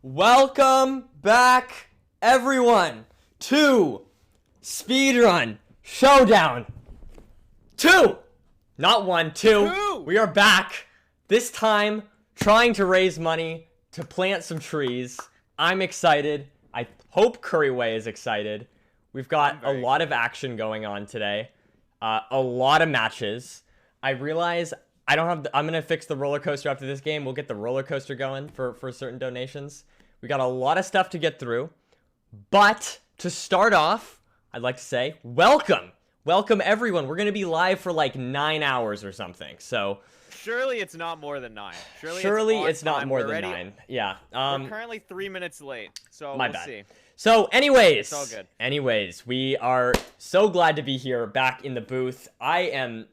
Welcome back, everyone, to Speedrun Showdown 2! Not 1, 2. We are back. This time, trying to raise money to plant some trees. I'm excited. I hope Curryway is excited. We've got a lot of action going on today. A lot of matches. I realize I don't have I'm gonna fix the roller coaster after this game. We'll get the roller coaster going for certain donations. We got a lot of stuff to get through, but to start off, I'd like to say welcome everyone. We're gonna be live for like 9 hours or something. So surely it's not more than 9. Surely it's not more than 9. Yeah. We're currently 3 minutes late, so we'll see. So anyways, it's all good. Anyways, we are so glad to be here back in the booth. I'm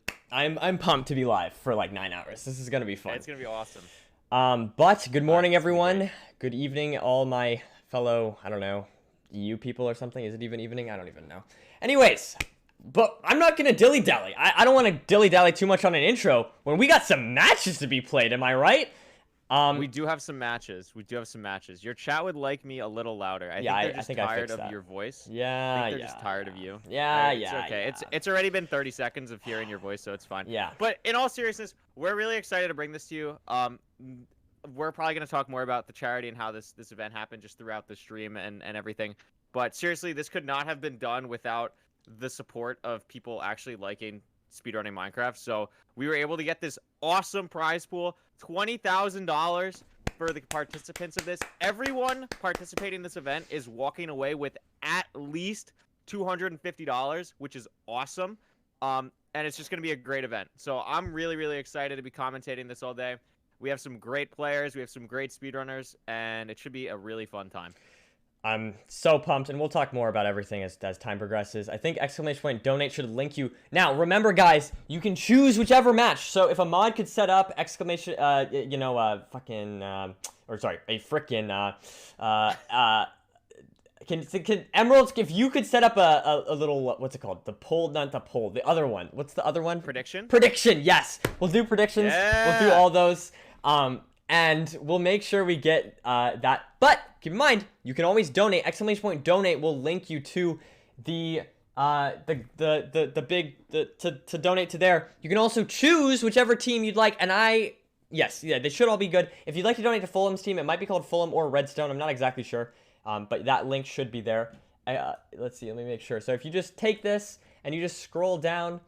pumped to be live for like 9 hours. This is gonna be fun. It's gonna be awesome. But good morning, everyone. Good evening, all my fellow, I don't know, EU people or something. Is it even evening? I don't even know. Anyways, but I'm not going to dilly-dally. I don't want to dilly-dally too much on an intro when we got some matches to be played, am I right? We do have some matches. Your chat would like me a little louder. I think they're just tired of your voice. Yeah, I think they're just tired of you. Yeah, It's okay. It's already been 30 seconds of hearing your voice, so it's fine. Yeah. But in all seriousness, we're really excited to bring this to you. We're probably going to talk more about the charity and how this event happened just throughout the stream and everything. But seriously, this could not have been done without the support of people actually liking speedrunning Minecraft. So we were able to get this awesome prize pool, $20,000 for the participants of this. Everyone participating in this event is walking away with at least $250, which is awesome. And it's just going to be a great event. So I'm really, really excited to be commentating this all day. We have some great players, we have some great speedrunners, and it should be a really fun time. I'm so pumped, and we'll talk more about everything as time progresses. I think !donate should link you. Now, remember, guys, you can choose whichever match. So if a mod could set up a can Emeralds, if you could set up a little, what's it called? The poll, not the poll, the other one. What's the other one? Prediction? Prediction, yes. We'll do predictions. Yeah. We'll do all those. And we'll make sure we get that. But keep in mind, you can always donate. !donate will link you to to donate to there. You can also choose whichever team you'd like. And they should all be good. If you'd like to donate to Fulham's team, it might be called Fulham or Redstone. I'm not exactly sure. But that link should be there. Let's see, let me make sure. So if you just take this and you just scroll down,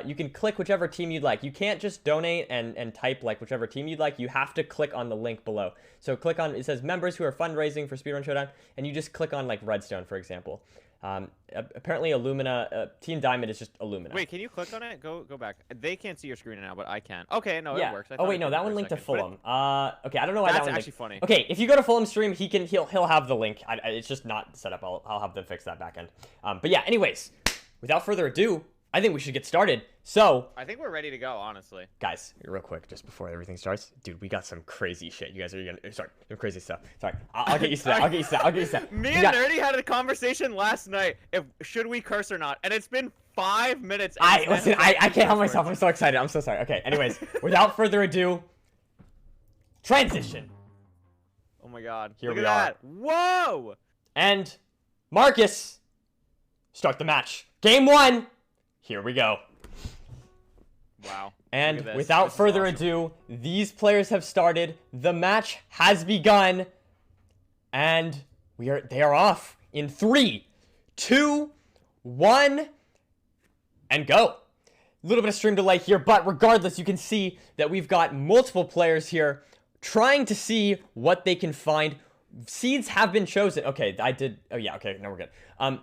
you can click whichever team you'd like. You can't just donate and type like whichever team you'd like. You have to click on the link below. So click on, it says members who are fundraising for Speedrun Showdown, and you just click on like Redstone, for example. Apparently Illumina, Team Diamond is just Illumina. Wait, can you click on it? Go back. They can't see your screen now, but I can. Okay, no, yeah. It works. Oh wait, no, that one linked to Fulham. Okay, I don't know why that one. That's actually funny. Okay, if you go to Fulham's stream, he'll have the link. It's just not set up. I'll have them fix that back end. But yeah, anyways, without further ado, I think we should get started. So I think we're ready to go, honestly. Guys, real quick, just before everything starts, dude, we got some crazy shit. You guys are gonna some crazy stuff. Sorry, I'll get used to that. I'll get used to that. Me and Nerdi had a conversation last night. Should we curse or not? And it's been 5 minutes. I can't help myself. I'm so excited. I'm so sorry. Okay, anyways, without further ado, transition. Oh my God! Here Look we at that. are. Whoa! And Marcus, start the match. Game 1. Here we go. Wow. And without further ado, these players have started. The match has begun. And they are off in 3, 2, 1, and go. A little bit of stream delay here, but regardless, you can see that we've got multiple players here trying to see what they can find. Seeds have been chosen. Okay, oh yeah, okay, no, we're good.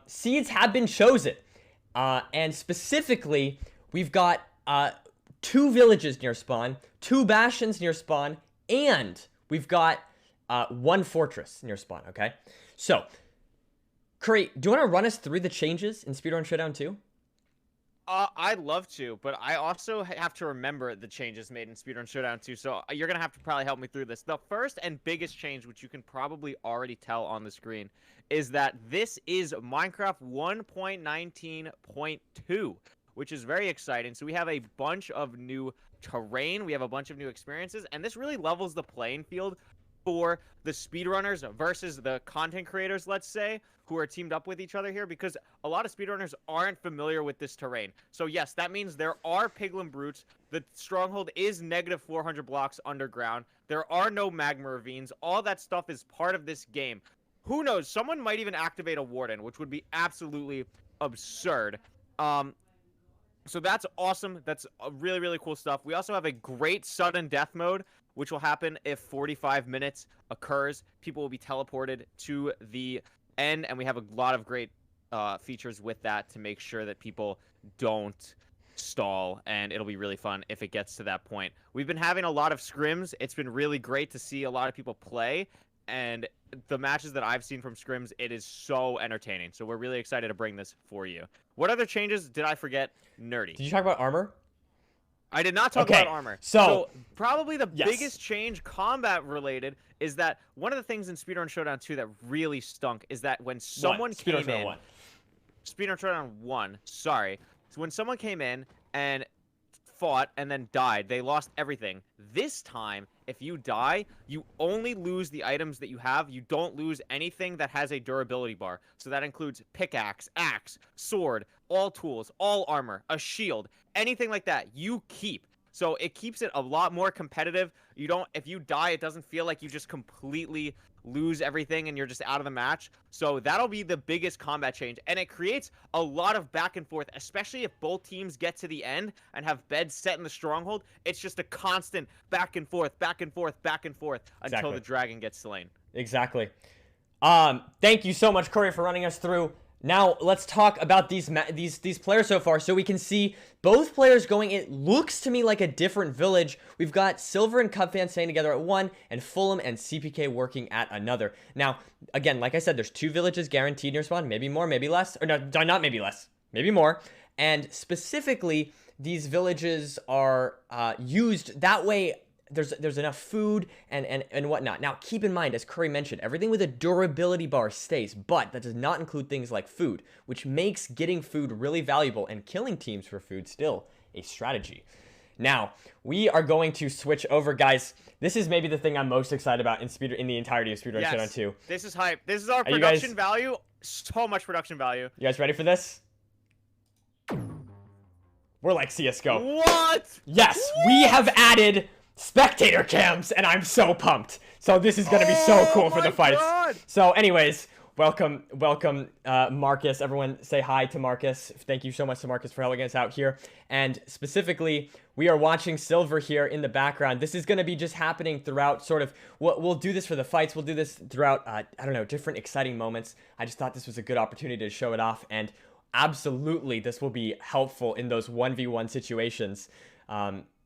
Seeds have been chosen. And specifically, we've got 2 villages near spawn, 2 bastions near spawn, and we've got 1 fortress near spawn, okay? So, Curry, do you want to run us through the changes in Speedrun Showdown 2? I'd love to, but I also have to remember the changes made in Speedrun Showdown 2, so you're going to have to probably help me through this. The first and biggest change, which you can probably already tell on the screen, is that this is Minecraft 1.19.2, which is very exciting. So we have a bunch of new terrain, we have a bunch of new experiences, and this really levels the playing field for the speedrunners versus the content creators, let's say, who are teamed up with each other here, because a lot of speedrunners aren't familiar with this terrain. So yes, that means there are piglin brutes. The stronghold is negative 400 blocks underground. There are no magma ravines. All that stuff is part of this game. Who knows? Someone might even activate a warden, which would be absolutely absurd. So that's awesome. That's really, really cool stuff. We also have a great sudden death mode, which will happen if 45 minutes occurs. People will be teleported to the end, and we have a lot of great features with that to make sure that people don't stall, and it'll be really fun if it gets to that point. We've been having a lot of scrims. It's been really great to see a lot of people play, and the matches that I've seen from scrims, it is so entertaining. So we're really excited to bring this for you. What other changes did I forget? Nerdi. Did you talk about armor? I did not talk Okay, about armor. so probably the yes. biggest change combat related is that one of the things in Speedrun Showdown 2 that really stunk is that when someone came in, Speedrun Showdown 1, sorry. So when someone came in and fought and then died, they lost everything. This time, if you die, you only lose the items that you have. You don't lose anything that has a durability bar. So that includes pickaxe, axe, sword, all tools, all armor, a shield, anything like that. You keep. So it keeps it a lot more competitive. You don't, if you die, it doesn't feel like you just completely lose everything and you're just out of the match. So that'll be the biggest combat change, and it creates a lot of back and forth, especially if both teams get to the end and have beds set in the stronghold. It's just a constant back and forth, back and forth, back and forth until the dragon gets slain. Exactly. Thank you so much, Corey, for running us through. Now let's talk about these players so far, so we can see both players going. It looks to me like a different village. We've got Silver and Cubfan staying together at one, and Fulham and CPK working at another. Now, again, like I said, there's 2 villages guaranteed near spawn, maybe more, maybe less, or no, not maybe less, maybe more. And specifically, these villages are used that way. There's enough food and whatnot. Now, keep in mind, as Curry mentioned, everything with a durability bar stays, but that does not include things like food, which makes getting food really valuable and killing teams for food still a strategy. Now, we are going to switch over, guys. This is maybe the thing I'm most excited about in the entirety of Speedrun Showdown 2. This is hype. This is our production value. So much production value. You guys ready for this? We're like CSGO. What? Yes, we have added spectator cams, and I'm so pumped. So this is gonna be so cool for the fights. God. So anyways, welcome Marcus. Everyone say hi to Marcus. Thank you so much to Marcus for helping us out here. And specifically, we are watching Silver here in the background. This is gonna be just happening throughout sort of, we'll do this for the fights. We'll do this throughout, I don't know, different exciting moments. I just thought this was a good opportunity to show it off, and absolutely this will be helpful in those 1v1 situations.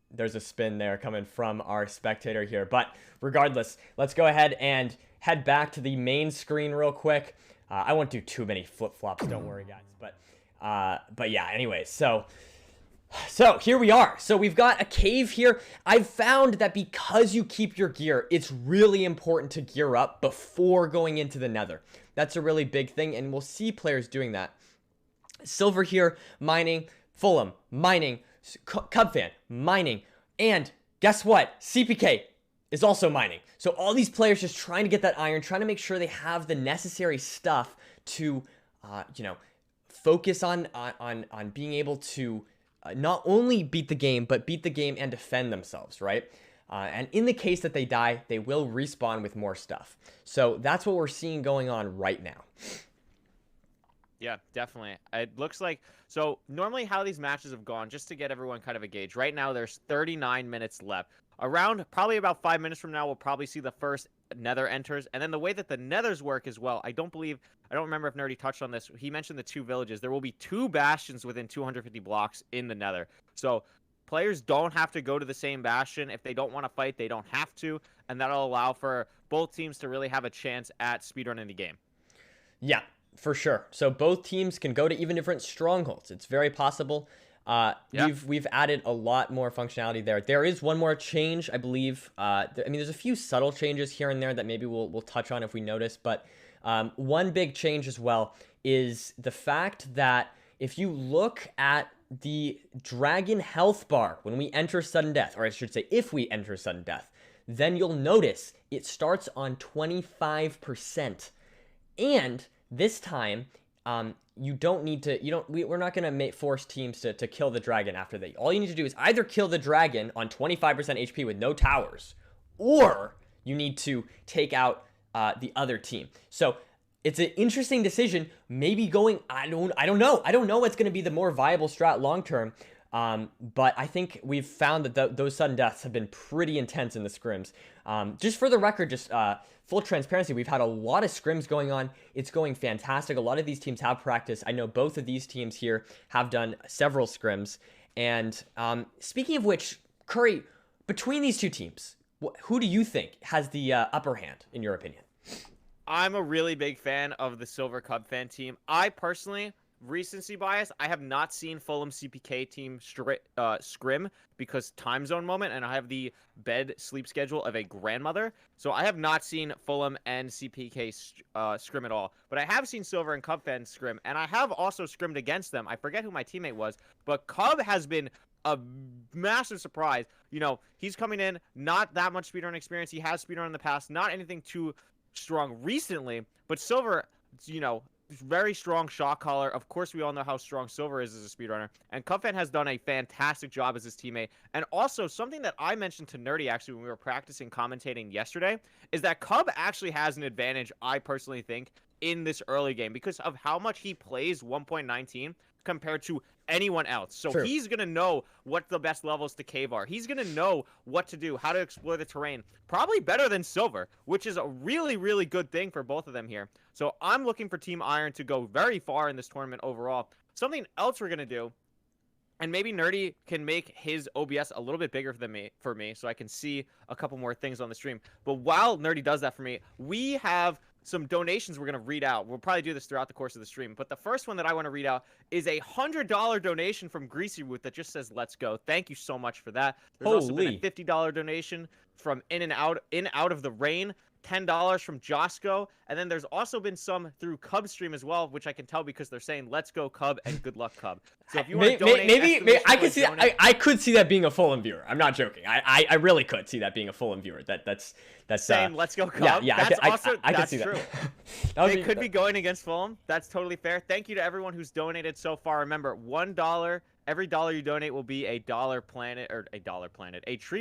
There's a spin there coming from our spectator here. But regardless, let's go ahead and head back to the main screen real quick. I won't do too many flip-flops, don't worry, guys. But yeah, anyways, so here we are. So we've got a cave here. I've found that because you keep your gear, it's really important to gear up before going into the nether. That's a really big thing, and we'll see players doing that. Silver here, mining. Fulham, mining. Cubfan, mining. And guess what? CPK is also mining. So all these players just trying to get that iron, trying to make sure they have the necessary stuff to, focus on being able to not only beat the game, but beat the game and defend themselves, right? And in the case that they die, they will respawn with more stuff. So that's what we're seeing going on right now. Yeah, definitely. It looks like, so normally how these matches have gone, just to get everyone kind of a gauge, right now there's 39 minutes left. Around probably about 5 minutes from now, we'll probably see the first nether enters. And then the way that the nethers work as well, I don't remember if Nerdy touched on this. He mentioned the 2 villages. There will be 2 bastions within 250 blocks in the nether. So players don't have to go to the same bastion. If they don't want to fight, they don't have to. And that'll allow for both teams to really have a chance at speedrunning the game. Yeah. For sure. So both teams can go to even different strongholds. It's very possible. We've added a lot more functionality there. There is one more change, I believe. There's a few subtle changes here and there that maybe we'll touch on if we notice. But one big change as well is the fact that if you look at the dragon health bar when we enter sudden death, or I should say if we enter sudden death, then you'll notice it starts on 25%. And this time, we're not going to force teams to kill the dragon after that. All you need to do is either kill the dragon on 25% HP with no towers, or you need to take out the other team. So it's an interesting decision. Maybe going, I don't know what's going to be the more viable strat long term. But I think we've found that those sudden deaths have been pretty intense in the scrims. Just for the record, full transparency, we've had a lot of scrims going on. It's going fantastic. A lot of these teams have practice. I know both of these teams here have done several scrims. And speaking of which, Curry, between these two teams, who do you think has the upper hand, in your opinion? I'm a really big fan of the Silver Cubfan team. I personally recency bias. I have not seen Fulham CPK team scrim because time zone moment, and I have the bed sleep schedule of a grandmother. So I have not seen Fulham and CPK scrim at all. But I have seen Silver and Cub fans scrim, and I have also scrimmed against them. I forget who my teammate was, but Cub has been a massive surprise. You know, he's coming in, not that much speedrun experience. He has speedrun in the past, not anything too strong recently, but Silver, you know, very strong shot caller. Of course, we all know how strong Silver is as a speedrunner. And Cubfan has done a fantastic job as his teammate. And also, something that I mentioned to Nerdy, actually, when we were practicing commentating yesterday, is that Cub actually has an advantage, I personally think, in this early game because of how much he plays 1.19 compared to anyone else. So True. He's going to know what the best levels to cave are. He's going to know what to do, how to explore the terrain, probably better than Silver, which is a really, really good thing for both of them here. So I'm looking for Team Iron to go very far in this tournament overall. Something else we're going to do, and maybe Nerdy can make his OBS a little bit bigger for me so I can see a couple more things on the stream. But while Nerdy does that for me, we have some donations we're going to read out. We'll probably do this throughout the course of the stream. But the first one that I want to read out is a $100 donation from Greasy Root that just says, "Let's go." Thank you so much for that. There's also been a $50 donation from In Out of the Rain. $10 from Josco, and then there's also been some through Cub stream as well, which I can tell because they're saying "Let's go Cub" and "Good luck Cub." So if you want to donate, maybe I could see that. I could see that being a Fulham viewer. I'm not joking. I really could see that being a Fulham viewer. That's saying "Let's go Cub." Yeah, that's I that's see true. That. They could be going against Fulham. That's totally fair. Thank you to everyone who's donated so far. Remember, $1. Every dollar you donate will be a tree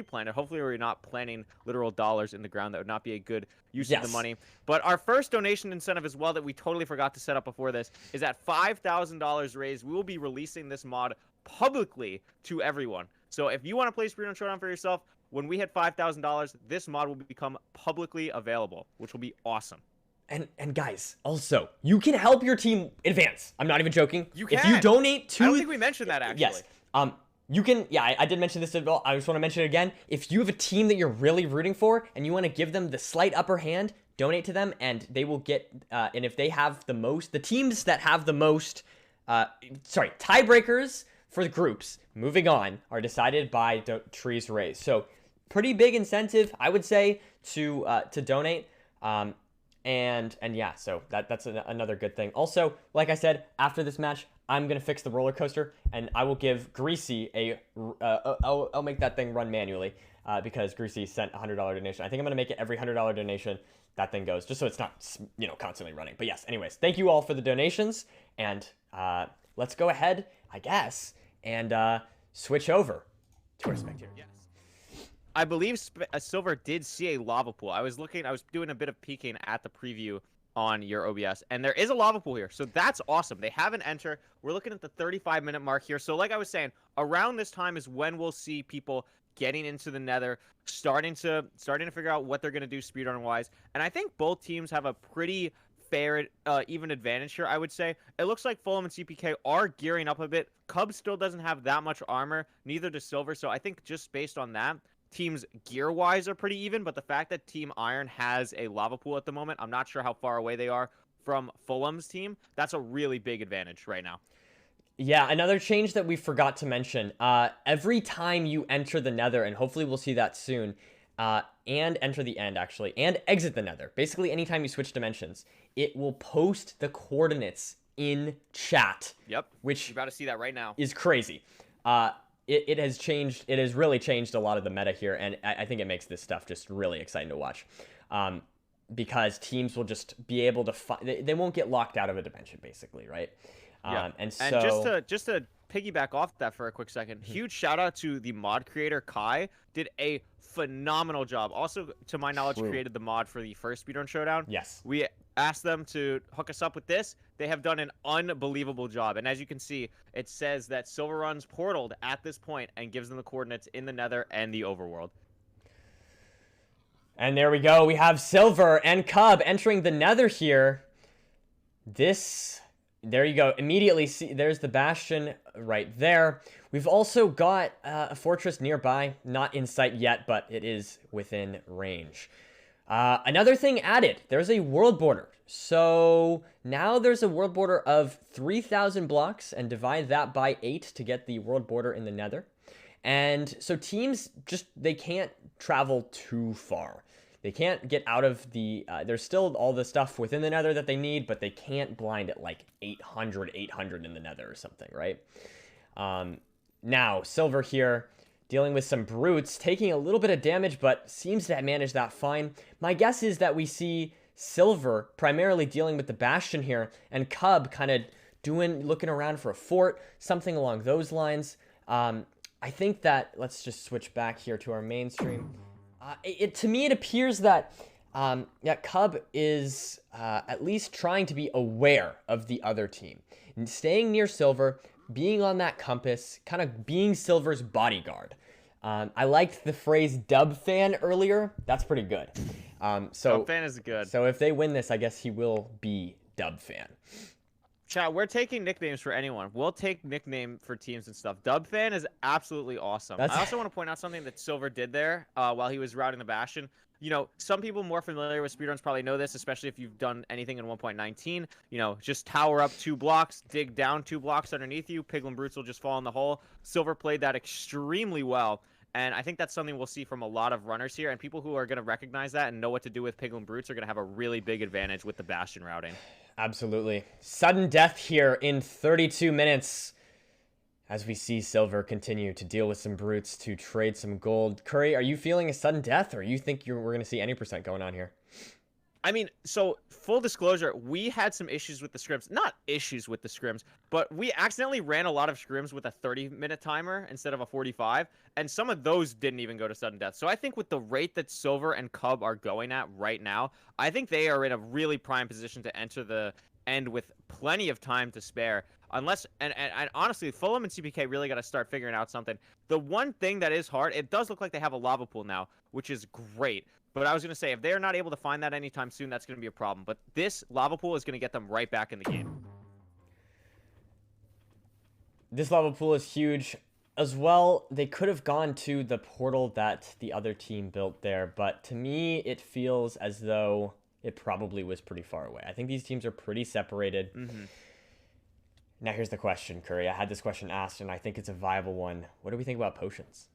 planted. Hopefully we're not planting literal dollars in the ground. That would not be a good use of the money. But our first donation incentive as well that we totally forgot to set up before this is at $5,000 raised. We will be releasing this mod publicly to everyone. So if you want to play Speedrun Showdown for yourself, when we hit $5,000, this mod will become publicly available, which will be awesome. And guys, also, you can help your team advance. I'm not even joking. You can. If you donate to... I don't think we mentioned that, actually. Yes. You can... Yeah, I did mention this as well. I just want to mention it again. If you have a team that you're really rooting for and you want to give them the slight upper hand, donate to them, and they will get... and if they have the most... The teams that have the most... tiebreakers for the groups, moving on, are decided by trees raised. So, pretty big incentive, I would say, to donate. And yeah, so that's another good thing. Also, like I said, after this match, I'm gonna fix the roller coaster, and I will give Greasy I'll make that thing run manually, because Greasy sent a $100 donation. I think I'm gonna make it every $100 donation that thing goes, just so it's not, you know, constantly running. But yes, anyways, thank you all for the donations, and let's go ahead, I guess, and switch over to our spectator. Yes. I believe Silver did see a lava pool. I was doing a bit of peeking at the preview on your OBS, and there is a lava pool here. So that's awesome. They have an enter. We're looking at the 35-minute mark here. So like I was saying, around this time is when we'll see people getting into the nether, starting to figure out what they're going to do speedrun-wise. And I think both teams have a pretty fair, even advantage here, I would say. It looks like Fulham and CPK are gearing up a bit. Cub still doesn't have that much armor, neither does Silver. So I think just based on that, teams gear-wise are pretty even, but the fact that Team Iron has a lava pool at the moment, I'm not sure how far away they are from Fulham's team. That's a really big advantage right now. Yeah, another change that we forgot to mention. Every time you enter the nether, and hopefully we'll see that soon, and enter the end, actually, and exit the nether, basically anytime you switch dimensions, it will post the coordinates in chat. Yep, which you're about to see that right now. Is crazy. It has changed. It has really changed a lot of the meta here, and I think it makes this stuff just really exciting to watch, because teams will just be able to they won't get locked out of a dimension, basically, right? Yeah. And just to piggyback off that for a quick second, huge shout out to the mod creator Kai. Did a phenomenal job. Also, to my knowledge, created the mod for the first Speedrun Showdown. Yes. We asked them to hook us up with this. They have done an unbelievable job. And as you can see, it says that Silver runs portaled at this point and gives them the coordinates in the nether and the overworld. And there we go. We have Silver and Cub entering the nether here. There you go. Immediately, see, there's the bastion right there. We've also got a fortress nearby. Not in sight yet, but it is within range. Another thing added, there's a world border. So now there's a world border of 3,000 blocks, and divide that by 8 to get the world border in the nether. And so teams they can't travel too far. They can't get out of the, there's still all the stuff within the nether that they need, but they can't blind at like 800 in the nether or something, right? Now, Silver here, dealing with some brutes, taking a little bit of damage, but seems to manage that fine. My guess is that we see Silver primarily dealing with the Bastion here, and Cub kind of looking around for a fort, something along those lines. I think that, let's just switch back here to our mainstream. To me, it appears that Cub is at least trying to be aware of the other team, and staying near Silver, being on that compass, kind of being Silver's bodyguard. I liked the phrase dub fan earlier. That's pretty good. Dub fan is good. So if they win this, I guess he will be dub fan. Chat, we're taking nicknames for anyone. We'll take nickname for teams and stuff. Dub fan is absolutely awesome. I also want to point out something that Silver did there while he was routing the Bastion. You know, some people more familiar with speedruns probably know this, especially if you've done anything in 1.19. You know, just tower up 2 blocks, dig down 2 blocks underneath you. Piglin Brutes will just fall in the hole. Silver played that extremely well. And I think that's something we'll see from a lot of runners here. And people who are going to recognize that and know what to do with Piglin Brutes are going to have a really big advantage with the Bastion routing. Absolutely. Sudden death here in 32 minutes. As we see Silver continue to deal with some brutes to trade some gold. Curry, are you feeling a sudden death, or you think we're going to see any percent going on here? I mean, so full disclosure, we had some issues with the scrims. Not issues with the scrims, but we accidentally ran a lot of scrims with a 30-minute timer instead of a 45, and some of those didn't even go to sudden death. So I think with the rate that Silver and Cub are going at right now, I think they are in a really prime position to enter the end with plenty of time to spare. Unless, and honestly, Fulham and CPK really got to start figuring out something. The one thing that is hard, it does look like they have a lava pool now, which is great. But I was going to say, if they're not able to find that anytime soon, that's going to be a problem. But this lava pool is going to get them right back in the game. This lava pool is huge. As well, they could have gone to the portal that the other team built there. But to me, it feels as though it probably was pretty far away. I think these teams are pretty separated. Mm-hmm. Now, here's the question, Curry. I had this question asked, and I think it's a viable one. What do we think about potions?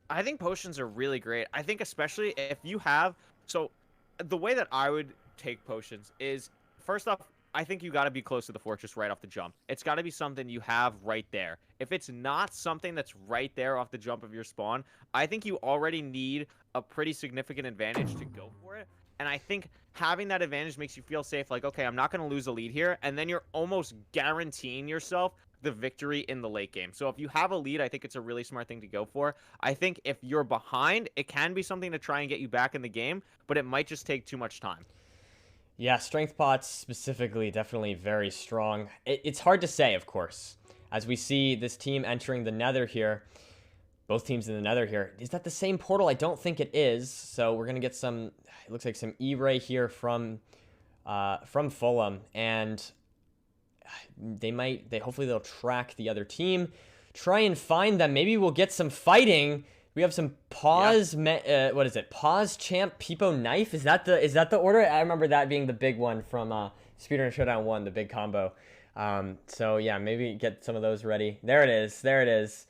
I think potions are really great. I think especially if you have... So, the way that I would take potions is, first off, I think you got to be close to the fortress right off the jump. It's got to be something you have right there. If it's not something that's right there off the jump of your spawn, I think you already need a pretty significant advantage to go for it. And I think having that advantage makes you feel safe, like, okay, I'm not going to lose a lead here. And then you're almost guaranteeing yourself the victory in the late game. So if you have a lead, I think it's a really smart thing to go for. I think if you're behind, it can be something to try and get you back in the game, but it might just take too much time. Yeah, strength pots specifically, definitely very strong. It's hard to say, of course, as we see this team entering the nether here. Both teams in the nether here. Is that the same portal? I don't think it is. So we're going to get some, it looks like some E-ray here from Fulham. And hopefully they'll track the other team, try and find them. Maybe we'll get some fighting. We have some pause, what is it? Pause champ Peepo knife. Is that the order? I remember that being the big one from Speedrun Showdown 1, the big combo. So yeah, maybe get some of those ready. There it is. There it is.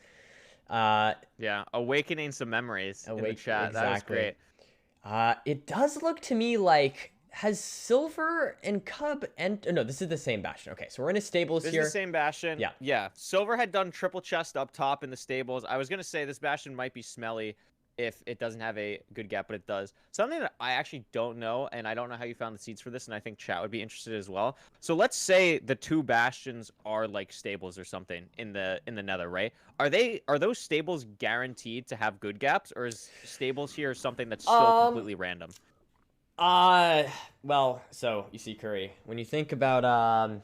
Yeah, awakening some memories in the chat. Exactly. That was great. It does look to me like, has Silver and Cub no, this is the same Bastion. Okay, so we're in a stables here. This is the same Bastion. Yeah. Yeah. Silver had done triple chest up top in the stables. I was going to say this Bastion might be smelly if it doesn't have a good gap, but it does. Something that I actually don't know, and I don't know how you found the seeds for this, and I think chat would be interested as well. So let's say the 2 Bastions are like stables or something in the nether, right? Are those stables guaranteed to have good gaps, or is stables here something that's still completely random? Well, so you see, Curry, when you think about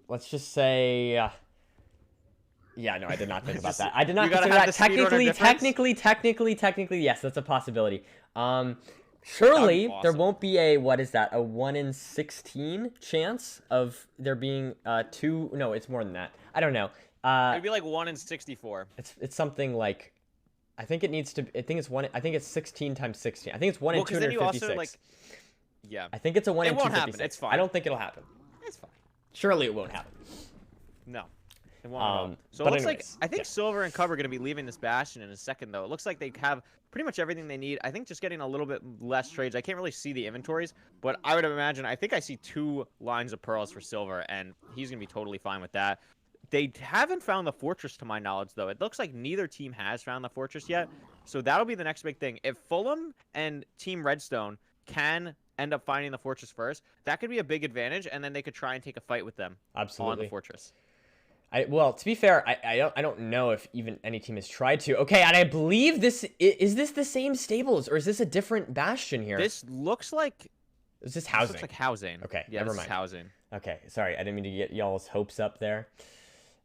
let's just say yeah, no, I did not think about that. I did not consider that. Technically, yes, that's a possibility. Surely there won't be a, what is that, a 1 in 16 chance of there being 2, no, it's more than that. I don't know. It'd be like 1 in 64. It's something like I think it needs to. I think it's one. I think it's 16 times 16. I think it's 1 in 'cause then you also, 256. like, yeah. I think it's a 1 It in won't 256. happen. It's fine. I don't think it'll happen. It's fine. Surely it won't happen. No. It won't at all. So it but looks anyways, like, I think Silver and Cub are going to be leaving this Bastion in a second, though. It looks like they have pretty much everything they need. I think just getting a little bit less trades. I can't really see the inventories, but I would imagine, I think I see 2 lines of pearls for Silver, and he's going to be totally fine with that. They haven't found the fortress, to my knowledge, though. It looks like neither team has found the fortress yet, so that'll be the next big thing. If Fulham and Team Redstone can end up finding the fortress first, that could be a big advantage, and then they could try and take a fight with them Absolutely. on the fortress. Well, to be fair, I don't know if even any team has tried to. Okay, and I believe this is this the same stables, or is this a different Bastion here? This looks like... Is this housing? This looks like housing. Okay, yeah, never this mind. Is housing. Okay, sorry, I didn't mean to get y'all's hopes up there.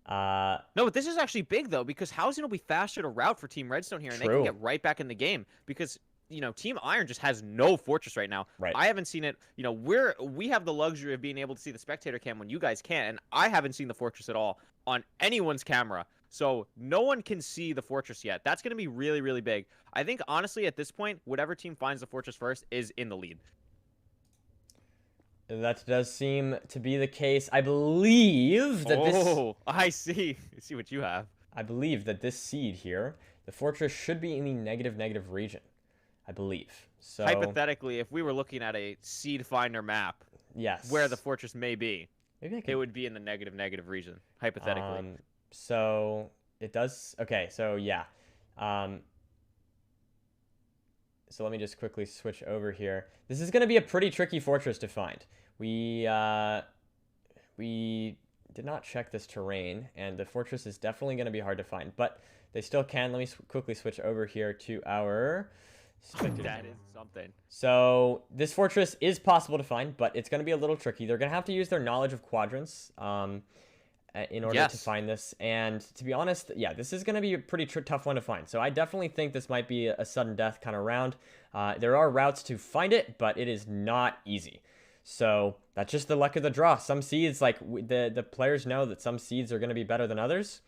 No, but this is actually big, though, because housing will be faster to route for Team Redstone here, and they can get right back in the game, because, you know, Team Iron just has no fortress right now. Right. I haven't seen it. You know, we have the luxury of being able to see the spectator cam when you guys can't, and I haven't seen the fortress at all on anyone's camera. So no one can see the fortress yet. That's going to be really, really big. I think, honestly, at this point, whatever team finds the fortress first is in the lead. That does seem to be the case. I believe that this... Oh, I see. I see what you have. I believe that this seed here, the fortress should be in the negative region. I believe. So hypothetically, if we were looking at a seed finder map, yes, where the fortress may be, maybe I could... it would be in the negative region, hypothetically. So it does... Okay, so yeah. So let me just quickly switch over here. This is going to be a pretty tricky fortress to find. We did not check this terrain, and the fortress is definitely going to be hard to find, but they still can. Let me quickly switch over here to our... That is something. So this fortress is possible to find, but it's going to be a little tricky. They're going to have to use their knowledge of quadrants in order to find this. And to be honest, yeah, this is going to be a pretty tough one to find. So I definitely think this might be a sudden death kind of round. There are routes to find it, but it is not easy. So that's just the luck of the draw. Some seeds, like the players know that some seeds are going to be better than others,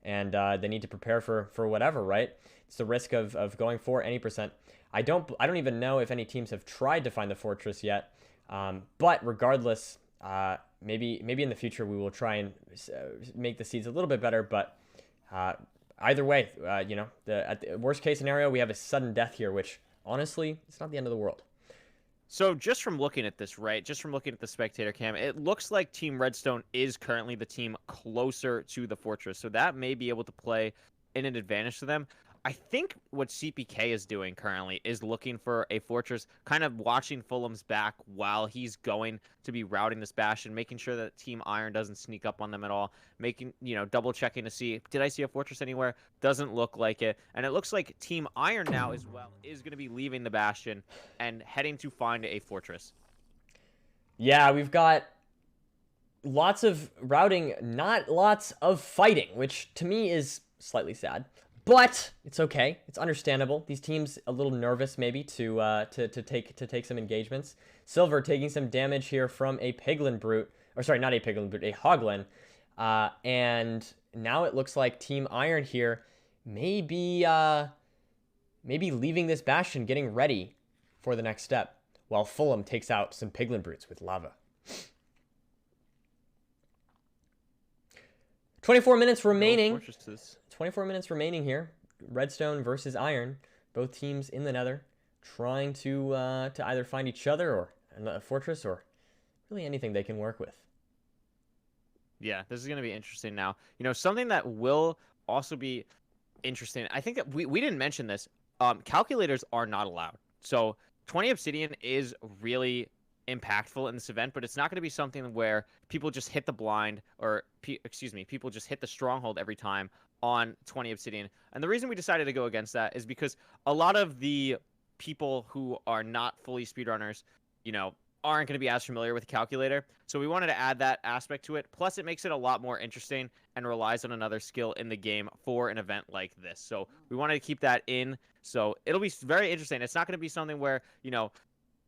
and they need to prepare for whatever, right? It's the risk of going for any percent. I don't even know if any teams have tried to find the fortress yet. But regardless, maybe in the future we will try and make the seeds a little bit better. But either way, you know, at the worst case scenario, we have a sudden death here, which honestly, it's not the end of the world. So just from looking at this, right, just from looking at the spectator cam, it looks like Team Redstone is currently the team closer to the fortress. So that may be able to play in an advantage to them. I think what CPK is doing currently is looking for a fortress, kind of watching Fulham's back while he's going to be routing this Bastion, making sure that Team Iron doesn't sneak up on them at all, making, you know, double checking to see, did I see a fortress anywhere? Doesn't look like it. And it looks like Team Iron now as well is going to be leaving the Bastion and heading to find a fortress. Yeah, we've got lots of routing, not lots of fighting, which to me is slightly sad. But it's okay. It's understandable. These teams a little nervous maybe to take some engagements. Silver taking some damage here from a Piglin Brute, or sorry, not a Piglin Brute, a Hoglin. And now it looks like Team Iron here maybe leaving this Bastion, getting ready for the next step, while Fulham takes out some Piglin Brutes with lava. 24 minutes remaining. 24 minutes remaining here. Redstone versus Iron. Both teams in the nether trying to either find each other or a fortress or really anything they can work with. Yeah, this is going to be interesting now. You know, something that will also be interesting, I think that we didn't mention this. Calculators are not allowed. So 20 obsidian is really impactful in this event, but it's not going to be something where people just hit the blind or people just hit the stronghold every time on 20 obsidian. And the reason we decided to go against that is because a lot of the people who are not fully speedrunners, you know, aren't going to be as familiar with the calculator. So we wanted to add that aspect to it. Plus it makes it a lot more interesting and relies on another skill in the game for an event like this. So we wanted to keep that in. So it'll be very interesting. It's not going to be something where, you know,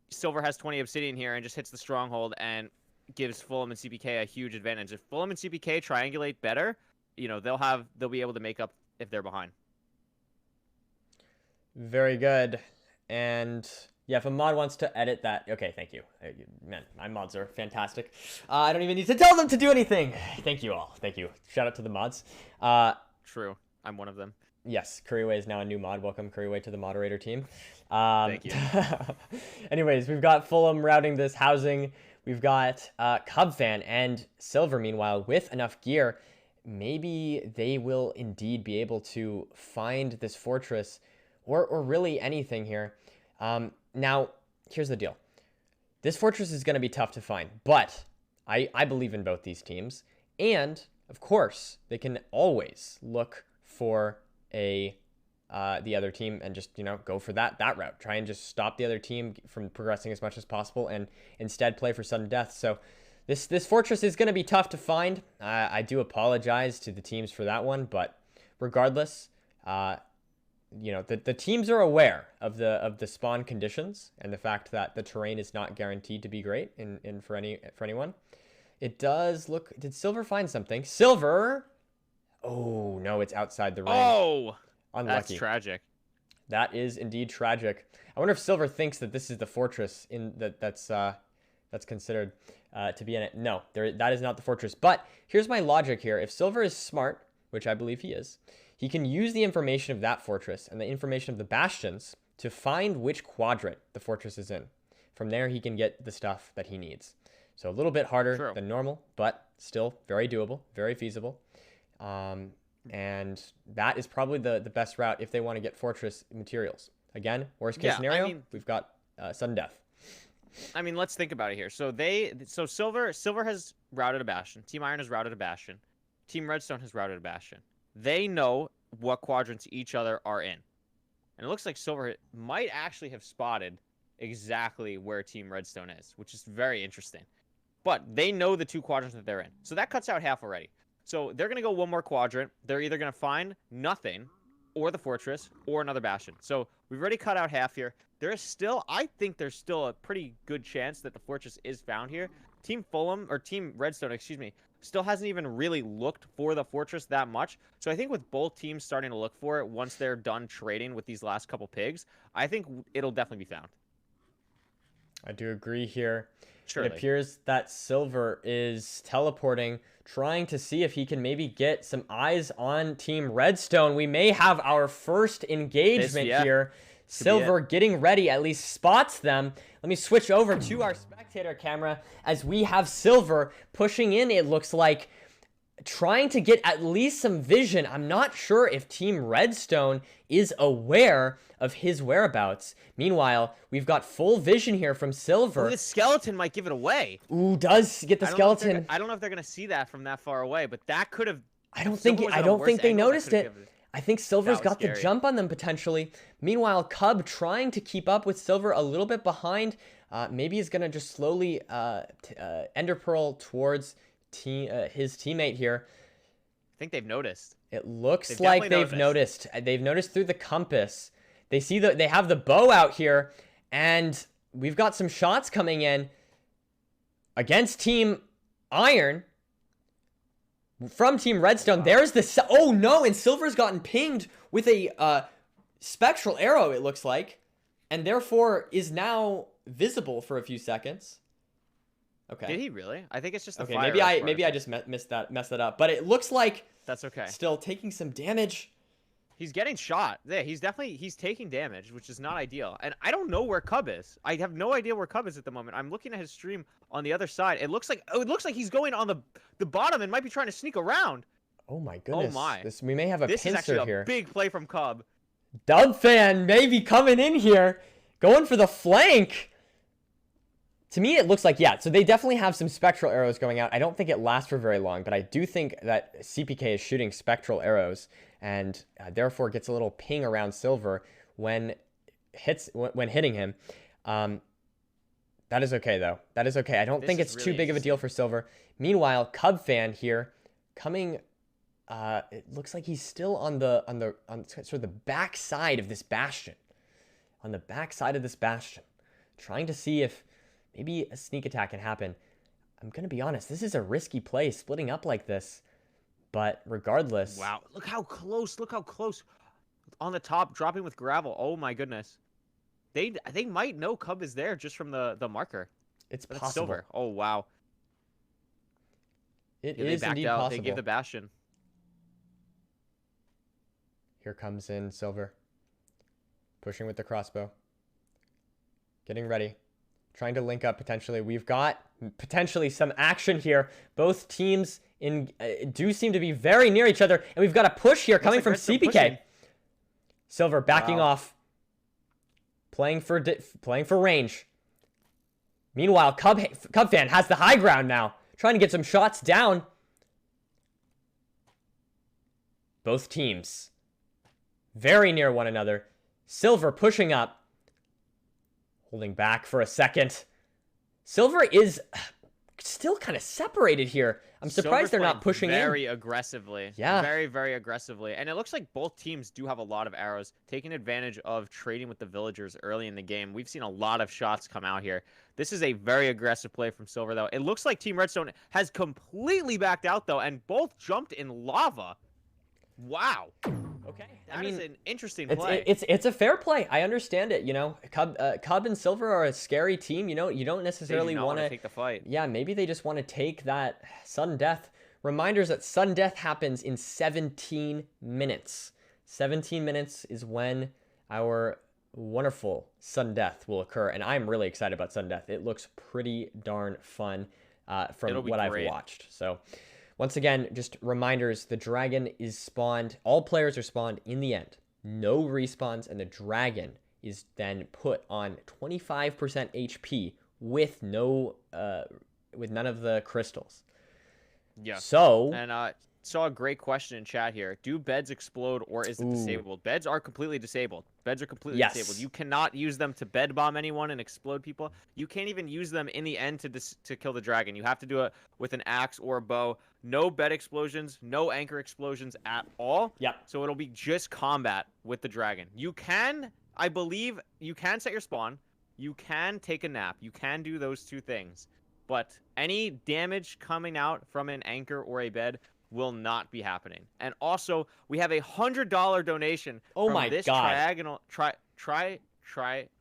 Silver has 20 obsidian here and just hits the stronghold and gives Fulham and CPK a huge advantage. If Fulham and CPK triangulate better, you know, they'll be able to make up if they're behind. Very good. And yeah, if a mod wants to edit that, okay, thank you. Man, my mods are fantastic. I don't even need to tell them to do anything. Thank you all. Thank you. Shout out to the mods. True. I'm one of them. Yes, Curryway is now a new mod. Welcome, Curryway, to the moderator team. Thank you. Anyways, we've got Fulham routing this housing. We've got Cub Fan and Silver, meanwhile, with enough gear. Maybe they will indeed be able to find this fortress or really anything here. Now, here's the deal. This fortress is going to be tough to find, but I believe in both these teams. And, of course, they can always look for the other team and just, go for that route. Try and just stop the other team from progressing as much as possible and instead play for sudden death. So this fortress is going to be tough to find. I do apologize to the teams for that one, but regardless, the teams are aware of the spawn conditions and the fact that the terrain is not guaranteed to be great for anyone. It does look. Did Silver find something? Silver. Oh no, it's outside the ring. Oh, unlucky. That's tragic. That is indeed tragic. I wonder if Silver thinks that this is the fortress that's considered to be in it. No, that is not the fortress. But here's my logic here. If Silver is smart, which I believe he is, he can use the information of that fortress and the information of the bastions to find which quadrant the fortress is in. From there, he can get the stuff that he needs. So a little bit harder than normal, but still very doable, very feasible. And that is probably the best route if they want to get fortress materials. Again, worst case scenario, we've got sudden death. I mean, let's think about it here. So Silver has routed a bastion. Team Iron has routed a bastion. Team Redstone has routed a bastion. They know what quadrants each other are in. And it looks like Silver might actually have spotted exactly where Team Redstone is, which is very interesting. But they know the two quadrants that they're in. So that cuts out half already. So they're going to go one more quadrant. They're either going to find nothing or the fortress or another bastion. So we've already cut out half here. I think there's still a pretty good chance that the fortress is found here. Team Redstone, still hasn't even really looked for the fortress that much. So I think with both teams starting to look for it once they're done trading with these last couple pigs, I think it'll definitely be found. I do agree here. Surely. It appears that Silver is teleporting, trying to see if he can maybe get some eyes on Team Redstone. We may have our first engagement here. Silver getting ready, at least spots them. Let me switch over to our spectator camera as we have Silver pushing in, it looks like, trying to get at least some vision. I'm not sure if Team Redstone is aware of his whereabouts. Meanwhile, we've got full vision here from Silver. Ooh, the skeleton might give it away. Ooh, does get the skeleton. I don't know if they're going to see that from that far away, but that could have... I don't think they noticed it. I think Silver's got the jump on them potentially. Meanwhile, Cub trying to keep up with Silver a little bit behind. Maybe he's going to just slowly Ender Pearl towards his teammate here. I think they've noticed. It looks like they've noticed. They've noticed through the compass. They see that they have the bow out here, and we've got some shots coming in against Team Iron. From Team Redstone, there's the... Oh, no, and Silver's gotten pinged with a spectral arrow, it looks like, and therefore is now visible for a few seconds. Okay. Did he really? I think it's just the fire. Okay, maybe I just messed that up, but it looks like... That's okay. Still taking some damage. He's getting shot. Yeah, he's taking damage, which is not ideal. And I don't know where Cub is. I have no idea where Cub is at the moment. I'm looking at his stream on the other side. It looks like he's going on the bottom and might be trying to sneak around. Oh my goodness. Oh my. We may have a pincer here. This is actually a big play from Cub. Dub fan maybe coming in here, going for the flank. To me, it looks like, yeah, so they definitely have some spectral arrows going out. I don't think it lasts for very long, but I do think that CPK is shooting spectral arrows and therefore gets a little ping around Silver when hitting him. That is okay, though. That is okay. I don't think it's too big of a deal for Silver. Meanwhile, Cub fan here coming... it looks like he's still on sort of the back side of this bastion. On the back side of this bastion. Trying to see if maybe a sneak attack can happen. I'm going to be honest. This is a risky play, splitting up like this. But regardless... Wow. Look how close. Look how close. on the top, dropping with gravel. Oh my goodness. They might know Cub is there just from the marker. It's But possible. it's Silver. Oh wow. It Yeah, is they backed indeed out. possible. They gave the Bastion. Here comes in Silver. Pushing with the crossbow. Getting ready. Trying to link up potentially. We've got potentially some action here. Both teams do seem to be very near each other. And we've got a push here coming from CPK. Silver backing off. Playing for range. Meanwhile, Cub fan has the high ground now. Trying to get some shots down. Both teams very near one another. Silver pushing up. Holding back for a second. Silver is still kind of separated here. I'm surprised they're not pushing in. Very aggressively. Yeah. Very, very aggressively. And it looks like both teams do have a lot of arrows, taking advantage of trading with the villagers early in the game. We've seen a lot of shots come out here. This is a very aggressive play from Silver, though. It looks like Team Redstone has completely backed out, though, and both jumped in lava. Wow. Okay. That is an interesting play. It's a fair play. I understand it. You know, Cub and Silver are a scary team. You know, you don't necessarily want to take the fight. Yeah, maybe they just want to take that sudden death. Reminders that sudden death happens in 17 minutes. 17 minutes is when our wonderful sudden death will occur, and I'm really excited about sudden death. It looks pretty darn fun from what I've watched. So. Once again, just reminders, the dragon is spawned, all players are spawned in the end. No respawns, and the dragon is then put on 25% HP with with none of the crystals. Yeah. So, and saw a great question in chat here. Do beds explode or is it disabled? Beds are completely disabled. Beds are completely disabled. You cannot use them to bed bomb anyone and explode people. You can't even use them in the end to kill the dragon. You have to do it with an axe or a bow. No bed explosions, no anchor explosions at all. Yep. So it'll be just combat with the dragon. You can, I believe, you can set your spawn. You can take a nap. You can do those two things. But any damage coming out from an anchor or a bed will not be happening. And also, we have a $100 donation from this triagonal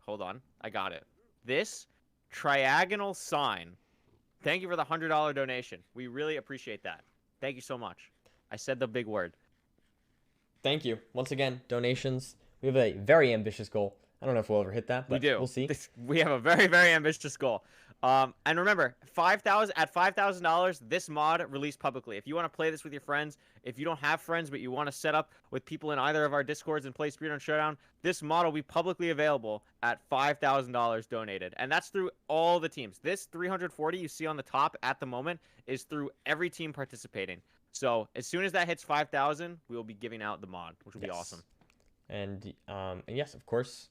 hold on, I got it. This triagonal sign. Thank you for the $100 donation. We really appreciate that. Thank you so much. I said the big word. Thank you. Once again, donations. We have a very ambitious goal. I don't know if we'll ever hit that, but we'll see. We have a very, very ambitious goal. And remember, at $5,000, this mod released publicly. If you want to play this with your friends, if you don't have friends but you want to set up with people in either of our Discords and play Speedrun Showdown, this mod will be publicly available at $5,000 donated. And that's through all the teams. This 340 you see on the top at the moment is through every team participating. So as soon as that hits 5,000, we will be giving out the mod, which will be awesome. And yes, of course,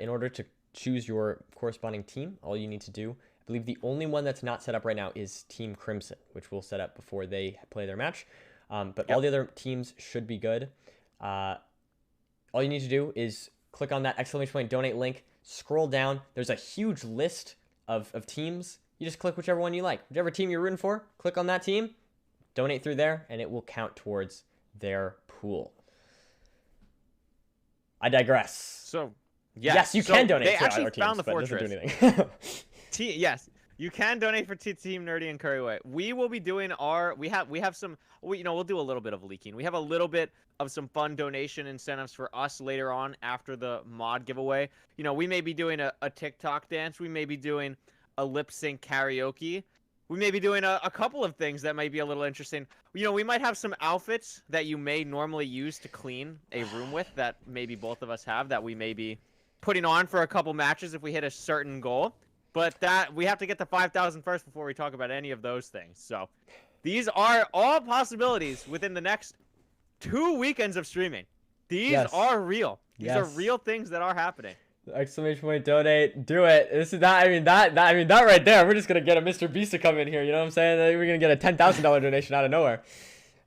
in order to choose your corresponding team, all you need to do, I believe the only one that's not set up right now is Team Crimson, which we'll set up before they play their match. But all the other teams should be good. All you need to do is click on that exclamation point donate link, scroll down. There's a huge list of teams. You just click whichever one you like. Whichever team you're rooting for, click on that team, donate through there, and it will count towards their pool. I digress. So, yes, you can donate. They actually other teams, found the fortress. Doesn't do anything. Yes, you can donate for Team Nerdi and Curryway. We will be doing we have some. We'll do a little bit of leaking. We have a little bit of some fun donation incentives for us later on after the mod giveaway. We may be doing a TikTok dance. We may be doing a lip sync karaoke. We may be doing a couple of things that might be a little interesting. We might have some outfits that you may normally use to clean a room with that maybe both of us have that we may be putting on for a couple matches if we hit a certain goal. But that we have to get to 5,000 first before we talk about any of those things. So these are all possibilities within the next 2 weekends of streaming. These are real. These are real things that are happening. Exclamation point donate, do it. This is that. I mean that right there. We're just gonna get a Mr. Beast to come in here. You know what I'm saying? We're gonna get a $10,000 donation out of nowhere.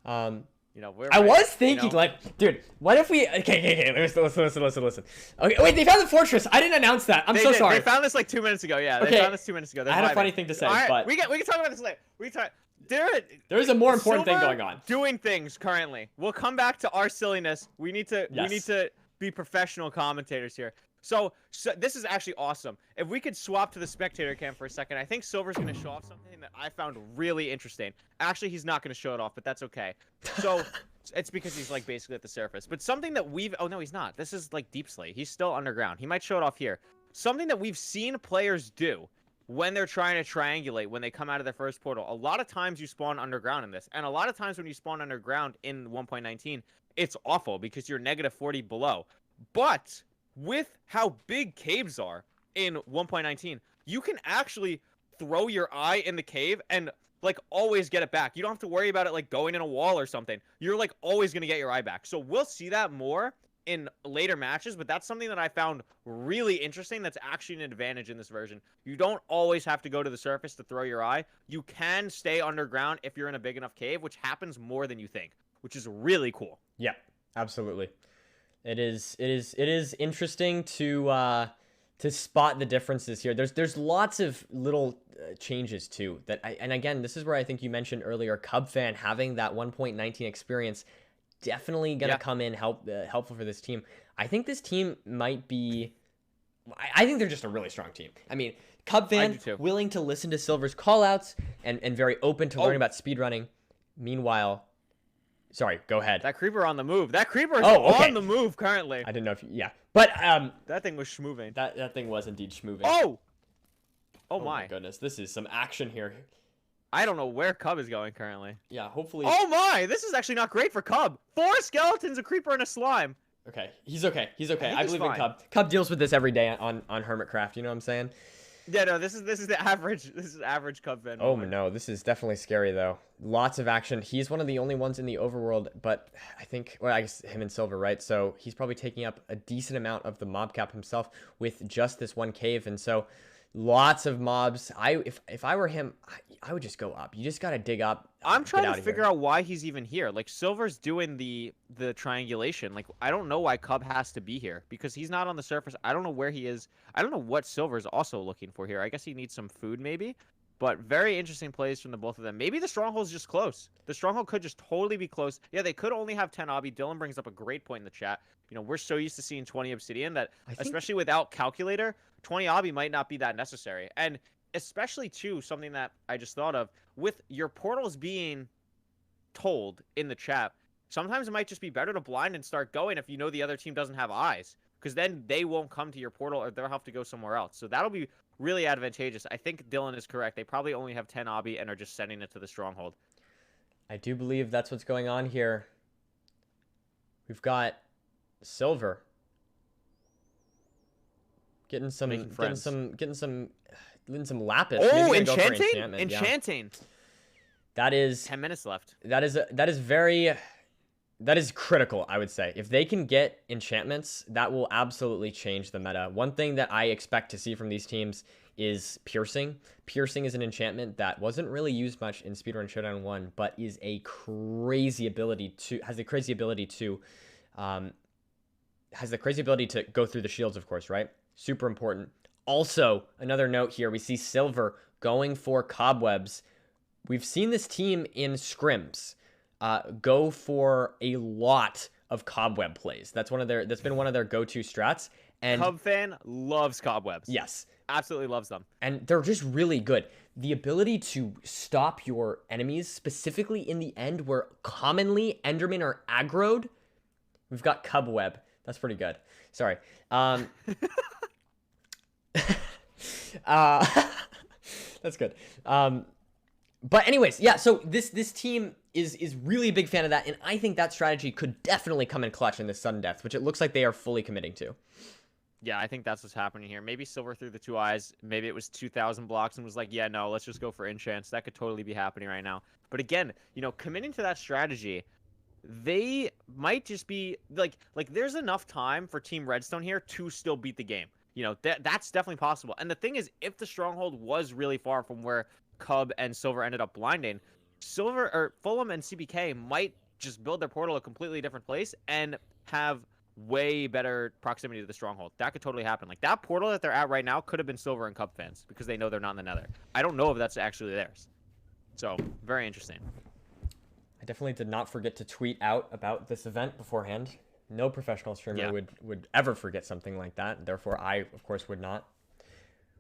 I was thinking, dude, what if we? Okay. Listen. Okay, wait. They found the fortress. I didn't announce that. I'm so sorry. They found this like 2 minutes ago. Yeah, they found this 2 minutes ago. I had a funny thing to say, but we can talk about this later. There is a more important thing going on. Doing things currently. We'll come back to our silliness. We need to be professional commentators here. So this is actually awesome. If we could swap to the spectator cam for a second, I think Silver's going to show off something that I found really interesting. Actually, he's not going to show it off, but that's okay. So it's because he's like basically at the surface. But something that we've... Oh, no, he's not. This is like Deep Slate. He's still underground. He might show it off here. Something that we've seen players do when they're trying to triangulate, when they come out of their first portal. A lot of times you spawn underground in this. And a lot of times when you spawn underground in 1.19, it's awful because you're negative 40 below. But with how big caves are in 1.19, you can actually throw your eye in the cave and like always get it back. You don't have to worry about it like going in a wall or something. You're like always going to get your eye back. So we'll see that more in later matches, but that's something that I found really interesting. That's actually an advantage in this version. You don't always have to go to the surface to throw your eye. You can stay underground if you're in a big enough cave, which happens more than you think, which is really cool. Yeah, absolutely. It is interesting to spot the differences here. There's lots of little changes too and again, this is where I think you mentioned earlier, Cub fan having that 1.19 experience definitely gonna come in helpful for this team. I think this team might be. I think they're just a really strong team. I mean, Cub fan willing to listen to Silver's callouts and very open to learning about speedrunning. Meanwhile. Sorry, go ahead. That creeper on the move. That creeper is on the move currently. I didn't know if but that thing was schmoving. That thing was indeed schmoving. Oh my goodness, this is some action here. I don't know where Cub is going currently. Yeah, hopefully. Oh my, this is actually not great for Cub. 4 skeletons, a creeper, and a slime. Okay, he's okay. I believe in Cub. Cub deals with this every day on Hermitcraft. You know what I'm saying? Yeah, no, this is the average. This is average Cub fan. Oh no, this is definitely scary though. Lots of action. He's one of the only ones in the overworld, but I think, well, I guess him and Silver, right? So he's probably taking up a decent amount of the mob cap himself with just this one cave, and so lots of mobs. If I were him, I would just go up. You just gotta dig up. I'm trying to figure out why he's even here. Like Silver's doing the triangulation. Like I don't know why Cub has to be here because he's not on the surface. I don't know where he is. I don't know what Silver's also looking for here. I guess he needs some food maybe. But very interesting plays from the both of them. Maybe the stronghold's just close. The stronghold could just totally be close. Yeah, they could only have 10 obby. Dylan brings up a great point in the chat. You know, we're so used to seeing 20 obsidian that, especially without calculator, 20 obby might not be that necessary. And especially, too, something that I just thought of, with your portals being told in the chat, sometimes it might just be better to blind and start going if you know the other team doesn't have eyes. Because then they won't come to your portal or they'll have to go somewhere else. So that'll be really advantageous. I think Dylan is correct. They probably only have 10 obby and are just sending it to the stronghold. I do believe that's what's going on here. We've got Silver getting some lapis. Oh, enchanting. That is 10 minutes left. That is critical, I would say. If they can get enchantments, that will absolutely change the meta. One thing that I expect to see from these teams is piercing. Piercing is an enchantment that wasn't really used much in Speedrun Showdown 1, but is has a crazy ability to go through the shields, of course, right? Super important. Also, another note here, we see Silver going for cobwebs. We've seen this team in scrims go for a lot of cobweb plays. That's been one of their go-to strats. And Cub fan loves cobwebs. Yes. Absolutely loves them. And they're just really good. The ability to stop your enemies, specifically in the end where commonly Endermen are aggroed. We've got cobweb. That's pretty good. Sorry. That's good. But anyways, yeah, so this team is really a big fan of that, and I think that strategy could definitely come in clutch in this sudden death, which it looks like they are fully committing to. Yeah, I think that's what's happening here. Maybe Silver threw the 2 eyes. Maybe it was 2,000 blocks and was like, yeah, no, let's just go for enchants. That could totally be happening right now. But again, you know, committing to that strategy, they might just be like there's enough time for Team Redstone here to still beat the game. You know, that's definitely possible. And the thing is, if the stronghold was really far from where Cub and Silver ended up blinding, Fulham and CBK might just build their portal a completely different place and have way better proximity to the stronghold. That could totally happen. Like that portal that they're at right now could have been Silver and Cub fans because they know they're not in the Nether. I don't know if that's actually theirs. So very interesting. I definitely did not forget to tweet out about this event beforehand. No professional streamer Yeah. would ever forget something like that. Therefore, I, of course, would not.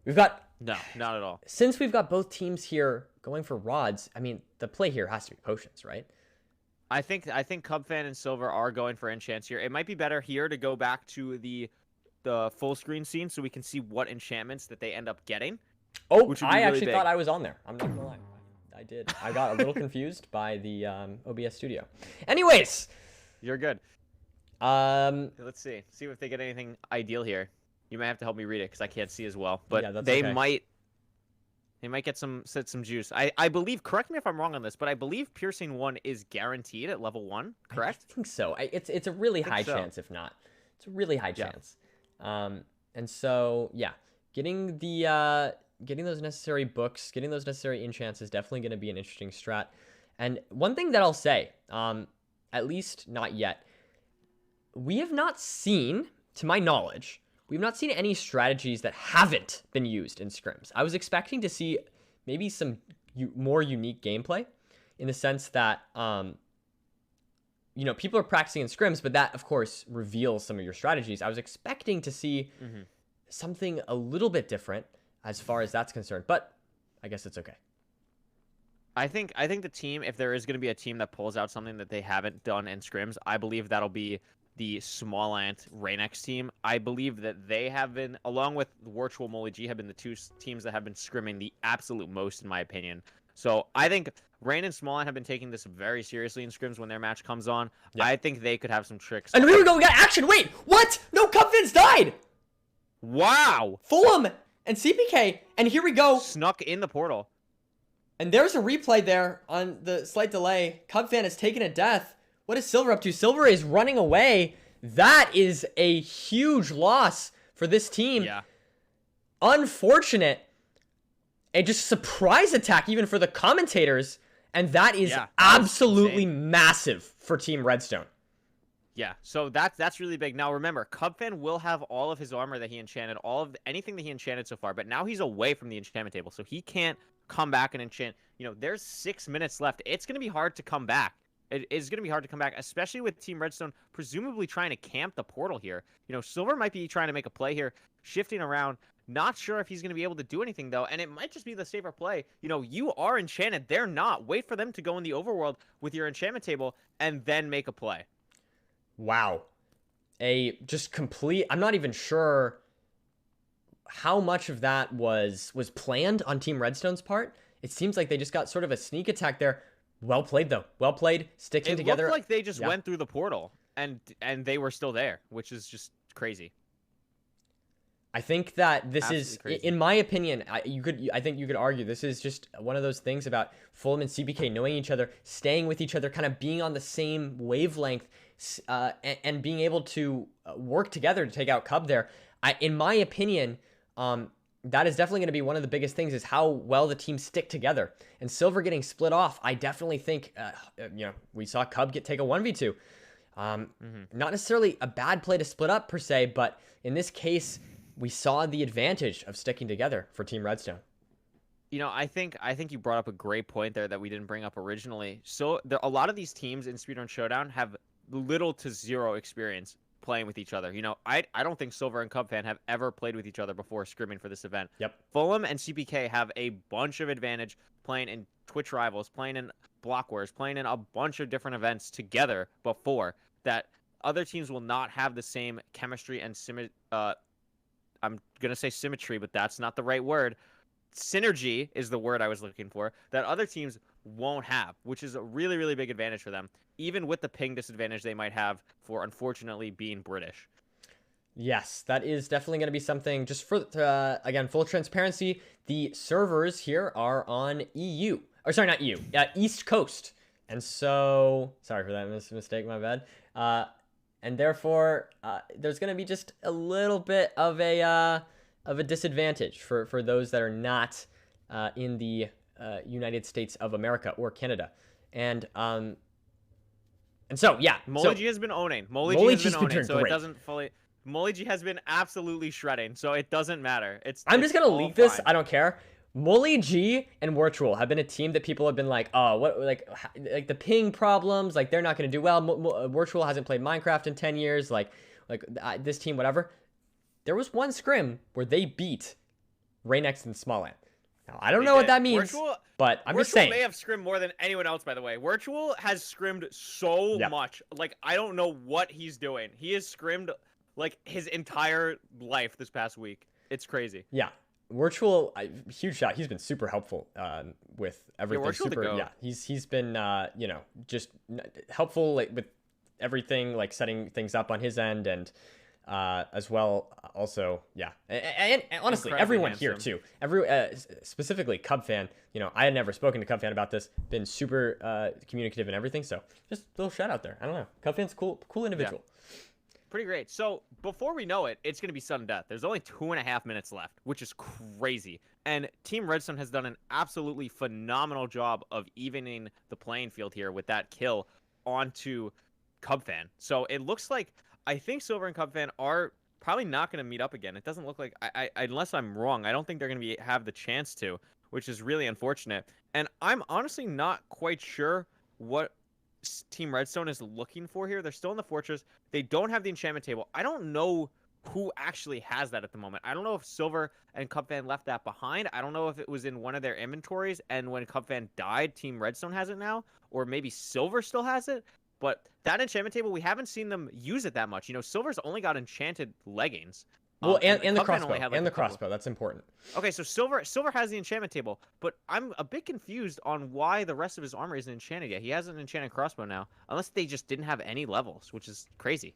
We've got... No, not at all. Since we've got both teams here going for rods, I mean, the play here has to be potions, right? I think Cubfan and Silver are going for enchants here. It might be better here to go back to the full screen scene so we can see what enchantments that they end up getting. Oh, which would be I really actually big. thought I was on there. I'm not gonna lie. I did. I got a little confused by the OBS studio. Anyways, You're good. Let's see if they get anything ideal here. You might have to help me read it because I can't see as well. But Yeah, that's they okay. might get some juice. I believe. Correct me if I'm wrong on this, but I believe piercing 1 is guaranteed at level 1. Correct? I think so. It's a really high so. chance, if not. It's a really high Yeah. chance. And so yeah, getting those necessary books, getting those necessary enchants is definitely going to be an interesting strat. And one thing that I'll say, at least not yet, we have not seen, to my knowledge, we've not seen any strategies that haven't been used in scrims. I was expecting to see maybe some more unique gameplay in the sense that, people are practicing in scrims, but that, of course, reveals some of your strategies. I was expecting to see something a little bit different as far as that's concerned, but I guess it's okay. I think the team, if there is going to be a team that pulls out something that they haven't done in scrims, I believe that'll be the Small Ant Raynex team. I believe that they have been, along with Virtual Molly G, have been the two teams that have been scrimming the absolute most, in my opinion. So I think Rain and Small Ant have been taking this very seriously in scrims when their match comes on. Yeah. I think they could have some tricks. And here we go, we got action. Wait, what? No, Cubfins died. Wow! Fulham and CPK, and here we go. Snuck in the portal. And there's a replay there on the slight delay. Cubfan has taken a death. What is Silver up to? Silver is running away. That is a huge loss for this team. Yeah. Unfortunate. A just surprise attack even for the commentators. And that is Yeah, that was absolutely insane. massive for Team Redstone. Yeah, so that's really big. Now remember, Cubfan will have all of his armor that he enchanted, anything that he enchanted so far, but now he's away from the enchantment table, so he can't come back and enchant. There's 6 minutes left. It's going to be hard to come back. It is going to be hard to come back, especially with Team Redstone presumably trying to camp the portal here. Silver might be trying to make a play here, shifting around. Not sure if he's going to be able to do anything, though, and it might just be the safer play. You are enchanted. They're not. Wait for them to go in the overworld with your enchantment table and then make a play. Wow. I'm not even sure how much of that was planned on Team Redstone's part. It seems like they just got sort of a sneak attack there. Well played, though. Well played. Sticking together. It looked like they just went through the portal, and they were still there, which is just crazy. I think that this Absolutely is, crazy. in my opinion, I think you could argue this is just one of those things about Fulham and CBK knowing each other, staying with each other, kind of being on the same wavelength, and being able to work together to take out Cub there. In my opinion, that is definitely going to be one of the biggest things is how well the teams stick together. And Silver getting split off, I definitely think, we saw Cub take a 1v2. Not necessarily a bad play to split up per se, but in this case, we saw the advantage of sticking together for Team Redstone. I think you brought up a great point there that we didn't bring up originally. So a lot of these teams in Speedrun Showdown have little to zero experience playing with each other. I don't think Silver and Cubfan have ever played with each other before scrimming for this event. Yep. Fulham and CPK have a bunch of advantage playing in Twitch Rivals, playing in Block Wars, playing in a bunch of different events together before that other teams will not have the same chemistry and I'm going to say symmetry, but that's not the right word. Synergy is the word I was looking for, that other teams won't have, which is a really, really big advantage for them, even with the ping disadvantage they might have for, unfortunately, being British. Yes, that is definitely going to be something. Just for, again, full transparency, the servers here are on EU. Or sorry, not EU, East Coast. And so, sorry for that mistake, my bad. And therefore, there's going to be just a little bit of a disadvantage for those that are not in the United States of America or Canada. And so, yeah. Moligi has been owning. Moligi's has been owning, doing so great. it doesn't fully... Moligi has been absolutely shredding, so it doesn't matter. I'm just going to leak this. I don't care. Molly G and Virtual have been a team that people have been like, oh, what, like the ping problems, like they're not going to do well. Virtual hasn't played Minecraft in 10 years, this team, whatever. There was one scrim where they beat Raynex and Smalland. Now, I don't know what that means, but I'm just saying. Virtual may have scrimmed more than anyone else, by the way. Virtual has scrimmed so much. Like, I don't know what he's doing. He has scrimmed, like, his entire life this past week. It's crazy. Yeah. Virtual, huge shot. He's been super helpful with everything. He's been just helpful like with everything, like setting things up on his end, and as well also and honestly everyone here too. Specifically Cub fan. I had never spoken to Cub fan about this. Been super communicative and everything. So just a little shout out there. I don't know. Cub fan's cool individual. Yeah. Pretty great. So before we know it, it's going to be sudden death. There's only 2.5 minutes left, which is crazy. And Team Redstone has done an absolutely phenomenal job of evening the playing field here with that kill onto Cubfan. So it looks like, I think Silver and Cubfan are probably not going to meet up again. It doesn't look like, unless I'm wrong, I don't think they're going to have the chance to, which is really unfortunate. And I'm honestly not quite sure what Team Redstone is looking for here. They're still in the fortress. They don't have the enchantment table. I don't know who actually has that at the moment. I don't know if Silver and Cubfan left that behind. I don't know if it was in one of their inventories, and when Cubfan died, Team Redstone has it now, or maybe Silver still has it. But that enchantment table, we haven't seen them use it that much. Silver's only got enchanted leggings. Well, and the crossbow, and the crossbow. That's important. Okay, so Silver has the enchantment table, but I'm a bit confused on why the rest of his armor isn't enchanted yet. He has an enchanted crossbow now, unless they just didn't have any levels, which is crazy.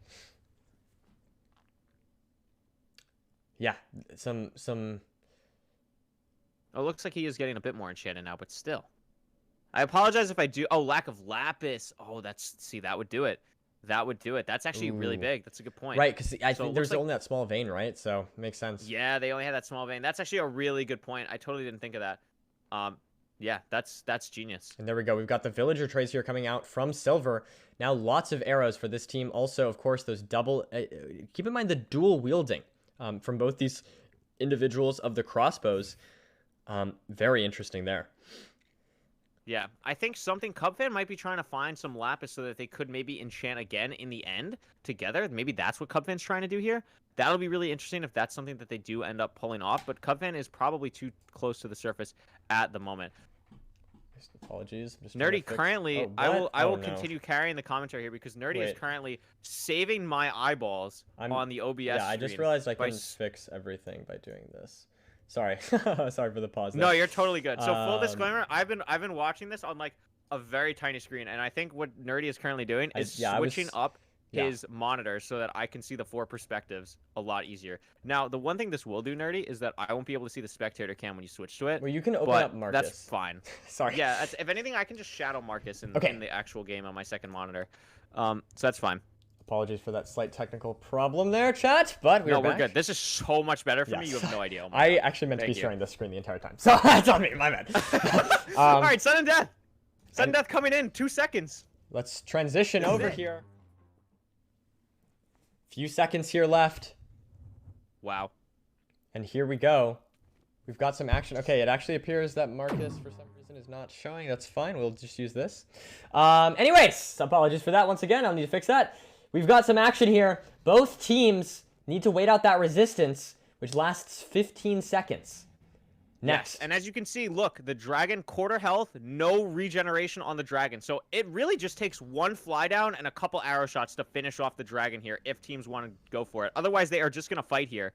Yeah, some. Oh, it looks like he is getting a bit more enchanted now, but still. I apologize if I do. Oh, lack of lapis. Oh, that would do it. That would do it. That's actually really big. That's a good point. Right, because I think there's only that small vein, right? So it makes sense. Yeah, they only have that small vein. That's actually a really good point. I totally didn't think of that. Yeah, that's genius. And there we go. We've got the villager trays here coming out from Silver. Now lots of arrows for this team. Also, of course, those double... keep in mind the dual wielding from both these individuals of the crossbows. Very interesting there. Yeah, I think something Cubfan might be trying to find some lapis so that they could maybe enchant again in the end together. Maybe that's what Cubfan's trying to do here. That'll be really interesting if that's something that they do end up pulling off. But Cubfan is probably too close to the surface at the moment. Apologies. Nerdi currently, I will continue carrying the commentary here because Nerdi is currently saving my eyeballs on the OBS Yeah, I just realized I couldn't fix everything by doing this. Sorry. Sorry for the pause there. No, you're totally good. So full disclaimer, I've been watching this on like a very tiny screen, and I think what Nerdy is currently doing is switching up his monitor so that I can see the 4 perspectives a lot easier. Now, the one thing this will do, Nerdy, is that I won't be able to see the spectator cam when you switch to it. Well, you can open up Marcus. That's fine. Sorry. Yeah, if anything, I can just shadow Marcus in the actual game on my second monitor. So that's fine. Apologies for that slight technical problem there, chat, but we're good. This is so much better for me. You have no idea. Oh I actually meant to be sharing this screen the entire time, so that's on me. My bad. All right, sudden death. Sudden death coming in 2 seconds. Let's transition over here. Few seconds here left. Wow. And here we go. We've got some action. Okay, it actually appears that Marcus, for some reason, is not showing. That's fine. We'll just use this. Anyways, apologies for that once again. I'll need to fix that. We've got some action here. Both teams need to wait out that resistance, which lasts 15 seconds. Next. Yes, and as you can see, look, the dragon quarter health, no regeneration on the dragon. So it really just takes one fly down and a couple arrow shots to finish off the dragon here if teams want to go for it. Otherwise, they are just going to fight here.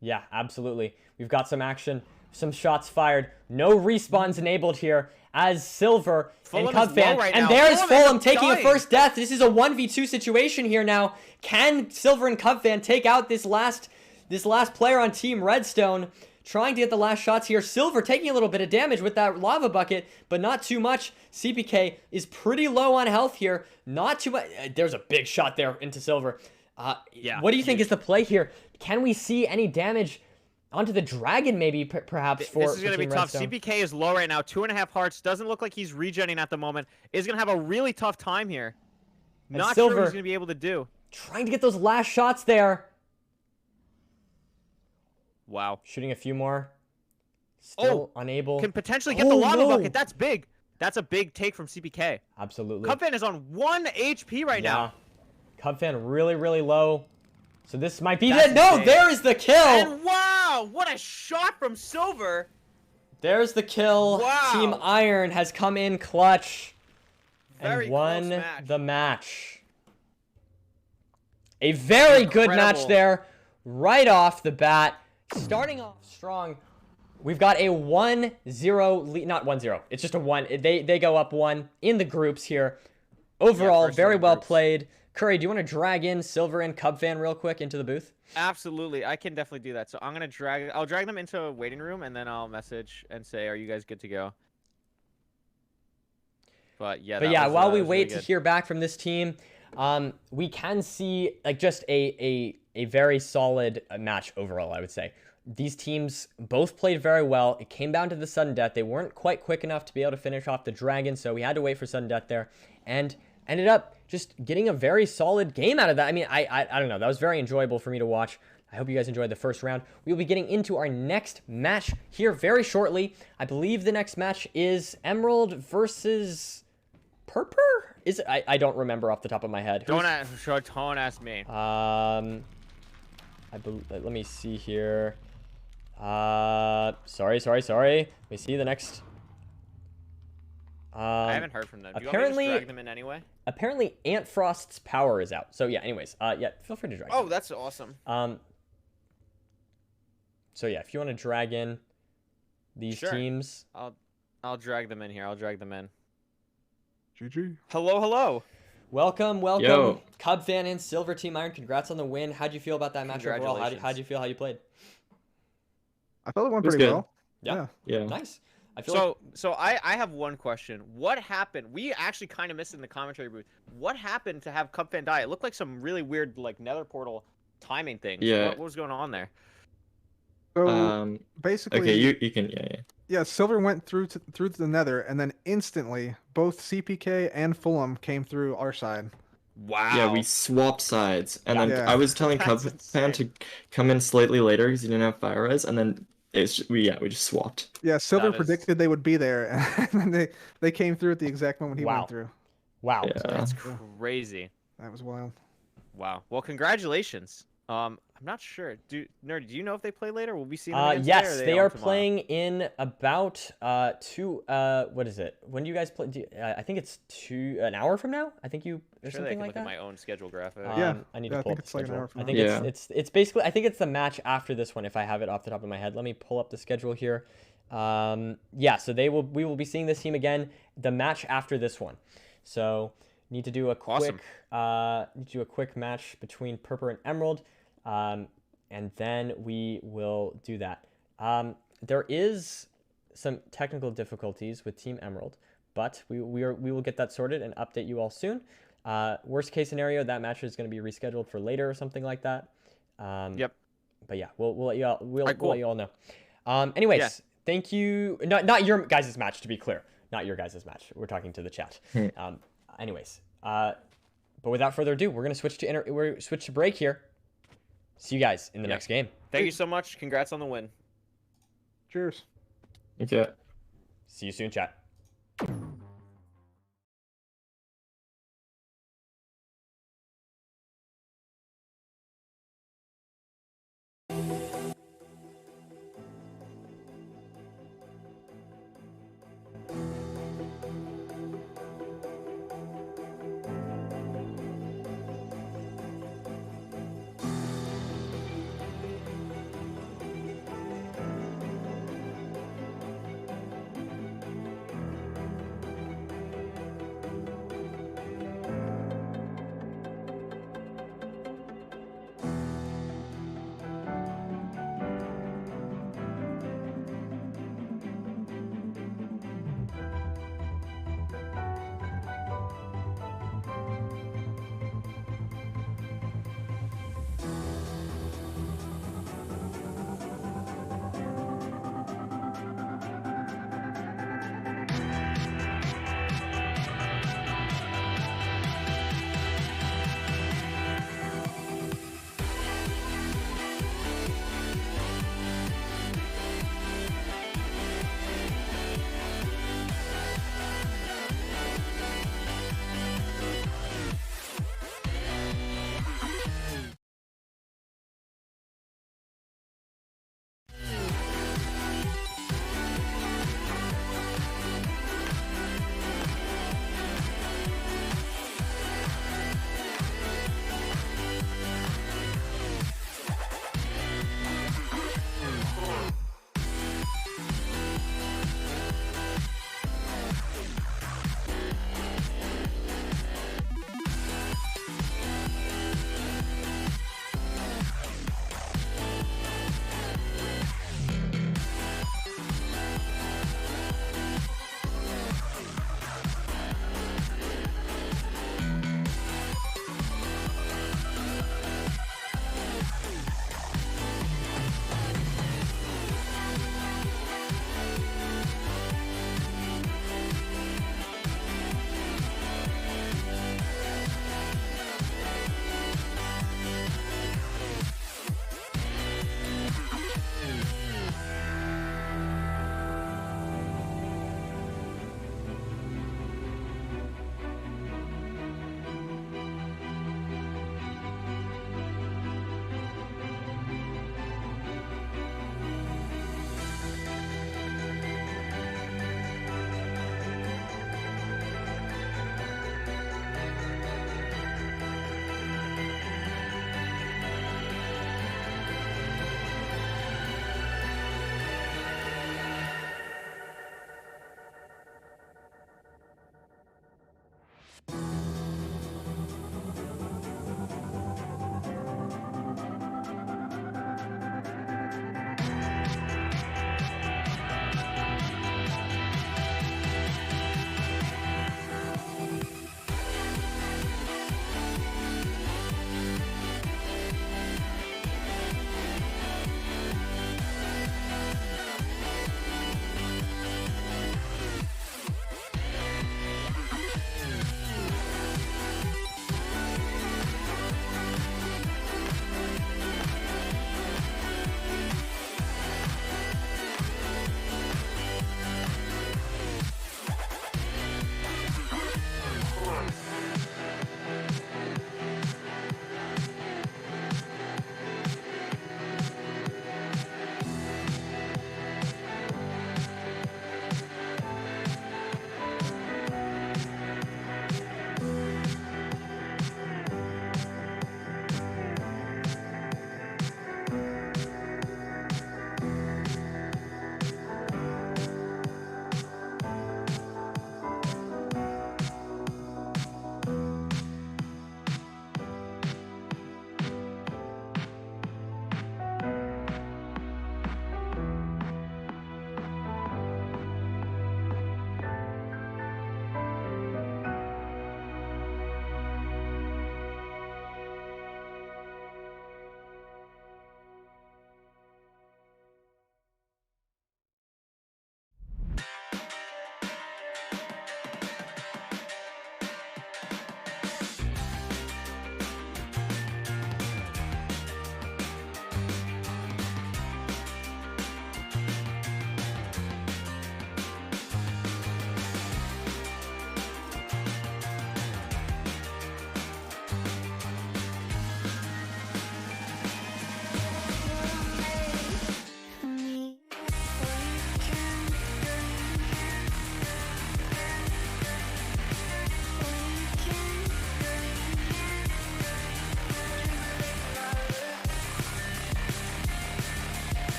Yeah, absolutely. We've got some action, some shots fired. No respawns enabled here as Silver and Cubfan. And there's Fulham taking a first death. This is a 1v2 situation here now. Can Silver and Cubfan take out this last player on Team Redstone? Trying to get the last shots here. Silver taking a little bit of damage with that lava bucket, but not too much. CPK is pretty low on health here. Not too much. There's a big shot there into Silver. Yeah. What do you think is the play here? Can we see any damage onto the dragon, maybe, perhaps, for This is going to be tough. Redstone? CPK is low right now. 2.5 hearts. Doesn't look like he's regenning at the moment. Is going to have a really tough time here. Not sure what he's going to be able to do. Trying to get those last shots there. Wow. Shooting a few more. Still unable. Can potentially get the lava no. bucket. That's big. That's a big take from CPK. Absolutely. Cubfan is on 1 HP right now. Cubfan really, really low. So this might be That's it. No, insane. there is the kill. And wow, what a shot from Silver. There's the kill. Wow. Team Iron has come in clutch Very and won close match. the match. A very good match Incredible. there, right off the bat. Starting off strong. We've got a 1-0 lead, not 1-0. It's just a 1. They go up 1 in the groups here. Overall, first very in the well groups. played. Curry, do you want to drag in Silver and Cubfan real quick into the booth? Absolutely, I can definitely do that. So I'm gonna I'll drag them into a waiting room, and then I'll message and say, "Are you guys good to go?" But yeah. While we that was wait really to good. hear back from this team, we can see like just a very solid match overall, I would say. These teams both played very well. It came down to the sudden death. They weren't quite quick enough to be able to finish off the dragon, so we had to wait for sudden death there, and ended up just getting a very solid game out of that. I mean, I don't know. That was very enjoyable for me to watch. I hope you guys enjoyed the first round. We will be getting into our next match here very shortly. I believe the next match is Emerald versus Purpur? Is it? I don't remember off the top of my head. Don't ask me. Let me see here. Sorry. Let me see the next. I haven't heard from them. Do you apparently- want me to just drag them in anyway? Apparently, Ant Frost's power is out. So yeah. Anyways, yeah. Feel free to drag. Oh, that's awesome. So yeah, if you want to drag in these Sure. teams. I'll drag them in here. I'll drag them in. GG. Hello. Welcome. Yo. Cub fan and Silver Team Iron. Congrats on the win. How'd you feel about that match overall? How'd you feel how you played? I felt it went It was pretty good. well. Yeah. Yeah. Nice. I feel So I have one question. What happened? We actually kind of missed it in the commentary booth. What happened to have Cubfan die? It looked like some really weird like Nether portal timing things. Yeah. What was going on there? So basically, Okay, you can yeah. Silver went through to the Nether, and then instantly both CPK and Fulham came through our side. Wow. Yeah, we swapped sides, and then Yeah. I was telling That's Cub fan to come in slightly later because he didn't have fire res, and then we just swapped. Yeah, Silver That is- predicted they would be there, and then they came through at the exact moment he Wow. went through. Wow. Yeah. That's crazy. That was wild. Wow. Well, congratulations. I'm not sure. Nerdy, do you know if they play later? Will we see them again today, Yes, or they on are tomorrow? playing in about what is it? When do you guys play? I think it's an hour from now. I think you or I'm sure something they can like look that. at my own schedule graphic. Yeah. I need Yeah, to I pull think up the it's like an schedule. hour from I now. think Yeah. it's basically I think it's the match after this one if I have it off the top of my head. Let me pull up the schedule here. Yeah, so we will be seeing this team again the match after this one. So need to do a quick match between Purpur and Emerald. And then we will do that. There is some technical difficulties with Team Emerald, but we will get that sorted and update you all soon. Worst case scenario, that match is going to be rescheduled for later or something like that. Yep. But yeah, we'll let you all we'll Alright, cool. let you all know. Anyways, Yeah. thank you. Not your guys' match, to be clear. Not your guys' match. We're talking to the chat. Anyways, but without further ado, we're gonna switch to break here. See you guys in the Yeah. next game. Thank you so much. Congrats on the win. Cheers. Okay. See you soon, chat.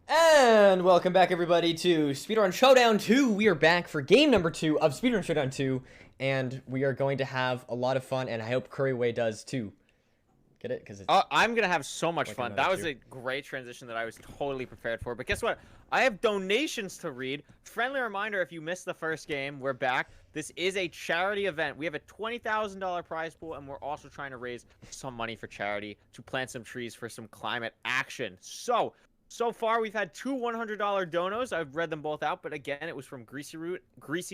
And welcome back, everybody, to Speedrun Showdown 2. We are back for game number 2 of Speedrun Showdown 2, and we are going to have a lot of fun, and I hope Curryway does too. Get it? Because it's I'm going to have so much like fun. another That was two. a great transition that I was totally prepared for. But guess what? I have donations to read. Friendly reminder, if you missed the first game, we're back. This is a charity event. We have a $20,000 prize pool, and we're also trying to raise some money for charity to plant some trees for some climate action. So far, we've had two $100 donos. I've read them both out, but again, it was from Greasy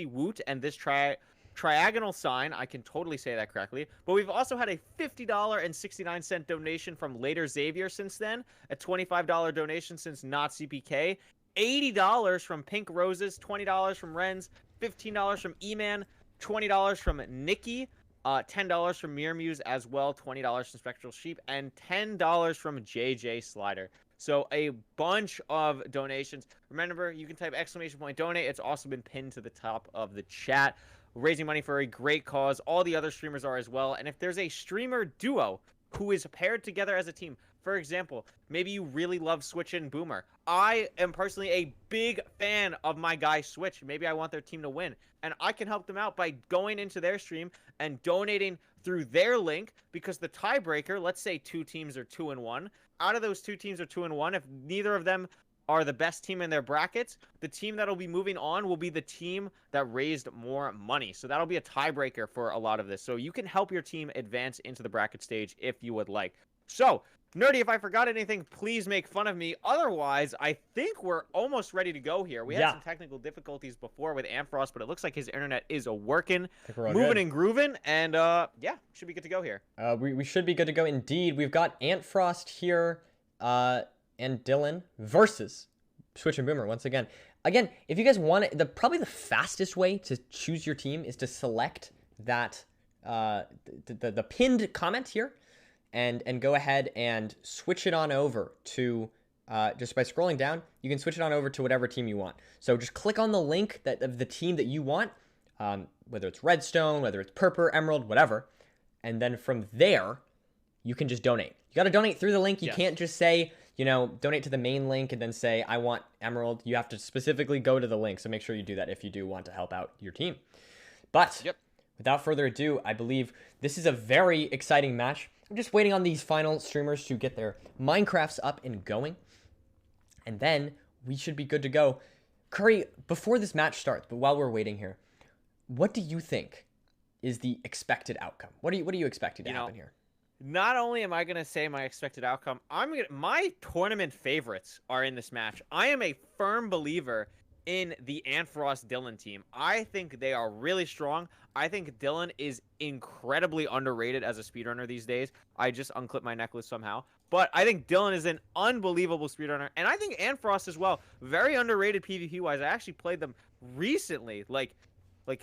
Woot and this Triagonal Sign. I can totally say that correctly. But we've also had a $50.69 donation from Later Xavier since then, a $25 donation since Not CPK, $80 from Pink Roses, $20 from Renz, $15 from E-Man, $20 from Nikki, $10 from Mirror Muse as well, $20 from Spectral Sheep, and $10 from JJ Slider. So a bunch of donations. Remember, you can type !donate. It's also been pinned to the top of the chat. Raising money for a great cause. All the other streamers are as well. And if there's a streamer duo who is paired together as a team, for example, maybe you really love Switch and Boomer. I am personally a big fan of my guy Switch. Maybe I want their team to win. And I can help them out by going into their stream and donating through their link, because the tiebreaker, let's say two teams are 2-1. Out of those two teams are 2-1, if neither of them are the best team in their brackets, the team that'll be moving on will be the team that raised more money. So that'll be a tiebreaker for a lot of this. So you can help your team advance into the bracket stage if you would like. So, Nerdy, if I forgot anything, please make fun of me. Otherwise, I think we're almost ready to go here. We had some technical difficulties before with Amfrost, but it looks like his internet is working, moving and grooving, and yeah, should be good to go here. We should be good to go indeed. We've got Antfrost here, and Dylan versus Switch and Boomer once again. Again, if you guys want it, probably the fastest way to choose your team is to select that the pinned comment here, and go ahead and switch it on over to just by scrolling down. You can switch it on over to whatever team you want. So just click on the link of the team that you want, whether it's Redstone, whether it's Purple, Emerald, whatever, and then from there you can just donate. You got to donate through the link. You can't just say, you know, donate to the main link and then say, I want Emerald. You have to specifically go to the link, so make sure you do that if you do want to help out your team. But without further ado, I believe this is a very exciting match. I'm just waiting on these final streamers to get their Minecrafts up and going, and then we should be good to go. Curry, before this match starts, but while we're waiting here, what do you think is the expected outcome? What are you expecting to happen here? Not only am I going to say my expected outcome, my tournament favorites are in this match. I am a firm believer in the Antfrost Dylan team. I think they are really strong. I think Dylan is incredibly underrated as a speedrunner these days. I just unclipped my necklace somehow. But I think Dylan is an unbelievable speedrunner. And I think Antfrost as well. Very underrated PvP-wise. I actually played them recently, like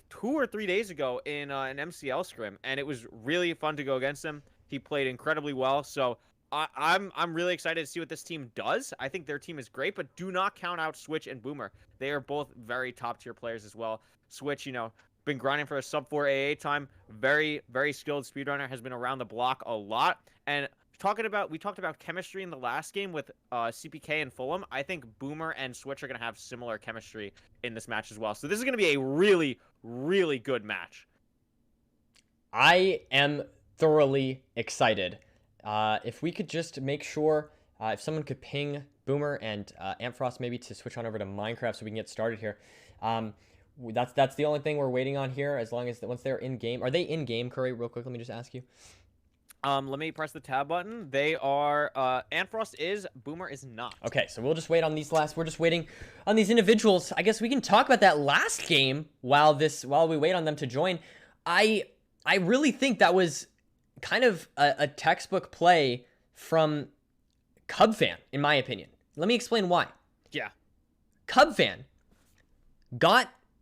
2 or 3 days ago in an MCL scrim. And it was really fun to go against him. He played incredibly well. So I'm really excited to see what this team does. I think their team is great, but do not count out Switch and Boomer. They are both very top-tier players as well. Switch, you know, been grinding for a sub-4 AA time. Very, very skilled speedrunner, has been around the block a lot. And we talked about chemistry in the last game with CPK and Fulham. I think Boomer and Switch are going to have similar chemistry in this match as well. So this is going to be a really, really good match. I am thoroughly excited. If we could just make sure, if someone could ping Boomer and Antfrost maybe to switch on over to Minecraft so we can get started here. That's the only thing we're waiting on here, as long as once they're in game. Are they in game, Curry? Real quick, let me just ask you. Let me press the tab button. They are, Antfrost is, Boomer is not. Okay, so we'll just wait on these we're just waiting on these individuals. I guess we can talk about that last game while we wait on them to join. I really think that was kind of a textbook play from Cubfan, in my opinion. Let me explain why. Yeah. Cubfan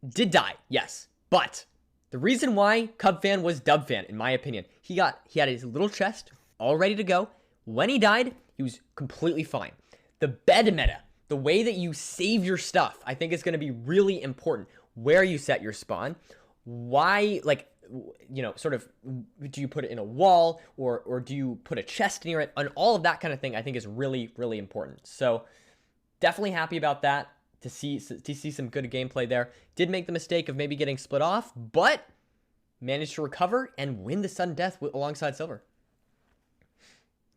did die, yes, but the reason why Cubfan was Dubfan, in my opinion, he had his little chest all ready to go. When he died, he was completely fine. The bed meta, the way that you save your stuff, I think is going to be really important. Where you set your spawn, why, like, you know, sort of, do you put it in a wall or do you put a chest near it? And all of that kind of thing, I think, is really, really important. So definitely happy about that. To see some good gameplay there. Did make the mistake of maybe getting split off, but managed to recover and win the sudden death alongside Silver.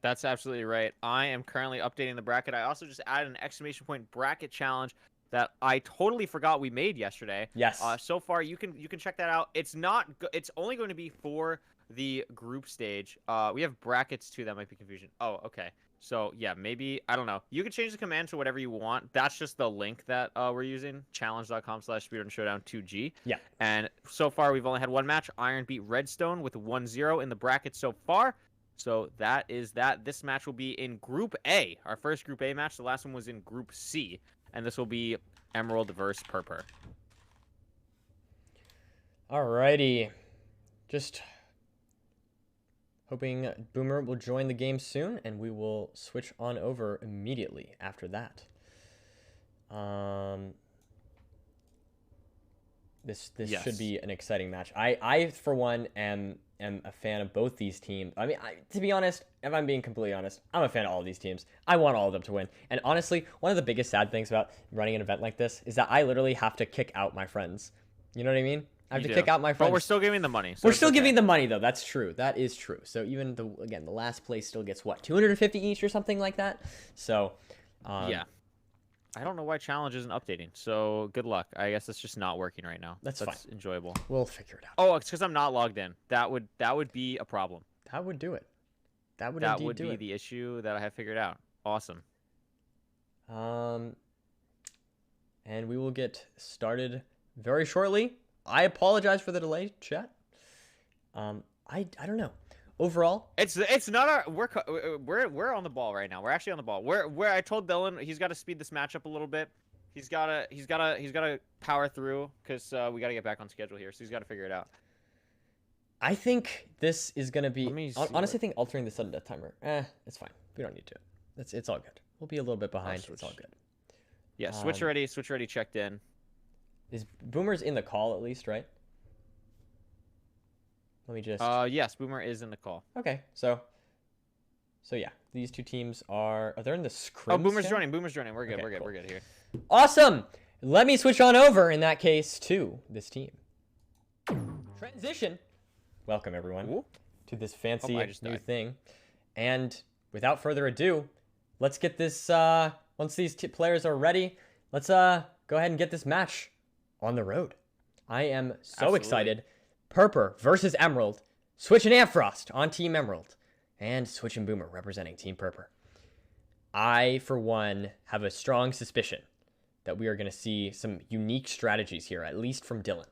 That's absolutely right. I am currently updating the bracket. I also just added an exclamation point bracket challenge that I totally forgot we made yesterday. Yes. So far, you can check that out. It's only going to be for the group stage. We have brackets too. That might be confusion. Oh, okay. So yeah, maybe, I don't know. You can change the command to whatever you want. That's just the link that we're using, challenge.com/SpeedRunShowdown2G. Yeah. And so far, we've only had one match. Iron beat Redstone with 1-0 in the bracket so far. So that is that. This match will be in Group A, our first Group A match. The last one was in Group C. And this will be Emerald versus Purper. Alrighty. Just hoping Boomer will join the game soon, and we will switch on over immediately after that. This Yes. should be an exciting match. I for one am a fan of both these teams. I mean, to be honest, if I'm being completely honest, I'm a fan of all of these teams. I want all of them to win. And honestly, one of the biggest sad things about running an event like this is that I literally have to kick out my friends. You know what I mean? I have to kick out my friends. But we're still giving the money. So we're still giving the money, though. That's true. That is true. So even the last place still gets what, 250 each or something like that. So yeah. I don't know why challenge isn't updating. So good luck. I guess it's just not working right now. That's fine. Enjoyable. We'll figure it out. Oh, it's because I'm not logged in. That would be a problem. That would do it. That would be the issue that I have figured out. Awesome. And we will get started very shortly. I apologize for the delay, chat. I don't know. Overall, it's not our we're on the ball right now. We're actually on the ball. Where I told Dylan he's got to speed this match up a little bit. He's gotta power through because we gotta get back on schedule here. So he's got to figure it out. I think this is gonna be honestly. I think altering the sudden death timer. It's fine. We don't need to. It's all good. We'll be a little bit behind. It's all good. Yeah, switch already checked in. Is Boomer's in the call at least, right? Let me just. Yes, Boomer is in the call. Okay, so yeah, these two teams are they in the scrim? Oh, Boomer's scan? joining. Boomer's joining. We're good. Okay, We're good. cool. We're good here. Awesome. Let me switch on over in that case to this team. Transition. Welcome everyone Ooh. to this fancy new died. thing, and without further ado, let's get this. Once these players are ready, let's go ahead and get this match on the road. I am so Absolutely. excited. Purper versus Emerald. Switch and Amfrost on Team Emerald. And Switch and Boomer representing Team Purper. I, for one, have a strong suspicion that we are going to see some unique strategies here, at least from Dylan.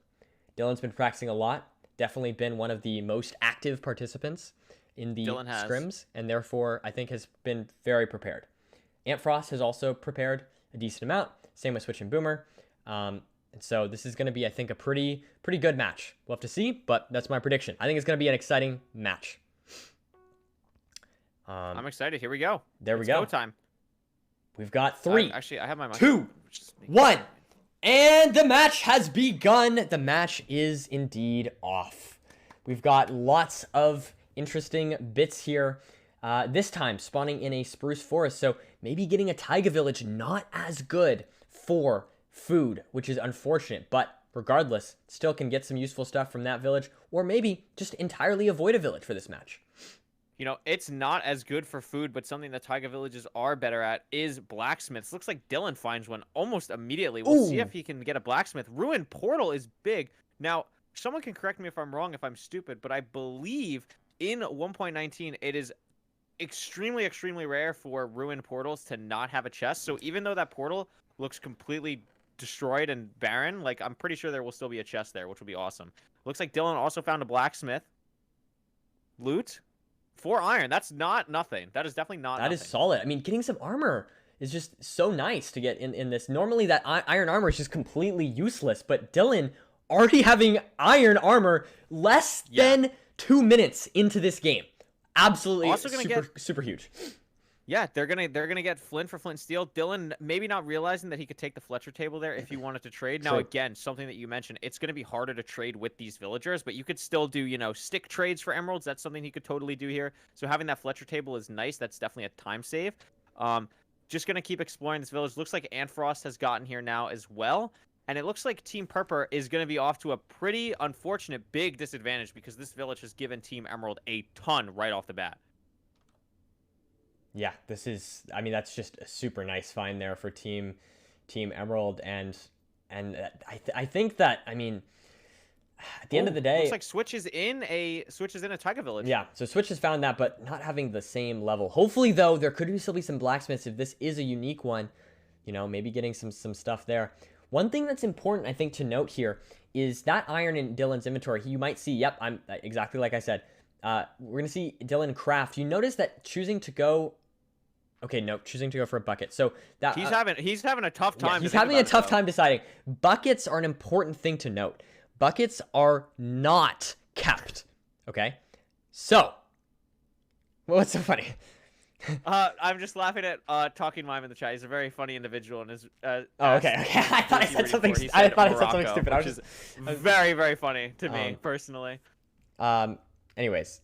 Dylan's been practicing a lot. Definitely been one of the most active participants in the scrims, and therefore, I think has been very prepared. Amfrost has also prepared a decent amount. Same with Switch and Boomer. And so this is going to be, I think, a pretty good match. We'll have to see, but that's my prediction. I think it's going to be an exciting match. I'm excited. Here we go. There we go. Go time. We've got 3. Actually, I have my 2, 1, and the match has begun. The match is indeed off. We've got lots of interesting bits here. This time spawning in a spruce forest, so maybe getting a taiga village not as good for food, which is unfortunate, but regardless, still can get some useful stuff from that village, or maybe just entirely avoid a village for this match. You know, it's not as good for food, but something that taiga villages are better at is blacksmiths. Looks like Dylan finds one almost immediately. We'll see if he can get a blacksmith. Ruined portal is big. Now, someone can correct me if I'm wrong, if I'm stupid, but I believe in 1.19 it is extremely rare for ruined portals to not have a chest. So even though that portal looks completely destroyed and barren, like, I'm pretty sure there will still be a chest there, which will be awesome. Looks like Dylan also found a blacksmith. Loot 4 iron. That's not nothing. That is definitely not That nothing. is solid. I mean, getting some armor is just so nice to get in this. Normally that iron armor is just completely useless, but Dylan already having iron armor less than 2 minutes into this game. Absolutely Also gonna super huge. Yeah, they're gonna get flint for flint and steel. Dylan maybe not realizing that he could take the Fletcher table there if he wanted to trade. Now again, something that you mentioned, it's gonna be harder to trade with these villagers, but you could still do, you know, stick trades for emeralds. That's something he could totally do here. So having that Fletcher table is nice. That's definitely a time save. just going to keep exploring this village. Looks like Antfrost has gotten here now as well. And it looks like Team Purpur is going to be off to a pretty unfortunate big disadvantage because this village has given Team Emerald a ton right off the bat. Yeah, this is, I mean, that's just a super nice find there for Team Emerald. And I think that, I mean, at the end of the day, looks like Switch is in a Taiga village. Yeah, so Switch has found that, but not having the same level. Hopefully, though, there could still be some blacksmiths if this is a unique one. You know, maybe getting some stuff there. One thing that's important, I think, to note here is that iron in Dylan's inventory. You might see, yep, I'm exactly like I said. We're gonna see Dylan craft. You notice that choosing to go. Okay, no, choosing to go for a bucket. So that he's having a tough time. Yeah, he's having a tough time deciding. Buckets are an important thing to note. Buckets are not kept. Okay, so what's so funny? I'm just laughing at Talking Mime in the chat. He's a very funny individual, and his oh, okay. I thought I said something. I thought I said something stupid. Which is very, very funny to me personally. Anyways,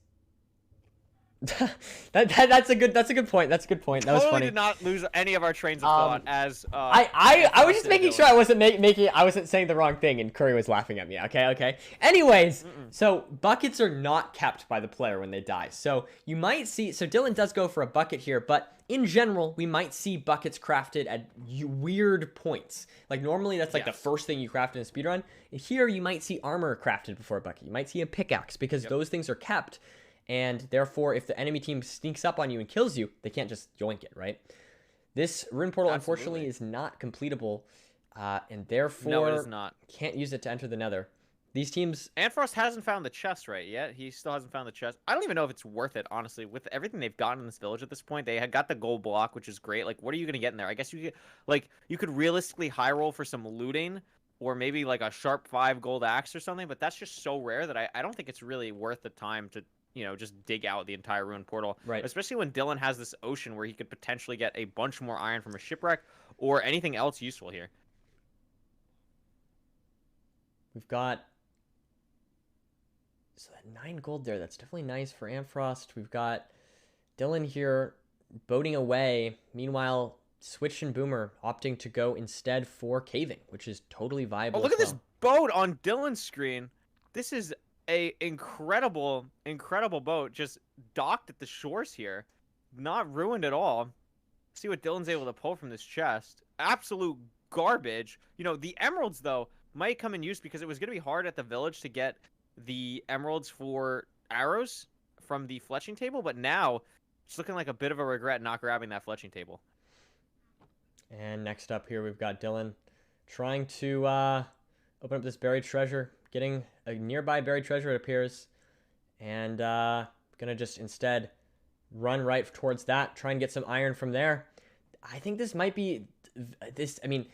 that's a good point. That's a good point. That was funny. Did not lose any of our trains of thought as. I was just making sure I wasn't I wasn't saying the wrong thing, and Curry was laughing at me. Okay. Anyways, so buckets are not kept by the player when they die. So you might see. So Dylan does go for a bucket here, but in general, we might see buckets crafted at weird points. Like normally, that's like the first thing you craft in a speedrun. Here, you might see armor crafted before a bucket. You might see a pickaxe because those things are kept. And therefore, if the enemy team sneaks up on you and kills you, they can't just yoink it, right? This rune portal, unfortunately, is not completable, and therefore no, it is not. Can't use it to enter the nether. These teams... Antfrost hasn't found the chest right yet. He still hasn't found the chest. I don't even know if it's worth it, honestly. With everything they've gotten in this village at this point, they had got the gold block, which is great. Like, what are you going to get in there? I guess you could realistically high roll for some looting, or maybe like a sharp 5 gold axe or something, but that's just so rare that I don't think it's really worth the time to... just dig out the entire ruined portal. Right. Especially when Dylan has this ocean where he could potentially get a bunch more iron from a shipwreck or anything else useful here. We've got... So that 9 gold there, that's definitely nice for Antfrost. We've got Dylan here boating away. Meanwhile, Switch and Boomer opting to go instead for caving, which is totally viable. Oh, look at this boat on Dylan's screen. This is a incredible boat just docked at the shores here, not ruined at all. See what Dylan's able to pull from this chest. Absolute garbage. The emeralds though might come in use because it was going to be hard at the village to get the emeralds for arrows from the fletching table, but now it's looking like a bit of a regret not grabbing that fletching table. And next up here we've got Dylan trying to open up this buried treasure. Getting a nearby buried treasure, it appears. And gonna just instead run right towards that, try and get some iron from there. I think this might be this. I mean,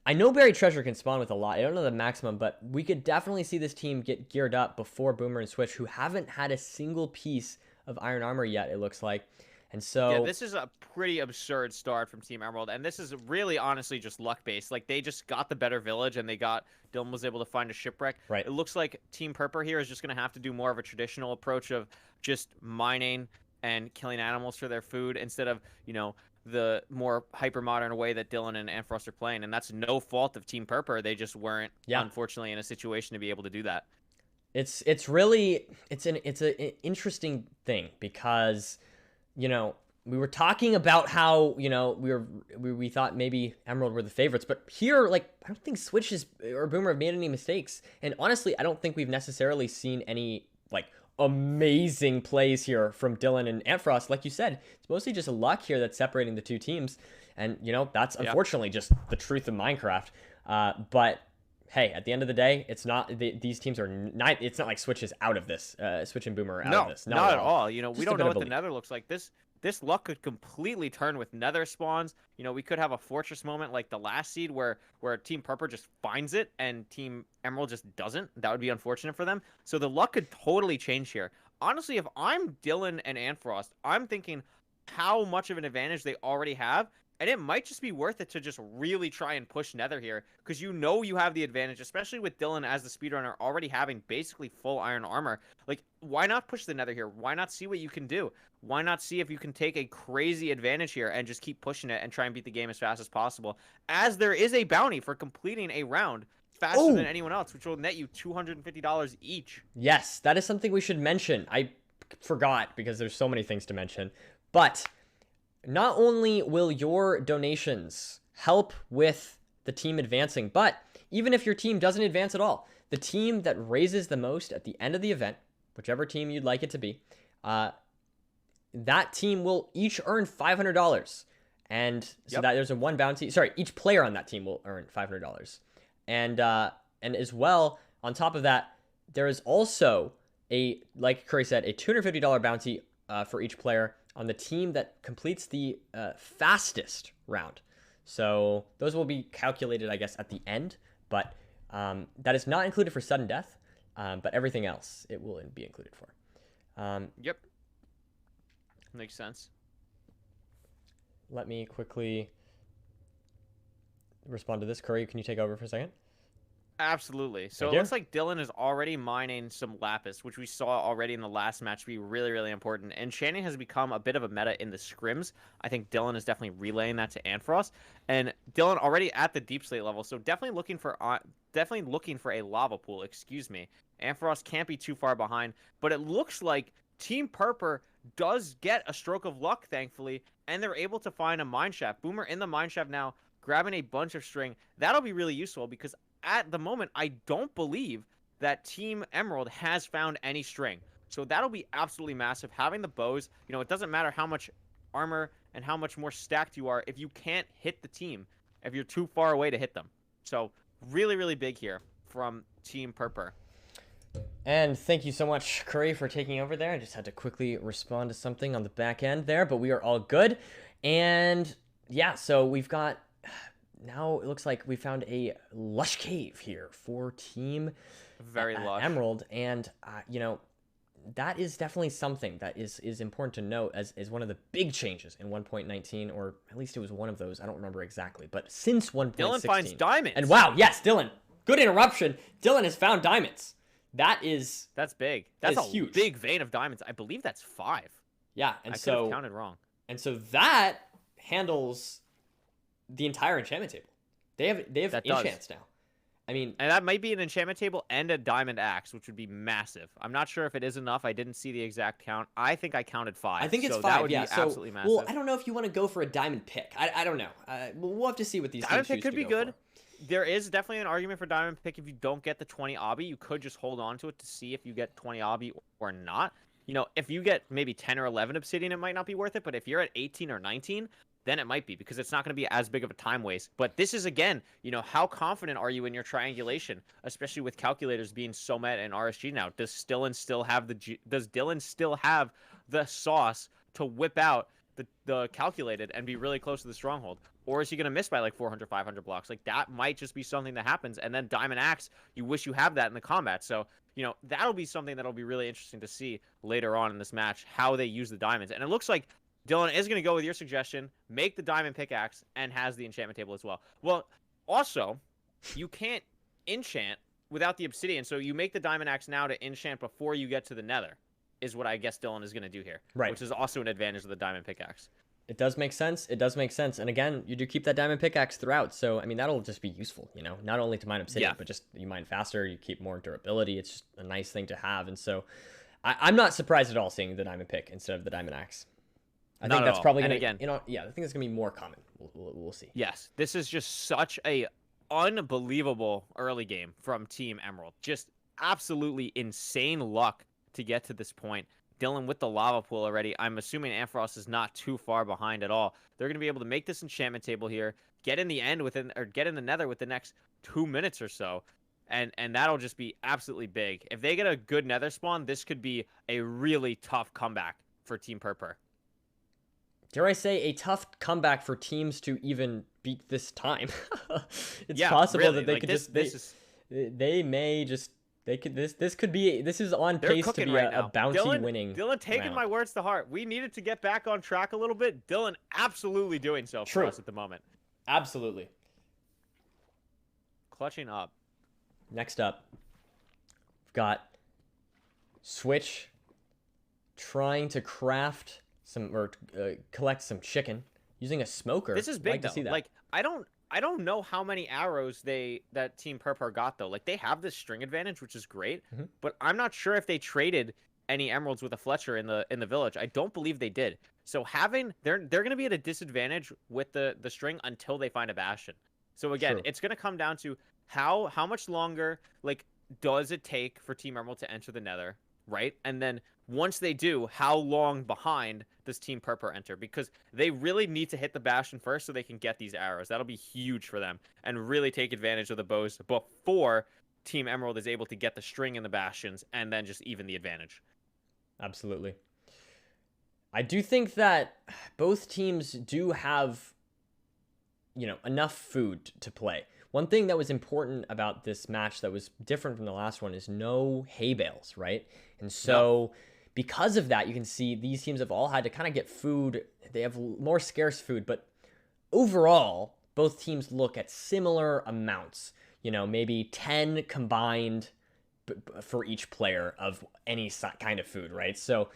I know buried treasure can spawn with a lot. I don't know the maximum, but we could definitely see this team get geared up before Boomer and Switch, who haven't had a single piece of iron armor yet, it looks like. And so yeah, this is a pretty absurd start from Team Emerald, and this is really honestly just luck based. Like they just got the better village, and Dylan was able to find a shipwreck. Right. It looks like Team Purpur here is just going to have to do more of a traditional approach of just mining and killing animals for their food instead of the more hyper modern way that Dylan and Antfrost are playing, and that's no fault of Team Purpur. They just weren't unfortunately in a situation to be able to do that. It's an interesting thing because. We were talking about how, we thought maybe Emerald were the favorites, but here, I don't think Switch or Boomer have made any mistakes. And honestly, I don't think we've necessarily seen any, amazing plays here from Dylan and Antfrost. Like you said, it's mostly just luck here that's separating the two teams. And, that's unfortunately just the truth of Minecraft. But hey, at the end of the day, it's not these teams are not. It's not like Switch is out of this. Switch and Boomer are out of this. Not at all. We don't know what the Nether looks like. This luck could completely turn with Nether spawns. We could have a fortress moment like the last seed where Team Purpur just finds it and Team Emerald just doesn't. That would be unfortunate for them. So the luck could totally change here. Honestly, if I'm Dylan and Antfrost, I'm thinking how much of an advantage they already have And it might just be worth it to just really try and push Nether here, because you know you have the advantage, especially with Dylan as the speedrunner already having basically full iron armor. Like, why not push the Nether here? Why not see what you can do? Why not see if you can take a crazy advantage here and just keep pushing it and try and beat the game as fast as possible? As there is a bounty for completing a round faster than anyone else, which will net you $250 each. Yes, that is something we should mention. I forgot because there's so many things to mention. But not only will your donations help with the team advancing, but even if your team doesn't advance at all, the team that raises the most at the end of the event, whichever team you'd like it to be, that team will each earn $500. And so that there's a one bounty. Sorry, each player on that team will earn $500. And as well, on top of that, there is also like Curry said, a $250 bounty for each player on the team that completes the fastest round. So those will be calculated, I guess, at the end. But that is not included for sudden death. But everything else, it will be included for. Yep. Makes sense. Let me quickly respond to this. Curry, can you take over for a second? Absolutely. So Thank it you. looks like Dylan is already mining some lapis, which we saw already in the last match be really, really important. And Enchanting has become a bit of a meta in the scrims. I think Dylan is definitely relaying that to Ampharos. And Dylan already at the deep slate level, so definitely looking for a lava pool, excuse me. Ampharos can't be too far behind, but it looks like Team Purper does get a stroke of luck, thankfully, and they're able to find a mine shaft. Boomer in the mine shaft now, grabbing a bunch of string. That'll be really useful because at the moment, I don't believe that Team Emerald has found any string. So that'll be absolutely massive. Having the bows, you know, it doesn't matter how much armor and how much more stacked you are if you can't hit the team, if you're too far away to hit them. So really, really big here from Team Purper. And thank you so much, Curry, for taking over there. I just had to quickly respond to something on the back end there, but we are all good. And yeah, so we've got... Now it looks like we found a lush cave here for Team Very lush. Emerald, and you know, that is definitely something that is important to note as one of the big changes in 1.19, or at least it was one of those. I don't remember exactly, but since 1.16, Dylan finds diamonds. and wow, yes, Dylan, good interruption. Dylan has found diamonds. That's big. That's a huge. Big vein of diamonds. I believe that's 5. Yeah, and I so could have counted wrong. And so that handles the entire enchantment table. They have That does. enchants now. I mean, And that might be an enchantment table and a diamond axe, which would be massive. I'm not sure if it is enough. I didn't see the exact count. I think I counted 5. I think it's so 5. That would yeah, be so absolutely massive. well, I don't know if you want to go for a diamond pick. I don't know. We'll have to see what these Diamond teams pick could choose be to go good. for. There is definitely an argument for diamond pick if you don't get the 20 obby. You could just hold on to it to see if you get 20 obby or not. You know, if you get maybe 10 or 11 obsidian, it might not be worth it. But if you're at 18 or 19, then it might be, because it's not going to be as big of a time waste. But this is, again, you know, how confident are you in your triangulation, especially with calculators being so meta in RSG now? Does Dylan still have the sauce to whip out the calculated and be really close to the stronghold? Or is he going to miss by like 400, 500 blocks? Like, that might just be something that happens. And then Diamond Axe, you wish you have that in the combat. So, you know, that'll be something that'll be really interesting to see later on in this match, how they use the diamonds. And it looks like Dylan is going to go with your suggestion, make the diamond pickaxe, and has the enchantment table as well. Well, also, you can't enchant without the obsidian, so you make the diamond axe now to enchant before you get to the nether, is what I guess Dylan is going to do here. Right. Which is also an advantage of the diamond pickaxe. It does make sense. It does make sense. And again, you do keep that diamond pickaxe throughout. So, I mean, that'll just be useful, you know, not only to mine obsidian, but just you mine faster, you keep more durability. It's just a nice thing to have. And so I'm not surprised at all seeing the diamond pick instead of the diamond axe. I think that's probably going to, again, you know, yeah, I think it's going to be more common. We'll see. Yes, this is just such a unbelievable early game from Team Emerald. Just absolutely insane luck to get to this point. Dylan with the lava pool already. I'm assuming Ampharos is not too far behind at all. They're going to be able to make this enchantment table here, get in the nether with the next 2 minutes or so. And that'll just be absolutely big. If they get a good nether spawn, this could be a really tough comeback for Team Purper. Dare I say, a tough comeback for teams to even beat this time. It's Yeah, possible really. that they like could this, they may just They could this could be this is on They're pace to cooking be right a now. bounty Dylan, winning. Dylan taking round. my words to heart. We needed to get back on track a little bit. Dylan absolutely doing so for True. us at the moment. Absolutely. Clutching up. Next up, we've got Switch trying to craft some or collect some chicken using a smoker. This is I'd big like though. to see that. Like I don't know how many arrows that Team Purple got though. Like they have this string advantage, which is great, Mhm. but I'm not sure if they traded any emeralds with a Fletcher in the village. I don't believe they did. So they're going to be at a disadvantage with the string until they find a bastion. So again, True. it's going to come down to how much longer like does it take for Team Emerald to enter the Nether, right? And then once they do, how long behind does Team Purple enter? Because they really need to hit the bastion first so they can get these arrows. That'll be huge for them and really take advantage of the bows before Team Emerald is able to get the string in the bastions and then just even the advantage. Absolutely. I do think that both teams do have, enough food to play. One thing that was important about this match that was different from the last one is no hay bales, right? And so because of that, you can see these teams have all had to kind of get food. They have more scarce food, but overall, both teams look at similar amounts, maybe 10 combined for each player of any kind of food, right? So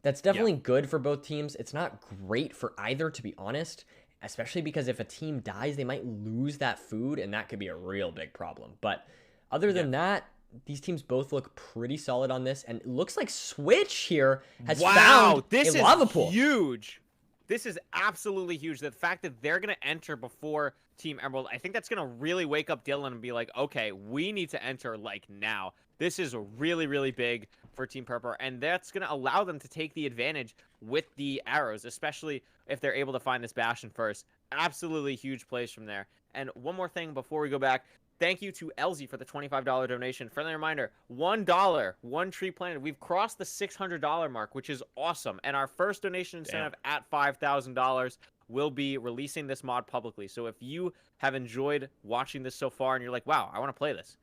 that's definitely good for both teams. It's not great for either, to be honest, especially because if a team dies, they might lose that food, and that could be a real big problem. But other than that, these teams both look pretty solid on this, and it looks like Switch here has found this a lava pool. Huge. This is absolutely huge. The fact that they're going to enter before Team Emerald, I think that's going to really wake up Dylan and be like, okay, we need to enter like now. This is really, really big for Team Purple, and that's going to allow them to take the advantage with the arrows, especially if they're able to find this bastion first. Absolutely huge plays from there. And one more thing before we go back. Thank you to Elsie for the $25 donation. Friendly reminder, $1, one tree planted. We've crossed the $600 mark, which is awesome. And our first donation incentive at $5,000 will be releasing this mod publicly. So if you have enjoyed watching this so far and you're like, wow, I want to play this,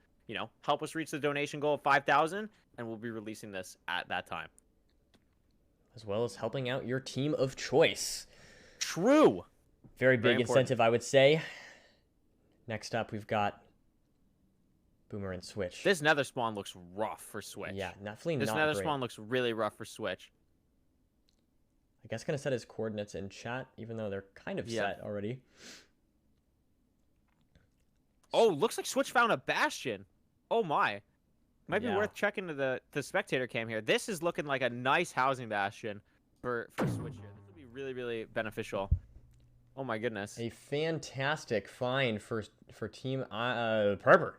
help us reach the donation goal of 5,000, and we'll be releasing this at that time. As well as helping out your team of choice. True. Very big Very incentive, I would say. Next up, we've got Boomer and Switch. This nether spawn looks rough for Switch. Yeah, definitely this not nether great. spawn looks really rough for Switch. I guess gonna set his coordinates in chat, even though they're kind of set already. Oh, looks like Switch found a bastion. Oh my. Might be Yeah. worth checking to the spectator cam here. This is looking like a nice housing bastion for Switch here. This will be really, really beneficial. Oh my goodness. A fantastic find for Team Purple.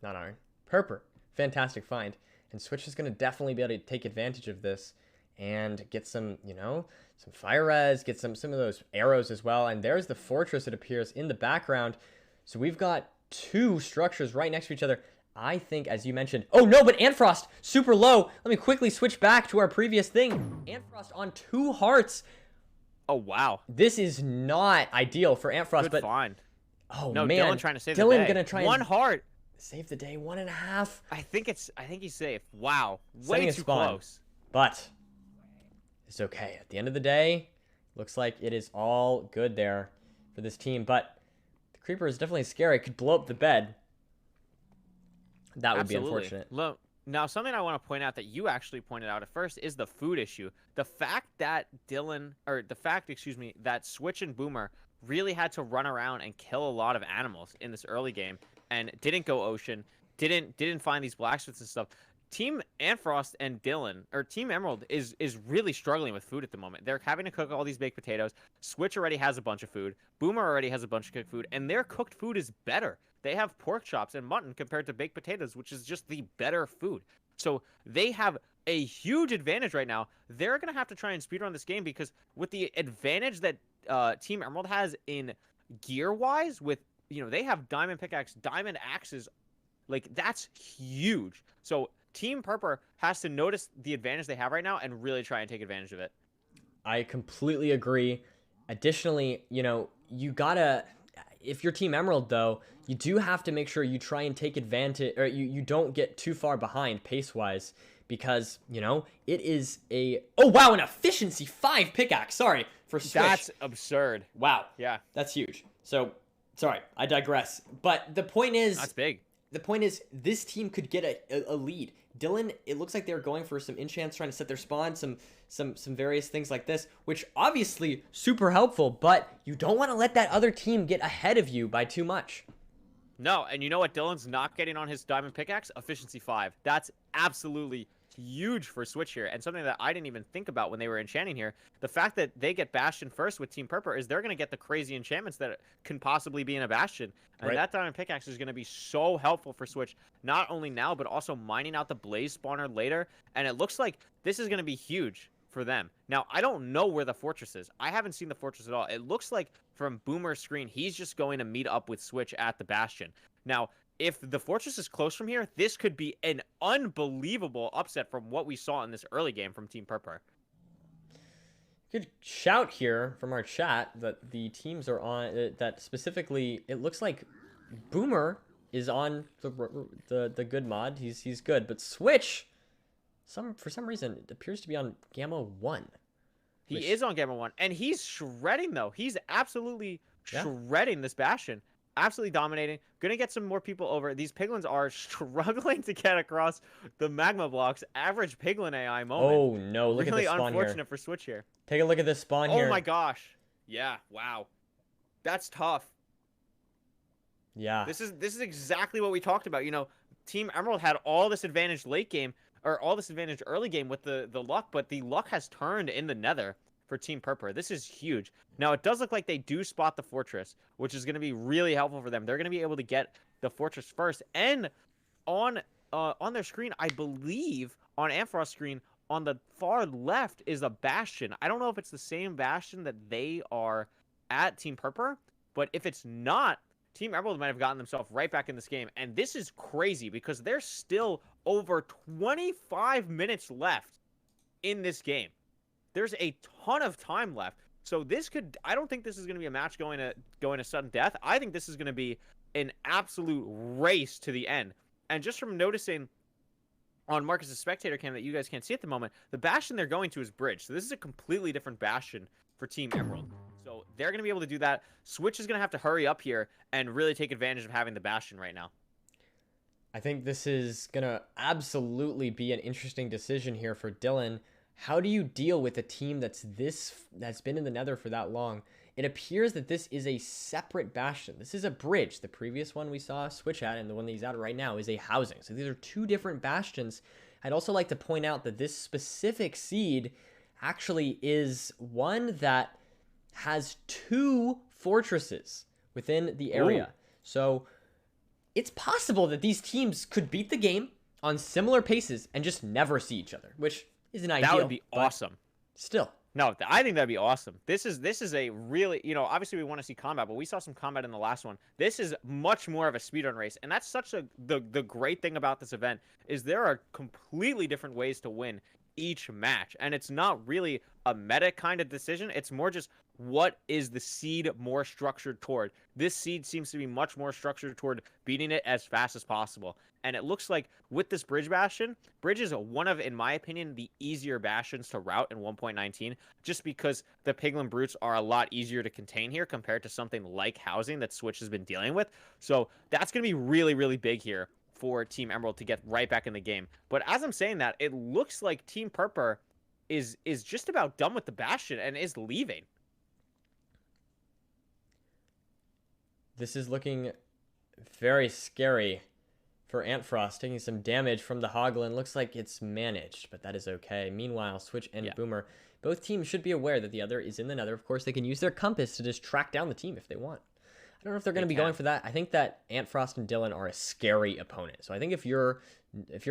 Not Iron. Purple. Fantastic find. And Switch is going to definitely be able to take advantage of this and get some, some fire res, get some of those arrows as well. And there's the fortress that appears in the background. So we've got two structures right next to each other. I think, as you mentioned... Oh, no, but Antfrost, super low. Let me quickly switch back to our previous thing. Antfrost on 2 hearts. Oh, wow. This is not ideal for Antfrost, Good but... find. Oh, No, man. Dylan trying to save the Dylan day. going to try 1 and heart. save the day. 1.5. I think he's safe. Wow. Setting Way a too spawn. close. But it's okay. At the end of the day, looks like it is all good there for this team. But the creeper is definitely scary. It could blow up the bed. That would be unfortunate. Look, now, something I want to point out that you actually pointed out at first is the food issue. The fact that that Switch and Boomer really had to run around and kill a lot of animals in this early game and didn't go ocean, didn't find these blacksmiths and stuff. Team Antfrost and Dylan, or Team Emerald, is really struggling with food at the moment. They're having to cook all these baked potatoes. Switch already has a bunch of food. Boomer already has a bunch of cooked food, and their cooked food is better. They have pork chops and mutton compared to baked potatoes, which is just the better food. So they have a huge advantage right now. They're going to have to try and speedrun this game because with the advantage that Team Emerald has in gear-wise, with, they have diamond pickaxe, diamond axes, like, that's huge. So Team Purple has to notice the advantage they have right now and really try and take advantage of it. I completely agree. Additionally, you gotta... if you're Team Emerald, though, you do have to make sure you try and take advantage, or you don't get too far behind pace-wise, because, you know, it is a... Oh, wow, an efficiency 5 pickaxe. Sorry, for Switch. That's absurd. Wow. Yeah. That's huge. So, sorry, I digress. But the point is... That's big. The point is, this team could get a lead. Dylan, it looks like they're going for some enchants, trying to set their spawn, some various things like this, which obviously super helpful, but you don't want to let that other team get ahead of you by too much. No, and you know what Dylan's not getting on his diamond pickaxe? Efficiency 5. That's absolutely huge for Switch here, and something that I didn't even think about when they were enchanting here. The fact that they get Bastion first with Team Purple is they're going to get the crazy enchantments that can possibly be in a Bastion, and Right. that diamond pickaxe is going to be so helpful for Switch, not only now, but also mining out the Blaze spawner later, and it looks like this is going to be huge for them. Now, I don't know where the fortress is. I haven't seen the fortress at all. It looks like from Boomer's screen, he's just going to meet up with Switch at the Bastion. Now, if the fortress is close from here, this could be an unbelievable upset from what we saw in this early game from Team Purple. Good shout here from our chat that the teams are on, that specifically, it looks like Boomer is on the good mod. He's good, but Switch, for some reason, it appears to be on Gamma 1. He is on Gamma 1, and he's shredding, though. He's absolutely shredding this Bastion. Absolutely dominating. Gonna get some more people over. These piglins are struggling to get across the magma blocks. Average piglin AI moment. Oh no, look really at this spawn here. unfortunate for Switch here. Take a look at this spawn here. Oh my gosh. Yeah, wow. That's tough. Yeah. This is exactly what we talked about. You know, Team Emerald had all this advantage late game, or all this advantage early game with the luck, but the luck has turned in the nether for Team Purple. This is huge. Now, it does look like they do spot the fortress, which is going to be really helpful for them. They're going to be able to get the fortress first. And on their screen, I believe, on Amphros' screen, on the far left is a Bastion. I don't know if it's the same Bastion that they are at Team Purple, but if it's not, Team Emerald might have gotten themselves right back in this game. And this is crazy because there's still over 25 minutes left in this game. There's a ton of time left. So this could, I don't think this is going to be a match going to sudden death. I think this is going to be an absolute race to the end. And just from noticing on Marcus's spectator cam that you guys can't see at the moment, the Bastion they're going to is Bridge. So this is a completely different Bastion for Team Emerald. So they're going to be able to do that. Switch is going to have to hurry up here and really take advantage of having the Bastion right now. I think this is going to absolutely be an interesting decision here for Dylan. How do you deal with a team that's been in the nether for that long? It appears that this is a separate Bastion. This is a Bridge. The previous one we saw Switch at, and the one that he's at right now, is a housing. So these are two different Bastions. I'd also like to point out that this specific seed actually is one that has 2 fortresses within the area. Ooh. So it's possible that these teams could beat the game on similar paces and just never see each other, which isn't ideal. That would be awesome. Still. No, I think that'd be awesome. This is a really, you know, obviously we want to see combat, but we saw some combat in the last one. This is much more of a speedrun race, and that's such the great thing about this event is there are completely different ways to win each match, and it's not really a meta kind of decision. It's more just what is the seed more structured toward. This seed seems to be much more structured toward beating it as fast as possible. And it looks like with this Bridge Bastion, Bridge is one of, in my opinion, the easier Bastions to route in 1.19, just because the Piglin Brutes are a lot easier to contain here compared to something like Housing that Switch has been dealing with. So that's going to be really, really big here for Team Emerald to get right back in the game. But as I'm saying that, it looks like Team Purple is just about done with the Bastion and is leaving. This is looking very scary for Antfrost, taking some damage from the Hoglin. Looks like it's managed, but that is okay. Meanwhile, Switch and Boomer, both teams should be aware that the other is in the nether. Of course, they can use their compass to just track down the team if they want. I don't know if they're going to be going for that. I think that Antfrost and Dylan are a scary opponent. So I think if you're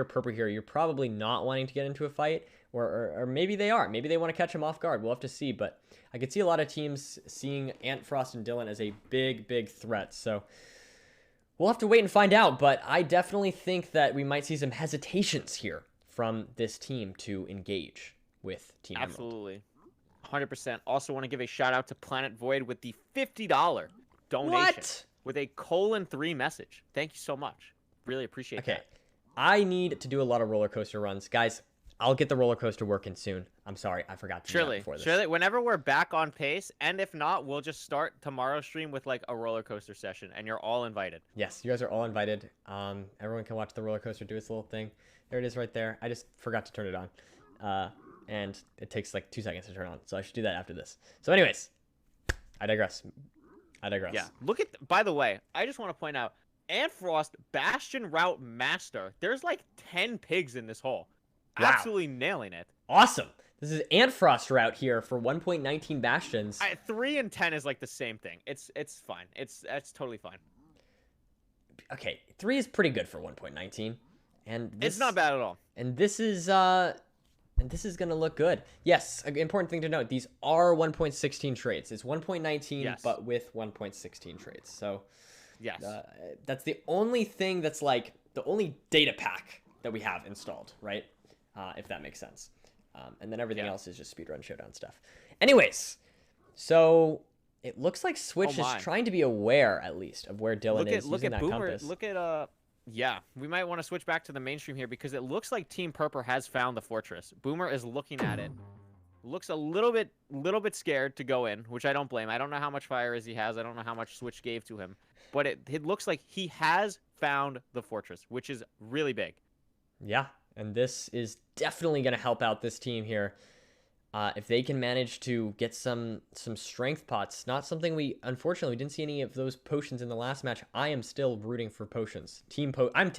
Purple here, you're probably not wanting to get into a fight, or maybe they are. Maybe they want to catch him off guard. We'll have to see. But I could see a lot of teams seeing Antfrost and Dylan as a big, big threat. So we'll have to wait and find out. But I definitely think that we might see some hesitations here from this team to engage with Team Emerald. Absolutely. 100%. Also want to give a shout out to Planet Void with the $50 donation What? with a :3 message. Thank you so much. Really appreciate Okay. that. I need to do a lot of roller coaster runs. Guys, I'll get the roller coaster working soon. I'm sorry. I forgot to do that before this. Surely. Whenever we're back on pace, and if not, we'll just start tomorrow's stream with like a roller coaster session, and you're all invited. Yes, you guys are all invited. Everyone can watch the roller coaster do its little thing. There it is right there. I just forgot to turn it on. And it takes like 2 seconds to turn on. So I should do that after this. So anyways, I digress. Yeah. Look at, by the way, I just want to point out, Antfrost Bastion Route Master. There's like 10 pigs in this hole. Wow. Absolutely nailing it. Awesome. This is Antfrost route here for 1.19 bastions. 3 and 10 is like the same thing. It's fine. It's totally fine. Okay, 3 is pretty good for 1.19. And this, It's not bad at all. And this is gonna look good. Yes, an important thing to note, these are 1.16 trades. It's 1.19, Yes. but with 1.16 trades. So Yes. that's the only thing that's like the only data pack that we have installed, right? If that makes sense. And then everything else is just speedrun showdown stuff. Anyways, so it looks like Switch is trying to be aware, at least, of where Dylan is using that Boomer. compass. Look at yeah, we might want to switch back to the mainstream here because it looks like Team Purper has found the fortress. Boomer is looking at it. Looks a little bit scared to go in, which I don't blame. I don't know how much fire as he has. I don't know how much Switch gave to him, but it looks like he has found the fortress, which is really big. Yeah, and this is definitely going to help out this team here. If they can manage to get some strength pots, not something unfortunately we didn't see any of those potions in the last match. I am still rooting for potions. I'm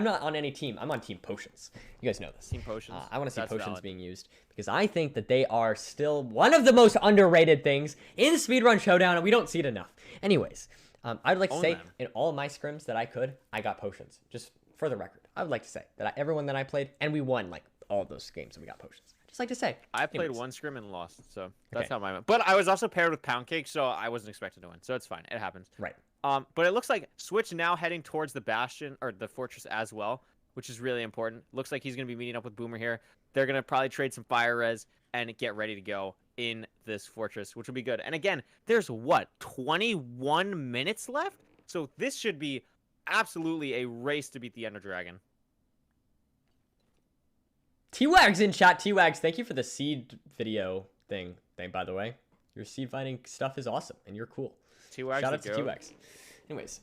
not on any team. I'm on Team Potions. You guys know this. Team Potions. I want to see That's potions valid. being used because I think that they are still one of the most underrated things in Speedrun Showdown, and we don't see it enough. Anyways, I'd like to say in all of my scrims that I got potions. Just for the record, I would like to say that everyone that I played, and we won like all of those games, and we got potions. Just like to say. I played Anyways. one scrim and lost, so that's how mine went. But I was also paired with Pound Cake, so I wasn't expected to win. So it's fine. It happens. Right. But it looks like Switch now heading towards the Bastion, or the Fortress as well, which is really important. Looks like he's going to be meeting up with Boomer here. They're going to probably trade some fire res and get ready to go in this Fortress, which will be good. And again, there's 21 minutes left? So this should be absolutely a race to beat the Ender Dragon. T-Wags in chat. T-Wags, thank you for the seed video thing, by the way. Your seed finding stuff is awesome, and you're cool. T-Wags, shout out to T-Wags. Anyways,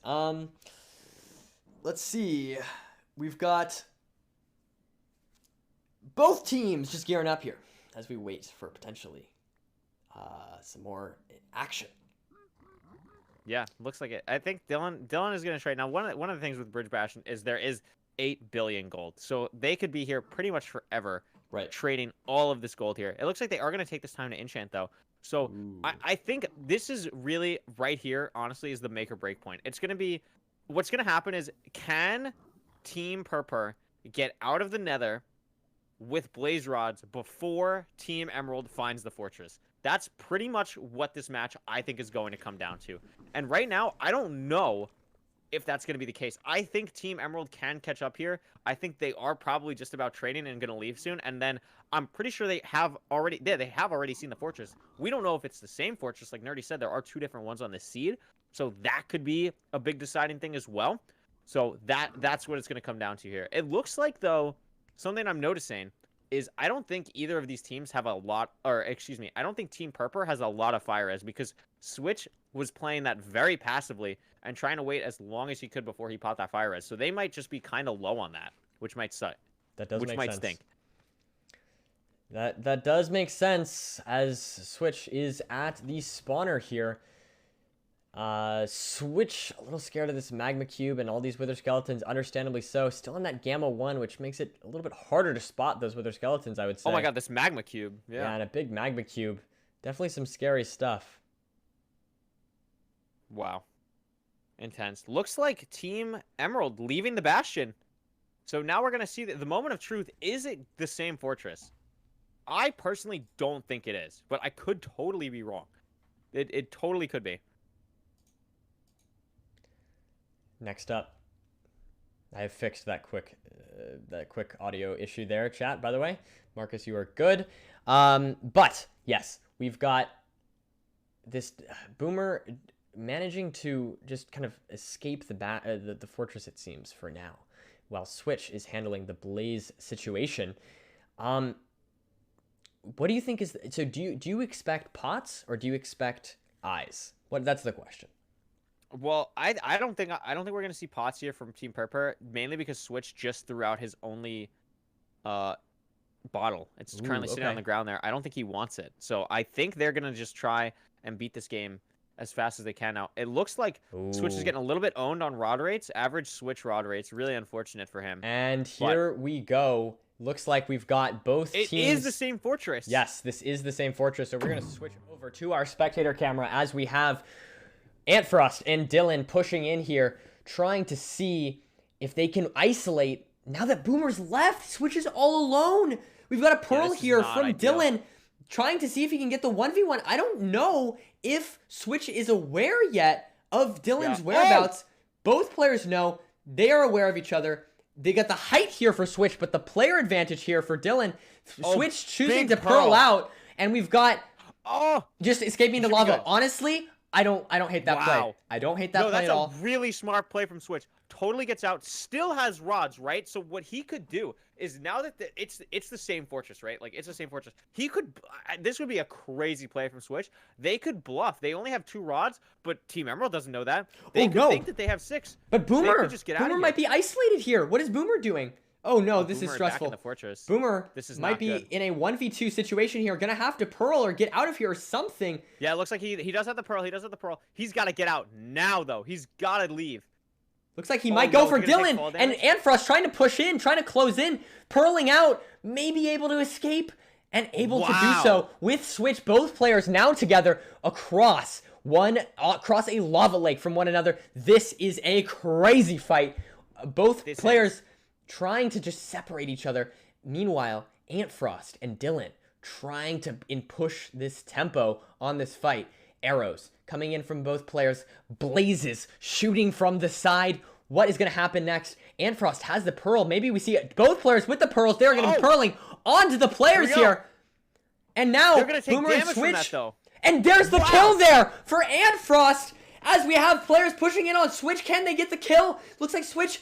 let's see. We've got both teams just gearing up here as we wait for potentially some more action. Yeah, looks like it. I think Dylan is going to trade. Now, one of the things with Bridge Bastion is there is 8 billion gold. So they could be here pretty much forever, right, trading all of this gold here. It looks like they are going to take this time to enchant, though. So I think this is really right here, honestly, is the make or break point. It's going to be, what's going to happen is, can Team Purper get out of the nether with blaze rods before Team Emerald finds the fortress? That's pretty much what this match, I think, is going to come down to. And right now, I don't know if that's going to be the case. I think Team Emerald can catch up here. I think they are probably just about trading and going to leave soon. And then I'm pretty sure they have already seen the fortress. We don't know if it's the same fortress. Like Nerdi said, there are 2 different ones on the seed. So that could be a big deciding thing as well. So that's what it's going to come down to here. It looks like, though, something I'm noticing is I don't think either of these teams have a lot, or excuse me, I don't think Team Purper has a lot of fire res because Switch was playing that very passively and trying to wait as long as he could before he popped that fire res. So they might just be kind of low on that, which might suck. That does which make might sense. stink. That does make sense as Switch is at the spawner here. Switch a little scared of this magma cube and all these wither skeletons, understandably so. Still in that gamma 1, which makes it a little bit harder to spot those wither skeletons, I would say. Oh my god, this magma cube. Yeah, and a big magma cube. Definitely some scary stuff. Wow. Intense. Looks like Team Emerald leaving the Bastion. So now we're going to see that the moment of truth. Is it the same fortress? I personally don't think it is, but I could totally be wrong. It totally could be. Next up, I have fixed that quick audio issue there, chat, by the way. Marcus, you are good. But yes, we've got this Boomer managing to just kind of escape the fortress, it seems, for now, while Switch is handling the Blaze situation. What do you think is so? Do you expect pots or do you expect eyes? That's the question. Well, I don't think we're gonna see pots here from Team Purpur, mainly because Switch just threw out his only bottle. It's currently sitting on the ground there. I don't think he wants it. So I think they're gonna just try and beat this game as fast as they can now. It looks like Switch is getting a little bit owned on rod rates, average Switch rod rates. Really unfortunate for him. And here we go. Looks like we've got both teams. It is the same fortress. Yes, this is the same fortress. So we're going to switch over to our spectator camera as we have Antfrost and Dylan pushing in here, trying to see if they can isolate. Now that Boomer's left, Switch is all alone. We've got a Pearl here from Dylan, trying to see if he can get the 1v1. I don't know if Switch is aware yet of Dylan's whereabouts. Both players know. They are aware of each other. They got the height here for Switch, but the player advantage here for Dylan. Switch choosing to Pearl out, and we've got just escaping to lava. Honestly, I don't hate that play. I don't hate that play at all. That's a really smart play from Switch. Totally gets out, still has rods, right? So what he could do is, now that it's the same fortress, right? Like, it's the same fortress. He could, this would be a crazy play from Switch. They could bluff. They only have 2 rods, but Team Emerald doesn't know that. They could think that they have 6. But Boomer, just get out Boomer might be isolated here. What is Boomer doing? Oh no, this is stressful. In the fortress. Boomer might be in a 1v2 situation here. Gonna have to Pearl or get out of here or something. Yeah, it looks like he does have the Pearl. He does have the Pearl. He's got to get out now, though. He's got to leave. Looks like he might go for Dylan, and Antfrost trying to push in, trying to close in, Pearling out, maybe able to escape, and able to do so with Switch. Both players now together across a lava lake from one another. This is a crazy fight. Both players trying to just separate each other. Meanwhile, Antfrost and Dylan trying to push this tempo on this fight. Arrows coming in from both players. Blazes shooting from the side. What is going to happen next? Antfrost has the Pearl. Maybe we see both players with the Pearls. They're going to be Pearling onto the players here. And now, they're going to take Boomer and damage Switch. from that, though. And there's the kill there for Antfrost. As we have players pushing in on Switch. Can they get the kill? Looks like Switch,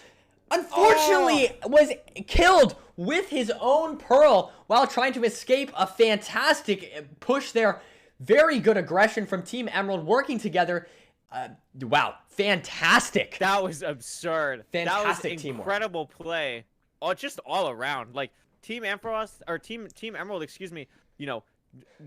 unfortunately, was killed with his own Pearl while trying to escape. A fantastic push there. Very good aggression from Team Emerald working together. Wow, fantastic. That was absurd. Fantastic that was teamwork. Incredible play. Oh, just all around. Like, Team Ampharos, or Team Emerald, excuse me, you know,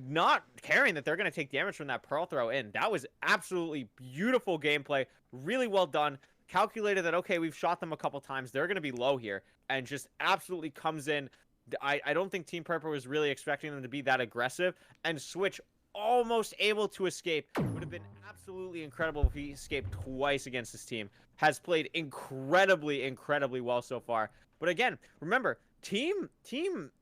not caring that they're going to take damage from that Pearl throw in. That was absolutely beautiful gameplay. Really well done. Calculated that, okay, we've shot them a couple times. They're going to be low here. And just absolutely comes in. I don't think Team Purple was really expecting them to be that aggressive. And Switch almost able to escape. Would have been absolutely incredible if he escaped twice against this team. Has played incredibly well so far. But again, remember, Team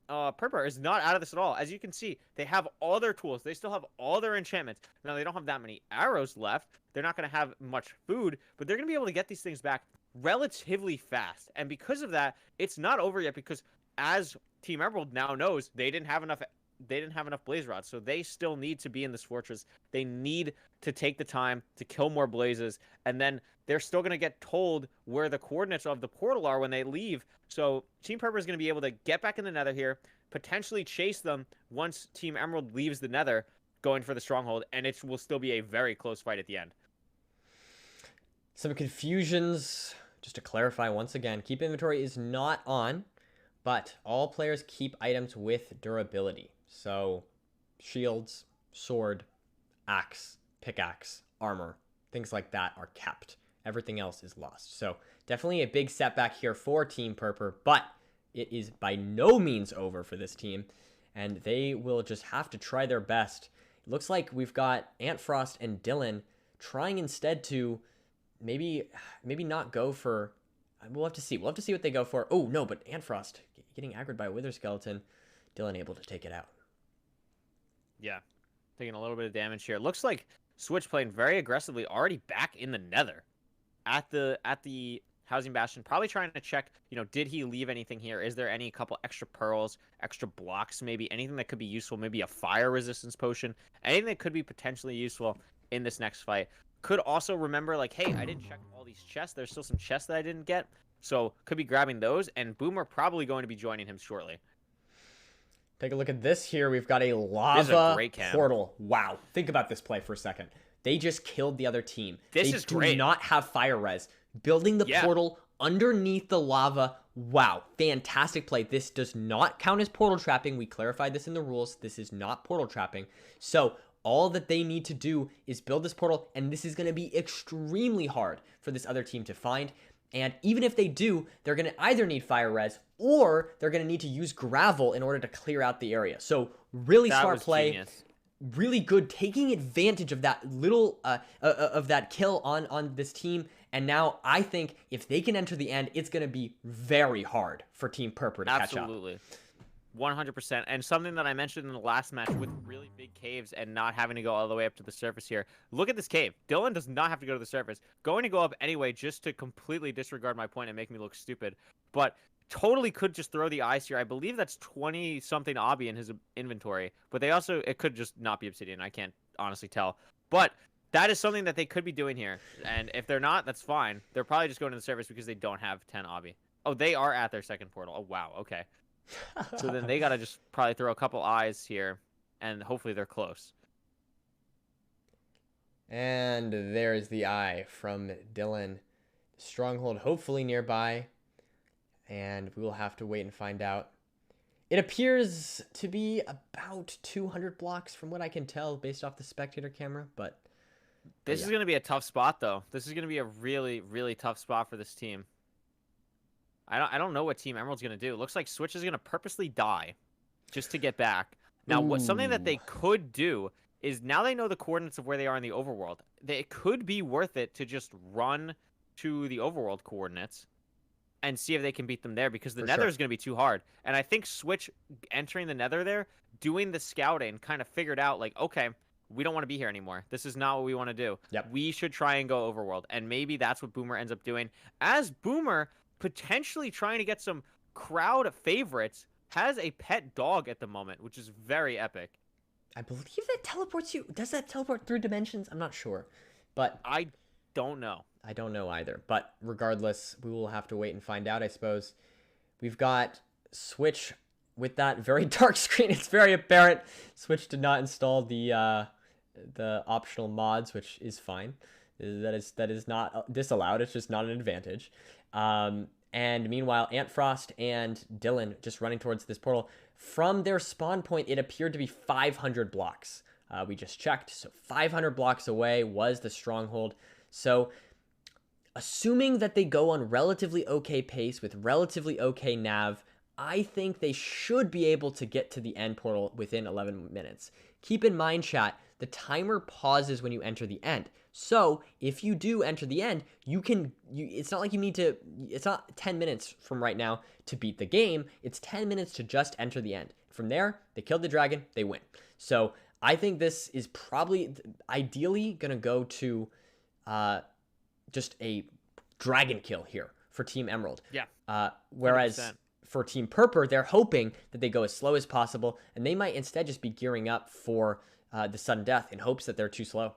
Purple is not out of this at all. As you can see, they have all their tools. They still have all their enchantments. Now, they don't have that many arrows left. They're not going to have much food, but they're going to be able to get these things back relatively fast. And because of that, it's not over yet, because as Team Emerald now knows, they didn't have enough blaze rods, so they still need to be in this fortress. They need to take the time to kill more blazes, and then they're still going to get told where the coordinates of the portal are when they leave. So Team Purple is going to be able to get back in the nether here, potentially chase them once Team Emerald leaves the nether, going for the stronghold, and it will still be a very close fight at the end. Some confusions. Just to clarify once again, keep inventory is not on, but all players keep items with durability. So, shields, sword, axe, pickaxe, armor, things like that are kept. Everything else is lost. So, definitely a big setback here for Team Purple, but it is by no means over for this team, and they will just have to try their best. It looks like we've got Antfrost and Dylan trying instead to maybe not go for... We'll have to see. We'll have to see what they go for. Oh, no, but Antfrost getting aggroed by a Wither Skeleton. Dylan able to take it out. Yeah, taking a little bit of damage here. Looks like Switch playing very aggressively, already back in the nether at the housing bastion, probably trying to check, you know, did he leave anything here? Is there any couple extra pearls, extra blocks, maybe anything that could be useful, maybe a fire resistance potion, anything that could be potentially useful in this next fight. could also remember like, hey, I didn't check all these chests. There's still some chests that I didn't get. So could be grabbing those, and Boomer probably going to be joining him shortly. Take a look at this here. We've got a This is a lava great cam. portal. Wow. Think about this play for a second. They just killed the other team. This they is do great. not have fire res. Building the Yeah. portal underneath the lava. Wow. Fantastic play. This does not count as portal trapping. We clarified this in the rules. This is not portal trapping. So all that they need to do is build this portal, and this is going to be extremely hard for this other team to find. And even if they do, they're going to either need fire res or they're going to need to use gravel in order to clear out the area. So really That smart was play. genius. Really good, taking advantage of that little of that kill on this team. And now I think if they can enter the end, it's going to be very hard for Team Purper to catch up. Absolutely. 100%. And something that I mentioned in the last match with really big caves and not having to go all the way up to the surface here. Look at this cave. Dylan does not have to go to the surface. Going to go up anyway just to completely disregard my point and make me look stupid. But totally could just throw the ice here. I believe that's 20-something obby in his inventory. But they also, it could just not be obsidian. I can't honestly tell. But that is something that they could be doing here. And if they're not, that's fine. They're probably just going to the surface because they don't have 10 obby. Oh, they are at their second portal. Oh, wow. Okay. So then they got to just probably throw a couple eyes here, and hopefully they're close. And there's the eye from Dylan. Stronghold hopefully nearby, and we will have to wait and find out. It appears to be about 200 blocks from what I can tell based off the spectator camera, but This is going to be a tough spot, though. This is going to be a really, really tough spot for this team. I don't know what Team Emerald's going to do. It looks like Switch is going to purposely die just to get back. Now, something that they could do is now they know the coordinates of where they are in the overworld. It could be worth it to just run to the overworld coordinates and see if they can beat them there, because the nether is going to be too hard. And I think Switch entering the nether there, doing the scouting, kind of figured out, like, okay, we don't want to be here anymore. This is not what we want to do. Yep. We should try and go overworld. And maybe that's what Boomer ends up doing. As Boomer potentially trying to get some crowd favorites, has a pet dog at the moment, which is very epic. I believe that teleports you. Does that teleport through dimensions? I'm not sure, but I don't know. I don't know either. But regardless, we will have to wait and find out, I suppose. We've got Switch with that very dark screen. It's very apparent. Switch did not install the optional mods, which is fine. That is not disallowed. It's just not an advantage. And meanwhile, Antfrost and Dylan just running towards this portal. From their spawn point, it appeared to be 500 blocks. We just checked. So 500 blocks away was the stronghold. So assuming that they go on relatively okay pace with relatively okay nav, I think they should be able to get to the end portal within 11 minutes. Keep in mind, chat, the timer pauses when you enter the end. So if you do enter the end, it's not like you need to, it's not 10 minutes from right now to beat the game. It's 10 minutes to just enter the end. From there, they killed the dragon, they win. So I think this is probably ideally going to go to just a dragon kill here for Team Emerald. Yeah. Whereas 100%. For Team Purper, they're hoping that they go as slow as possible, and they might instead just be gearing up for the sudden death in hopes that they're too slow.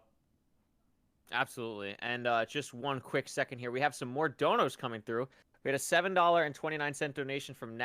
Absolutely. And just one quick second here. We have some more donos coming through. We had a $7.29 donation from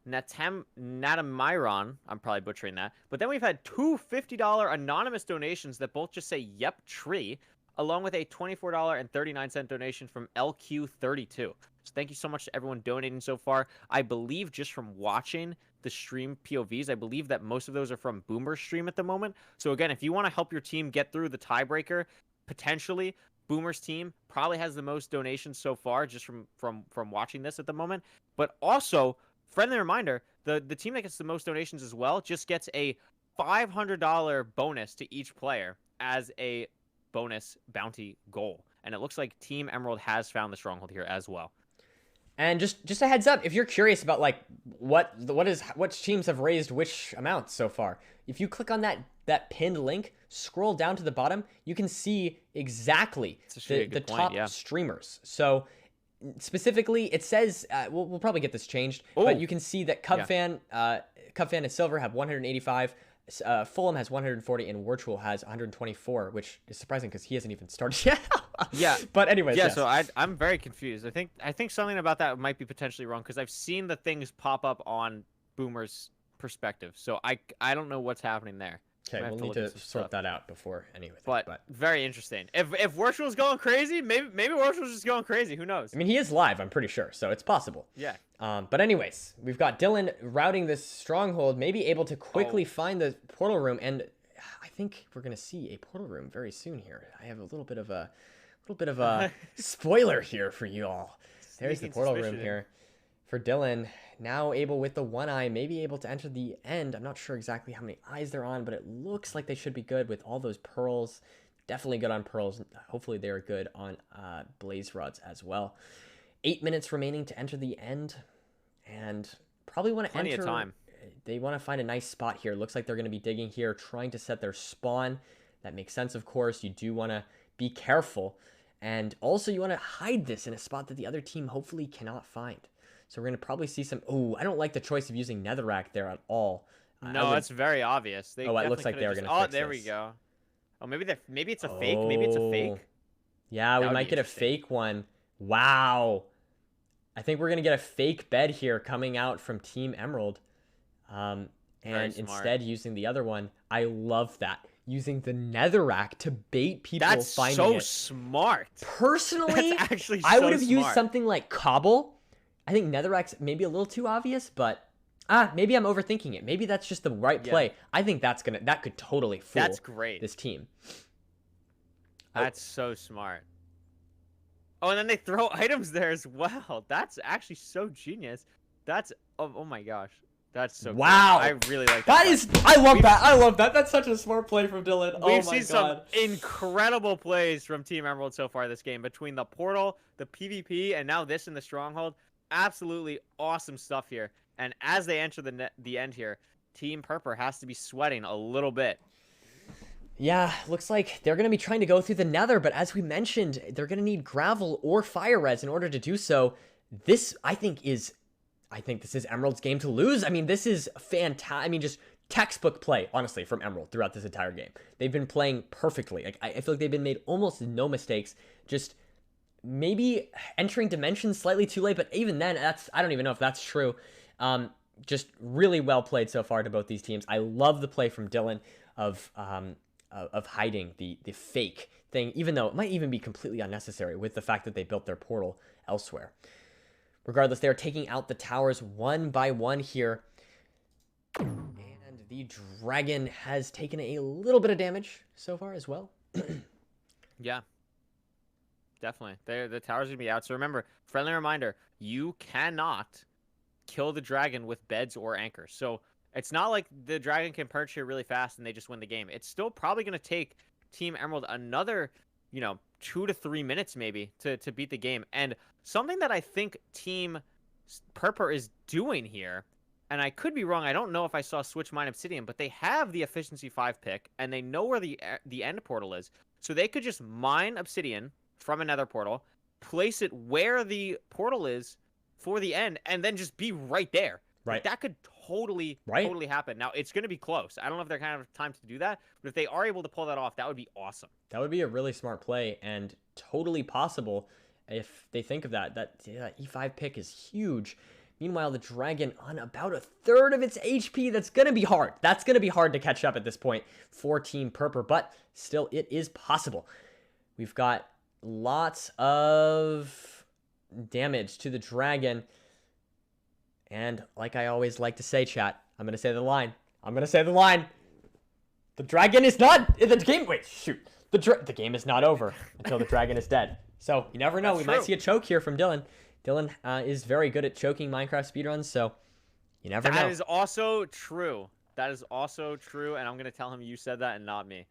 Natamiron. I'm probably butchering that. But then we've had two $50 anonymous donations that both just say, yep, tree, along with a $24.39 donation from LQ32. So thank you so much to everyone donating so far. I believe just from watching the stream POVs, I believe that most of those are from Boomer's stream at the moment. So again, if you want to help your team get through the tiebreaker, potentially Boomer's team probably has the most donations so far just from watching this at the moment. But also, friendly reminder, the team that gets the most donations as well just gets a $500 bonus to each player as a bonus bounty goal. And it looks like Team Emerald has found the stronghold here as well. And just a heads up, if you're curious about like what teams have raised which amounts so far, if you click on that pinned link, scroll down to the bottom, you can see exactly the top streamers. So specifically, it says we'll probably get this changed, but you can see that Cubfan and Silver have 185, Fulham has 140 and Virtual has 124, which is surprising because he hasn't even started yet. Yeah. But anyways, Yeah, yes. so I'm very confused. I think something about that might be potentially wrong because I've seen the things pop up on Boomer's perspective. So I don't know what's happening there. Okay, I have we'll to need look to at some sort stuff. that out before anything. But very interesting. If Virtual's going crazy, maybe Virtual's just going crazy. Who knows? I mean, he is live, I'm pretty sure, so it's possible. Yeah. But anyways, we've got Dylan routing this stronghold, maybe able to quickly find the portal room, and I think we're gonna see a portal room very soon here. I have a little bit of a spoiler here for you all. There's the Sneaking portal room suspicion. here for Dylan. Now able with the one eye, maybe able to enter the end. I'm not sure exactly how many eyes they're on, but it looks like they should be good with all those pearls. Definitely good on pearls. Hopefully they're good on blaze rods as well. 8 minutes remaining to enter the end, and probably want to enter. Plenty of time. They want to find a nice spot here. Looks like they're going to be digging here, trying to set their spawn. That makes sense, of course. You do want to be careful, and also you want to hide this in a spot that the other team hopefully cannot find. So we're going to probably see some... Oh, I don't like the choice of using netherrack there at all. No, that's very obvious. They it looks definitely like they're could've going to just- fix Oh, there we this. go. Oh, maybe it's a fake. Maybe it's a fake. Yeah, we That would might be get a interesting. fake one. Wow. I think we're going to get a fake bed here coming out from Team Emerald. And smart. instead using the other one. I love that. Using the netherrack to bait people That's finding so it. smart. Personally, That's actually I so would have used smart. something like cobble. I think netherrack's maybe a little too obvious, but maybe I'm overthinking it. Maybe that's just the right play. I think that could totally fool That's great. this team. That's so smart. Oh, and then they throw items there as well. That's actually so genius. That's oh my gosh. That's so Wow. cool. I really like that. I love that. I love that. That's such a smart play from Dylan. We've Oh my seen some god. incredible plays from Team Emerald so far this game between the portal, the PvP, and now this in the stronghold. Absolutely awesome stuff here. And as they enter the end here, Team Purper has to be sweating a little bit. Yeah, looks like they're going to be trying to go through the nether, but as we mentioned, they're going to need gravel or fire res in order to do so. This, I think this is Emerald's game to lose. I mean, this is fantastic. I mean, just textbook play, honestly, from Emerald throughout this entire game. They've been playing perfectly. Like, I feel like they've been made almost no mistakes. Just maybe entering dimensions slightly too late, but even then, I don't even know if that's true. Just really well played so far to both these teams. I love the play from Dylan of hiding the fake thing, even though it might even be completely unnecessary with the fact that they built their portal elsewhere. Regardless, they're taking out the towers one by one here. And the dragon has taken a little bit of damage so far as well. Yeah. Definitely. The tower's going to be out. So remember, friendly reminder, you cannot kill the dragon with beds or anchors. So it's not like the dragon can perch here really fast and they just win the game. It's still probably going to take Team Emerald another, 2 to 3 minutes maybe to beat the game. And something that I think Team Purper is doing here, and I could be wrong, I don't know if I saw Switch Mine Obsidian, but they have the Efficiency 5 pick, and they know where the end portal is. So they could just mine Obsidian from another portal, place it where the portal is for the end, and then just be right there. Right. Like, that could totally happen. Now, it's going to be close. I don't know if they're kind of time to do that, but if they are able to pull that off, that would be awesome. That would be a really smart play and totally possible if they think of that. That E5 pick is huge. Meanwhile, the dragon on about a third of its HP. That's going to be hard. That's going to be hard to catch up at this point for Team Purper, but still, it is possible. We've got lots of damage to the dragon. And like I always like to say, chat, I'm going to say the line. The dragon is not in the game. Wait, shoot. The game is not over until the dragon is dead. So you never know. That's we might true. see a choke here from Dylan. Dylan is very good at choking Minecraft speedruns, so you never know. That is also true. And I'm going to tell him you said that and not me.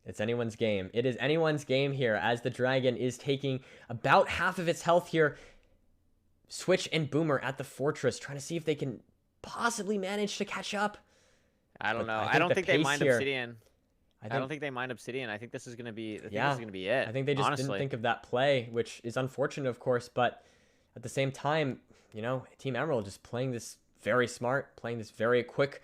It's anyone's game. It is anyone's game here as the dragon is taking about half of its health here. Switch and Boomer at the fortress, trying to see if they can possibly manage to catch up. I don't But know. I I think don't the think they pace mind here- Obsidian. I don't think they mind Obsidian. I think this is going to be. This is going to be it. I think they just honestly. didn't think of that play, which is unfortunate, of course. But at the same time, Team Emerald just playing this very smart, playing this very quick,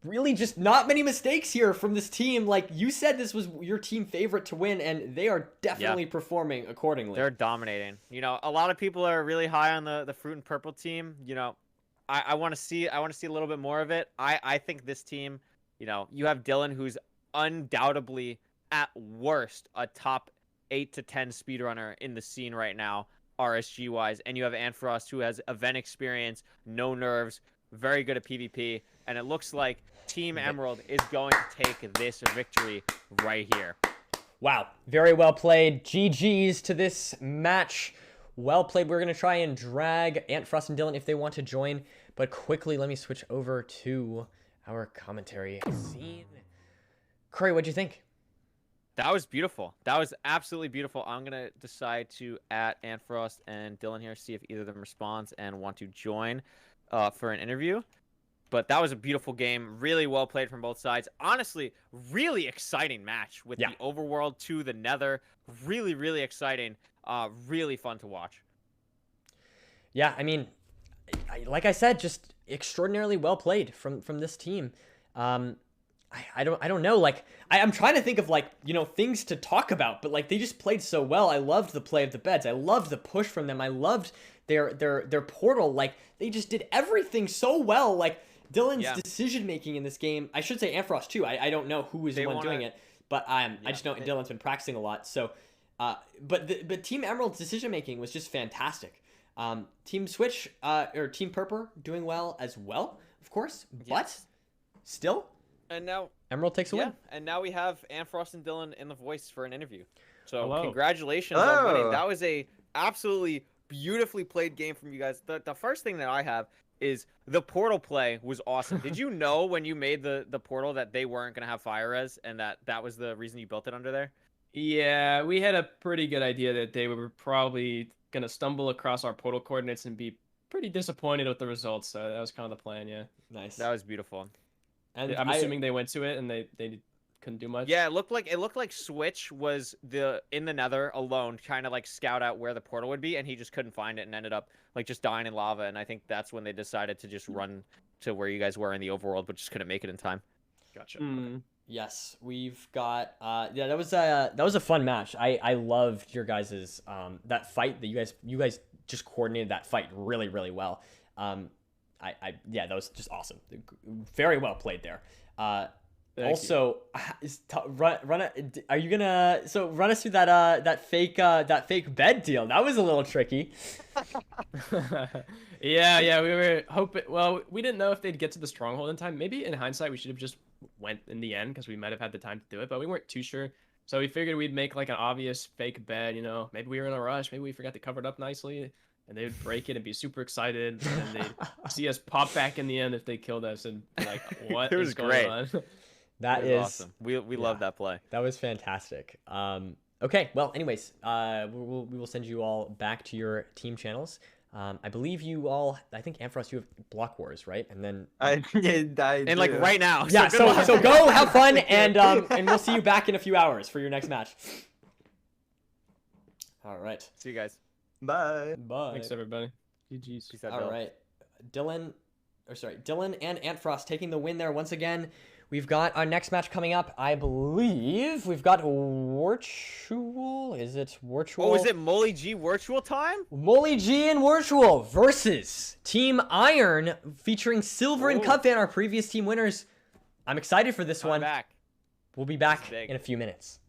really just not many mistakes here from this team. Like, you said this was your team favorite to win, and they are definitely performing accordingly. They're dominating. You know, a lot of people are really high on the fruit and purple team. You know, I want to see a little bit more of it. I think this team, you know, you have Dylan, who's undoubtedly at worst a top 8 to 10 speedrunner in the scene right now, RSG wise, and you have Antfrost, who has event experience, no nerves, very good at PvP, and it looks like Team Emerald is going to take this victory right here. Wow, very well played. GG's to this match. Well played. We're going to try and drag Antfrost and Dylan if they want to join, but quickly let me switch over to our commentary scene. Corey, what'd you think? That was beautiful. That was absolutely beautiful. I'm going to decide to add Antfrost and Dylan here, see if either of them responds and want to join for an interview. But that was a beautiful game. Really well played from both sides. Honestly, really exciting match with the overworld to the nether. Really, really exciting. Really fun to watch. Yeah, I mean, like I said, just extraordinarily well played from this team. I don't know. Like, I'm trying to think of, like, you know, things to talk about, but like they just played so well. I loved the play of the beds. I loved the push from them. I loved their portal. Like, they just did everything so well. Like, Dylan's decision making in this game. I should say Antfrost too. I don't know who is the one doing it, but I just know Dylan's been practicing a lot. So, but Team Emerald's decision making was just fantastic. Team Switch or Team Purper doing well as well, of course, but still. And now Emerald takes a win. And now we have Antfrost and Dylan in the voice for an interview. So Hello. Congratulations on winning. That was a absolutely beautifully played game from you guys. The first thing that I have is the portal play was awesome. Did you know when you made the portal that they weren't gonna have fire res and that was the reason you built it under there? Yeah, we had a pretty good idea that they were probably gonna stumble across our portal coordinates and be pretty disappointed with the results. So that was kind of the plan. Yeah. Nice. That was beautiful. And I'm assuming they went to it and they couldn't do much. Yeah, it looked like Switch was in the nether alone, trying to like scout out where the portal would be, and he just couldn't find it and ended up like just dying in lava. And I think that's when they decided to just run to where you guys were in the overworld, but just couldn't make it in time. Gotcha. Yes, we've got yeah, that was a fun match. I loved your guys's that fight that you guys just coordinated that fight really, really well. Yeah, that was just awesome. Very well played there. Also, run us through that fake bed deal. That was a little tricky. yeah, we were hoping. Well, we didn't know if they'd get to the stronghold in time. Maybe in hindsight, we should have just went in the end because we might have had the time to do it, but we weren't too sure. So we figured we'd make like an obvious fake bed. You know, maybe we were in a rush. Maybe we forgot to cover it up nicely. And they would break it and be super excited, and then they'd see us pop back in the end if they killed us, and be like, "What It was is going great. on?" That is awesome. We love that play. That was fantastic. Okay, well, anyways, we will send you all back to your team channels. I believe you all. I think Antfrost, you have Block Wars, right? And then I did. And like right now. yeah. good luck. So go have fun, and we'll see you back in a few hours for your next match. All right. See you guys. Bye. Bye. Thanks everybody. GG's. Peace out, All Bill. right, Dylan and Antfrost taking the win there once again. We've got our next match coming up. I believe we've got Virtual. Is it Virtual? Oh, is it Molly G virtual time? Molly G and Virtual versus Team Iron featuring Silver and Ooh. Cupfan, our previous team winners. I'm excited for this I'm one. back. We'll be back big. in a few minutes.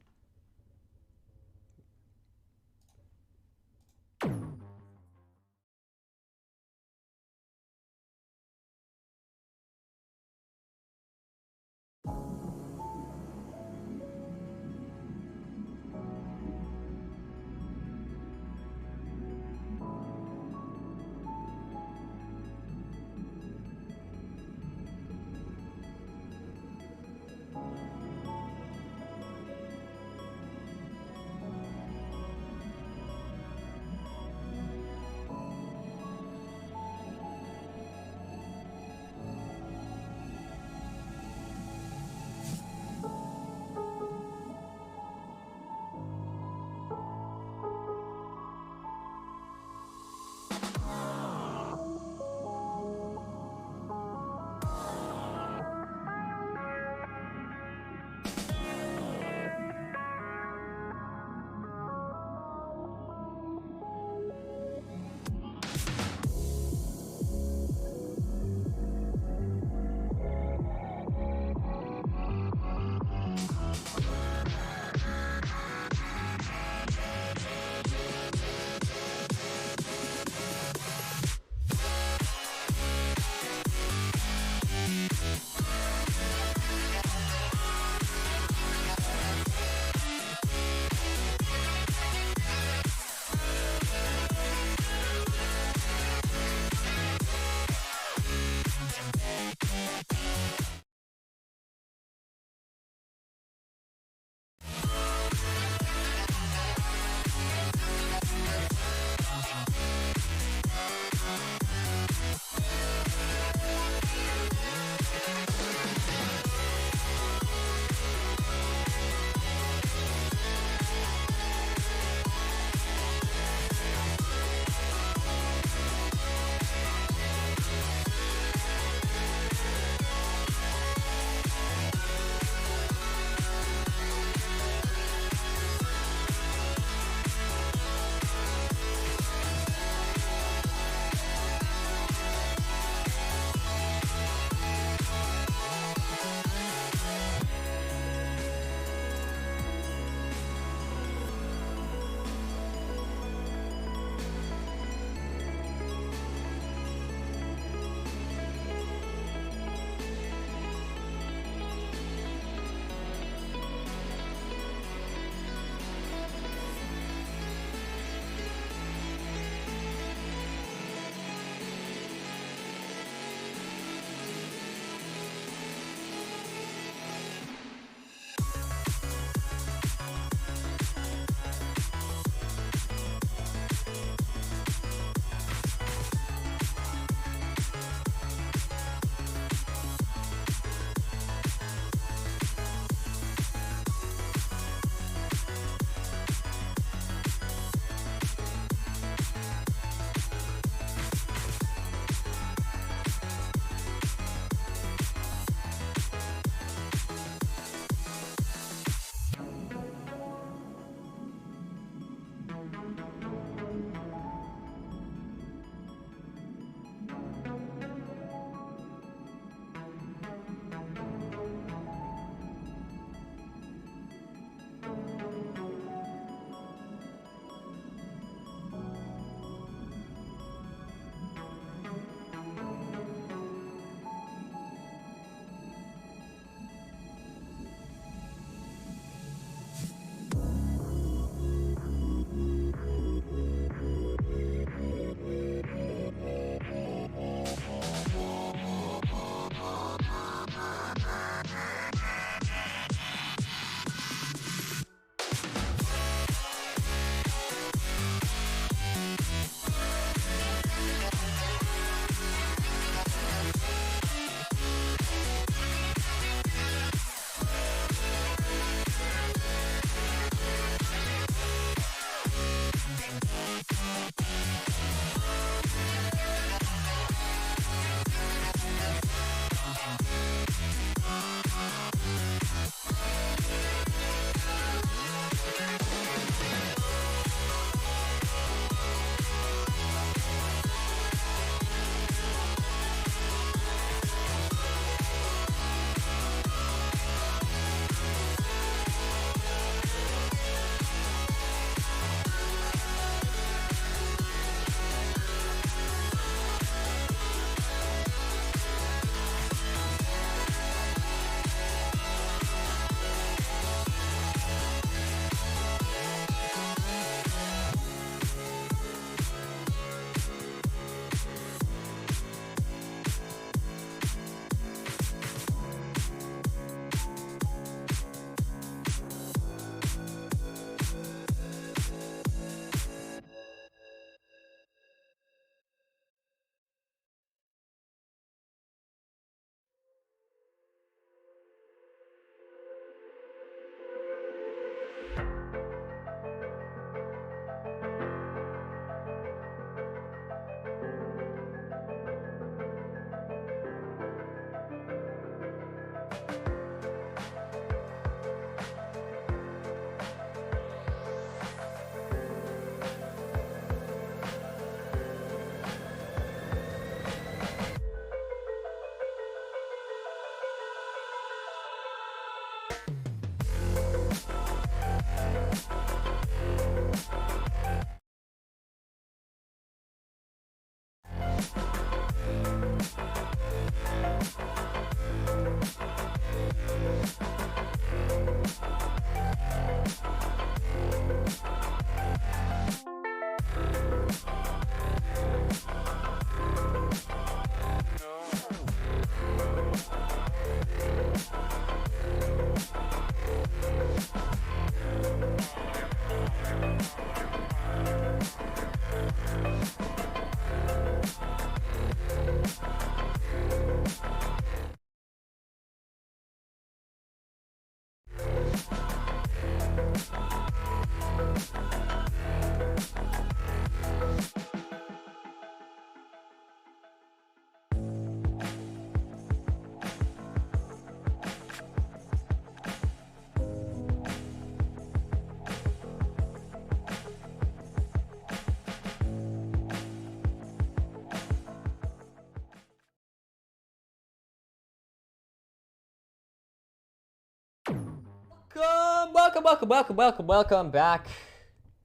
Welcome back.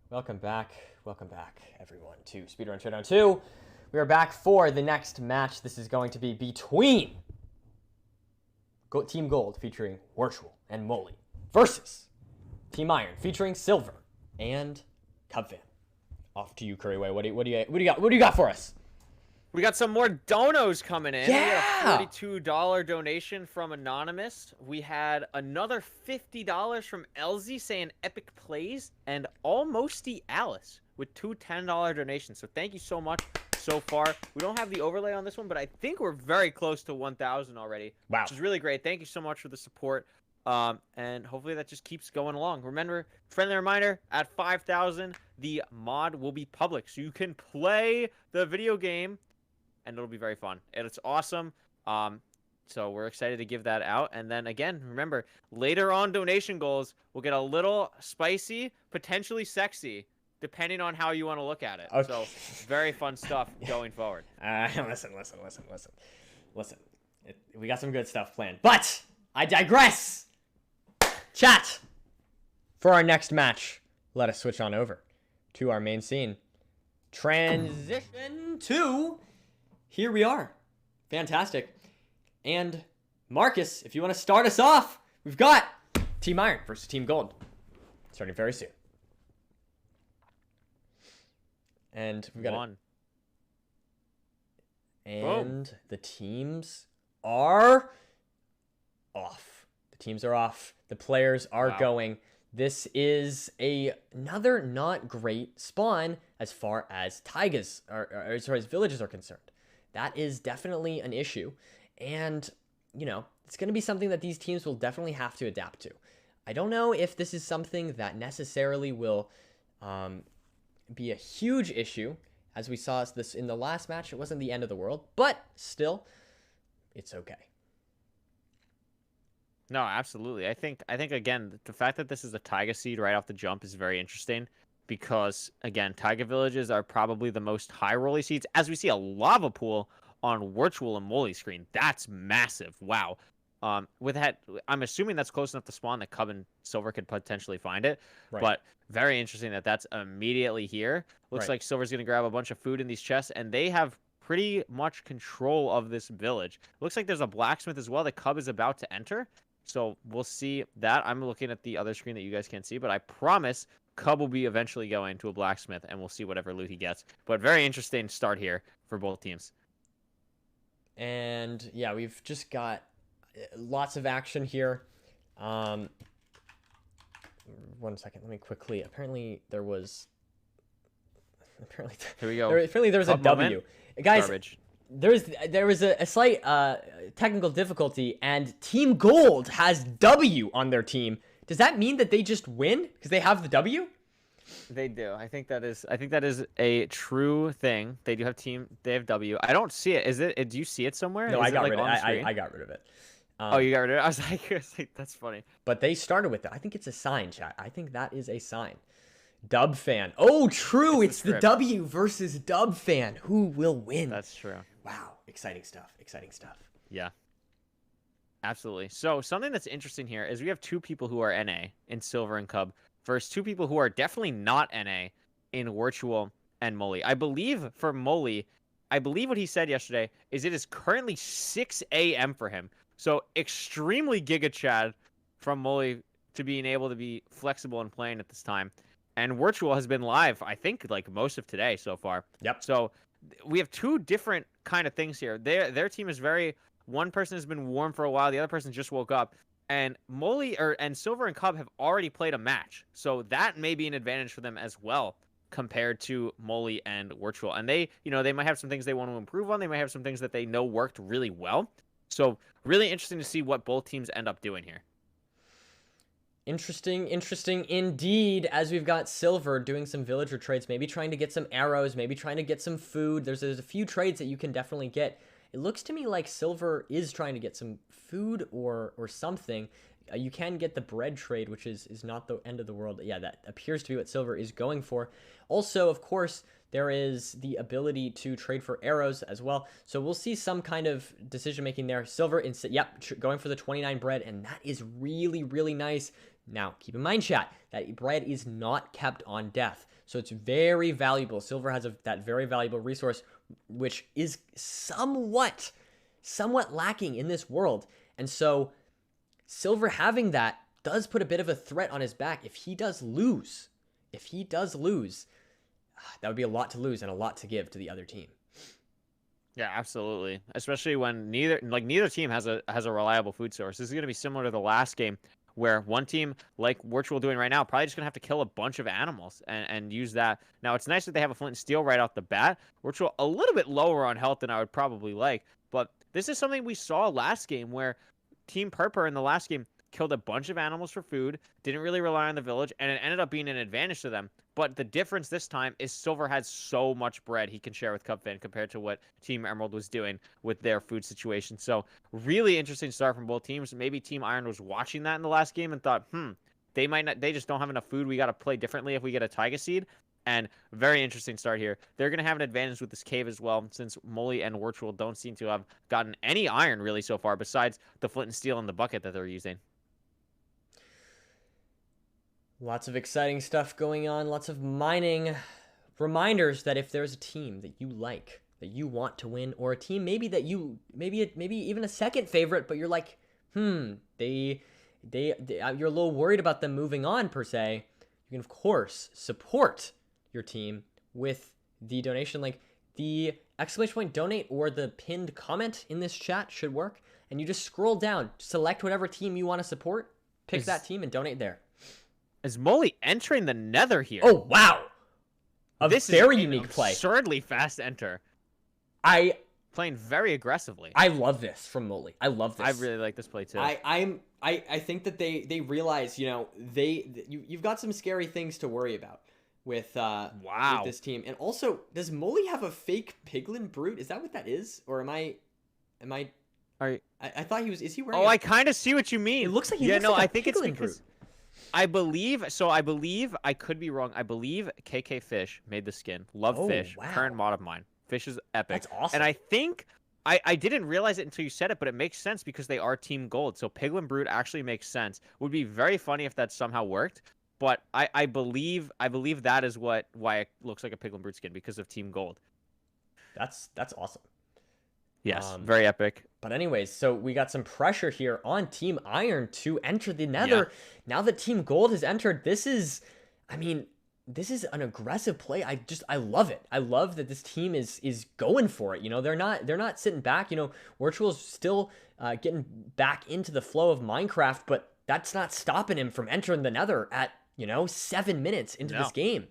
Welcome back, everyone, to Speedrun Showdown 2. We are back for the next match. This is going to be between Team Gold, featuring Virtual and Molly, versus Team Iron, featuring Silver and Cubfan. Off to you, Curryway. What do you got for us? We got some more donos coming in. Yeah! We had a $42 donation from Anonymous. We had another $50 from Elsie saying epic plays, and Almosty Alice with two $10 donations. So thank you so much so far. We don't have the overlay on this one, but I think we're very close to 1,000 already. Wow. Which is really great. Thank you so much for the support. And hopefully that just keeps going along. Remember, friendly reminder, at 5,000, the mod will be public. So you can play the video game, and it'll be very fun. And it's awesome. So we're excited to give that out. And then again, remember, later on donation goals will get a little spicy, potentially sexy, depending on how you want to look at it. Okay. So very fun stuff going forward. Listen. We got some good stuff planned, but I digress. Chat. For our next match, let us switch on over to our main scene. Transition to... Here we are. Fantastic. And Marcus, if you want to start us off, we've got Team Iron versus Team Gold. Starting very soon. And we've got One. And the teams are off. The teams are off. The players are going. This is another not great spawn as far as taigas or as far as villages are concerned. That is definitely an issue. And, you know, it's going to be something that these teams will definitely have to adapt to. I don't know if this is something that necessarily will be a huge issue. As we saw this in the last match, it wasn't the end of the world, but still, it's okay. No, absolutely. I think again, the fact that this is a taiga seed right off the jump is very interesting because, again, taiga villages are probably the most high rolly seeds. As we see a lava pool on Virtual and Molly's screen, that's massive. Wow. With that, I'm assuming that's close enough to spawn that Cub and Silver could potentially find it. Right. But very interesting that that's immediately here. Looks Right. like Silver's going to grab a bunch of food in these chests, and they have pretty much control of this village. Looks like there's a blacksmith as well that Cub is about to enter. So we'll see that. I'm looking at the other screen that you guys can't see, but I promise Cub will be eventually going to a blacksmith, and we'll see whatever loot he gets. But very interesting start here for both teams. And yeah, we've just got lots of action here. 1 second, let me quickly. Apparently there was. Here we go. Apparently there was a Cub moment. W. Guys, Garbage. there was a slight technical difficulty, and Team Gold has W on their team. Does that mean that they just win because they have the W? They do. I think that is a true thing. They do have They have W. I don't see it. Is it? Do you see it somewhere? No, Is I it, got like, rid of on the it. screen? I got rid of it. Oh, you got rid of it. I was like, that's funny. But they started with it. I think it's a sign, chat. I think that is a sign. Dub fan. Oh, true. It's the script. W versus Dub fan. Who will win? That's true. Wow. Exciting stuff. Exciting stuff. Yeah. Absolutely. So something that's interesting here is we have two people who are NA in Silver and Cub versus two people who are definitely not NA in Virtual and Molly. I believe for Molly, what he said yesterday is it is currently 6 a.m. for him. So extremely Giga Chad from Molly to being able to be flexible and playing at this time. And Virtual has been live, I think, like most of today so far. Yep. So we have two different kind of things here. Their team is very... One person has been warm for a while. The other person just woke up. And and Silver and Cub have already played a match. So that may be an advantage for them as well compared to Molly and Virtual. And they might have some things they want to improve on. They might have some things that they know worked really well. So really interesting to see what both teams end up doing here. Interesting indeed, as we've got Silver doing some villager trades, maybe trying to get some arrows, maybe trying to get some food. There's a few trades that you can definitely get. It looks to me like Silver is trying to get some food or something. You can get the bread trade, which is not the end of the world. Yeah, that appears to be what Silver is going for. Also, of course, there is the ability to trade for arrows as well. So we'll see some kind of decision making there. Silver, going for the 29 bread, and that is really, really nice. Now, keep in mind, chat, that bread is not kept on death. So it's very valuable. Silver has that very valuable resource, which is somewhat lacking in this world. And so Silver having that does put a bit of a threat on his back. If he does lose, that would be a lot to lose and a lot to give to the other team. Yeah, absolutely. Especially when neither team has a reliable food source. This is going to be similar to the last game, where one team, like Virtual doing right now, probably just going to have to kill a bunch of animals and use that. Now, it's nice that they have a flint and steel right off the bat. Virtual a little bit lower on health than I would probably like, but this is something we saw last game, where Team Purpur in the last game killed a bunch of animals for food, didn't really rely on the village, and it ended up being an advantage to them. But the difference this time is Silver has so much bread he can share with Cupfin compared to what Team Emerald was doing with their food situation. So really interesting start from both teams. Maybe Team Iron was watching that in the last game and thought, they just don't have enough food. We got to play differently if we get a Taiga Seed. And very interesting start here. They're going to have an advantage with this cave as well, since Molly and Virtual don't seem to have gotten any iron really so far, besides the flint and steel and the bucket that they're using. Lots of exciting stuff going on, lots of mining. Reminders that if there's a team that you like, that you want to win, or a team maybe that maybe even a second favorite, but you're like, you're a little worried about them moving on per se, you can of course support your team with the donation link. The ! Donate or the pinned comment in this chat should work, and you just scroll down, select whatever team you want to support, pick that team, and donate there. Is Molly entering the Nether here? Oh, wow. This very is unique play. Absurdly fast enter. Playing very aggressively. I love this from Molly. I love this. I really like this play too. I think that they realize, you've got some scary things to worry about with this team. And also, does Molly have a fake Piglin Brute? Is that what that is? Or am I I thought he was. Is he wearing? Oh, I kind of see what you mean. It looks like he looks like I a think it's Piglin because Brute. I believe I could be wrong. I believe KK Fish made the skin. Love Fish. Wow. Current mod of mine. Fish is epic. That's awesome. And I think I didn't realize it until you said it, but it makes sense because they are Team Gold. So Piglin Brute actually makes sense. Would be very funny if that somehow worked. But I believe that is why it looks like a Piglin Brute skin, because of Team Gold. That's awesome. Yes, very epic. But anyways, so we got some pressure here on Team Iron to enter the Nether. Yeah. Now that Team Gold has entered, this is an aggressive play. I love it. I love that this team is going for it. They're not sitting back. Virtual's still getting back into the flow of Minecraft, but that's not stopping him from entering the Nether at 7 minutes into this game.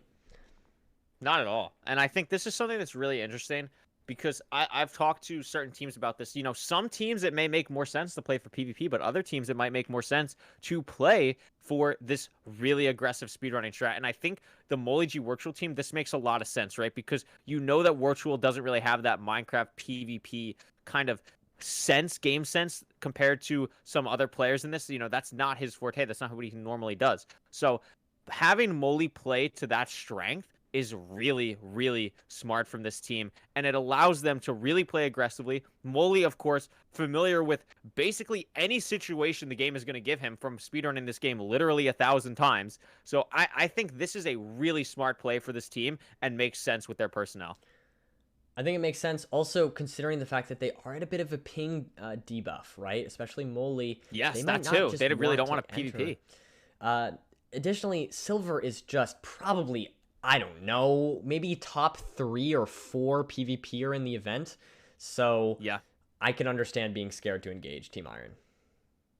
Not at all. And I think this is something that's really interesting, because I've talked to certain teams about this. Some teams it may make more sense to play for PvP, but other teams it might make more sense to play for this really aggressive speedrunning strat. And I think the MolyG Virtual team, this makes a lot of sense, right? Because that Virtual doesn't really have that Minecraft PvP kind of game sense compared to some other players in this. That's not his forte. That's not what he normally does. So having Moly play to that strength is really, really smart from this team, and it allows them to really play aggressively. Molly, of course, familiar with basically any situation the game is going to give him from speedrunning this game literally 1,000 times. So I think this is a really smart play for this team and makes sense with their personnel. I think it makes sense also considering the fact that they are at a bit of a ping debuff, right? Especially Molly. Yes, that too. They really don't want to PvP. Additionally, Silver is just probably, I don't know, maybe top 3 or 4 PvPer in the event. So yeah, I can understand being scared to engage Team Iron.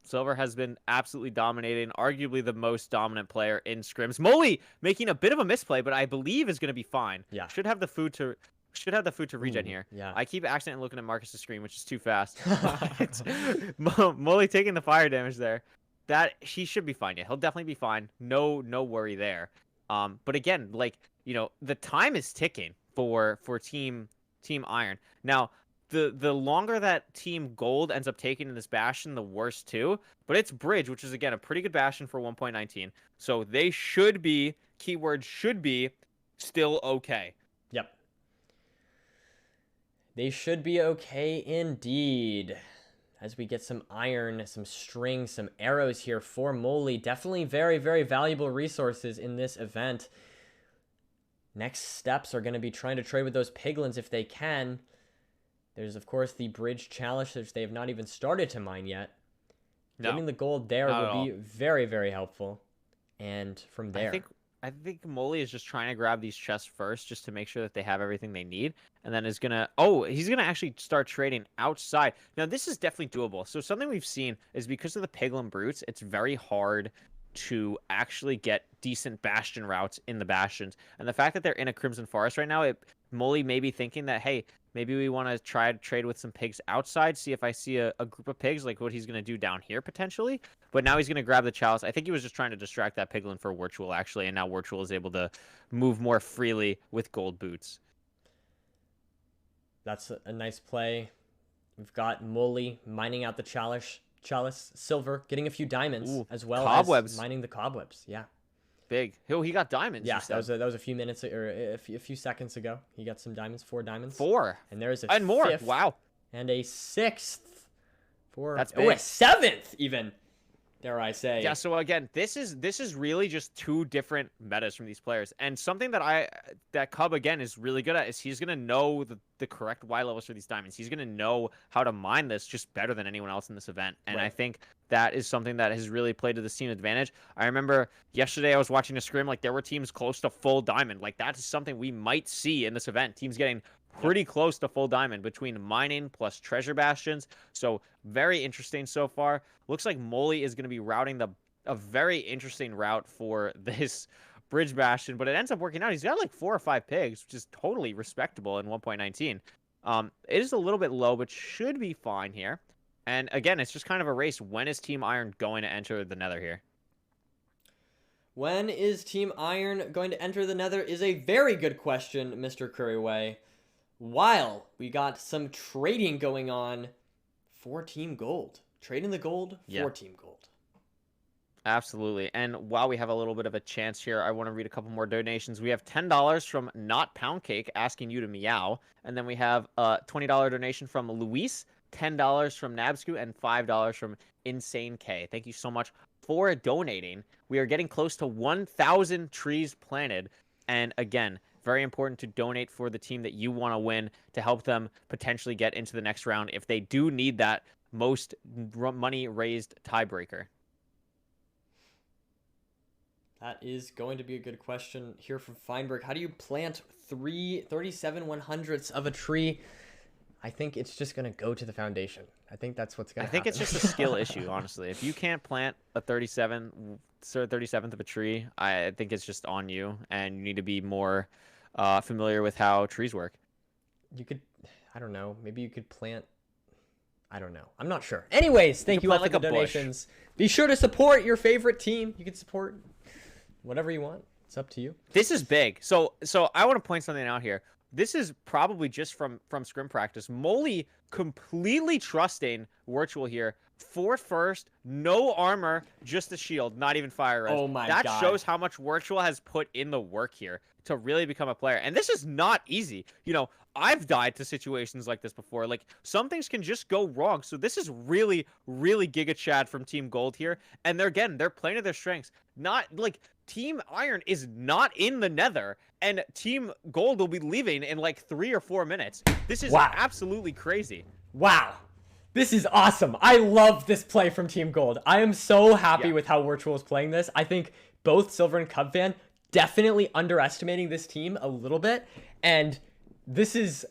Silver has been absolutely dominating, arguably the most dominant player in scrims. Molly making a bit of a misplay, but I believe is going to be fine. Yeah, should have the food to regen here. Yeah, I keep accidentally looking at Marcus's screen, which is too fast. Molly taking the fire damage there. That he should be fine. Yeah, he'll definitely be fine. No worry there. But again, the time is ticking for Team Iron. Now, the longer that Team Gold ends up taking in this Bastion, the worse too. But it's Bridge, which is again a pretty good Bastion for 1.19. So they should be, keyword should be, still okay. Yep. They should be okay indeed. as we get some iron, some string, some arrows here for Moly. Definitely very, very valuable resources in this event. Next steps are going to be trying to trade with those piglins if they can. There's, of course, the bridge challenge, which they have not even started to mine yet. No, Getting the gold there not at will be very, very helpful. And from there... I think Moly is just trying to grab these chests first just to make sure that they have everything they need. And then is going to... Oh, he's going to actually start trading outside. Now, this is definitely doable. So something we've seen is because of the Piglin Brutes, it's very hard to actually get decent Bastion routes in the Bastions. And the fact that they're in a Crimson Forest right now, Moly may be thinking that, hey, maybe we want to try to trade with some pigs outside, see if I see a group of pigs, like what he's going to do down here potentially. But now he's going to grab the chalice. I think he was just trying to distract that piglin for Wirtual, actually, and now Wirtual is able to move more freely with gold boots. That's a nice play. We've got Moly mining out the chalice, silver, getting a few diamonds, as well cobwebs. as mining the cobwebs. Yeah. Big. Oh, he got diamonds. Yeah, that was a few minutes or a few seconds ago. He got some diamonds, 4 diamonds. 4. And there's a and more. fifth Wow. and a 6th. That's a big. 7th even. Dare I say? Yeah. So again, this is really just 2 different metas from these players, and something that Cub again is really good at is he's gonna know the correct Y levels for these diamonds. He's gonna know how to mine this just better than anyone else in this event, and Right. I think that is something that has really played to the team advantage. I remember yesterday I was watching a scrim, like there were teams close to full diamond. Like that is something we might see in this event. Teams getting pretty close to full diamond between mining plus treasure bastions. So very interesting so far. Looks like Moly is going to be routing a very interesting route for this bridge bastion, but it ends up working out. He's got like 4 or 5 pigs, which is totally respectable in 1.19. It is a little bit low, but should be fine here. And again, it's just kind of a race. When is Team Iron going to enter the Nether here? When is Team Iron going to enter the Nether is a very good question, Mr. Curryway. While we got some trading going on for Team Gold. Trading the gold for Team Gold. Absolutely. And while we have a little bit of a chance here, I want to read a couple more donations. We have $10 from Not Pound Cake asking you to meow. And then we have a $20 donation from Luis, $10 from Nabsku, and $5 from Insane K. Thank you so much for donating. We are getting close to 1,000 trees planted. And again, very important to donate for the team that you want to win to help them potentially get into the next round if they do need that most money raised tiebreaker. That is going to be a good question here from Feinberg. How do you plant 37 100ths of a tree? I think it's just going to go to the foundation. I think that's what's going to happen. I think it's just a skill issue, honestly. If you can't plant a 37th of a tree, I think it's just on you, and you need to be more familiar with how trees work. You could, I don't know, maybe you could plant, I don't know. I'm not sure. Anyways, thank you all for the donations. Be sure to support your favorite team. You can support whatever you want. It's up to you. This is big. So I want to point something out here. This is probably just from scrim practice. Moly completely trusting Wirtual here. 4 first, no armor, just a shield, not even fire res. Oh my God. God. That shows how much Wirtual has put in the work here to really become a player. And this is not easy. You know, I've died to situations like this before. Like, some things can just go wrong. So this is really, really Giga Chad from Team Gold here. And they're playing to their strengths. Not, like, Team Iron is not in the Nether. And Team Gold will be leaving in, like, 3 or 4 minutes. This is absolutely crazy. Wow. This is awesome. I love this play from Team Gold. I am so happy with how Wirtual is playing this. I think both Silver and Cub fan definitely underestimating this team a little bit, and this is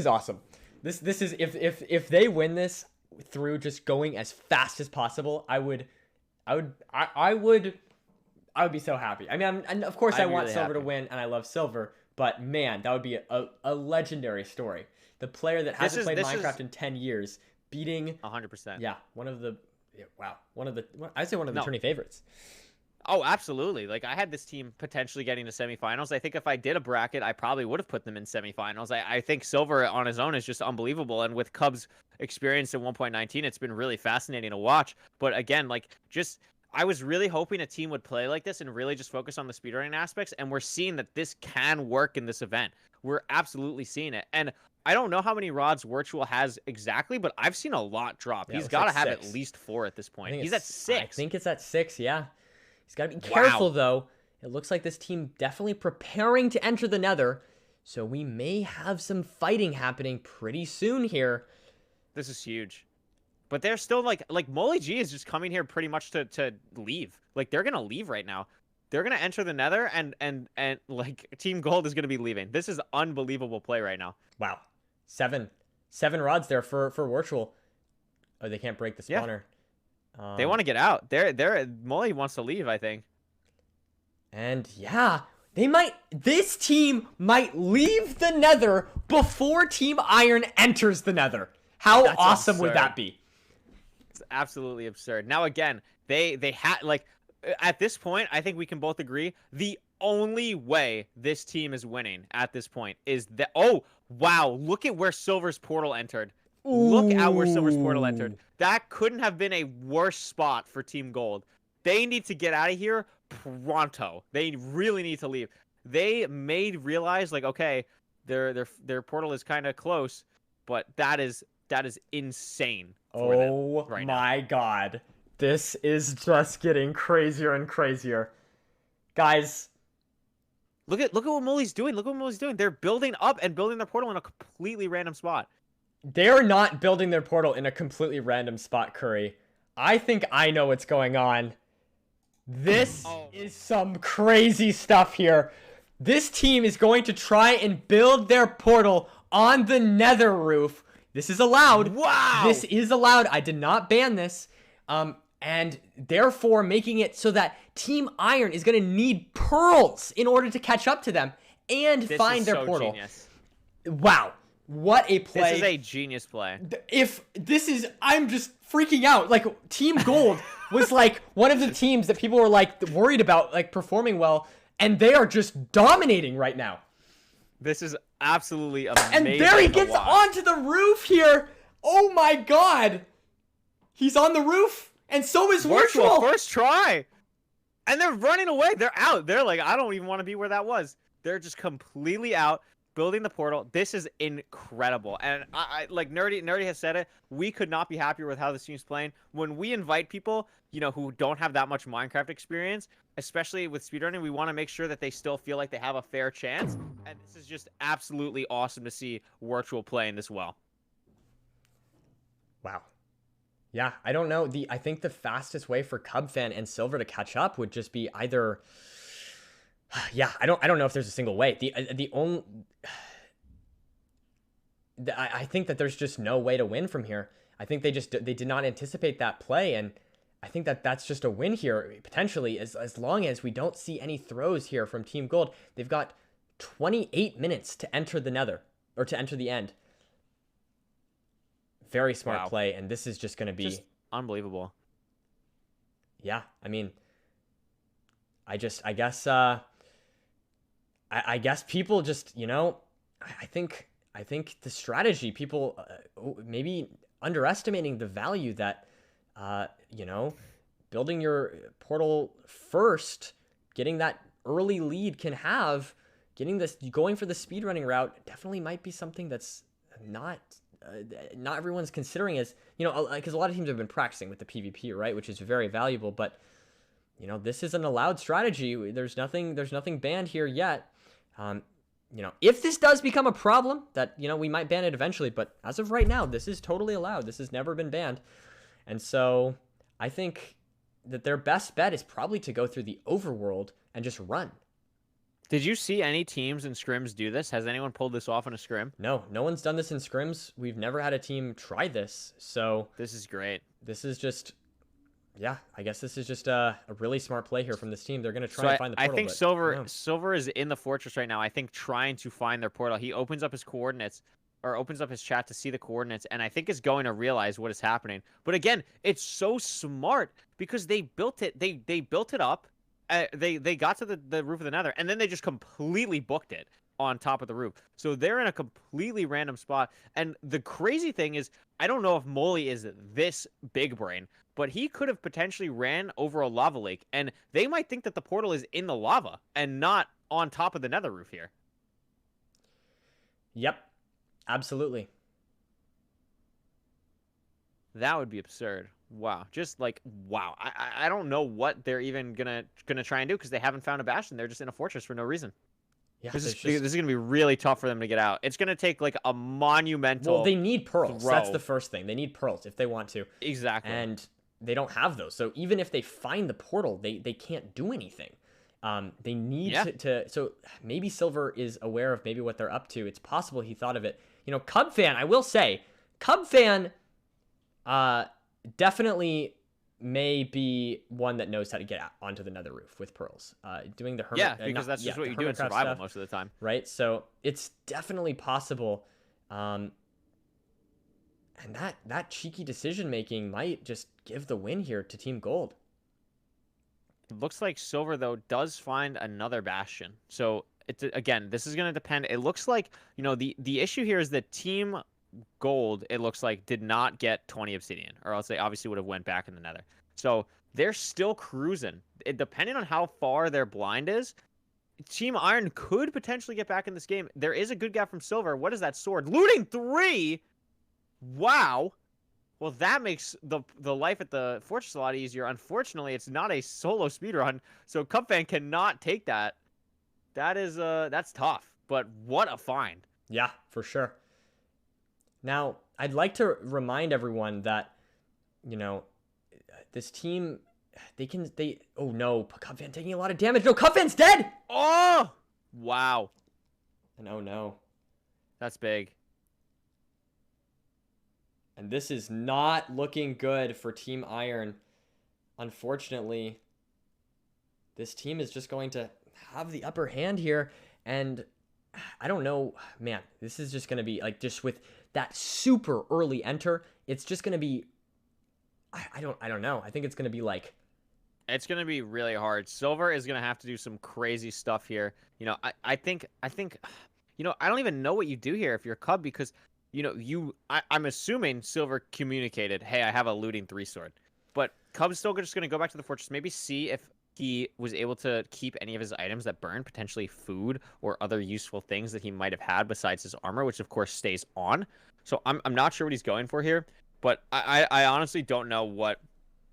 awesome. This is if they win this through just going as fast as possible, I would be so happy. I mean, and of course I want Silver to win, and I love Silver, but man, that would be a legendary story. The player that hasn't played Minecraft in 10 years beating 100%. Yeah, I'd say one of the tourney favorites. Oh, absolutely. Like, I had this team potentially getting to semifinals. I think if I did a bracket, I probably would have put them in semifinals. I think Silver on his own is just unbelievable. And with Cubs' experience in 1.19, it's been really fascinating to watch. But again, like, I was really hoping a team would play like this and really just focus on the speedrunning aspects. And we're seeing that this can work in this event. We're absolutely seeing it. And I don't know how many rods Virtual has exactly, but I've seen a lot drop. Yeah, it He's looks got to like have 6. at least 4 at this I point. think He's at it's- 6. I think it's at 6, yeah. He's got to be careful, though. It looks like this team definitely preparing to enter the Nether, so we may have some fighting happening pretty soon here. This is huge. But they're still like Molly G is just coming here pretty much to leave. Like they're gonna leave right now. They're gonna enter the Nether and like Team Gold is gonna be leaving. This is unbelievable play right now. Wow. 7 rods there for Virtual. Oh, they can't break the Yeah. spawner. They want to get out. They're Molly wants to leave, I think. And yeah, this team might leave the Nether before Team Iron enters the Nether. How That's awesome would absurd. that be? It's absolutely absurd. Now again, they had like at this point, I think we can both agree the only way this team is winning at this point is that oh wow, look at where Silver's portal entered. Look at where Silver's portal entered. That couldn't have been a worse spot for Team Gold. They need to get out of here pronto. They really need to leave. They may realize like okay, their portal is kind of close, but that is insane for them right now. My god. This is just getting crazier and crazier. Guys, Look at what Molly's doing. Look what Molly's doing. They're building up and building their portal in a completely random spot. they're not building their portal in a completely random spot, Curry. I think I know what's going on. This is some crazy stuff here. This team is going to try and build their portal on the Nether roof. This is allowed. Wow. This is allowed. I did not ban this. And therefore making it so that Team Iron is going to need pearls in order to catch up to them and This find is their so portal. Genius. Wow. What a play. This is a genius play. If this is, I'm just freaking out. Like, Team Gold was like one of the teams that people were like worried about like performing well, and they are just dominating right now. This is absolutely amazing. And there he to gets watch. onto the roof here. Oh my god. He's on the roof, and so is Virtual. First try. And they're running away. They're out. They're like, I don't even want to be where that was. They're just completely out, building the portal. This is incredible. And I like Nerdi has said it. We could not be happier with how this team's playing. When we invite people, you know, who don't have that much Minecraft experience, especially with speedrunning, we want to make sure that they still feel like they have a fair chance. And this is just absolutely awesome to see Virtual playing this well. Wow. Yeah, I don't know. I think the fastest way for Cubfan and Silver to catch up would just be either. Yeah, I don't know if there's a single way. I think that there's just no way to win from here. I think they did not anticipate that play, and I think that that's just a win here potentially as long as we don't see any throws here from Team Gold. They've got 28 minutes to enter the Nether or to enter the end. Very smart play, and this is just going to be Just unbelievable. Yeah, I mean, I guess people just, you know, I think the strategy, people maybe underestimating the value that, you know, building your portal first, getting that early lead can have, going for the speedrunning route definitely might be something that's not everyone's considering as, you know, because a lot of teams have been practicing with the PvP, right, which is very valuable, but you know, this is an allowed strategy. There's nothing banned here yet. You know, if this does become a problem, that, you know, we might ban it eventually, but as of right now, this is totally allowed. This has never been banned. And so I think that their best bet is probably to go through the overworld and just run. Did you see any teams in scrims do this? Has anyone pulled this off in a scrim? No one's done this in scrims. We've never had a team try this. So This is great. this is just, yeah, I guess this is just a really smart play here from this team. They're going to try and find the portal. I think but, Silver no. Silver is in the fortress right now. I think trying to find their portal. He opens up his coordinates or opens up his chat to see the coordinates, and I think is going to realize what is happening. But again, it's so smart because they built it. They built it up. They got to the roof of the Nether, and then they just completely booked it on top of the roof. So they're in a completely random spot. And the crazy thing is, I don't know if Molly is this big brain, but he could have potentially ran over a lava lake, and they might think that the portal is in the lava and not on top of the Nether roof here. Yep. Absolutely. That would be absurd. Wow. Just like wow. I don't know what they're even gonna try and do because they haven't found a bastion. They're just in a fortress for no reason. Yeah, This there's is just... this is gonna be really tough for them to get out. It's gonna take like a monumental. Well, they need pearls. That's throw. the first thing. They need pearls if they want to. Exactly. And they don't have those. So even if they find the portal, they can't do anything. They need to. So maybe Silver is aware of maybe what they're up to. It's possible he thought of it. You know, Cub fan, I will say, Cub fan definitely may be one that knows how to get out onto the nether roof with pearls. Doing the hermit. Yeah, because that's just what you do in survival stuff, most of the time. right? So it's definitely possible. And that cheeky decision making might just give the win here to Team Gold. It looks like Silver though does find another bastion. So it's again, this is going to depend. It looks like, you know, the issue here is that Team Gold, it looks like, did not get 20 obsidian, or else they obviously would have went back in the nether. So they're still cruising. Depending on how far their blind is, Team Iron could potentially get back in this game. There is a good gap from Silver. What is that sword? Looting 3? Wow. Well, that makes the life at the fortress a lot easier. Unfortunately, it's not a solo speedrun, so Cupfan cannot take that. That is that's tough, but what a find. Yeah, for sure. Now, I'd like to remind everyone that, you know, this team, oh no, Cupfan taking a lot of damage. No, Cupfan's dead! Oh! Wow. And oh no. That's big. And this is not looking good for Team Iron. Unfortunately, this team is just going to have the upper hand here. And I don't know, man, this is just going to be like, just with that super early enter, it's just going to be, I don't know. I think it's going to be like, it's going to be really hard. Silver is going to have to do some crazy stuff here. You know, I think, you know, I don't even know what you do here if you're Cub, because, you know, I'm assuming Silver communicated, hey, I have a looting 3 sword. But Cub's still just going to go back to the fortress, maybe see if he was able to keep any of his items that burn, potentially food or other useful things that he might have had besides his armor, which of course stays on. So I'm not sure what he's going for here, but I honestly don't know what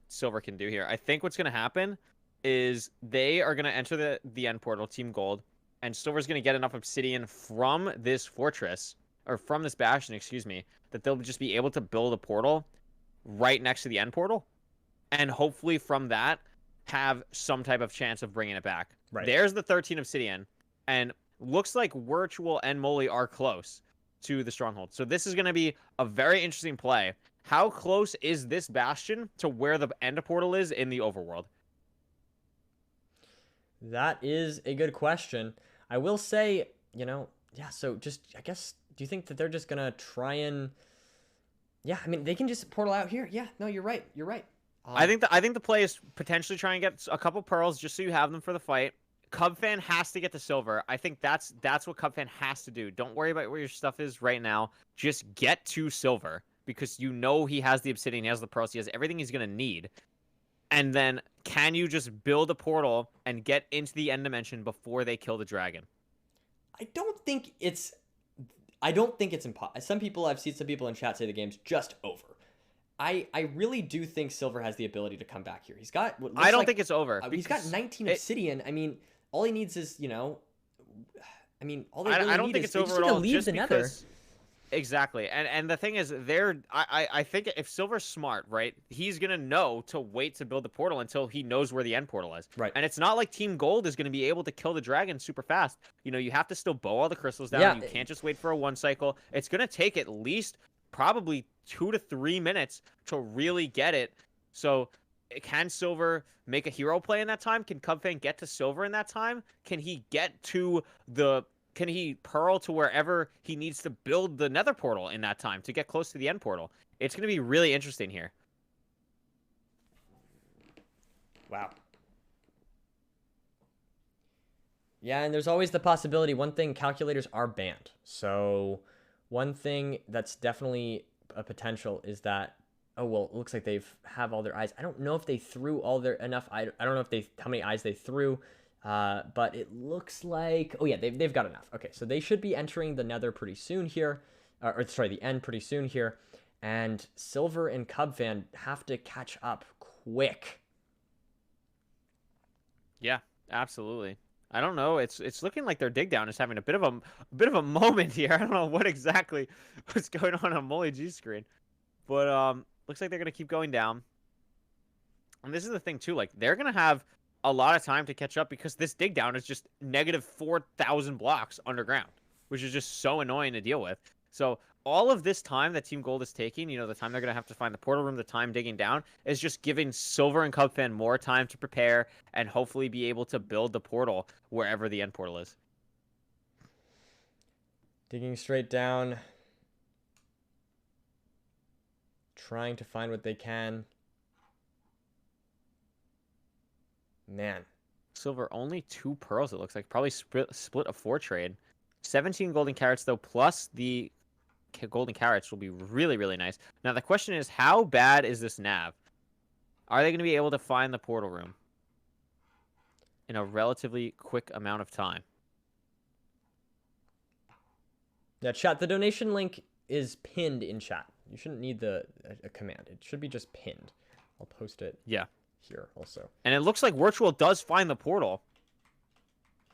Silver can do here. I think what's going to happen is they are going to enter the end portal, Team Gold, and Silver's going to get enough obsidian from this fortress, or from this bastion, excuse me, that they'll just be able to build a portal right next to the end portal, and hopefully from that have some type of chance of bringing it back. Right. There's the 13 obsidian, and looks like Virtual and Molly are close to the stronghold. So this is going to be a very interesting play. How close is this bastion to where the end portal is in the overworld? that is a good question. I will say, you know, yeah, so just, I guess, do you think that they're just going to try and, yeah, I mean, they can just portal out here. Yeah, no, you're right. You're right. I think the play is potentially try and get a couple pearls just so you have them for the fight. Cubfan has to get the silver. I think that's what Cubfan has to do. Don't worry about where your stuff is right now. Just get to silver, because you know he has the obsidian, he has the pearls, he has everything he's going to need. And then can you just build a portal and get into the end dimension before they kill the dragon? I don't think it's impossible. I've seen some people in chat say the game's just over. I really do think Silver has the ability to come back here. He's got what looks I don't like, think it's over. He's got 19 obsidian. I mean, all he needs is, you know, I mean, all they really I don't need think is it's they just over need at to all. leave Just the nether. because, exactly, and the thing is, I think if Silver's smart, right, he's gonna know to wait to build the portal until he knows where the end portal is. Right. And it's not like Team Gold is gonna be able to kill the dragon super fast. You know, you have to still bow all the crystals down. Yeah. You can't just wait for a 1 cycle. It's gonna take at least probably 2 to 3 minutes to really get it. So can Silver make a hero play in that time? Can Cubfang get to Silver in that time? Can he pearl to wherever he needs to build the nether portal in that time to get close to the end portal? It's going to be really interesting here. Wow. Yeah, and there's always the possibility. One thing, calculators are banned. So one thing that's definitely a potential is that, oh, well, it looks like have all their eyes. I don't know if they threw all their enough. I don't know if how many eyes they threw, but it looks like, oh yeah, they've got enough. Okay, so they should be entering the nether pretty soon here. or sorry, the end pretty soon here. And Silver and Cub Fan have to catch up quick. Yeah, absolutely. I don't know. It's looking like their dig down is having a bit of a moment here. I don't know what exactly what's going on Molly G's screen, but looks like they're gonna keep going down. And this is the thing too. Like they're gonna have a lot of time to catch up because this dig down is just negative 4,000 blocks underground, which is just so annoying to deal with. So all of this time that Team Gold is taking, you know, the time they're going to have to find the portal room, the time digging down, is just giving Silver and Cub Fan more time to prepare and hopefully be able to build the portal wherever the end portal is. Digging straight down. Trying to find what they can. Man. Silver, only 2 pearls, it looks like. Probably split a 4 trade. 17 golden carrots, though, plus the golden carrots will be really, really nice. Now, the question is, how bad is this nav? Are they going to be able to find the portal room in a relatively quick amount of time? Yeah, chat, the donation link is pinned in chat. You shouldn't need a command. It should be just pinned. I'll post it here also. And it looks like Virtual does find the portal.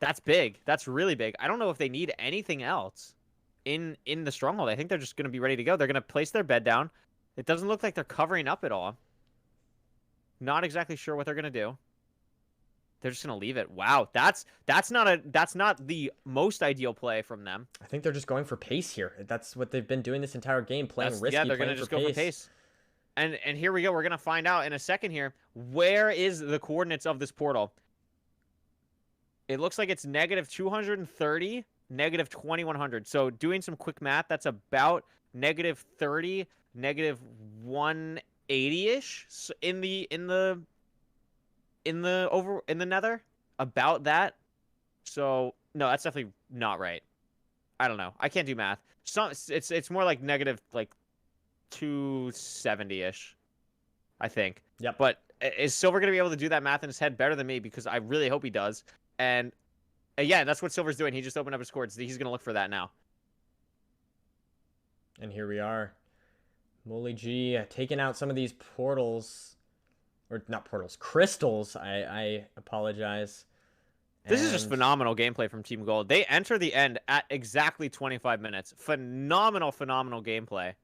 That's big. That's really big. I don't know if they need anything else in the stronghold. I think they're just going to be ready to go. They're going to place their bed down. It doesn't look like they're covering up at all. Not exactly sure what they're going to do. They're just going to leave it. Wow, that's not the most ideal play from them. I think they're just going for pace here. That's what they've been doing this entire game, playing risky. Yeah, they're going to just go for pace. And here we go. We're going to find out in a second here. Where is the coordinates of this portal? It looks like it's negative 230, negative 2100. So doing some quick math, that's about negative 30, negative 180-ish in the nether. About that. So no, that's definitely not right. I don't know. I can't do math. It's more like negative like 270-ish, I think. Yep. But is Silver going to be able to do that math in his head better than me? Because I really hope he does. And yeah, that's what Silver's doing. He just opened up his cords. He's going to look for that now. And here we are. Molly G taking out some of these portals. Or not portals, crystals. I apologize. This is just phenomenal gameplay from Team Gold. They enter the end at exactly 25 minutes. Phenomenal gameplay.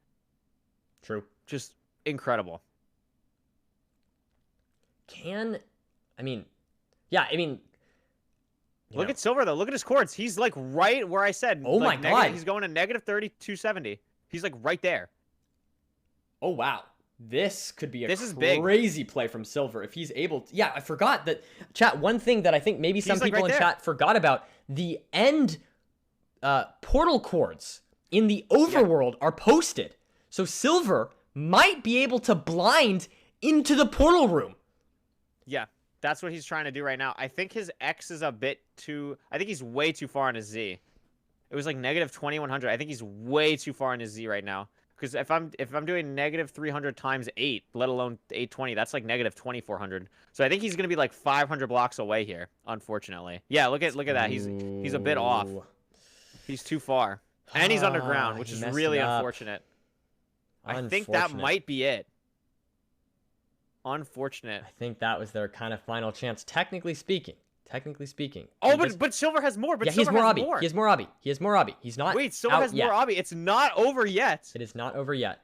True. Just incredible. Look at Silver, though. Look at his cords. He's, like, right where I said. Oh, like, my God. He's going to negative 30, 270. He's, like, right there. Oh, wow. This could be This is crazy play from Silver if he's able to. Yeah, I forgot that. Chat, one thing that I think maybe some people right in there. chat forgot about, the end portal cords in the overworld are posted. So Silver might be able to blind into the portal room. Yeah, that's what he's trying to do right now. I think his X is a bit too... I think he's way too far on his Z. It was like negative 2100. I think he's way too far on his Z right now. Because if I'm doing negative 300 times 8, let alone 820, that's like negative 2400. So I think he's going to be like 500 blocks away here, unfortunately. Yeah, look at that. He's a bit off. He's too far. And he's underground, which is really unfortunate. I think that might be it. Unfortunate. I think that was their kind of final chance, technically speaking. Oh, but Silver has more. But yeah, he has Silver more has obby. more. He has more obby. He has more obby. He's not. Wait, Silver has yet. more obby. It's not over yet. It is not over yet.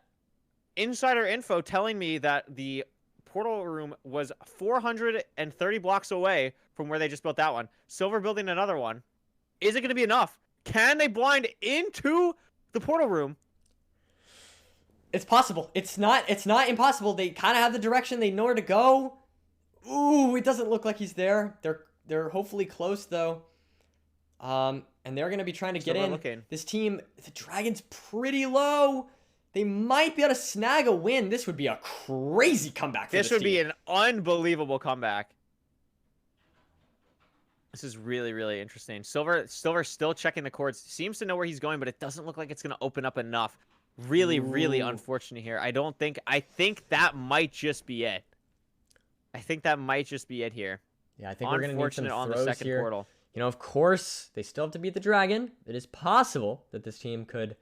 Insider info telling me that the portal room was 430 blocks away from where they just built that one. Silver building another one. Is it going to be enough? Can they blind into the portal room? It's possible. It's not impossible. They kind of have the direction. They know where to go. Ooh, it doesn't look like he's there. They're hopefully close though. And they're going to be trying to get in. Looking. This team, the Dragon's pretty low. They might be able to snag a win. This would be a crazy comeback for this team. This would be an unbelievable comeback. This is really, really interesting. Silver still checking the cords. Seems to know where he's going, but it doesn't look like it's going to open up enough. Really, really unfortunate here. I think that might just be it. I think that might just be it here. Yeah, I think we're going to need some throws on the second here. portal. You know, of course, they still have to beat the Dragon. It is possible that this team could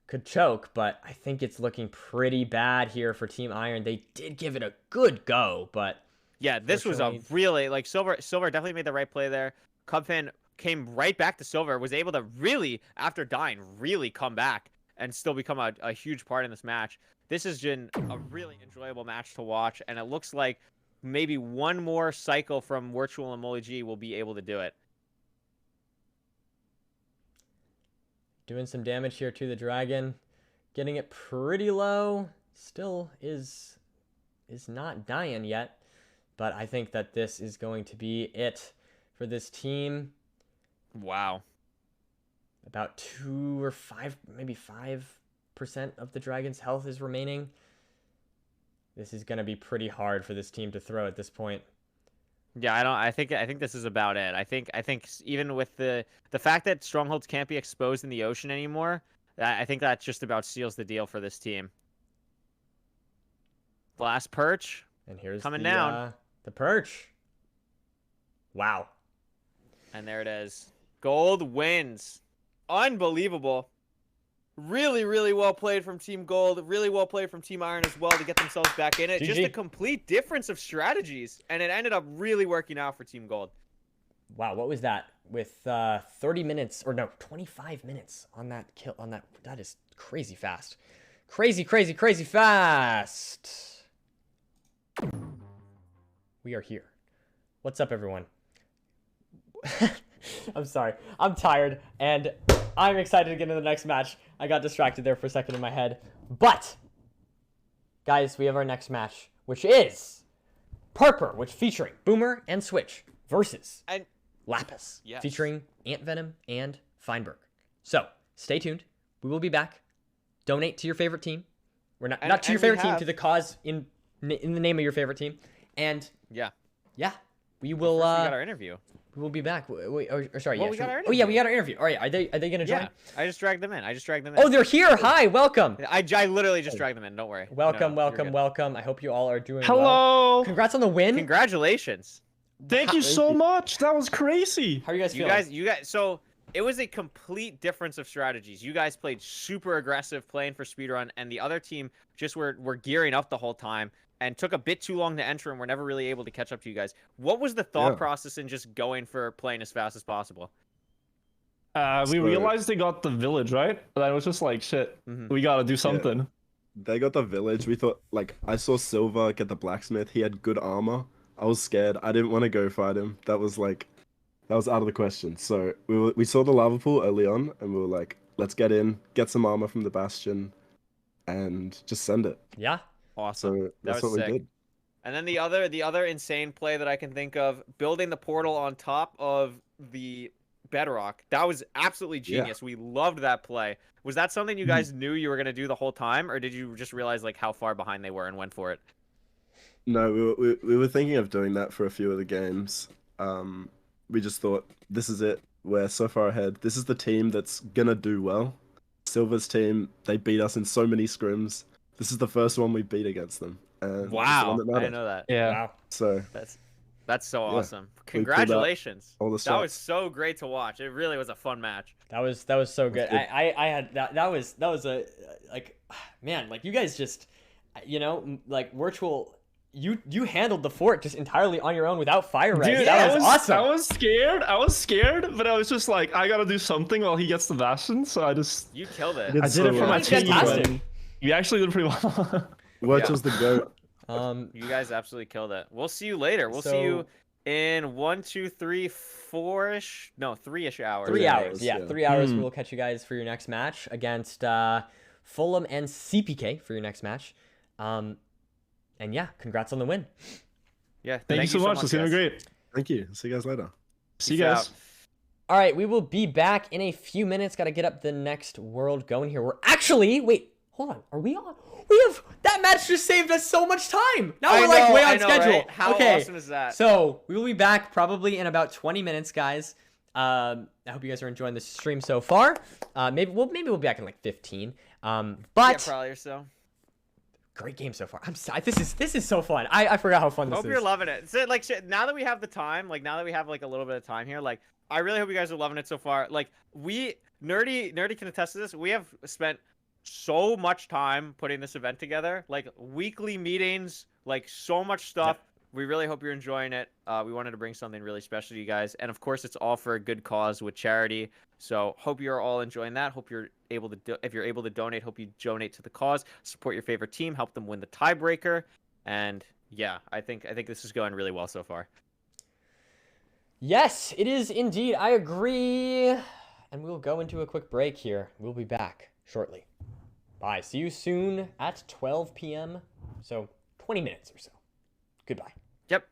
could choke, but I think it's looking pretty bad here for Team Iron. They did give it a good go, but Yeah, this was a unfortunately- really like Silver definitely made the right play there. Cubfan came right back to Silver, was able to really, after dying, really come back and still become a huge part in this match. This has been a really enjoyable match to watch, and it looks like maybe one more cycle from Virtual and Molly G will be able to do it. doing some damage here to the dragon, getting it pretty low. Still is not dying yet, but I think that this is going to be it for this team. Wow. About 2 or 5, maybe 5% of the dragon's health is remaining. This is going to be pretty hard for this team to throw at this point. Yeah, I think this is about it. I think even with the fact that strongholds can't be exposed in the ocean anymore, I think that just about seals the deal for this team. Last perch. And here's coming the, down. The perch. Wow. And there it is. Gold wins. Unbelievable. Really, really well played from Team Gold. Really well played from Team Iron as well to get themselves back in it. Just GG. a complete difference of strategies. And it ended up really working out for Team Gold. Wow, what was that? With 30 minutes, or no, 25 minutes on that kill, that is crazy fast. Crazy, crazy, crazy fast. We are here. What's up, everyone? I'm sorry. I'm tired, and I'm excited to get into the next match. I got distracted there for a second in my head. But, guys, we have our next match, which is Purpur, which featuring Boomer and Switch versus And Lapis, Yes. featuring Ant Venom and Feinberg. So, stay tuned. We will be back. Donate to your favorite team. We're not to your and we favorite team, have- to the cause in the name of your favorite team. And yeah. yeah, we will. We got our interview. We will be back. Wait, sorry. Well, yeah, we got our Oh yeah, we interview. got our interview. All right, are they gonna join? Yeah. I just dragged them in. Oh, they're here. Hi, welcome. I literally just dragged them in. Don't worry. Welcome, No, you're welcome, good. welcome. I hope you all are doing well. Hello. Congrats on the win. Congratulations. Thank you so much. That was crazy. How are you guys You feeling? guys, so it was a complete difference of strategies. You guys played super aggressive playing for speedrun, and the other team just were gearing up the whole time and took a bit too long to enter and were never really able to catch up to you guys. What was the thought Yeah. process in just going for playing as fast as possible? We So- realized they got the village, right? And I was just like, shit, Mhm. we gotta do something. They got the village. We thought, like, I saw Silver get the blacksmith. He had good armor. I was scared. I didn't want to go fight him. That was out of the question. So we saw the lava pool early on, and we were like, let's get in, get some armor from the bastion, and just send it. Yeah. Awesome. So that's was what sick. we did. And then the other insane play that I can think of, building the portal on top of the bedrock. That was absolutely Yeah. genius. We loved that play. Was that something you guys knew you were going to do the whole time, or did you just realize like how far behind they were and went for it? No, we were thinking of doing that for a few of the games. We just thought, this is it. We're so far ahead. This is the team that's gonna do well. Silver's team, they beat us in so many scrims. This is the first one we beat against them. And it's the Wow, one that I mattered. didn't know that. Yeah. Wow. So That's so Yeah. awesome. pulled out Congratulations. all the That was stops. so great to watch. It really was a fun match. That was so good. good. I had that was a like, man, like you guys just, you know, like virtual. You handled the fort just entirely on your own without fire res. Dude, that was awesome. I was scared, but I was just like, I gotta do something while he gets the bastion, so I just You killed it. did I did it so for my well. That's team. fantastic. and You actually did pretty well. Virtual's the goat. You guys absolutely killed it. We'll see you later. We'll see So- you in 1, 2, 3, 4-ish. No, 3-ish hours. 3 hours. hours, Yeah, yeah. 3 hours. Hmm. We will catch you guys for your next match against Fulham and CPK for your next match. And yeah, congrats on the win. Yeah. Thank you so much. It's gonna be guys. great. Thank you. See you guys later. See you Peace guys. out. All right, we will be back in a few minutes. Got to get up the next world going here. We're actually hold on. Are we on? We have that match just saved us so much time. Now I we're like know, way I on know, schedule. right? How okay, awesome is that? so we will be back probably in about 20 minutes, guys. I hope you guys are enjoying the stream so far. Maybe we'll be back in like 15. Yeah, But probably or so. great game so far. This is so fun. I forgot how fun this Hope is. you're loving it. So, like, now that we have the time, like, now that we have like a little bit of time here, like, I really hope you guys are loving it so far. Like, Nerdi can attest to this. We have spent so much time putting this event together, like weekly meetings, like so much stuff. We really hope you're enjoying it. We wanted to bring something really special to you guys. And of course, it's all for a good cause with charity. So hope you're all enjoying that. Hope you're able to, if you're able to donate, hope you donate to the cause, support your favorite team, help them win the tiebreaker. And yeah, I think this is going really well so far. Yes, it is indeed. I agree. And we'll go into a quick break here. We'll be back shortly. Bye. See you soon at 12 p.m. So 20 minutes or so. Goodbye. Yep.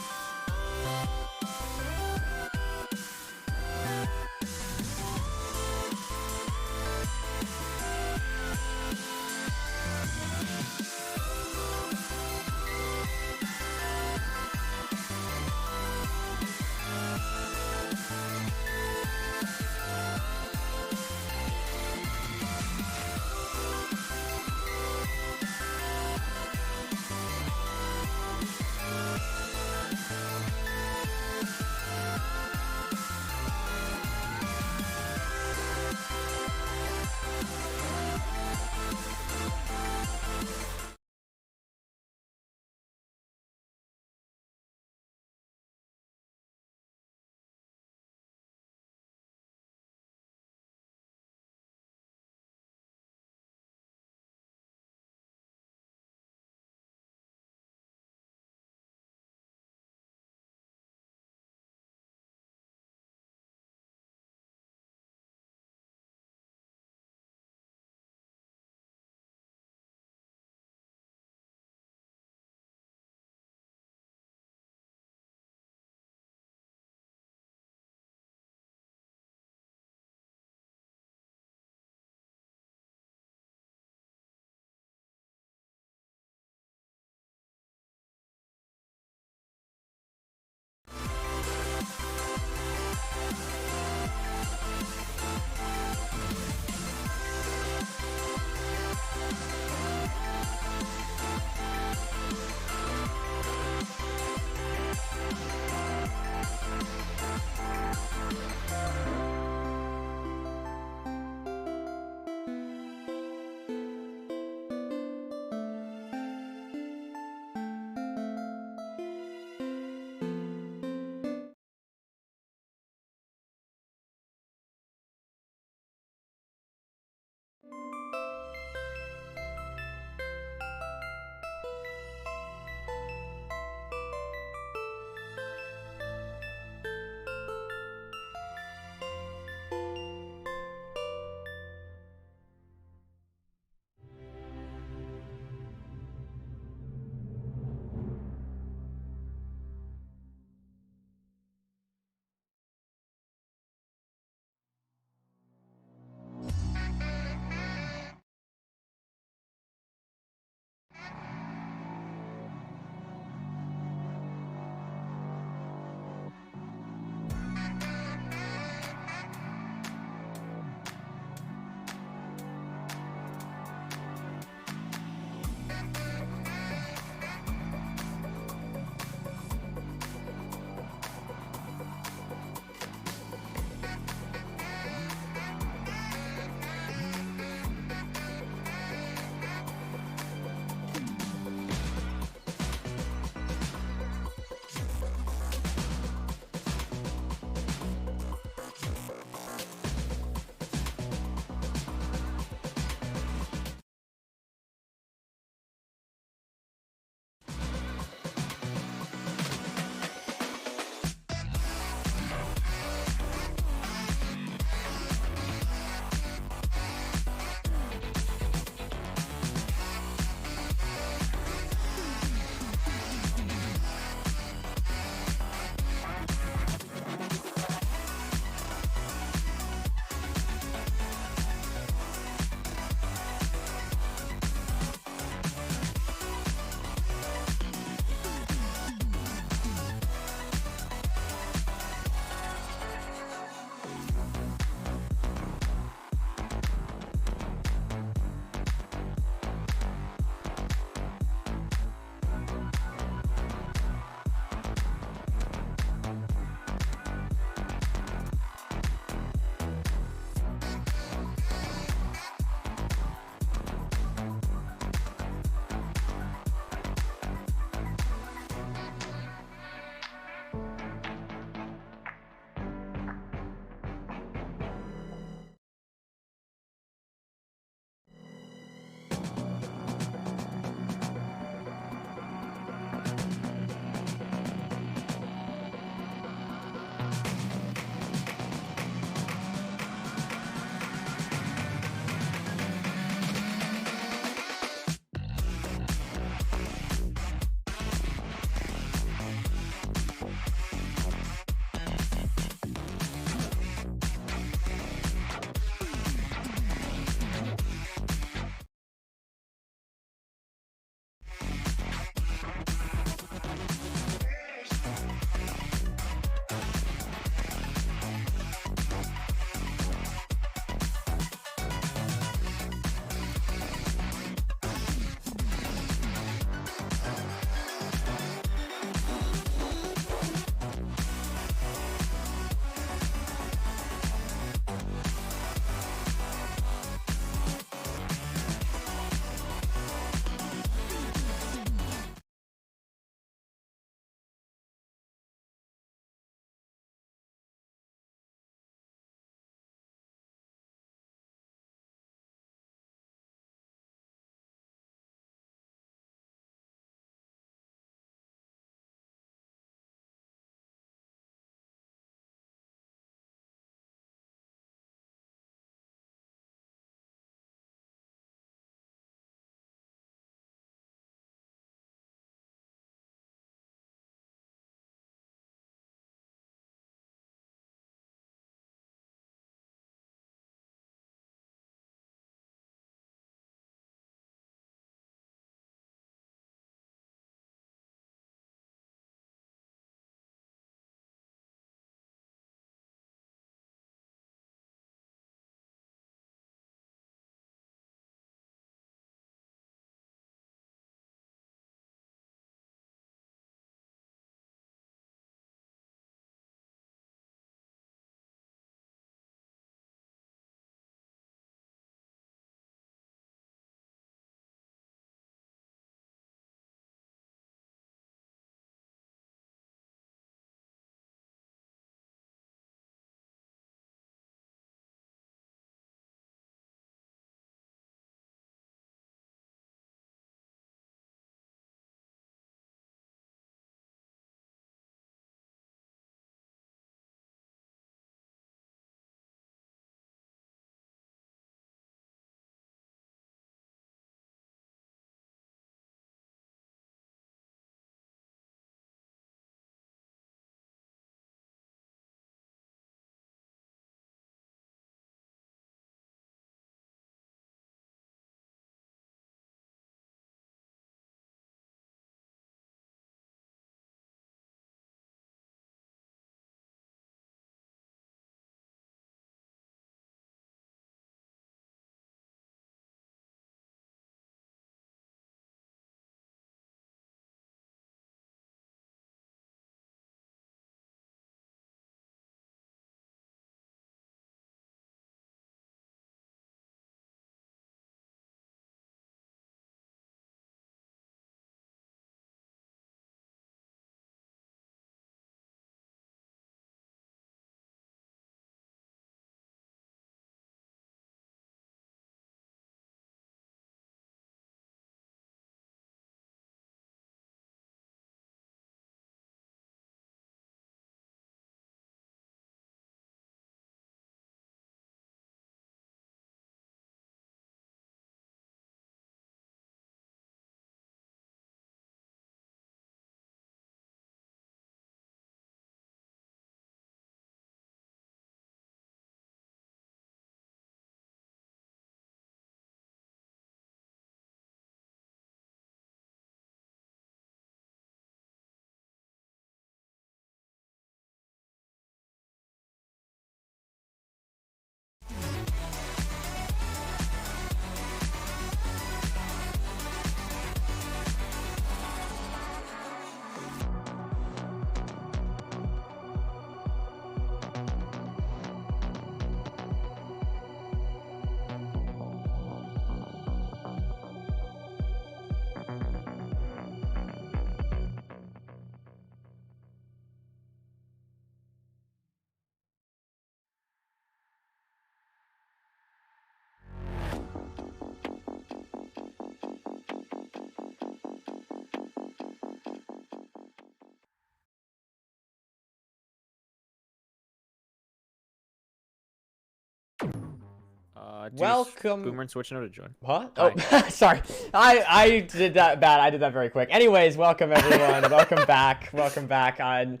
Welcome. Boomer and Switch know to join. Huh? Oh, sorry. I did that bad. I did that very quick. Anyways, welcome everyone. Welcome back. Welcome back. Anyways,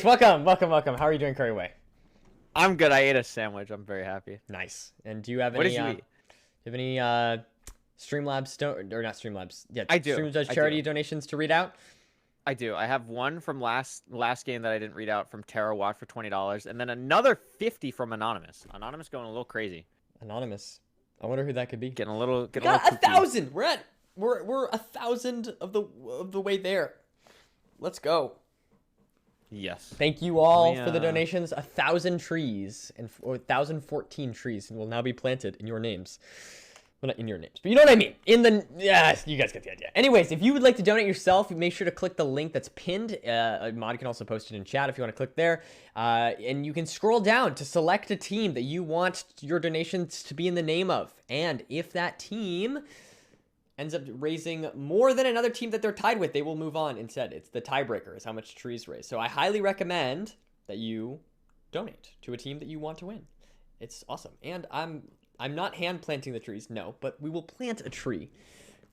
welcome. How are you doing, Curry Way? I'm good. I ate a sandwich. I'm very happy. Nice. And do you have What any? did you eat? Do you have any Streamlabs or not Streamlabs? Yeah, I do. Streamlabs I charity do. donations to read out. I do. I have one from last game that I didn't read out from Terawatt for $20, and then another 50 from Anonymous. Anonymous going a little crazy. Anonymous. I wonder who that could be. Getting a little. We got 1,000. We're 1,000 of the way there. Let's go. Yes. Thank you all for the donations. 1,000 trees or 1,014 trees will now be planted in your names. Well, not in your names, but you know what I mean. Yeah, you guys get the idea. Anyways, if you would like to donate yourself, make sure to click the link that's pinned. Mod can also post it in chat if you want to click there. And you can scroll down to select a team that you want your donations to be in the name of. And if that team ends up raising more than another team that they're tied with, they will move on instead. It's the tiebreaker is how much trees raise. So I highly recommend that you donate to a team that you want to win. It's awesome. And I'm not hand planting the trees, no, but we will plant a tree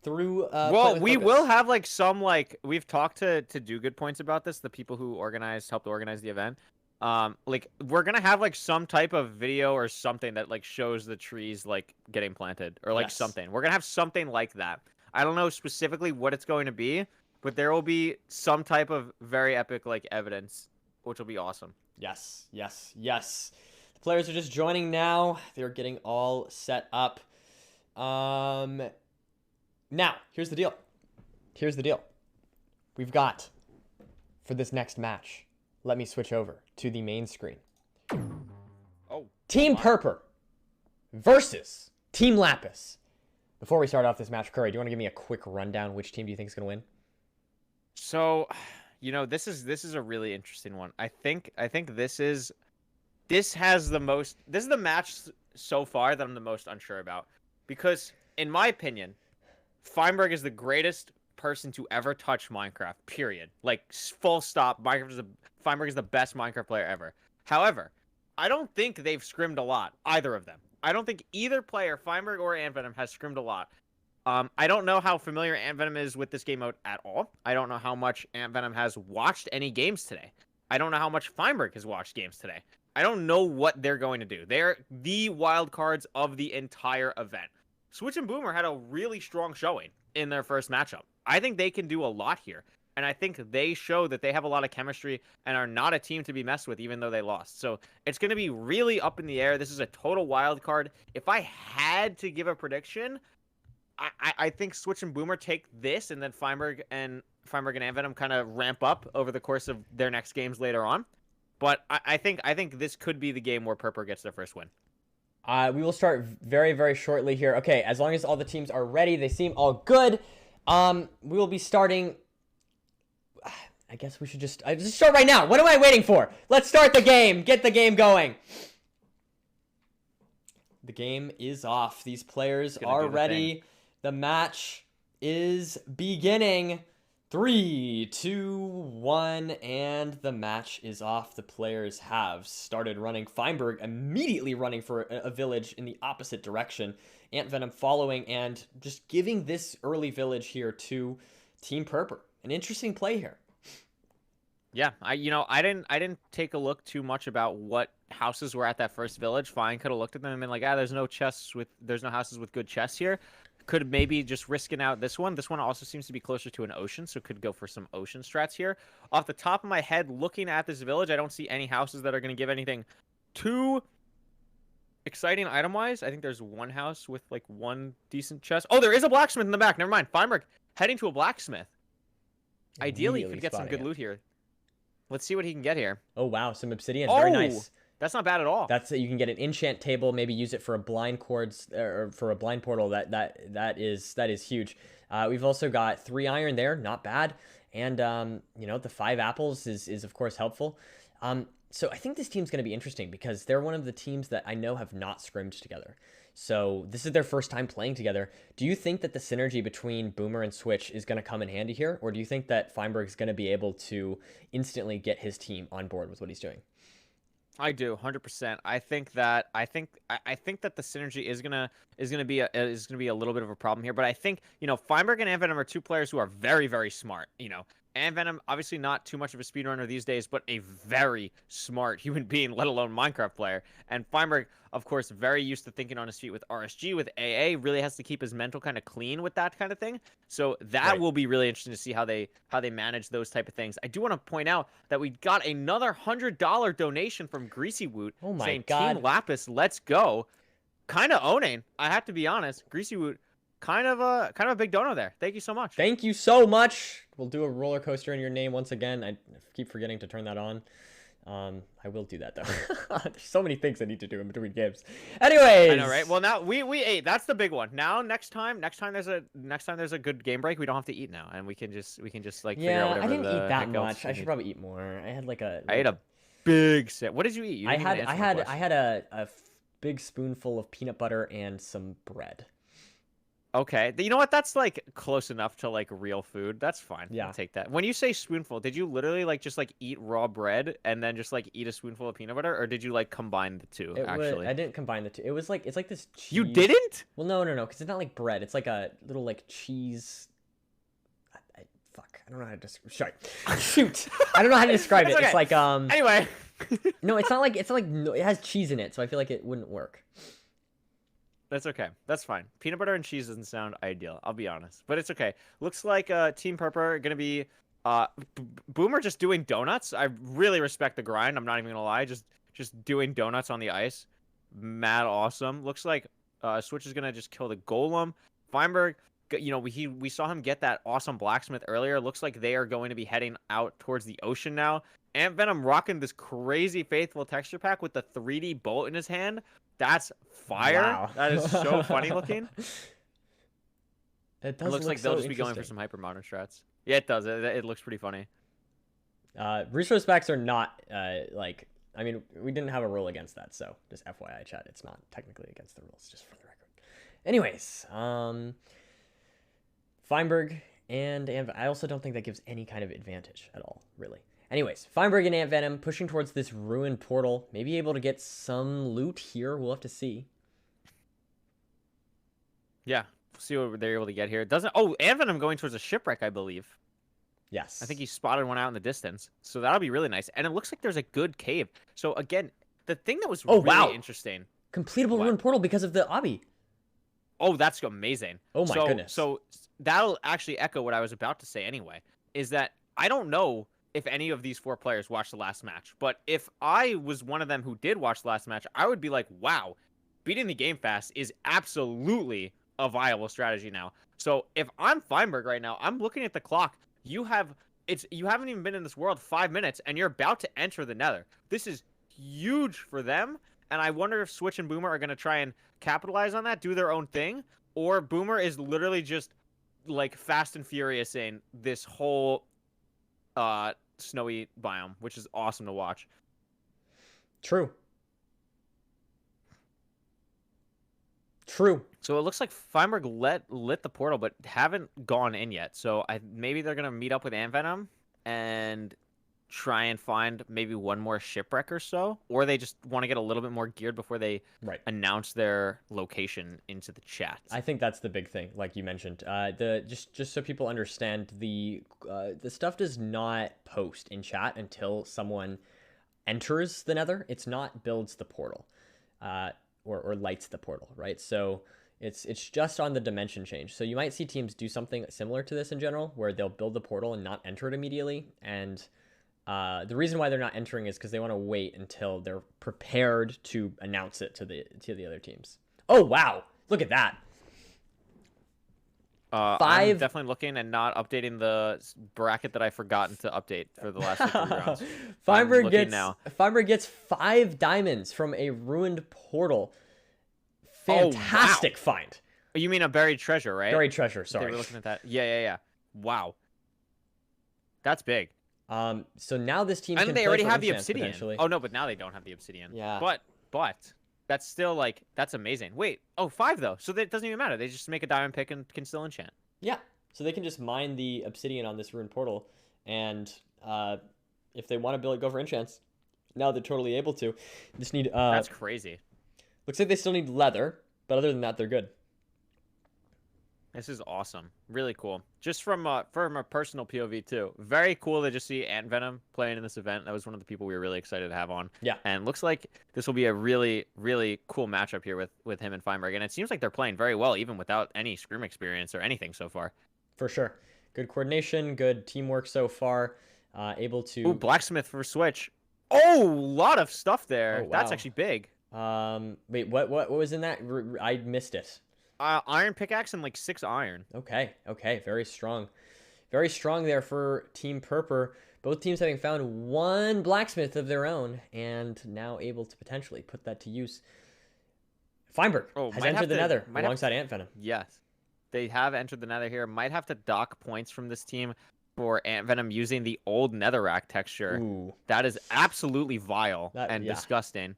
through. Well, we will have like some we've talked to Do Good Points about this. The people who helped organize the event. Like we're gonna have like some type of video or something that like shows the trees like getting planted or like something. We're gonna have something like that. I don't know specifically what it's going to be, but there will be some type of very epic like evidence, which will be awesome. Yes. Players are just joining now. They're getting all set up. Now, here's the deal. We've got, for this next match, let me switch over to the main screen. Oh. Team Purper versus Team Lapis. Before we start off this match, Curry, do you want to give me a quick rundown? Which team do you think is going to win? So, this is a really interesting one. I think this is the match so far that I'm the most unsure about. Because, in my opinion, Feinberg is the greatest person to ever touch Minecraft, period. Like, full stop. Feinberg is the best Minecraft player ever. However, I don't think they've scrimmed a lot, either of them. I don't think either player, Feinberg or Antvenom, has scrimmed a lot. I don't know how familiar Antvenom is with this game mode at all. I don't know how much Antvenom has watched any games today. I don't know how much Feinberg has watched games today. I don't know what they're going to do. They're the wild cards of the entire event. Switch and Boomer had a really strong showing in their first matchup. I think they can do a lot here. And I think they show that they have a lot of chemistry and are not a team to be messed with, even though they lost. So it's going to be really up in the air. This is a total wild card. If I had to give a prediction, I think Switch and Boomer take this, and then Feinberg and Antvenom kind of ramp up over the course of their next games later on. But I think this could be the game where Purper gets their first win. We will start very, very shortly here. Okay, as long as all the teams are ready, they seem all good. We will be starting. I guess we should just start right now. What am I waiting for? Let's start the game. Get the game going. The game is off. These players are ready. The match is beginning. 3, 2, 1, and the match is off. The players have started running. Feinberg immediately running for a village in the opposite direction. Antvenom following and just giving this early village here to Team Purper. An interesting play here. Yeah, I didn't take a look too much about what houses were at that first village. Fine, could have looked at them and been like, there's no houses with good chests here. Could maybe just risking out this one. This one also seems to be closer to an ocean, so could go for some ocean strats here. Off the top of my head, looking at this village, I don't see any houses that are going to give anything too exciting item-wise. I think there's one house with like one decent chest. Oh, there is a blacksmith in the back. Never mind. Feinberg heading to a blacksmith. Ideally, he could get some good loot here. Let's see what he can get here. Oh, wow. Some obsidian. Very nice. That's not bad at all. You can get an enchant table, maybe use it for a blind cords or for a blind portal. That is huge. We've also got 3 iron there, not bad. And the 5 apples is of course helpful. So I think this team's going to be interesting because they're one of the teams that I know have not scrimmed together. So this is their first time playing together. Do you think that the synergy between Boomer and Switch is going to come in handy here? Or do you think that Feinberg's going to be able to instantly get his team on board with what he's doing? I do, 100%. I think that the synergy is gonna be a little bit of a problem here. But I think, Feinberg and Venom are two players who are very, very smart. Venom obviously not too much of a speedrunner these days, but a very smart human being, let alone Minecraft player. And Feinberg, of course, very used to thinking on his feet with RSG, with AA, really has to keep his mental kind of clean with that kind of thing. So that will be really interesting to see how they manage those type of things. I do want to point out that we got another $100 donation from Greasy Woot saying God. Team Lapis, let's go. Kind of owning, I have to be honest. Greasy Woot, kind of a big donor there. Thank you so much. Thank you so much. We'll do a roller coaster in your name once again. I keep forgetting to turn that on. I will do that though. There's so many things I need to do in between games. Anyways, I know, right? Well, now we ate. That's the big one. Now, next time there's a good game break, we don't have to eat now, and we can just like figure out whatever. I didn't the eat that heck else much. we I should need. probably eat more. I had like a. I ate a big set. What did you eat? You I didn't even answer my question. had a big spoonful of peanut butter and some bread. Okay, you know what? That's like close enough to like real food. That's fine. Yeah. I'll take that. When you say spoonful, did you literally like just like eat raw bread and then just like eat a spoonful of peanut butter, or did you like combine the two? Actually, I didn't combine the two. It was like it's like this cheese. You didn't? Well, no, because it's not like bread. It's like a little like cheese. Fuck, I don't know how to describe. Shoot, I don't know how to describe it. It's okay. It's like Anyway. No, it's not like it has cheese in it, so I feel like it wouldn't work. That's okay. That's fine. Peanut butter and cheese doesn't sound ideal, I'll be honest. But it's okay. Looks like Team Purple are going to be Boomer just doing donuts. I really respect the grind. I'm not even going to lie. Just doing donuts on the ice. Mad awesome. Looks like Switch is going to just kill the Golem. Feinberg, we saw him get that awesome blacksmith earlier. Looks like they are going to be heading out towards the ocean now. Ant Venom rocking this crazy faithful texture pack with the 3D bolt in his hand. That's fire. Wow. That is so funny looking. It does looks look like so they'll just be going for interesting. some hyper modern strats. Yeah, it does. It looks pretty funny. Resource packs are not like. I mean, we didn't have a rule against that, so just FYI, chat. It's not technically against the rules, just for the record. Anyways, Feinberg and I also don't think that gives any kind of advantage at all, really. Anyways, Feinberg and Ant Venom pushing towards this ruined portal. Maybe able to get some loot here. We'll have to see. Yeah, see what they're able to get here. It doesn't. Oh, Ant Venom going towards a shipwreck, I believe. Yes. I think he spotted one out in the distance, so that'll be really nice. And it looks like there's a good cave. So again, the thing that was really interesting. Completable ruined portal because of the obby. Oh, that's amazing. Oh my goodness. So that'll actually echo what I was about to say anyway. Is that I don't know if any of these 4 players watched the last match, but if I was one of them who did watch the last match, I would be like, wow, beating the game fast is absolutely a viable strategy now. So if I'm Feinberg right now, I'm looking at the clock. You haven't even been in this world 5 minutes, and you're about to enter the Nether. This is huge for them, and I wonder if Switch and Boomer are going to try and capitalize on that, do their own thing, or Boomer is literally just like Fast and Furious in this whole snowy biome, which is awesome to watch. True. So it looks like Feinberg lit the portal, but haven't gone in yet. So maybe they're gonna meet up with Ant Venom and try and find maybe one more shipwreck or so, or they just want to get a little bit more geared before they announce their location into the chat. I think that's the big thing, like you mentioned. Just so people understand, the stuff does not post in chat until someone enters the Nether. It's not builds the portal, or lights the portal, right? So it's just on the dimension change. So you might see teams do something similar to this in general, where they'll build the portal and not enter it immediately. And the reason why they're not entering is because they want to wait until they're prepared to announce it to the other teams. Oh wow! Look at that. I'm definitely looking and not updating the bracket that I've forgotten to update for the last 3 rounds. Feinberg gets 5 diamonds from a ruined portal. Fantastic find. You mean a buried treasure, right? Buried treasure, sorry. They were looking at that. Yeah. Wow. That's big. So now this team and they already have the obsidian. Oh no, but now they don't have the obsidian. Yeah. But that's still like that's amazing. Wait, 5 though. So that doesn't even matter. They just make a diamond pick and can still enchant. Yeah. So they can just mine the obsidian on this ruined portal, and if they want to go for enchants, Now they're totally able to. Just need That's crazy. looks like they still need leather, but other than that, they're good. This is awesome. Really cool. Just from a personal POV too. Very cool to just see Ant Venom playing in this event. That was one of the people we were really excited to have on. Yeah. And looks like this will be a really, really cool matchup here with him and Feinberg. And it seems like they're playing very well, even without any Scream experience or anything so far. For sure. Good coordination, good teamwork so far. Able to. Ooh, Blacksmith for Switch. Oh, a lot of stuff there. Oh, That's wow. actually big. Wait, what was in that? I missed it. Iron pickaxe and like 6 iron. Okay, very strong. Very strong there for Team Purper. Both teams having found one blacksmith of their own and now able to potentially put that to use. Feinberg has entered the Nether alongside Ant Venom. Yes, they have entered the Nether here. Might have to dock points from this team for Ant Venom using the old Netherrack texture. Ooh. That is absolutely vile and yeah. disgusting.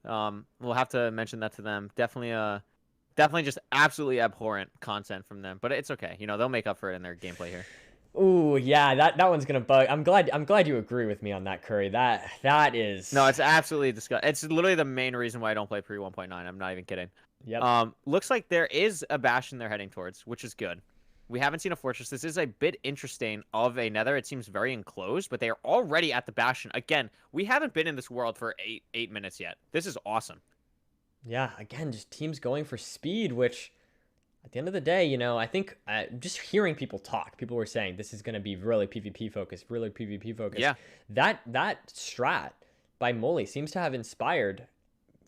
We'll have to mention that to them. Definitely just absolutely abhorrent content from them, but it's okay. You know, they'll make up for it in their gameplay here. Ooh, yeah, that one's gonna bug. I'm glad you agree with me on that, Curry. That is. No, it's absolutely disgusting. It's literally the main reason why I don't play pre 1.9. I'm not even kidding. Yep. Looks like there is a bastion they're heading towards, which is good. We haven't seen a fortress. This is a bit interesting of a nether. It seems very enclosed, but they are already at the bastion. Again, we haven't been in this world for eight minutes yet. This is awesome. Yeah, again, just teams going for speed, which at the end of the day, you know, I think just hearing people talk, people were saying this is going to be really PvP focused, really PvP focused. Yeah. That strat by Molly seems to have inspired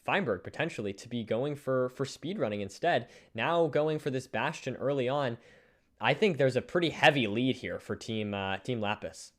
Feinberg potentially to be going for speedrunning instead. Now going for this bastion early on, I think there's a pretty heavy lead here for Team Lapis.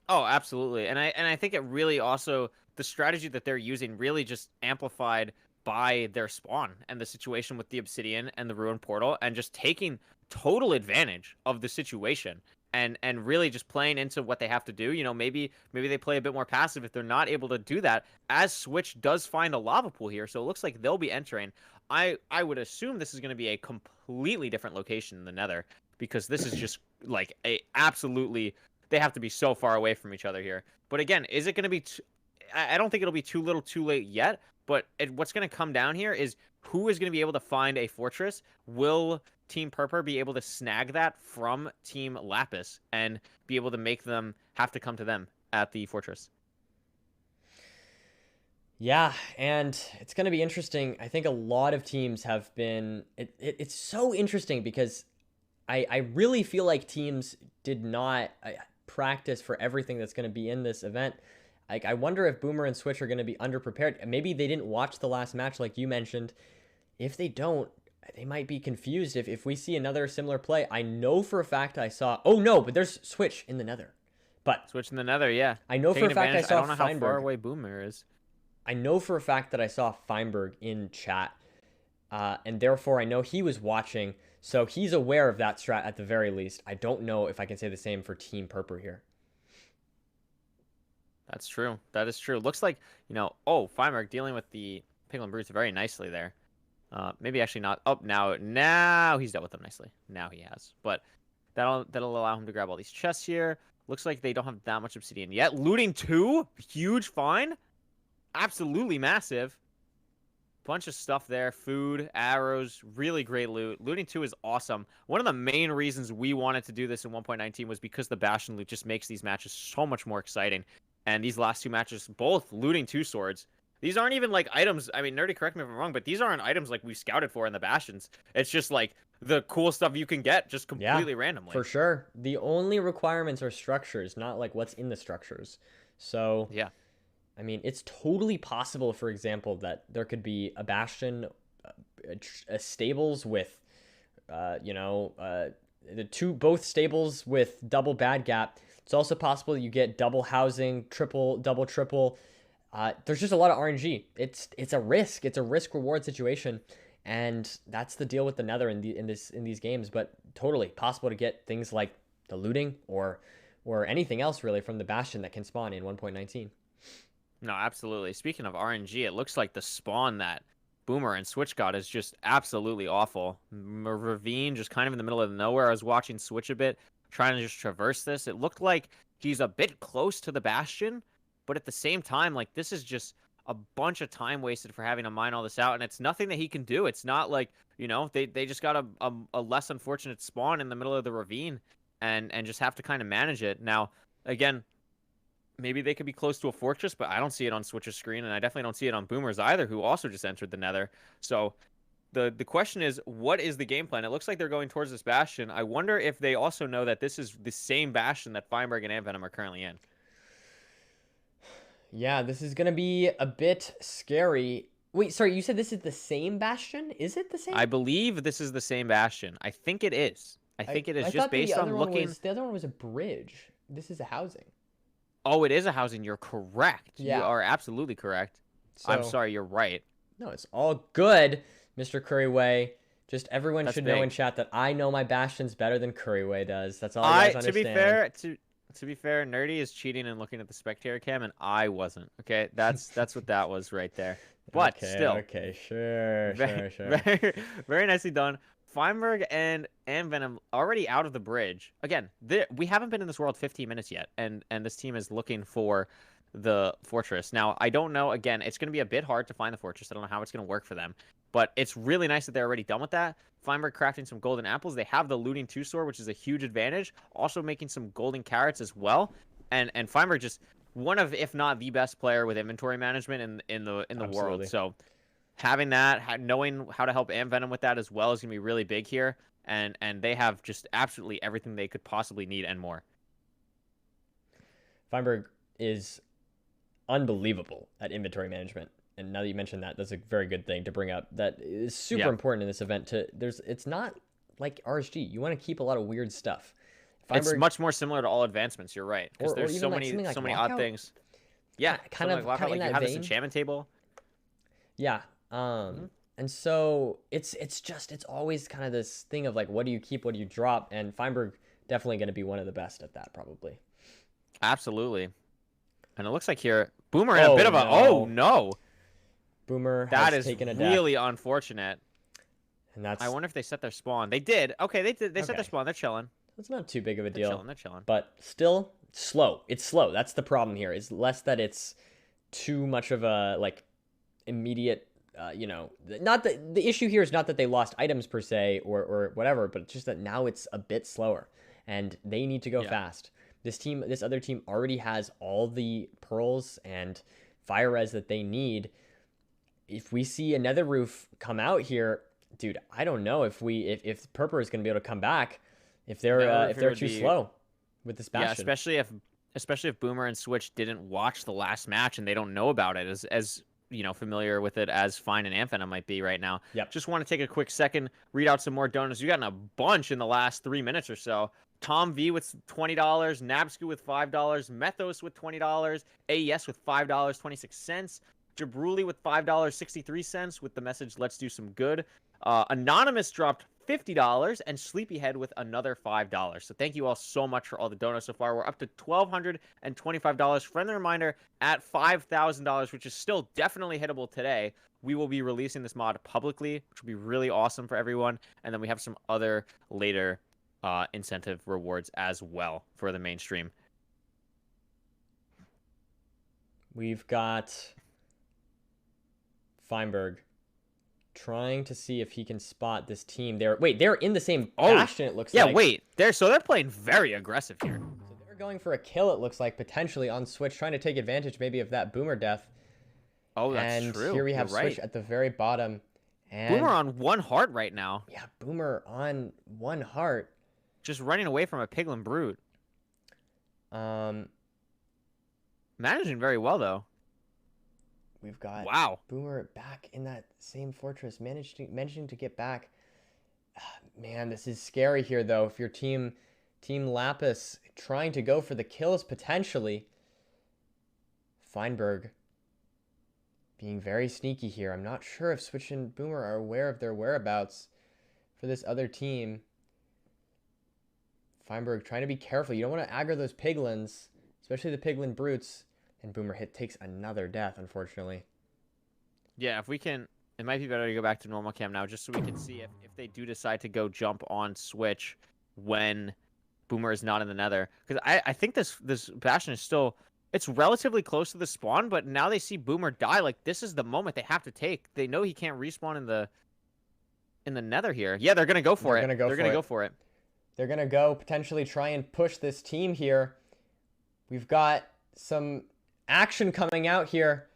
Oh, absolutely. And I think it really also, the strategy that they're using really just amplified by their spawn and the situation with the obsidian and the ruin portal, and just taking total advantage of the situation and really just playing into what they have to do. You know, maybe they play a bit more passive if they're not able to do that, as Switch does find a lava pool here, so it looks like they'll be entering. I would assume this is going to be a completely different location in the Nether, because this is just like a absolutely, they have to be so far away from each other here. But again, is it going to be I don't think it'll be too little too late yet. But what's going to come down here is who is going to be able to find a fortress. Will Team Purper be able to snag that from Team Lapis and be able to make them have to come to them at the fortress? Yeah, and it's going to be interesting. I think a lot of teams have been... It's so interesting because I really feel like teams did not practice for everything that's going to be in this event. Like, I wonder if Boomer and Switch are going to be underprepared. Maybe they didn't watch the last match like you mentioned. If they don't, they might be confused if we see another similar play. I know for a fact I saw... Oh, no, but there's Switch in the Nether. But Switch in the Nether, yeah. I know for a fact I saw I don't know how Feinberg. far away Boomer is. I know for a fact that I saw Feinberg in chat. And therefore, I know he was watching. So he's aware of that strat at the very least. I don't know if I can say the same for Team Purper here. That's true. That is true. Looks like, you know, Feinberg dealing with the Piglin Brutes very nicely there. Maybe actually not. Oh, now he's dealt with them nicely. Now he has. But that'll allow him to grab all these chests here. Looks like they don't have that much obsidian yet. Looting 2, huge find. Absolutely massive. Bunch of stuff there. Food, arrows, really great loot. Looting 2 is awesome. One of the main reasons we wanted to do this in 1.19 was because the Bastion loot just makes these matches so much more exciting. And these last 2 matches, both looting 2 swords. These aren't even like items. I mean, Nerdy, correct me if I'm wrong, but these aren't items like we scouted for in the Bastions. It's just like the cool stuff you can get just completely randomly. For sure. The only requirements are structures, not like what's in the structures. So, yeah. I mean, it's totally possible, for example, that there could be a Bastion, stables with, both stables with double bad gap. It's also possible you get double housing, double, triple. There's just a lot of RNG. It's a risk. It's a risk reward situation, and that's the deal with the Nether in these games. But totally possible to get things like the looting or anything else really from the Bastion that can spawn in 1.19. No, absolutely. Speaking of RNG, it looks like the spawn that Boomer and Switch got is just absolutely awful. Ravine, just kind of in the middle of nowhere. I was watching Switch a bit, trying to just traverse this. It looked like he's a bit close to the Bastion, But at the same time, like, this is just a bunch of time wasted for having to mine all this out, and it's nothing that he can do. It's not like, you know, they just got a less unfortunate spawn in the middle of the ravine and just have to kind of manage it. Now, again, maybe they could be close to a fortress, but I don't see it on Switch's screen, and I definitely don't see it on Boomer's either, who also just entered the Nether. So the question is, what is the game plan? It looks like they're going towards this bastion. I wonder if they also know that this is the same bastion that Feinberg and Venom are currently in. Yeah, this is gonna be a bit scary. Wait, sorry, you said this is the same bastion? Is it the same? I believe this is the same bastion. I think it is. I think it is, I just thought based on looking. The other one was a bridge. This is a housing. Oh, it is a housing. You're correct. Yeah. You are absolutely correct. I'm So- sorry, you're right. No, it's all good, Mr. Curryway. Just everyone That's should know in big. chat that I know my bastions better than Curryway does. That's all you guys To be understand. to be fair, Nerdy is cheating and looking at the spectator cam, and I wasn't. Okay, that's what that was right there. But okay, still, okay, sure. very, very nicely done. Feinberg and Venom already out of the bridge. Again, we haven't been in this world 15 minutes yet, and this team is looking for the fortress. Now, I don't know. Again, it's going to be a bit hard to find the fortress. I don't know how it's going to work for them, but it's really nice that they're already done with that. Feinberg crafting some golden apples. They have the looting 2 sword, which is a huge advantage. Also making some golden carrots as well. And Feinberg just one of, if not the best player with inventory management in the Absolutely. world. So having that, knowing how to help Venom with that as well is gonna be really big here. And they have just absolutely everything they could possibly need and more. Feinberg is unbelievable at inventory management. And now that you mentioned that, that's a very good thing to bring up. That is super Yeah. important in this event. It's not like RSG. You want to keep a lot of weird stuff. It's much more similar to all advancements. You're right, because Or there's even so like many something like odd Lockout? things. Yeah, Kind something of- like Lockout, kind of in like you that have this vein. enchantment table. Yeah. And so it's always kind of this thing of like, what do you keep, what do you drop? And Feinberg definitely going to be one of the best at that, probably. Absolutely. And it looks like here, Boomer in a bit of a, no. oh no, Boomer that has is taken a death, really unfortunate. and that's I wonder if they set their spawn. They did. Okay, they did. They set Okay. their spawn. They're chilling. that's not too big of a They're deal. chilling. They're chilling. But still slow. It's slow. That's the problem here. It's less that it's too much of a like immediate. Not that the issue here is not that they lost items per se or whatever, but just that now it's a bit slower, and they need to go Yeah. fast. This other team already has all the pearls and fire res that they need. If we see another roof come out here, dude, I don't know if Purper is going to be able to come back if they're No, if it would too be- slow with this Yeah, bastion. especially if Boomer and Switch didn't watch the last match and they don't know about it as you know, familiar with it as Fine and Amphena might be right now. Yep. Just want to take a quick second, read out some more donuts. We've gotten a bunch in the last 3 minutes or so. Tom V with $20, Nabsku with $5, Methos with $20, AES with $5.26, Jabruli with $5.63 with the message "Let's do some good." Anonymous dropped $50 and Sleepyhead with another $5. So thank you all so much for all the donuts so far. We're up to $1,225. Friendly reminder, at $5,000, which is still definitely hittable today, we will be releasing this mod publicly, which will be really awesome for everyone. And then we have some other later incentive rewards as well for the mainstream. We've got Feinberg trying to see if he can spot this team. They're in the same bastion, it looks Yeah, like. wait. So they're playing very aggressive here. So they're going for a kill, it looks like, potentially on Switch, trying to take advantage maybe of that Boomer death. Oh, that's and true. here we have You're Switch right. at the very bottom. And Boomer on 1 heart right now. yeah, Boomer on 1 heart. Just running away from a Piglin Brute. Managing very well, though. We've got Wow. Boomer back in that same fortress, managing to get back. Man, this is scary here, though. If your team Lapis trying to go for the kills potentially, Feinberg being very sneaky here. I'm not sure if Switch and Boomer are aware of their whereabouts for this other team. Feinberg trying to be careful. You don't want to aggro those piglins, especially the piglin brutes. And Boomer takes another death, unfortunately. Yeah, if we can... It might be better to go back to normal cam now, just so we can see if they do decide to go jump on Switch when Boomer is not in the nether. Because I think this Bastion is still It's relatively close to the spawn, but now they see Boomer die. Like, this is the moment they have to take. They know he can't respawn in the nether here. Yeah, they're gonna go for it. They're gonna go for it. They're gonna go potentially try and push this team here. We've got some action coming out here.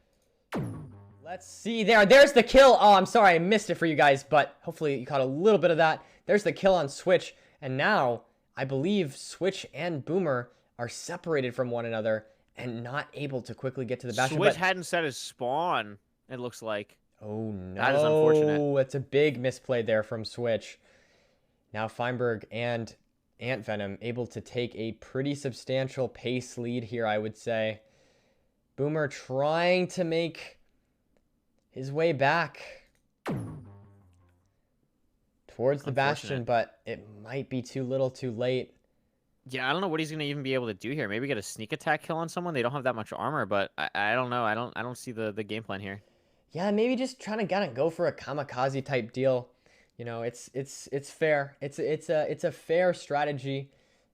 Let's see there. There's the kill. Oh, I'm sorry, I missed it for you guys, but hopefully you caught a little bit of that. There's the kill on Switch, and now I believe Switch and Boomer are separated from one another and not able to quickly get to the bastion. Switch hadn't set his spawn, it looks like. Oh no. That is unfortunate. It's a big misplay there from Switch. Now Feinberg and Ant Venom able to take a pretty substantial pace lead here, I would say. Boomer trying to make his way back towards the bastion, but it might be too little too late. Yeah, I don't know what he's gonna even be able to do here. Maybe get a sneak attack kill on someone. They don't have that much armor, but I don't know. I don't see the game plan here. Yeah, maybe just trying to go for a kamikaze type deal. You know, it's fair. It's a fair strategy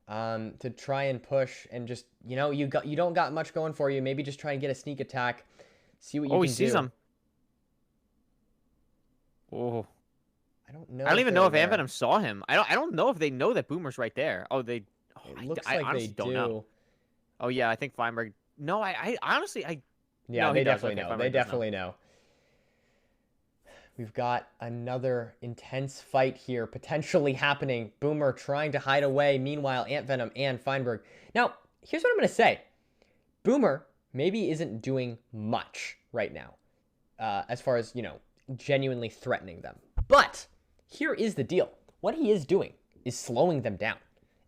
to try and push and just, you know, you don't got much going for you. Maybe just try and get a sneak attack. See what you can do. Oh, he sees him. Oh. I don't know. I don't even know if Ant Venom saw him. I don't know if they know that Boomer's right there. Oh, they. Oh, It looks I like honestly they don't do. know. Oh yeah, I think Feinberg. No, I honestly Yeah, No, they he does. definitely Okay, know. Feinberg They does know. definitely know. We've got another intense fight here potentially happening. Boomer trying to hide away. Meanwhile, Ant Venom and Feinberg. Now, here's what I'm going to say. Boomer maybe isn't doing much right now as far as, you know, genuinely threatening them. But here is the deal. What he is doing is slowing them down.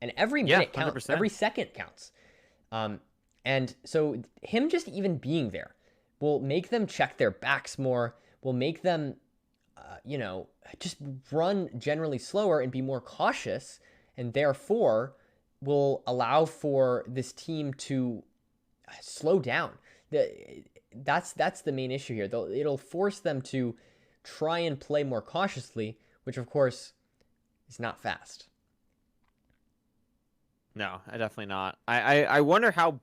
And every minute counts. 100%. Every second counts. And so him just even being there will make them check their backs more, will make them, you know, just run generally slower and be more cautious, and therefore will allow for this team to slow down. That's the main issue here. It'll force them to try and play more cautiously, which of course is not fast. No, definitely not. I wonder how,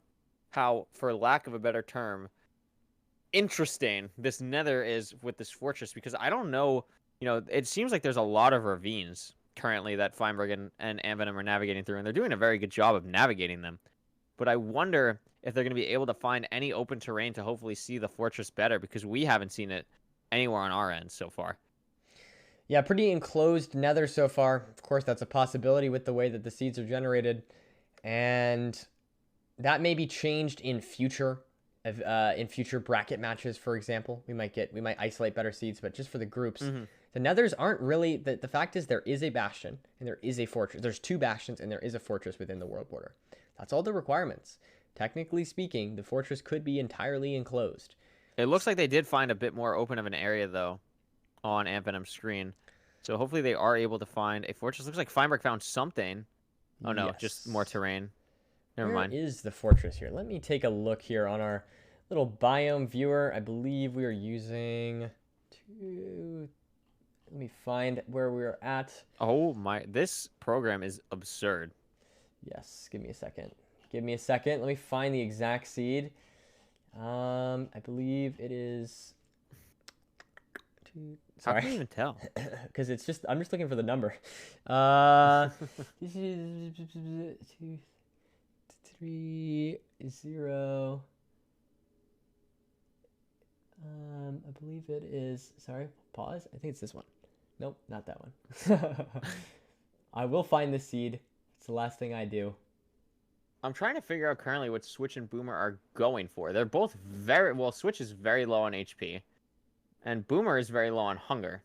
for lack of a better term, interesting this nether is with this fortress, because I don't know, you know, it seems like there's a lot of ravines currently that Feinberg and Ant Venom are navigating through, and they're doing a very good job of navigating them. But I wonder if they're going to be able to find any open terrain to hopefully see the fortress better, because we haven't seen it anywhere on our end so far. Yeah, pretty enclosed nether so far. Of course, that's a possibility with the way that the seeds are generated. And that may be changed in future bracket matches, for example. We might isolate better seeds, but just for the groups. Mm-hmm. The nethers aren't really... The fact is there is a bastion and there is a fortress. There's 2 bastions and there is a fortress within the world border. That's all the requirements. Technically speaking, the fortress could be entirely enclosed. It looks like they did find a bit more open of an area, though, on Ant Venom's screen. So hopefully they are able to find a fortress. Looks like Feinberg found something. Oh, no, Yes. just more terrain. Never mind. Where is the fortress here? Let me take a look here on our little biome viewer. I believe we are using... Let me find where we're at. Oh, my. This program is absurd. Yes, give me a second. Give me a second. Let me find the exact seed. I believe it is... How Sorry. can you even tell? Because it's just... I'm just looking for the number. This is 2, 3, 0... I believe it is... Sorry, pause. I think it's this one. Nope, not that one. I will find the seed. It's the last thing I do. I'm trying to figure out currently what Switch and Boomer are going for. They're both very... Well, Switch is very low on HP. And Boomer is very low on hunger.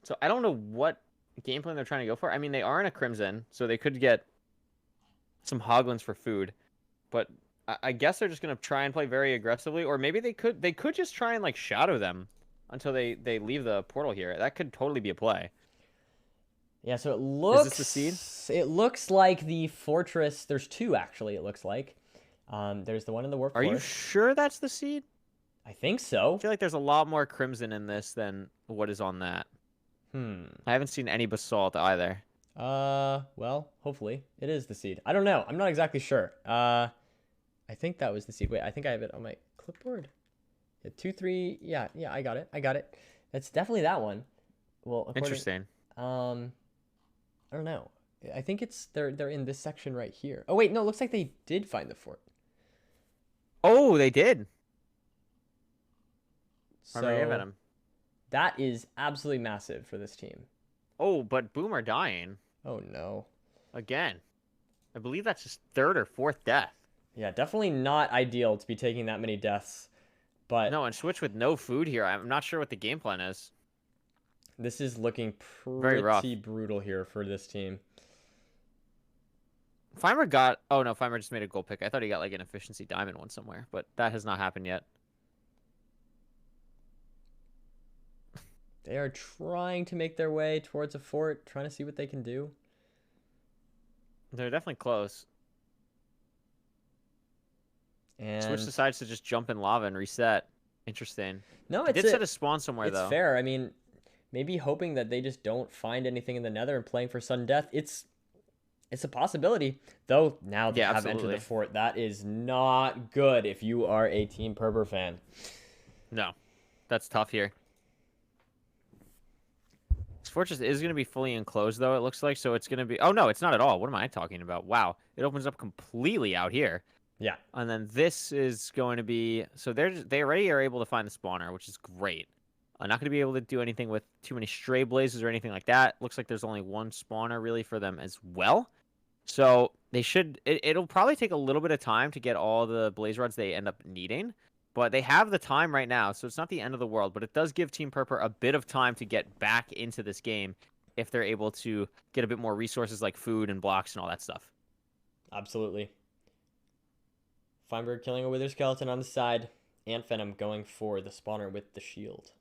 So I don't know what game plan they're trying to go for. I mean, they are in a Crimson, so they could get some Hoglins for food. But I guess they're just going to try and play very aggressively. Or maybe they could just try and, like, shadow them until they leave the portal here. That could totally be a play. Yeah, so it looks... Is this the seed? It looks like the fortress... There's 2, actually, it looks like. There's the one in the warp Are you forest. sure that's the seed? I think so. I feel like there's a lot more Crimson in this than what is on that. I haven't seen any Basalt either. Well, hopefully. It is the seed. I don't know. I'm not exactly sure. I I think that was the seed. Wait, I think I have it on my clipboard. Yeah, 2, 3. Yeah, I got it. That's definitely that one. Well, Interesting. I don't know. I think they're in this section right here. Oh wait, no, it looks like they did find the fort. Oh, they did. So Venom. that is absolutely massive for this team. Oh, but Boomer dying Oh no. again. I believe that's his 3rd or 4th death. Yeah, definitely not ideal to be taking that many deaths. But No, and Switch with no food here. I'm not sure what the game plan is. this is looking Very rough. pretty brutal here for this team. Fimer got... Oh, no, Fimer just made a gold pick. I thought he got, like, an efficiency diamond one somewhere, but that has not happened yet. They are trying to make their way towards a fort, trying to see what they can do. They're definitely close. And Switch decides to just jump in lava and reset. Interesting. no, He it's did set a spawn somewhere, it's though. fair. I mean, maybe hoping that they just don't find anything in the nether and playing for sudden death. It's a possibility. Though now they have entered the fort. That is not good if you are a Team Perber fan. No. That's tough here. This fortress is going to be fully enclosed, though, it looks like. So it's going to be... Oh, no, it's not at all. What am I talking about? Wow. It opens up completely out here. Yeah. And then this is going to be... So they already are able to find the spawner, which is great. I'm not going to be able to do anything with too many stray blazes or anything like that. Looks like there's only one spawner, really, for them as well. So they should... It'll probably take a little bit of time to get all the blaze rods they end up needing. But they have the time right now, so it's not the end of the world. But it does give Team Purper a bit of time to get back into this game if they're able to get a bit more resources like food and blocks and all that stuff. Absolutely. Feinberg killing a wither skeleton on the side. Ant Venom going for the spawner with the shield.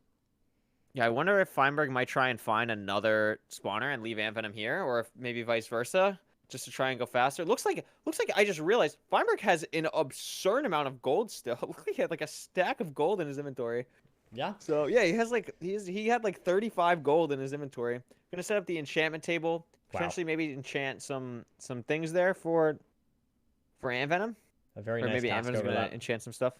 Yeah, I wonder if Feinberg might try and find another spawner and leave Ant Venom here, or if maybe vice versa, just to try and go faster. Looks like I just realized Feinberg has an absurd amount of gold still. Look, he had like a stack of gold in his inventory. Yeah. So yeah, he has like he had like 35 gold in his inventory. Gonna set up the enchantment table. Potentially maybe enchant some things there for Ant Venom. A very Or nice maybe task Ant Venom's gonna overlap. enchant some stuff.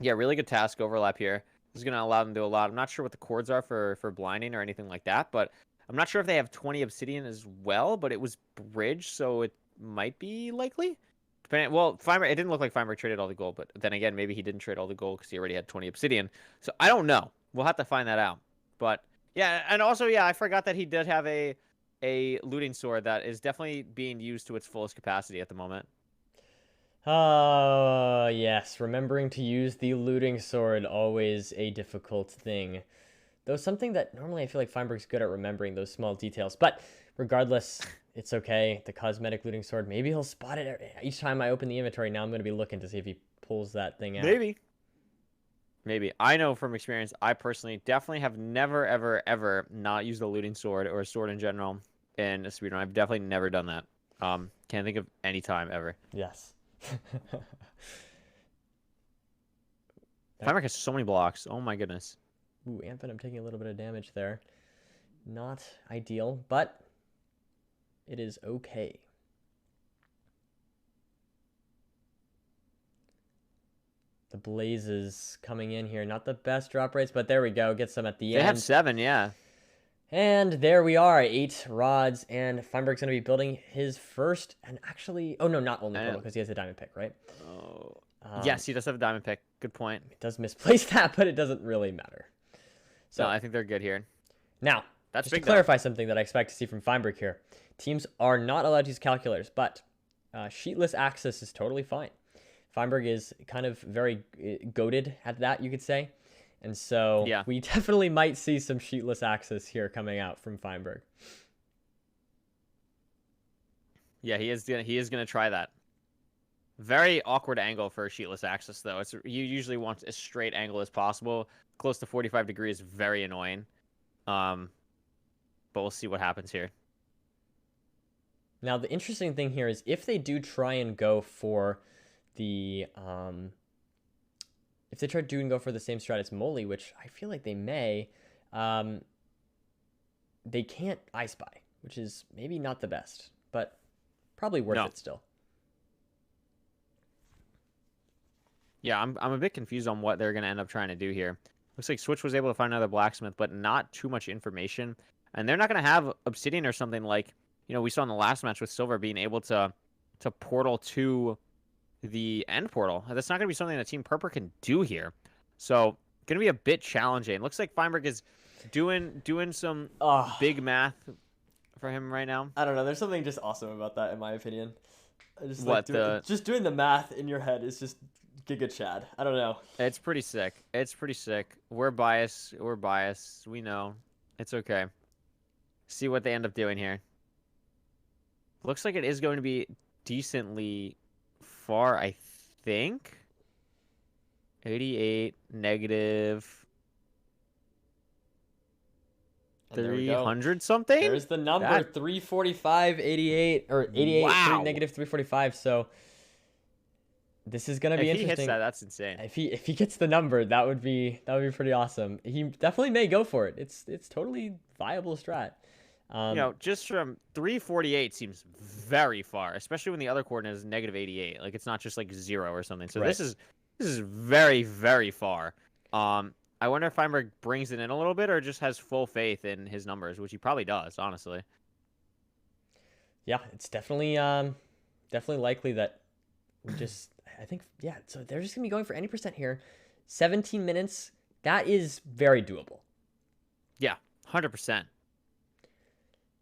Yeah, really good task overlap here. This is gonna allow them to do a lot. I'm not sure what the cords are for blinding or anything like that, but I'm not sure if they have 20 obsidian as well, but it was bridge, so it might be likely. Well, Feinberg, it didn't look like Feinberg traded all the gold, but then again, maybe he didn't trade all the gold because he already had 20 obsidian. So I don't know. We'll have to find that out. But yeah, and also, yeah, I forgot that he did have a looting sword that is definitely being used to its fullest capacity at the moment. Yes. Remembering to use the looting sword, always a difficult thing. Though something that normally I feel like Feinberg's good at remembering those small details. But regardless, it's okay. The cosmetic looting sword, maybe he'll spot it each time I open the inventory. Now I'm going to be looking to see if he pulls that thing out. Maybe. I know from experience, I personally definitely have never, ever, ever not used a looting sword or a sword in general in a speedrun. I've definitely never done that. Can't think of any time ever. Yes. Feinberg has so many blocks. Oh my goodness. Ooh, Ant Venom taking a little bit of damage there. Not ideal, but it is okay. The blazes coming in here. Not the best drop rates, but there we go. Get some at the end. They have 7, yeah. And there we are, 8 rods, and Feinberg's going to be building his first, and actually, oh no, not only purple, because he has a diamond pick, right? Oh. Yes, he does have a diamond pick. Good point. It does misplace that, but it doesn't really matter. So No, I think they're good here. now, That's just to big, though. clarify something that I expect to see from Feinberg here. Teams are not allowed to use calculators, but sheetless access is totally fine. Feinberg is kind of very goated at that, you could say. And so Yeah. we definitely might see some sheetless access here coming out from Feinberg. Yeah, he is gonna try that. Very awkward angle for sheetless access, though. You usually want as straight angle as possible. Close to 45 degrees, very annoying. But we'll see what happens here. Now, the interesting thing here is if they do try and go for the if they try to go for the same strat as Molly, which I feel like they may, they can't I Spy, which is maybe not the best, but probably worth it still. Yeah, I'm a bit confused on what they're gonna end up trying to do here. Looks like Switch was able to find another blacksmith, but not too much information. And they're not gonna have obsidian or something like, we saw in the last match with Silver being able to portal to the end portal. That's not gonna be something that Team Purple can do here. So gonna be a bit challenging. Looks like Feinberg is doing some big math for him right now. I don't know. There's something just awesome about that, in my opinion. I just What, just doing the math in your head is just Giga Chad. I don't know. It's pretty sick. It's pretty sick. We're biased. We're biased. We know. It's okay. See what they end up doing here. Looks like it is going to be decently far, I think. 88 negative And there we go. 300 something. There's the number That- 345, 88, or 88, Wow. negative 345. So this is gonna be If he interesting. hits that, that's insane. If he gets the number, that would be pretty awesome. He definitely may go for it. It's totally viable strat. Just from 348 seems very far, especially when the other coordinate is negative 88. Like it's not just like 0 or something. So Right. this is very, very far. I wonder if Feinberg brings it in a little bit or just has full faith in his numbers, which he probably does, honestly. Yeah, it's definitely likely that we just I think so they're just gonna be going for any percent here. 17 minutes, that is very doable. Yeah, 100%.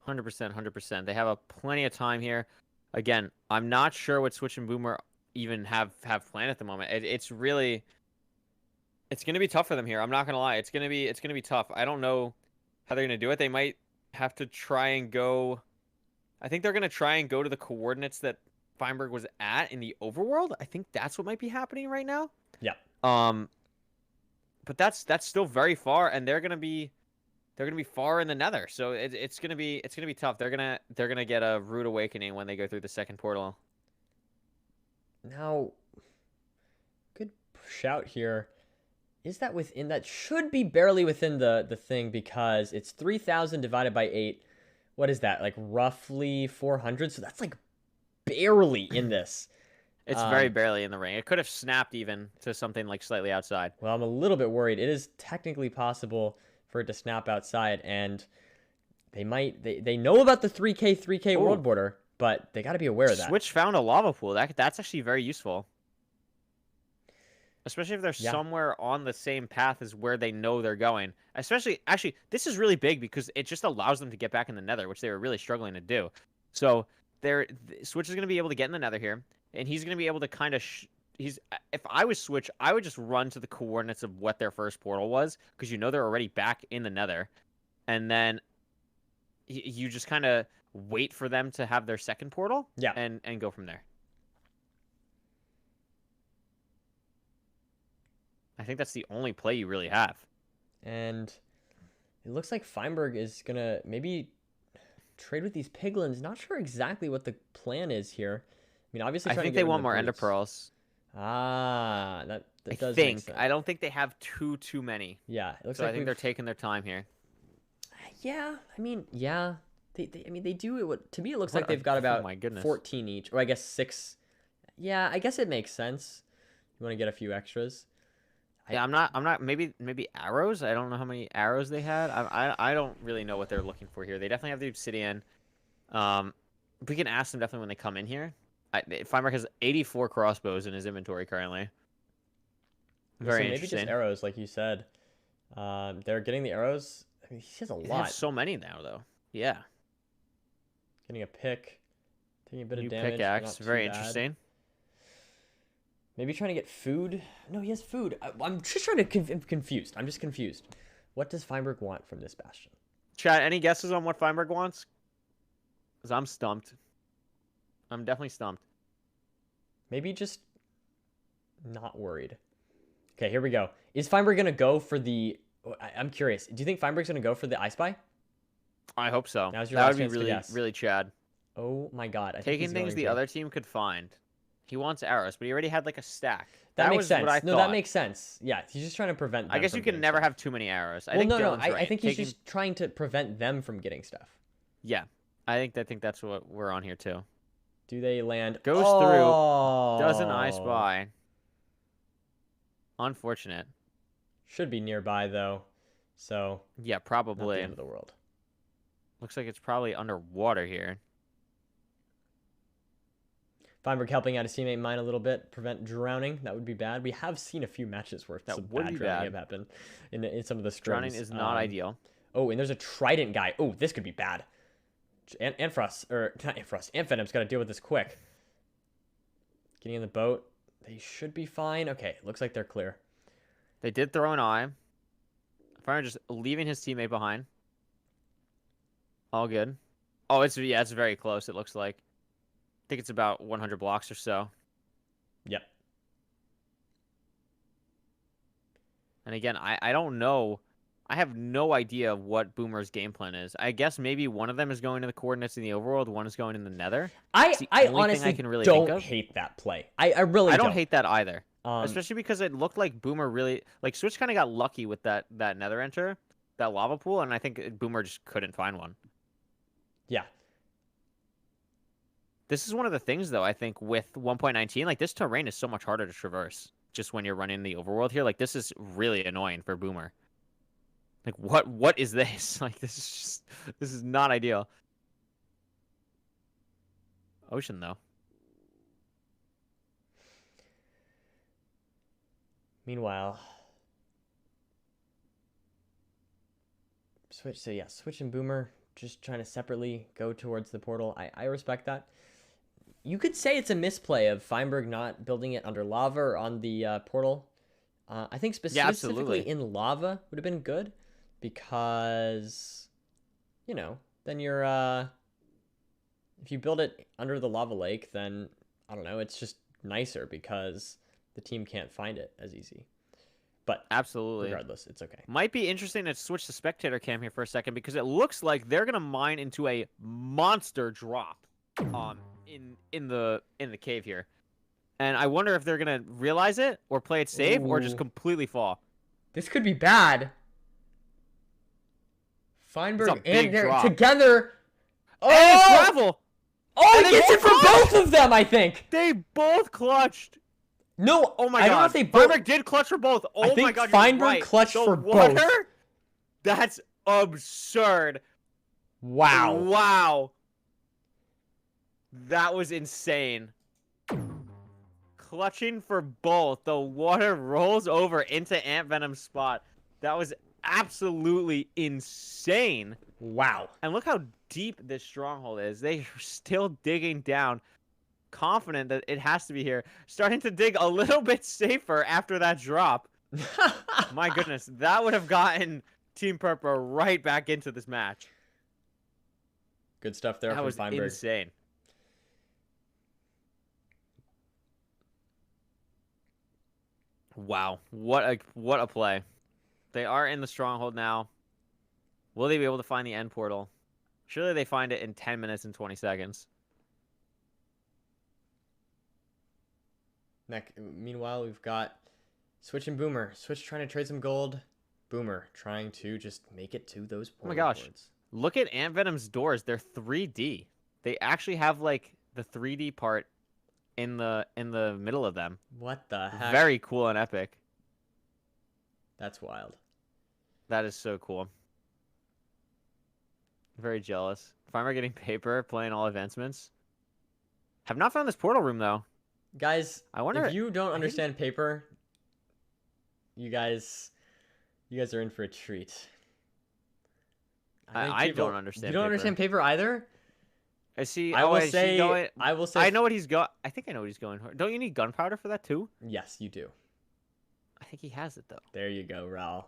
100%. They have a plenty of time here. Again, I'm not sure what Switch and Boomer even have planned at the moment. It's really going to be tough for them here. I'm not going to lie. It's going to be tough. I don't know how they're going to do it. They might have to try and go. I think they're going to try and go to the coordinates that Feinberg was at in the overworld. I think that's what might be happening right now. Yeah. But that's still very far, and they're gonna be far in the Nether. So it's gonna be tough. They're gonna get a rude awakening when they go through the second portal. Now, good shout here. Is that within? That should be barely within the thing because it's 3,000 divided by 8. What is that? Like roughly 400. So that's like barely in this. It's very barely in the ring. It could have snapped even to something like slightly outside. Well, I'm a little bit worried. It is technically possible for it to snap outside, and they might. They know about the 3K Ooh. world border, but they got to be aware of that. Switch found a lava pool. That's actually very useful. Especially if they're somewhere on the same path as where they know they're going. Actually, this is really big because it just allows them to get back in the Nether, which they were really struggling to do. So Switch is going to be able to get in the Nether here, and he's going to be able to kind of. If I was Switch, I would just run to the coordinates of what their first portal was, because they're already back in the Nether, and then you just kind of wait for them to have their second portal, and go from there. I think that's the only play you really have. And it looks like Feinberg is gonna maybe trade with these piglins. Not sure exactly what the plan is here. I mean, obviously, I think they want more ender pearls. Ah, that does I make sense. I don't think they have too many. Yeah, it looks so like I think they're taking their time here. Yeah, I mean, yeah. They do it. To me, it looks like they've got oh about my goodness. 14 each, or I guess 6. Yeah, I guess it makes sense. You want to get a few extras. Yeah, I'm not. Maybe arrows. I don't know how many arrows they had. I don't really know what they're looking for here. They definitely have the obsidian. We can ask them definitely when they come in here. Feinberg has 84 crossbows in his inventory currently. Very maybe interesting. just arrows, like you said. They're getting the arrows. I mean, he has a They lot. have so many now, though. Yeah. Getting a pick, taking a bit New of damage. pickaxe. not too Very bad. interesting. Maybe trying to get food. No, he has food. I'm just trying to confused. I'm just confused. What does Feinberg want from this bastion? Chad, any guesses on what Feinberg wants? Because I'm stumped. I'm definitely stumped. Maybe just not worried. Okay, here we go. Is Feinberg going to go for the... I'm curious. Do you think Feinberg's going to go for the I Spy? I hope so. Now's your That last would be chance to really, guess. really Chad. Oh my god. I think Taking he's things going the to. other team could find. He wants arrows, but he already had like a stack. That makes was sense. What I No, thought. that makes sense. Yeah, he's just trying to prevent them I guess from you can getting never stuff. have too many arrows. I Well, think no. Dylan's I right. think he's Taking... just trying to prevent them from getting stuff. Yeah, I think that's what we're on here too. Do they land? Goes through. Doesn't I Spy? Unfortunate. Should be nearby though, so Yeah, not the probably. end of the world. Looks like it's probably underwater here. Feinberg helping out his teammate mine a little bit, prevent drowning. That would be bad. We have seen a few matches where That some would bad be drowning bad. have happened in some of the scrims. Drowning is not ideal. Oh, and there's a Trident guy. Oh, this could be bad. Ampharos, or not Ampharos, Amphenum's got to deal with this quick. Getting in the boat. They should be fine. Okay, looks like they're clear. They did throw an eye. Fire just leaving his teammate behind. All good. Oh, it's very close. It looks like. I think it's about 100 blocks or so. Yep. And again, I don't know. I have no idea what Boomer's game plan is. I guess maybe one of them is going to the coordinates in the overworld, one is going in the nether. I It's the only thing honestly I can really think don't of. hate that play. I really I don't. don't hate that either. Um, Especially because it looked like Boomer really like Switch kind of got lucky with that nether enter, that lava pool, and I think Boomer just couldn't find one. yeah. This is one of the things though, I think with 1.19, like this terrain is so much harder to traverse just when you're running the overworld here. Like this is really annoying for Boomer. Like what is this? Like this is not ideal. Ocean though. Meanwhile, Switch. So yeah, Switch and Boomer just trying to separately go towards the portal. I respect that. You could say it's a misplay of Feinberg not building it under lava or on the portal. I think specifically absolutely. in lava would have been good because, you know, then you're if you build it under the lava lake, then I don't know, it's just nicer because the team can't find it as easy. But Absolutely. regardless, it's okay. Might be interesting to switch to spectator cam here for a second because it looks like they're gonna mine into a monster drop in the cave here. And I wonder if they're gonna realize it or play it safe or just Ooh. completely fall. This could be bad. Feinberg It's a big and they're drop. together. And it's Oh! gravel! Oh, And he they gets it both for clutched! both of them, I think. They both clutched. No, Oh my I god. don't know if they both. Feinberg did clutch for both. Oh my think god, Feinberg you're right. clutched The for water? both. That's absurd. Wow. Wow. That was insane. Clutching for both. The water rolls over into Ant Venom's spot. That was absolutely insane. Wow. And look how deep this stronghold is. They are still digging down, confident that it has to be here. Starting to dig a little bit safer after that drop. My goodness, that would have gotten Team Purple right back into this match. Good stuff there That from was Feinberg. insane. Wow, what a play. They are in the stronghold now. Will they be able to find the end portal? Surely they find it in 10 minutes and 20 seconds. Meanwhile, we've got Switch and Boomer. Switch trying to trade some gold. Boomer trying to just make it to those portal Oh my gosh. boards. Look at Ant Venom's doors. They're 3D. They actually have like the 3D part in the middle of them. What the heck? Very cool and epic. That's wild. That is so cool. Very jealous. Farmer getting paper, playing all advancements. Have not found this portal room though. Guys, I wonder if you don't understand paper, you guys are in for a treat. think I people- don't understand. You don't understand paper either? Is he? I will is he say. going- I will say. I know what he's got. I think I know what he's going for. Don't you need gunpowder for that too? Yes, you do. I think he has it though. There you go, Raul.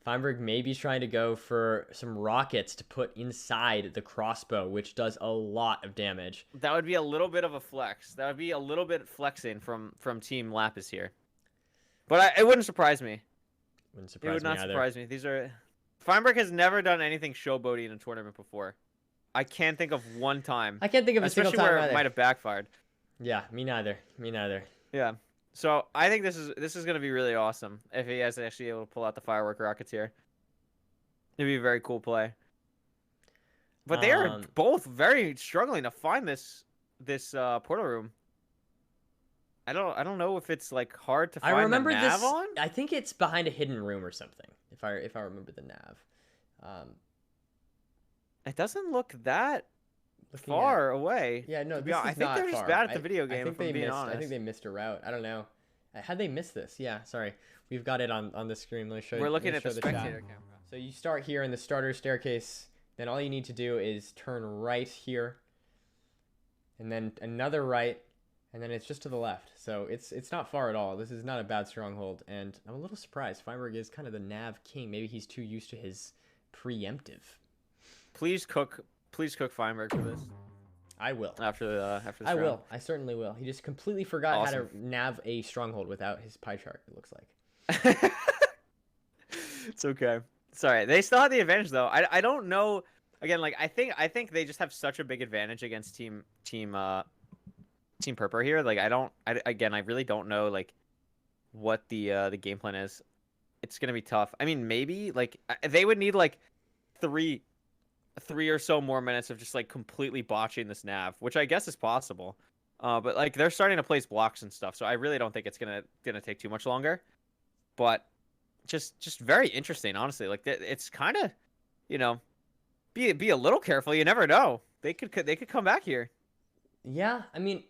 Feinberg maybe trying to go for some rockets to put inside the crossbow, which does a lot of damage. That would be a little bit of a flex. That would be a little bit flexing from Team Lapis here. But it wouldn't surprise me. Wouldn't It surprise would me not either. surprise me. These are Feinberg has never done anything showboaty in a tournament before. I can't think of one time. I can't think of a Especially single time where either. it might have backfired. Yeah, me neither. Me neither. Yeah. So I think this is gonna be really awesome if he is actually able to pull out the firework rockets here. It'd be a very cool play. But they are both very struggling to find this portal room. I don't know if it's like hard to I find remember the nav this. on. I think it's behind a hidden room or something. If I remember the nav. It doesn't look that Looking far away. Yeah, no, to be this honest. is I think not they're just far. bad at the video I game. think If I'm they being missed. honest. I think they missed a route. I don't know. How'd they miss this? Yeah, sorry. We've got it on the screen. Let me show you. We're let looking me at the show chat. spectator camera. So you start here in the starter staircase. Then all you need to do is turn right here, and then another right, and then it's just to the left. So it's not far at all. This is not a bad stronghold, and I'm a little surprised. Feinberg is kind of the nav king. Maybe he's too used to his preemptive. Please cook Feinberg for this. I will. After this I round. will. I certainly will. He just completely forgot how Awesome. to nav a stronghold without his pie chart, it looks like. It's okay. Sorry, they still have the advantage though. I don't know. Again, like I think they just have such a big advantage against team Purper here. Like I really don't know like what the game plan is. It's gonna be tough. I mean, maybe like they would need like three or so more minutes of just like completely botching this nav, which I guess is possible. But like they're starting to place blocks and stuff, so I really don't think it's gonna take too much longer. But just very interesting, honestly. Like it's kind of, you know, be a little careful. You never know. They could come back here. Yeah, I mean,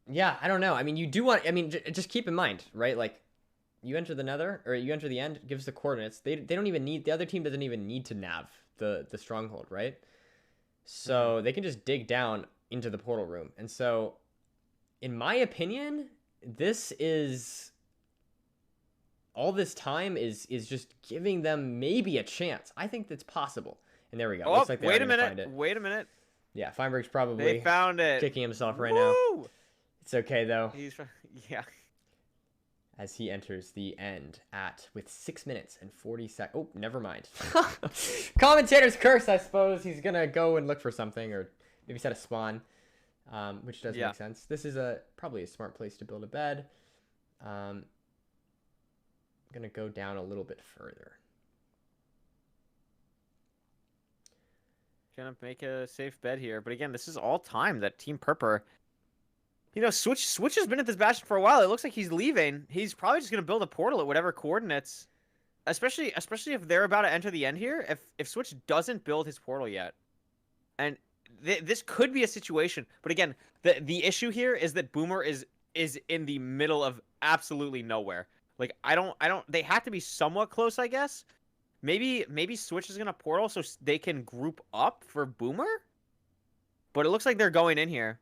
yeah, I don't know. I mean, you do want. I mean, just keep in mind, right? Like, you enter the nether, or you enter the end, gives the coordinates. They don't even need. The other team doesn't even need to nav the stronghold, right? So they can just dig down into the portal room. And so, in my opinion, this is all this time is just giving them maybe a chance. I think that's possible. And there we go. Oh, Looks like they wait are a gonna minute. find it. Wait a minute. Yeah, Feinberg's probably They found it. kicking himself right now. Woo! It's okay though, Yeah. as he enters the end with 6 minutes and 40 seconds. Oh, never mind. Commentator's curse, I suppose. He's gonna go and look for something, or maybe set a spawn, which does Yeah. make sense. This is probably a smart place to build a bed. Gonna go down a little bit further. Gonna make a safe bet here, but again, this is all time that Team Purper. You know, Switch has been at this bastion for a while. It looks like he's leaving. He's probably just gonna build a portal at whatever coordinates. Especially if they're about to enter the end here. If Switch doesn't build his portal yet, and this could be a situation. But again, the issue here is that Boomer is in the middle of absolutely nowhere. Like I don't. They have to be somewhat close, I guess. Maybe Switch is gonna portal so they can group up for Boomer. But it looks like they're going in here.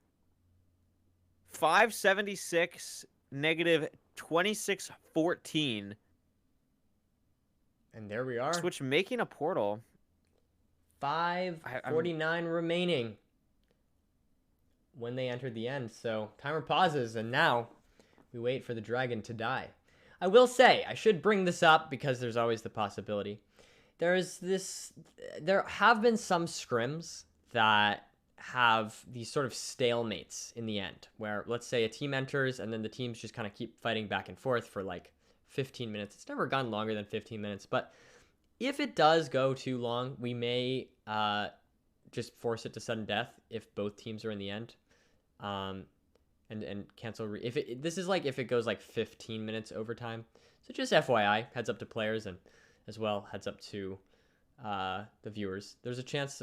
576 negative 2614. And there we are. Switch making a portal. 5:49 remaining when they entered the end. So timer pauses, and now we wait for the dragon to die. I will say, I should bring this up because there's always the possibility. There have been some scrims that have these sort of stalemates in the end, where let's say a team enters and then the teams just kind of keep fighting back and forth for like 15 minutes. It's never gone longer than 15 minutes, but if it does go too long, we may just force it to sudden death if both teams are in the end, and cancel. This is like if it goes like 15 minutes overtime. So just FYI, heads up to players, and as well heads up to the viewers. There's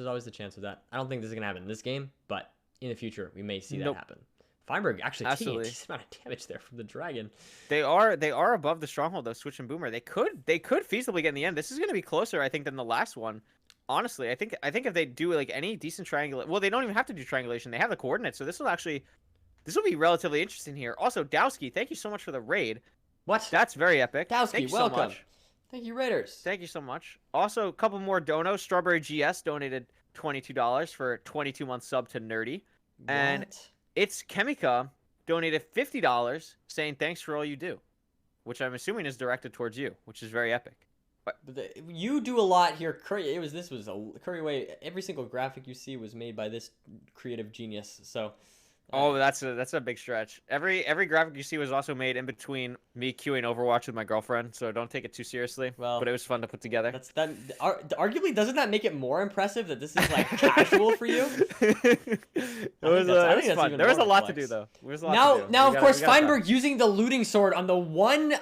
always the chance of that. I don't think this is gonna happen in this game, but in the future we may see that happen. Feinberg actually taking a decent amount of damage there from the dragon. They are above the stronghold though. Switch and Boomer. They could feasibly get in the end. This is gonna be closer, I think, than the last one. Honestly, I think if they do like any decent triangulation, well, they don't even have to do triangulation. They have the coordinates, so this will be relatively interesting here. Also, Dowski, thank you so much for the raid. What? That's very epic. Dowski, thank you welcome. so much. Thank you, Raiders. Thank you so much. Also, a couple more donos. Strawberry GS donated $22 for a 22-month sub to Nerdi. And It's Chemica donated $50 saying thanks for all you do, which I'm assuming is directed towards you, which is very epic. You do a lot here. Curry Way. Every single graphic you see was made by this creative genius. So Oh, that's a big stretch. Every graphic you see was also made in between me queuing Overwatch with my girlfriend, so don't take it too seriously. Well, but it was fun to put together. Arguably, doesn't that make it more impressive that this is like casual for you? It was fun. There was a lot to do flex. though. There was a lot to do. Now, We of course, we gotta Feinberg using the looting sword on the one,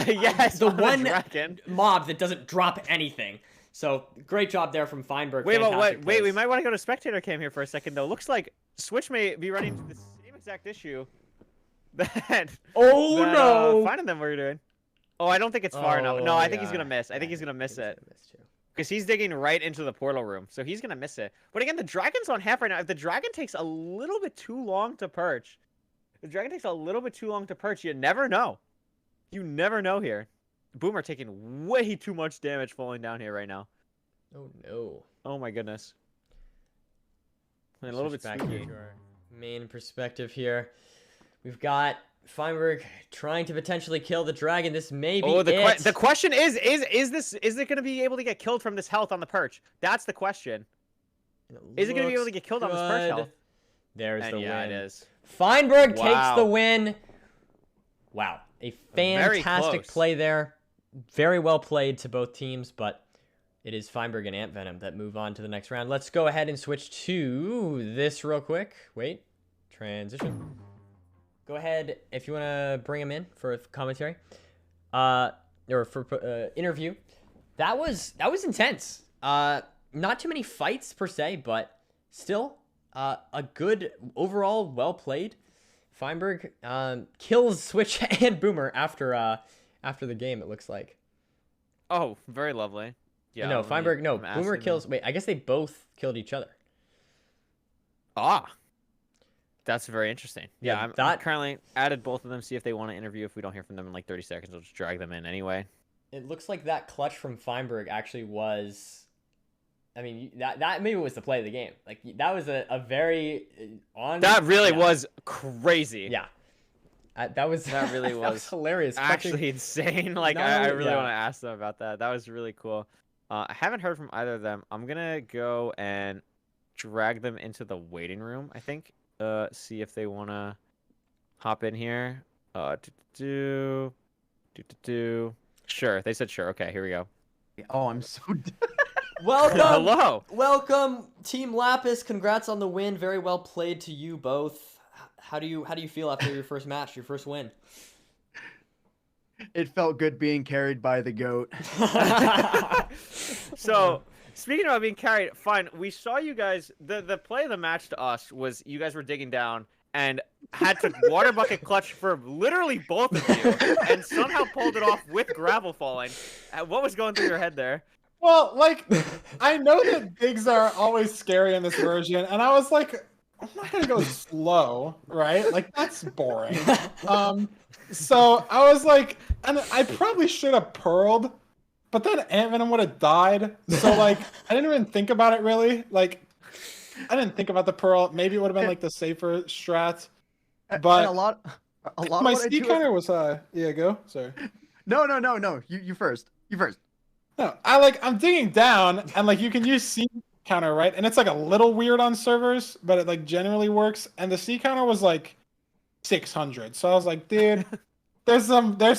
yes, the on the one dragon. mob that doesn't drop anything. So great job there from Feinberg. Wait, but Fantastic wait, we plays. might want to go to spectator cam here for a second though. Looks like Switch may be running into the same exact issue that Oh that, no! finding them we're doing. Oh, I don't think it's far enough. No, Oh, I think he's yeah. gonna miss. I think he's gonna miss I it. think he's gonna miss too. Because he's digging right into the portal room, so he's gonna miss it. But again, the dragon's on half right now. If the dragon takes a little bit too long to perch, you never know. You never know here. Boomer taking way too much damage falling down here right now. Oh no! Oh my goodness. And a Switch little bit back spooky. here to our main perspective here. We've got Feinberg trying to potentially kill the dragon. This may be Oh, it. the question is it going to be able to get killed from this health on the perch? That's the question. Is it going to be able to get killed on this perch health? There's And the yeah, win. it is. Feinberg takes Wow. the win. Wow, a Very fantastic close. play there. Very well played to both teams, but it is Feinberg and Ant Venom that move on to the next round. Let's go ahead and switch to this real quick. Wait, transition. Go ahead if you want to bring him in for a commentary, or for interview. That was intense. Not too many fights per se, but still a good overall, well played. Feinberg kills Switch and Boomer after the game. It looks like. Oh, very lovely. Yeah. No, Feinberg. No, I'm Boomer asking kills. Wait, I guess they both killed each other. Ah. That's very interesting. Yeah, Yeah, I'm that- currently added both of them. See if they want to interview. If we don't hear from them in like 30 seconds, we'll just drag them in anyway. It looks like that clutch from Feinberg actually was. I mean, that maybe was the play of the game. Like that was a very on. That really yeah. was crazy. Yeah. That was That really that was hilarious. Actually insane. Like Not I only- really yeah. want to ask them about that. That was really cool. I haven't heard from either of them. I'm gonna go and drag them into the waiting room. I think. See if they wanna hop in here. Sure. They said sure. Okay, here we go. Oh, I'm so. Welcome. Hello. Welcome, Team Lapis. Congrats on the win. Very well played to you both. How do you feel after your first match, your first win? It felt good being carried by the goat. So, speaking about being carried, fine. We saw you guys. The play of the match to us was you guys were digging down and had to water bucket clutch for literally both of you, and somehow pulled it off with gravel falling. What was going through your head there? Well, like, I know that digs are always scary in this version, and I was like, I'm not gonna go slow, right? Like, that's boring. So I was like, and I probably should have pearled, but then Ant Venom would have died. So like, I didn't even think about it really. Like, I didn't think about the pearl. Maybe it would have been like the safer strat. And But a lot of my what I C do- counter was yeah, go. Sorry. No. You first. You first. No, I'm digging down, and like you can use C counter, right? And it's like a little weird on servers, but it like generally works. And the C counter was like 600, so I was like, dude, there's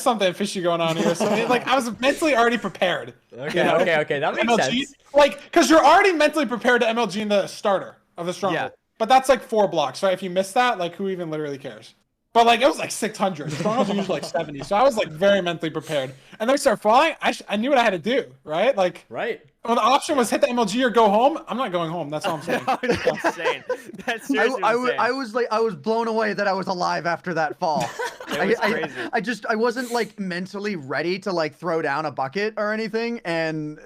something fishy going on here. So like I was mentally already prepared. Okay, You know? okay, that makes MLG, sense. like because you're already mentally prepared to MLG in the starter of the stronghold. Yeah. But that's like 4 blocks, right? If you miss that, like who even literally cares? But like it was like 600. Strongholds are usually like 70, so I was like very mentally prepared. And then we start falling. I knew what I had to do, right? Like Right. when the option was hit the MLG or go home, I'm not going home. That's all I'm saying. That was insane. That's seriously insane. I was blown away that I was alive after that fall. It was crazy. I wasn't like mentally ready to like throw down a bucket or anything, and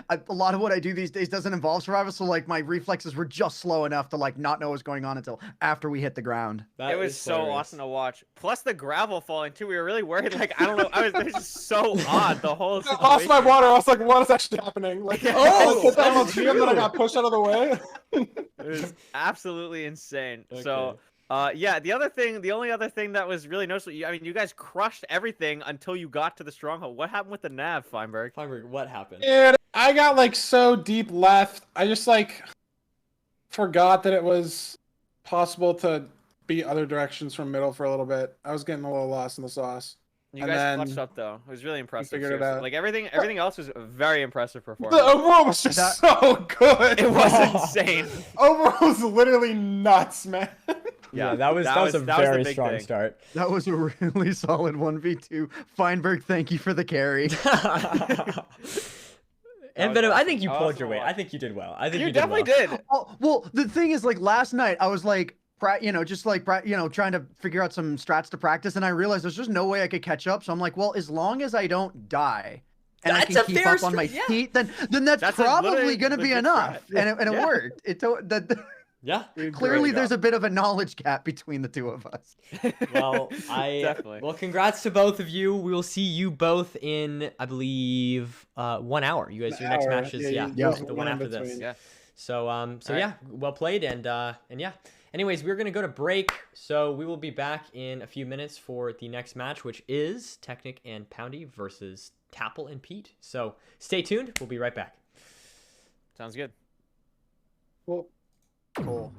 a lot of what I do these days doesn't involve survival. So like my reflexes were just slow enough to like not know what's going on until after we hit the ground. That It was is so hilarious. awesome to watch. Plus the gravel falling too. We were really worried. Like I don't know. It was just so odd. The whole I situation. lost my water. I was like, what is actually happening? Like, Oh, hit the that's MLG and then I got pushed out of the way. It was absolutely insane. So, Okay. yeah, the only other thing that was really noticeable, I mean, you guys crushed everything until you got to the stronghold. What happened with the nav, Feinberg? Feinberg, what happened? Dude, I got like so deep left. I just like forgot that it was possible to beat other directions from middle for a little bit. I was getting a little lost in the sauce. You And guys then clutched up though. It was really impressive. figured it seriously. out. Like everything else was a very impressive The performance. overall was just That- so good. It was insane. Overall was literally nuts, man. Yeah, that was a the very big strong thing. start. That was a really solid 1v2. Feinberg, thank you for the carry. And was Venom, I awesome. think you pulled your Awesome weight. watch. I think you did well. I think You you definitely did well. did. Oh, well, the thing is, like last night, I was like, just like, trying to figure out some strats to practice, and I realized there's just no way I could catch up. So I'm like, well, as long as I don't die, and That's I a can keep fair up on my yeah. feet, then that's That's a probably literally gonna be legit enough, strat. and it Yeah. worked. Yeah. Clearly, go. there's a bit of a knowledge gap between the two of us. Well, Definitely. well, congrats to both of you. We will see you both in, I believe, 1 hour. You guys, your next match is Yeah, the one after this. Yeah. So right. yeah, well played, and yeah. Anyways, we're gonna go to break, so we will be back in a few minutes for the next match, which is Technic and Poundy versus Tapple and Pete. So stay tuned. We'll be right back. Sounds good. Well, Cool.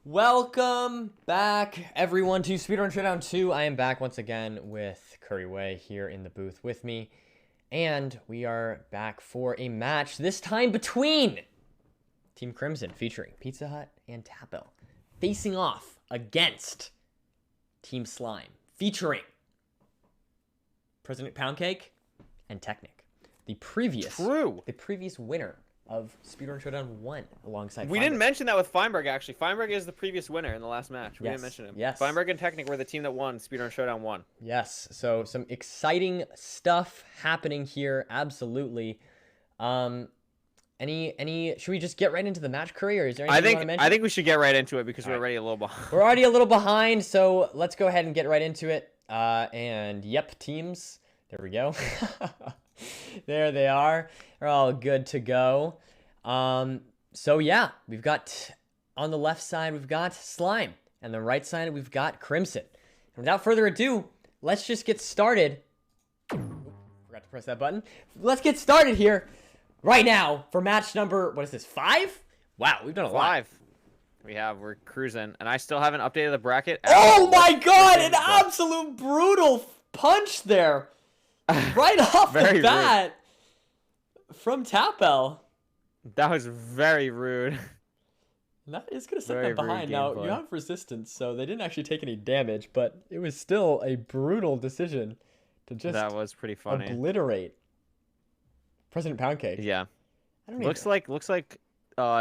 Welcome back, everyone, to Speedrun Showdown 2. I am back once again with Curry Way here in the booth with me. And we are back for a match, this time between Team Crimson, featuring Pizza Hut and Tapel, facing off against Team Slime, featuring President Poundcake and Technic. The previous winner of Speedrun Showdown 1 alongside We didn't mention that with Feinberg, actually. Feinberg is the previous winner in the last match. We didn't mention him. Yes. Feinberg and Technic were the team that won Speedrun Showdown 1. Yes, so some exciting stuff happening here, absolutely. Should we just get right into the match, Curry, or is there anything you want to mention? I think we should get right into it because we're already a little behind. We're already a little behind, so let's go ahead and get right into it. And yep, teams, there we go. There they are. They're all good to go. So yeah, we've got, on the left side, we've got Slime, and the right side, we've got Crimson. And without further ado, let's just get started. Forgot to press that button. Let's get started here right now for match number, what is this, 5? Wow, we've done a lot. 5. We're cruising, and I still haven't updated the bracket. Oh my god, an absolute brutal punch there. Right off the bat. From Tapel. That was very rude. That is going to set them behind. Now, you have resistance, so they didn't actually take any damage, but it was still a brutal decision to just that was pretty funny. Obliterate President Poundcake. Yeah. Looks like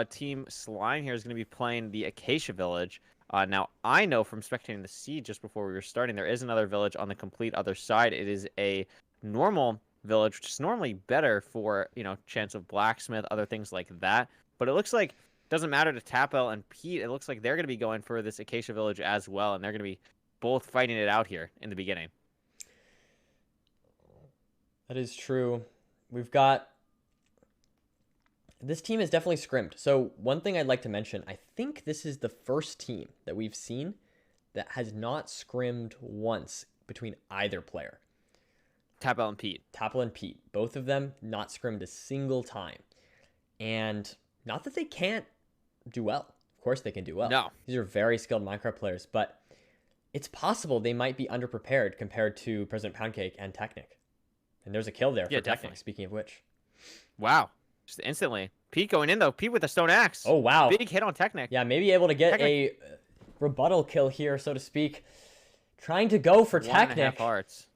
Team Slime here is going to be playing the Acacia Village. Now, I know from spectating the seed just before we were starting, there is another village on the complete other side. It is a normal village, which is normally better for, chance of blacksmith, other things like that. But it looks like doesn't matter to Tapel and Pete. It looks like they're going to be going for this Acacia Village as well, and they're going to be both fighting it out here in the beginning. That is true. We've got... This team is definitely scrimped. So one thing I'd like to mention, I think this is the first team that we've seen that has not scrimmed once between either player. Tapel and Pete. Tapel and Pete. Both of them not scrimmed a single time. And not that they can't do well. Of course they can do well. No. These are very skilled Minecraft players, but it's possible they might be underprepared compared to President Poundcake and Technic. And there's a kill there for Technic, speaking of which. Wow. Just instantly. Pete going in, though. Pete with a stone axe. Oh, wow. Big hit on Technic. Yeah, maybe able to get a rebuttal kill here, so to speak. Trying to go for Technic. 1.5 hearts.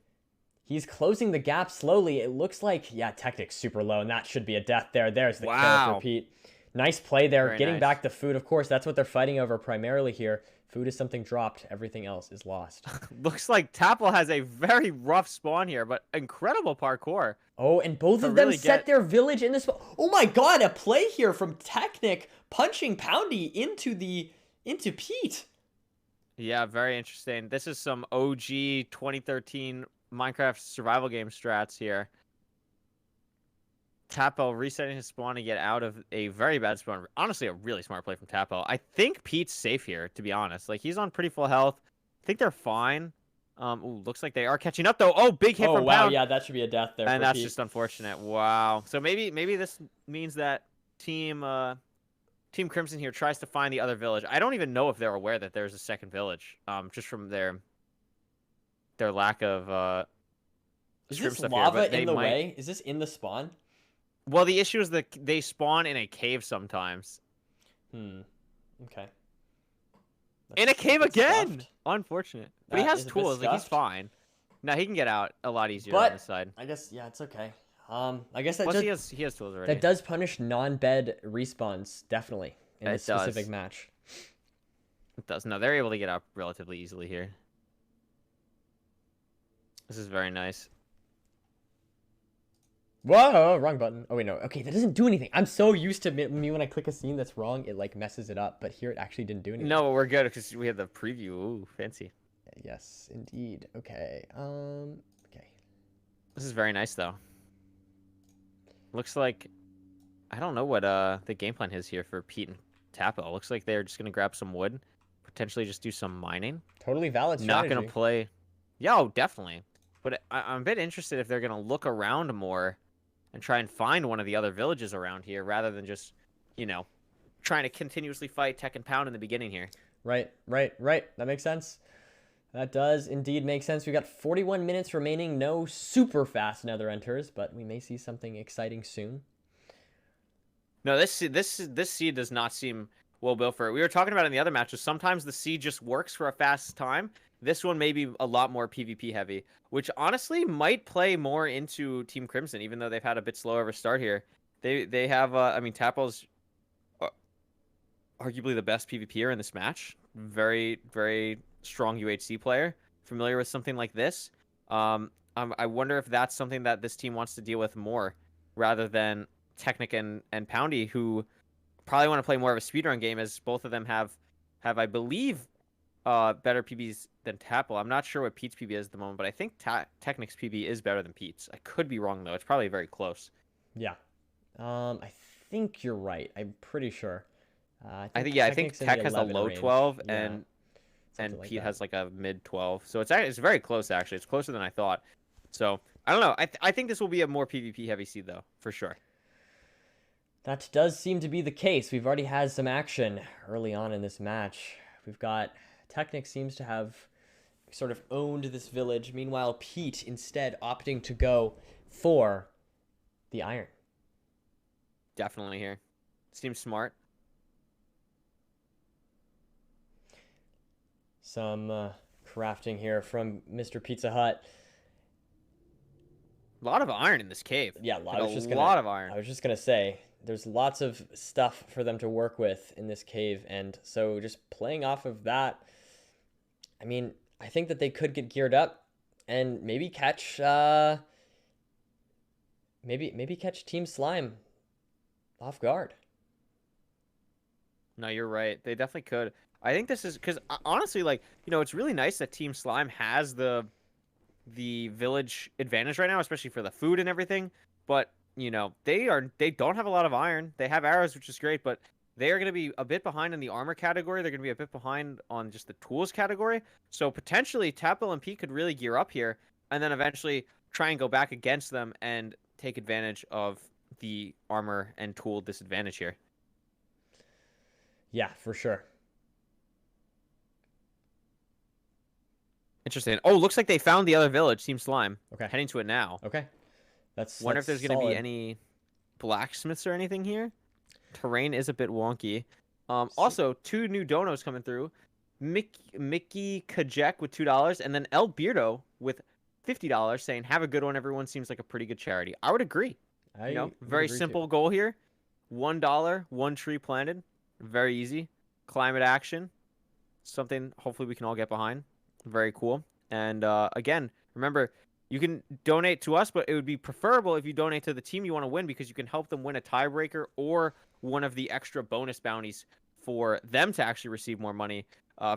He's closing the gap slowly. It looks like, Technic's super low, and that should be a death there. There's the kill for Pete. Nice play there. Getting back the food. Of course, that's what they're fighting over primarily here. Food is something dropped. Everything else is lost. Looks like Tapel has a very rough spawn here, but incredible parkour. Oh, and both of them set their village in this. Oh my god, a play here from Technic punching Poundy into Pete. Yeah, very interesting. This is some OG 2013 Minecraft survival game strats here. Tapel resetting his spawn to get out of a very bad spawn. Honestly, a really smart play from Tapel. I think Pete's safe here, to be honest. Like, he's on pretty full health. I think they're fine. Ooh, looks like they are catching up, though. Oh, big hit from Pound. Yeah, that should be a death there and for that's Pete. Just unfortunate. Wow. So maybe this means that Team Crimson here tries to find the other village. I don't even know if they're aware that there's a second village, just from their lack of Is this stuff lava here, but in the way? Is this in the spawn? Well, the issue is that they spawn in a cave sometimes. Okay. In a cave again! Stuffed. Unfortunate. But he has tools, like he's fine. No, he can get out a lot easier on this side. I guess, it's okay. I guess that Plus he has tools already. That does punish non-bed respawns, definitely, in this specific match. It does. No, they're able to get out relatively easily here. This is very nice. Whoa, wrong button. Oh, wait, no. Okay, that doesn't do anything. I'm so used to me when I click a scene that's wrong, it, like, messes it up. But here it actually didn't do anything. No, we're good because we have the preview. Ooh, fancy. Yes, indeed. Okay. Okay. This is very nice, though. Looks like... I don't know what the game plan is here for Pete and Tapel. Looks like they're just going to grab some wood. Potentially just do some mining. Totally valid strategy. Not going to play... Yeah, oh, definitely. But I'm a bit interested if they're going to look around more and try and find one of the other villages around here rather than just, trying to continuously fight Tech and Pound in the beginning here. Right. That makes sense. That does indeed make sense. We've got 41 minutes remaining. No super fast nether enters, but we may see something exciting soon. No, this seed does not seem well built for it. We were talking about it in the other matches. Sometimes the seed just works for a fast time. This one may be a lot more PvP heavy, which honestly might play more into Team Crimson, even though they've had a bit slower of a start here. They have, Tapel's arguably the best PvPer in this match. Very, very strong UHC player, familiar with something like this. I wonder if that's something that this team wants to deal with more, rather than Technic and Poundy, who probably want to play more of a speedrun game, as both of them have I believe, better PBs than Tapel. I'm not sure what Pete's PB is at the moment, but I think Technic's PB is better than Pete's. I could be wrong, though. It's probably very close. Yeah. I think you're right. I'm pretty sure. I think Tech has a low range. 12 and like Pete that. has like a mid 12. So it's very close, actually. It's closer than I thought. So I don't know. I think this will be a more PvP heavy seed though, for sure. That does seem to be the case. We've already had some action early on in this match. We've got Technic seems to have sort of owned this village. Meanwhile, Pete instead opting to go for the iron. Definitely here. Seems smart. Some crafting here from Mr. Pizza Hut. A lot of iron in this cave. Yeah, Like, lot of iron. I was just gonna say, there's lots of stuff for them to work with in this cave, and so just playing off of that, I mean, I think that they could get geared up and maybe catch, maybe catch Team Slime off guard. No, you're right. They definitely could. I think this is because honestly, like, you know, it's really nice that Team Slime has the village advantage right now, especially for the food and everything. But you know, they don't have a lot of iron. They have arrows, which is great, but they are going to be a bit behind in the armor category. They're going to be a bit behind on just the tools category. So potentially, Tapel and P could really gear up here, and then eventually try and go back against them and take advantage of the armor and tool disadvantage here. Yeah, for sure. Interesting. Oh, looks like they found the other village, Team Slime. Okay. Heading to it now. Okay. That's Wonder if there's going to be solid. any blacksmiths or anything here. Terrain is a bit wonky. Also, 2 new donos coming through. Mickey Kajek with $2, and then El Beardo with $50 saying, have a good one. Everyone seems like a pretty good charity. I would agree. You know, would very agree simple too. goal here. $1, 1 tree planted. Very easy. Climate action. Something hopefully we can all get behind. Very cool. And again, remember, you can donate to us, but it would be preferable if you donate to the team you want to win, because you can help them win a tiebreaker or one of the extra bonus bounties for them to actually receive more money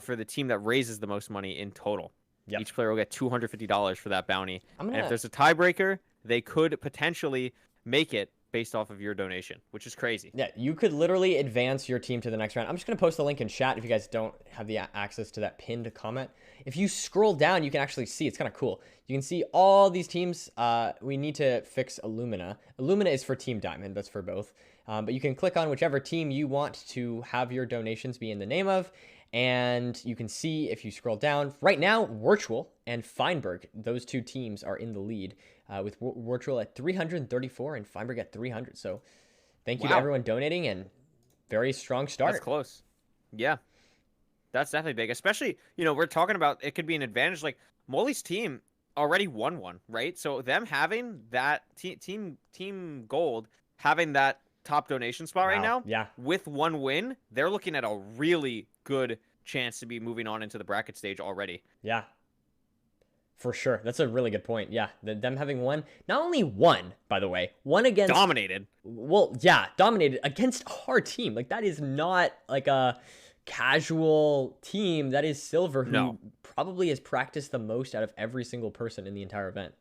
for the team that raises the most money in total. Yep. Each player will get $250 for that bounty. I'm And gonna if there's a tiebreaker, they could potentially make it based off of your donation, which is crazy. Yeah, you could literally advance your team to the next round. I'm just going to post the link in chat if you guys don't have the access to that pinned comment. If you scroll down, you can actually see, it's kind of cool. You can see all these teams. We need to fix Illumina. Illumina is for Team Diamond. That's for both. But you can click on whichever team you want to have your donations be in the name of. And you can see if you scroll down, right now, Virtual and Feinberg, those 2 teams are in the lead with Virtual at 334 and Feinberg at 300. So thank you to everyone donating, and very strong start. That's close. Yeah. That's definitely big. Especially, you know, we're talking about it could be an advantage. Like, Molly's team already won one, right? So them having that team gold, having that top donation spot right now, yeah, with 1 win, they're looking at a really good chance to be moving on into the bracket stage already. Yeah, for sure. That's a really good point. Yeah, them having won, not only won, by the way, won against dominated. Well, yeah, dominated against our team. Like, that is not like a casual team. That is Silver, who probably has practiced the most out of every single person in the entire event.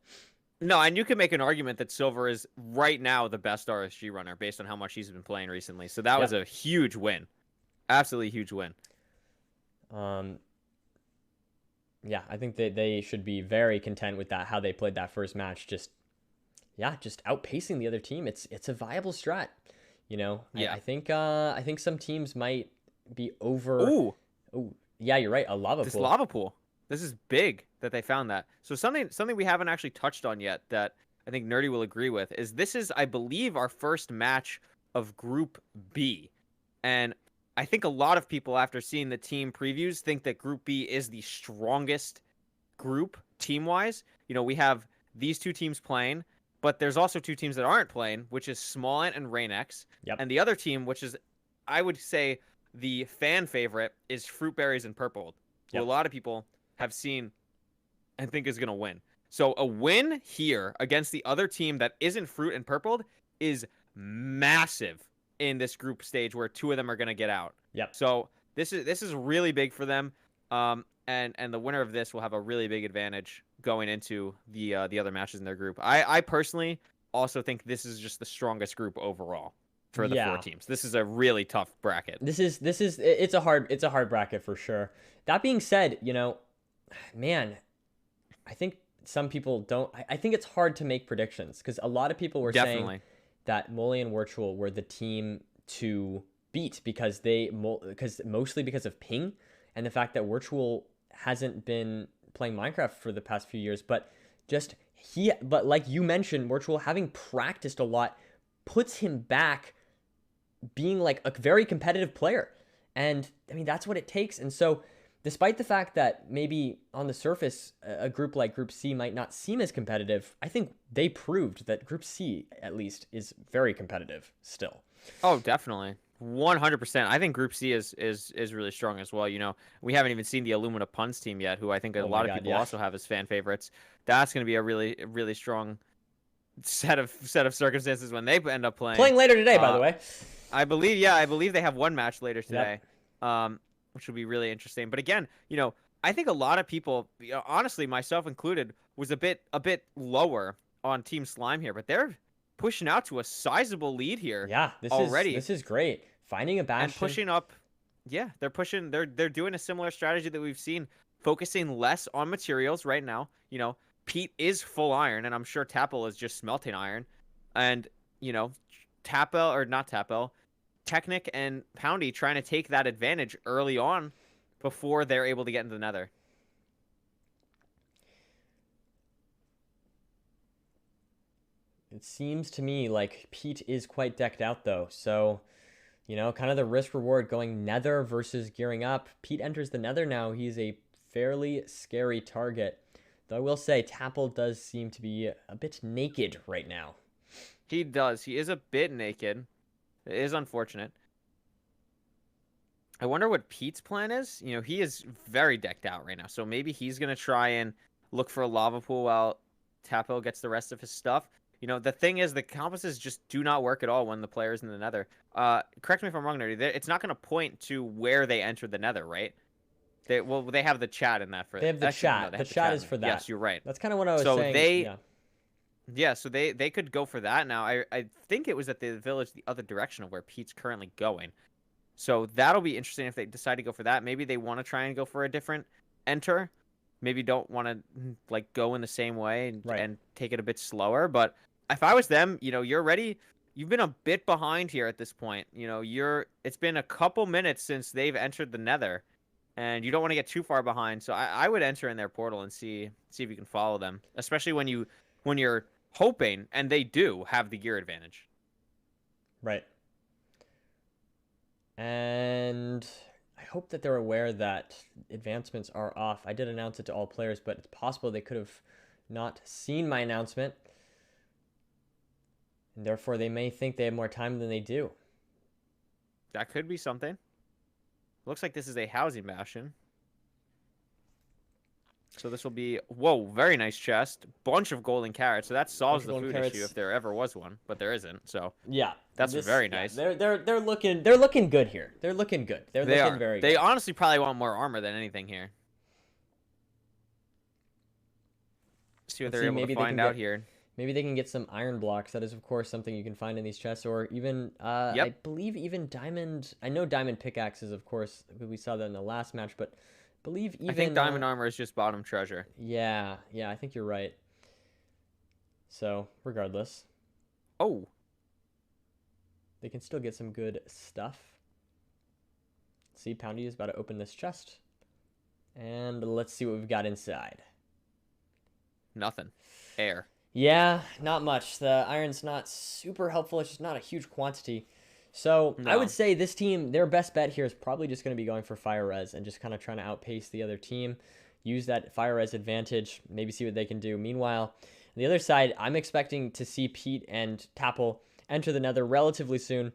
No, and you can make an argument that Silver is right now the best RSG runner based on how much he's been playing recently. So that was a huge win. Absolutely huge win. Yeah, I think that they should be very content with that, how they played that first match. Just outpacing the other team. It's a viable strat, you know. Yeah. I think some teams might be over. Ooh, yeah, you're right. A lava this pool. lava pool. This is big that they found that. So something we haven't actually touched on yet that I think Nerdy will agree with is this is, I believe, our first match of Group B. And I think a lot of people, after seeing the team previews, think that Group B is the strongest group team-wise. You know, we have these 2 teams playing, but there's also 2 teams that aren't playing, which is Smallent and Rain-X. Yep. And the other team, which is, I would say, the fan favorite, is Fruitberries and Purple, who a lot of people have seen and think is going to win. So a win here against the other team that isn't Fruit and Purple is massive in this group stage, where 2 of them are going to get out. Yep. So this is really big for them. And the winner of this will have a really big advantage going into the other matches in their group. I personally also think this is just the strongest group overall for the 4 teams. This is a really tough bracket. It's a hard bracket for sure. That being said, you know, man, I think some people don't. I think it's hard to make predictions because a lot of people were saying Definitely. that Molly and Virtual were the team to beat because mostly because of ping and the fact that Virtual hasn't been playing Minecraft for the past few years, but like you mentioned, Virtual having practiced a lot puts him back being like a very competitive player. And I mean, that's what it takes. And so despite the fact that maybe on the surface, a group like Group C might not seem as competitive, I think they proved that Group C, at least, is very competitive still. Oh, definitely. 100%. I think Group C is really strong as well. You know, we haven't even seen the Illumina Puns team yet, who I think a lot of people also have as fan favorites. That's going to be a really strong set of circumstances when they end up playing. Playing later today, by the way. I believe they have one match later today. Yep. Which would be really interesting. But again, you know, I think a lot of people, honestly, myself included, was a bit lower on Team Slime here, but they're pushing out to a sizable lead here. Yeah, this is great. Finding a bastion and pushing up. Yeah, they're doing a similar strategy that we've seen, focusing less on materials right now. You know, Pete is full iron, and I'm sure Tapel is just smelting iron. And, you know, Technic and Poundy trying to take that advantage early on before they're able to get into the nether. It seems to me like Pete is quite decked out, though. So, you know, kind of the risk-reward going nether versus gearing up. Pete enters the nether now. He's a fairly scary target. Though I will say, Tapel does seem to be a bit naked right now. He does. He is a bit naked. It is unfortunate. I wonder what Pete's plan is. You know, he is very decked out right now. So maybe he's going to try and look for a lava pool while Tapel gets the rest of his stuff. You know, the thing is, the compasses just do not work at all when the player's in the nether. Correct me if I'm wrong, Nerdy. It's not going to point to where they entered the nether, right? They have the chat in that for They have the chat. No, the chat is for that. Yes, you're right. That's kind of what I was saying. Yeah, so they could go for that now. I think it was at the village the other direction of where Pete's currently going. So that'll be interesting if they decide to go for that. Maybe they want to try and go for a different enter. Maybe don't want to like go in the same way and take it a bit slower. But if I was them, you know, you're ready. You've been a bit behind here at this point. You know, it's been a couple minutes since they've entered the nether, and you don't want to get too far behind. So I would enter in their portal and see if you can follow them, especially when you're hoping, and they do have the gear advantage. Right. And I hope that they're aware that advancements are off. I did announce it to all players, but it's possible they could have not seen my announcement. And therefore, they may think they have more time than they do. That could be something. Looks like this is a housing bastion. So this will be, whoa, very nice chest. Bunch of golden carrots. So that solves the food issue if there ever was one, but there isn't. So yeah, that's very nice. They're looking good here. They're looking good. They're looking very good. They honestly probably want more armor than anything here. See what they're able to find out here. Maybe they can get some iron blocks. That is, of course, something you can find in these chests, or even I believe even diamond. I know diamond pickaxes, of course. We saw that in the last match, but I think diamond armor is just bottom treasure. Yeah, I think you're right. So, regardless. Oh. They can still get some good stuff. See, Poundy is about to open this chest. And let's see what we've got inside. Nothing. Air. Yeah, not much. The iron's not super helpful. It's just not a huge quantity. So I would say this team, their best bet here is probably just going to be going for fire res and just kind of trying to outpace the other team. Use that fire res advantage. Maybe see what they can do. Meanwhile, on the other side, I'm expecting to see Pete and Tapel enter the nether relatively soon.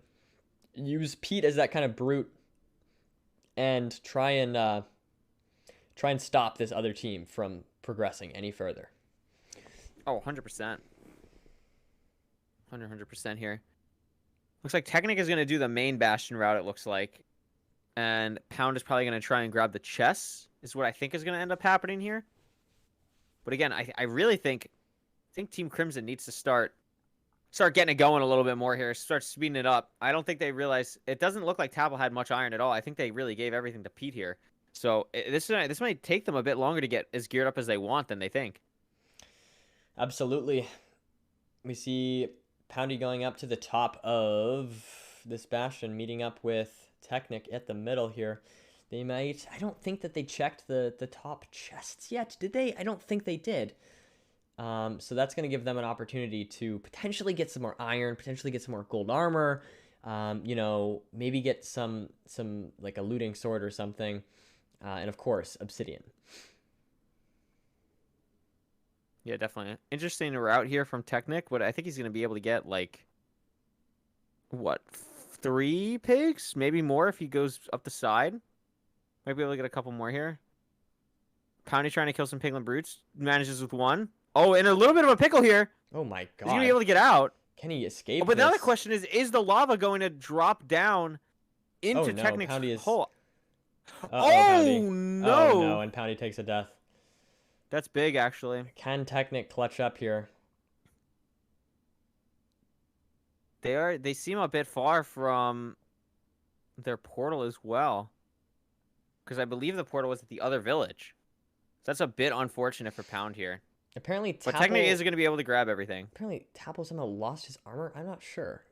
Use Pete as that kind of brute and try and stop this other team from progressing any further. Oh, 100%. 100% here. Looks like Technic is going to do the main bastion route, it looks like. And Pound is probably going to try and grab the chests, is what I think is going to end up happening here. But again, I really think Team Crimson needs to start getting it going a little bit more here, start speeding it up. I don't think they realize, it doesn't look like Tapel had much iron at all. I think they really gave everything to Pete here. So this might take them a bit longer to get as geared up as they want than they think. Absolutely. We see Poundy going up to the top of this bastion, meeting up with Technic at the middle here. They might... I don't think that they checked the top chests yet, did they? I don't think they did. So that's going to give them an opportunity to potentially get some more iron, potentially get some more gold armor, you know, maybe get some like a looting sword or something, and of course, obsidian. Yeah, definitely. Interesting route here from Technic, but I think he's going to be able to get, like, what, 3 pigs? Maybe more if he goes up the side. Might be able to get a couple more here. Poundy trying to kill some piglin brutes. Manages with 1. Oh, and a little bit of a pickle here. Oh my god. He's going to be able to get out. Can he escape But now the this? question is the lava going to drop down into Oh, no, Technic's Poundy is- hole? Uh-oh, Poundy. No. Oh no, and Poundy takes a death. That's big, actually. Can Technic clutch up here? They seem a bit far from their portal as well. Because I believe the portal was at the other village. So that's a bit unfortunate for Pound here. Apparently, But Technic is going to be able to grab everything. Apparently, Tapple somehow lost his armor. I'm not sure.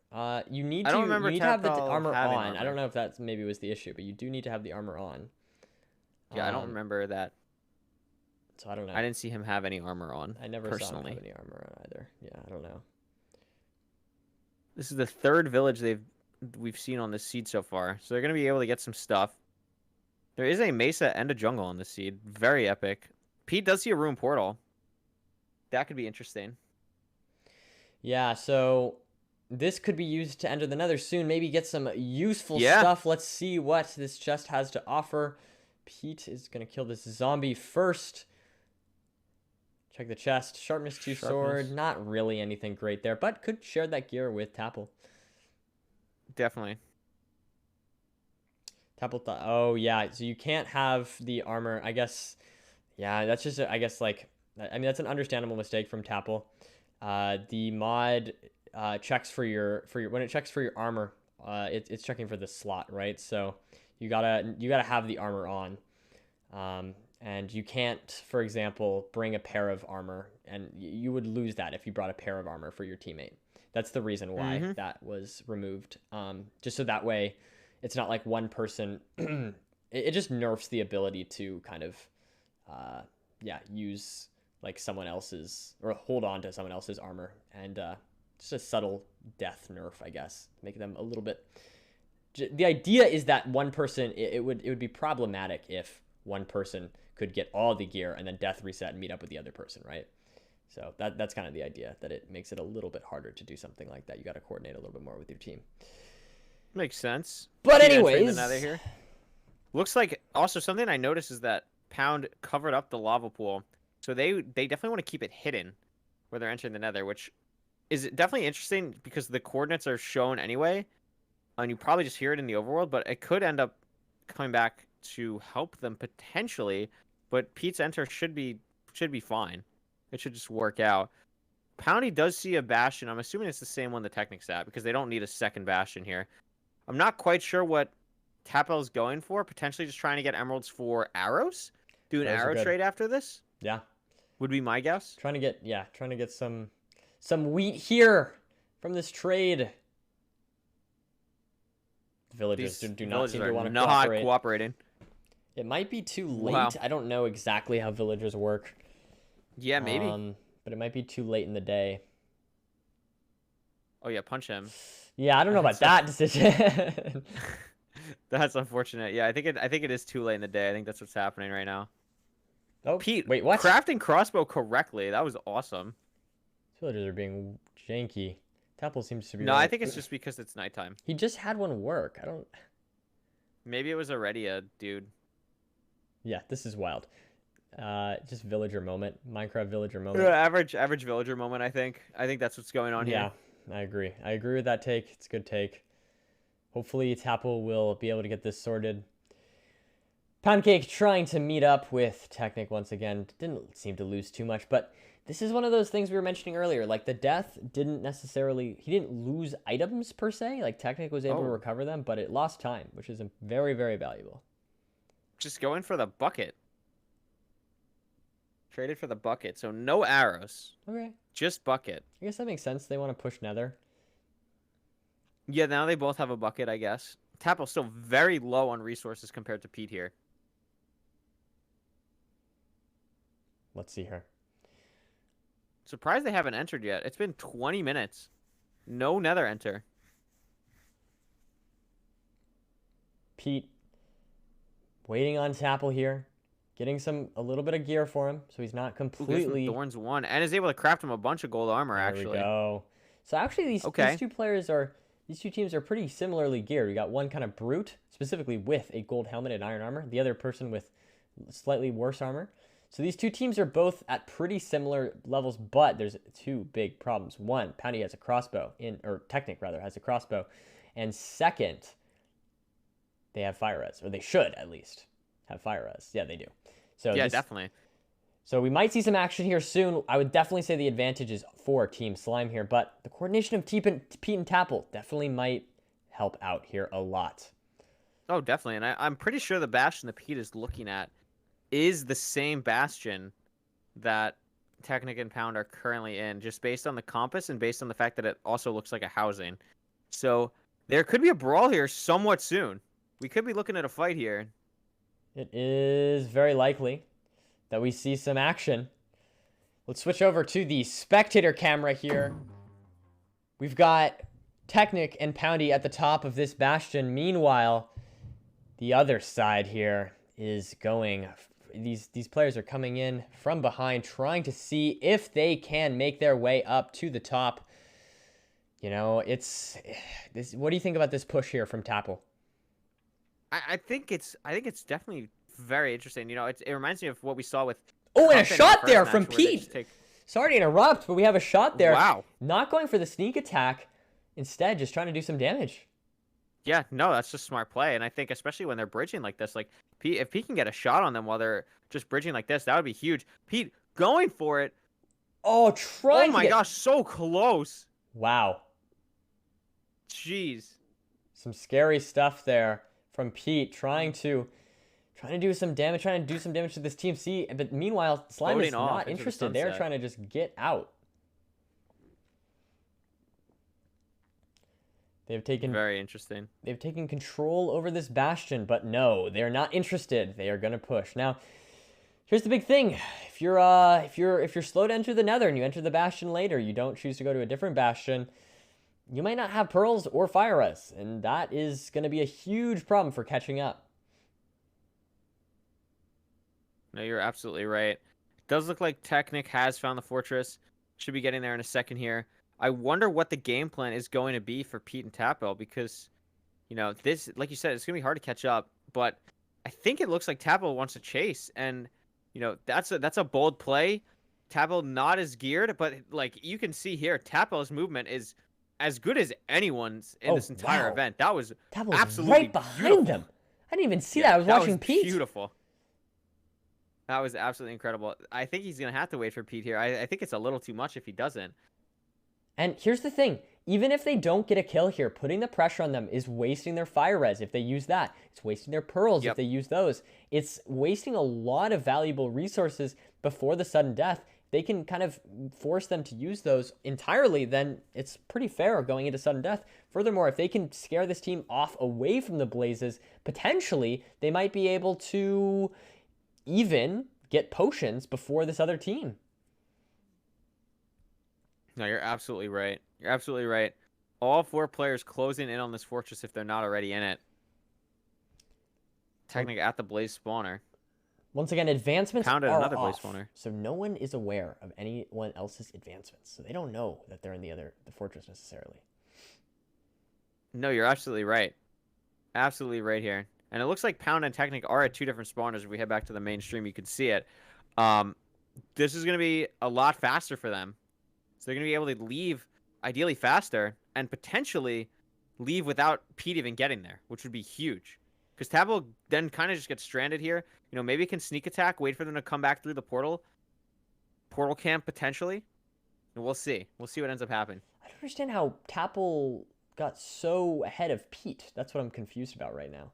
You need I to. don't remember You need to have the Tapple armor having on. I armor. don't know if that maybe was the issue, but you do need to have the armor on. Yeah, I don't remember that. So I don't know. I didn't see him have any armor on. I never saw him personally. have any armor on either. Yeah, I don't know. This is the 3rd village we've seen on this seed so far, so they're gonna be able to get some stuff. There is a mesa and a jungle on this seed. Very epic. Pete does see a room portal. That could be interesting. Yeah, so this could be used to enter the nether soon. Maybe get some useful Yeah. stuff. Let's see what this chest has to offer. Pete is gonna kill this zombie first. Check the chest. Sharpness 2 sword. Not really anything great there, but could share that gear with Tapple. Definitely. Tapple thought, oh yeah, so you can't have the armor. I guess, yeah, that's just, I guess, like, I mean, that's an understandable mistake from Tapple. The mod checks for your when it checks for your armor, it's checking for the slot, right? So you gotta have the armor on. And you can't, for example, bring a pair of armor, and you would lose that if you brought a pair of armor for your teammate. That's the reason why that was removed. Just so that way, it's not like one person. it just nerfs the ability to kind of, use like someone else's or hold on to someone else's armor, and just a subtle death nerf, I guess, make them a little bit. The idea is that one person, it would be problematic if one person could get all the gear and then death reset and meet up with the other person, right? So that's kind of the idea, that it makes it a little bit harder to do something like that. You got to coordinate a little bit more with your team. Makes sense. But Pete entering anyways, the nether here. Looks like also something I noticed is that Pound covered up the lava pool, so they definitely want to keep it hidden where they're entering the nether, which is definitely interesting because the coordinates are shown anyway, and you probably just hear it in the overworld, but it could end up coming back to help them potentially. But Pete's enter should be fine. It should just work out. Poundy does see a bastion. I'm assuming it's the same one the Technic's at, because they don't need a second bastion here. I'm not quite sure what Tapel's going for. Potentially just trying to get emeralds for arrows. Do an Those are arrow good. trade after this. Yeah, Would be my guess. trying to get some wheat here from this trade. The villagers These do not villagers seem to are want to not cooperate. cooperating. It might be too late. Wow. I don't know exactly how villagers work. Yeah, maybe. But it might be too late in the day. Oh yeah, punch him. Yeah, I don't know about that decision. That's unfortunate. Yeah, I think it is too late in the day. I think that's what's happening right now. Oh, Pete, wait, what? crafting crossbow correctly. That was awesome. Villagers are being janky. Tapple seems to be. No, right. I think it's just because it's nighttime. He just had one work. I don't. Maybe it was already a dude. Yeah, this is wild. Just villager moment, Minecraft villager moment. Average villager moment. I think that's what's going on Yeah, here. I agree. I agree with that take. It's a good take. Hopefully, Tapple will be able to get this sorted. Poundcake trying to meet up with Technic once again. Didn't seem to lose too much, but this is one of those things we were mentioning earlier. Like, the death didn't necessarily... He didn't lose items, per se. Like, Technic was able to recover them, but it lost time, which is very, very valuable. Just going for the bucket. Traded for the bucket, so no arrows, Okay. just bucket. I guess that makes sense. They want to push Nether. Yeah, now they both have a bucket, I guess. Tapple's still very low on resources compared to Pete here. Let's see here. Surprised they haven't entered yet. It's been 20 minutes. No Nether enter. Pete waiting on Tapple here. Getting a little bit of gear for him, so he's not completely... Thorns 1, and is able to craft him a bunch of gold armor, There actually. we go. So actually, these two teams are pretty similarly geared. We got one kind of brute, specifically with a gold helmet and iron armor. The other person with slightly worse armor. So these two teams are both at pretty similar levels, but there's two big problems. One, Poundy has a crossbow, or Technic rather, has a crossbow. And second, they have fire res, or they should at least have fire res. Yeah, they do. So yeah, definitely. So we might see some action here soon. I would definitely say the advantage is for Team Slime here, but the coordination of Pete and Tapple definitely might help out here a lot. Oh, definitely. And I'm pretty sure the bastion that Pete is looking at is the same bastion that Technic and Pound are currently in, just based on the compass and based on the fact that it also looks like a housing. So there could be a brawl here somewhat soon. We could be looking at a fight here. It is very likely that we see some action. Let's switch over to the spectator camera here. We've got Technic and Poundy at the top of this bastion. Meanwhile, the other side here is going... These players are coming in from behind, trying to see if they can make their way up to the top. You know, it's... What do you think about this push here from Tapple? I think it's definitely very interesting. You know, it reminds me of what we saw with... Oh, and a Cup in shot the there first from match where they Pete. just take- Sorry to interrupt, but we have a shot there. Wow. Not going for the sneak attack. Instead, just trying to do some damage. Yeah, no, that's just smart play. And I think especially when they're bridging like this, like Pete, if Pete can get a shot on them while they're just bridging like this, that would be huge. Pete going for it. Oh, trying Oh my gosh, so close. Wow. Jeez. Some scary stuff there from Pete, trying to do some damage, to this team. See, but meanwhile, Slime is Floating off not into the interested. They're sunset. trying to just get out. Very interesting. They've taken control over this bastion, but no, they're not interested. They are gonna push. Now, here's the big thing. If you're slow to enter the Nether and you enter the bastion later, you don't choose to go to a different bastion, you might not have pearls or fire res, and that is gonna be a huge problem for catching up. No, you're absolutely right. It does look like Technic has found the fortress. Should be getting there in a second here. I wonder what the game plan is going to be for Pete and Tapple, because, you know, this, like you said, it's going to be hard to catch up, but I think it looks like Tapple wants to chase, and, you know, that's a bold play. Tapple not as geared, but, like, you can see here, Tapple's movement is as good as anyone's in this entire event. That was Tapple's absolutely right behind beautiful. them. I didn't even see that. I was watching Pete. Beautiful. That was absolutely incredible. I think he's going to have to wait for Pete here. I think it's a little too much if he doesn't. And here's the thing, even if they don't get a kill here, putting the pressure on them is wasting their fire res if they use that. It's wasting their pearls if they use those. It's wasting a lot of valuable resources before the sudden death. They can kind of force them to use those entirely, then it's pretty fair going into sudden death. Furthermore, if they can scare this team off away from the blazes, potentially they might be able to even get potions before this other team. No, you're absolutely right. You're absolutely right. All 4 players closing in on this fortress if they're not already in it. Technic at the blaze spawner. Once again, advancements Pounded are another blaze off, spawner. so no one is aware of anyone else's advancements. So they don't know that they're in the fortress necessarily. No, you're absolutely right. Absolutely right here. And it looks like Pound and Technic are at 2 different spawners. If we head back to the main stream, you can see it. This is going to be a lot faster for them. So they're going to be able to leave ideally faster and potentially leave without Pete even getting there, which would be huge. Because Tabble then kind of just gets stranded here. You know, maybe it can sneak attack, wait for them to come back through the portal. Portal camp, potentially. And we'll see. We'll see what ends up happening. I don't understand how Tapple got so ahead of Pete. That's what I'm confused about right now.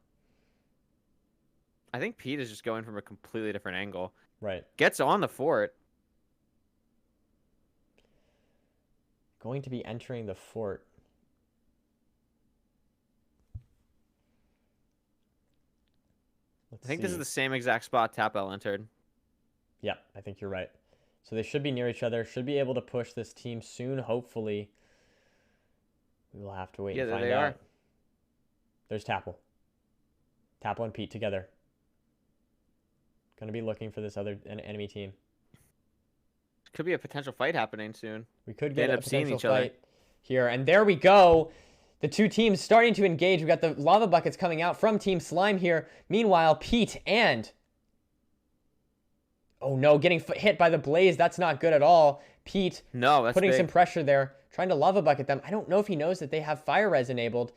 I think Pete is just going from a completely different angle. Right. Gets on the fort. Going to be entering the fort. I think this is the same exact spot Tapel entered. Yeah, I think you're right. So they should be near each other. Should be able to push this team soon, hopefully. We will have to wait and there find they out. are. There's Tapel. Tapel and Pete together. Going to be looking for this other enemy team. Could be a potential fight happening soon. We could They get end a up seeing potential each other. fight here. And there we go. The two teams starting to engage. We got the lava buckets coming out from Team Slime here. Meanwhile, Pete and... Oh no, getting hit by the blaze. That's not good at all. Pete That's putting big. some pressure there, trying to lava bucket them. I don't know if he knows that they have fire res enabled.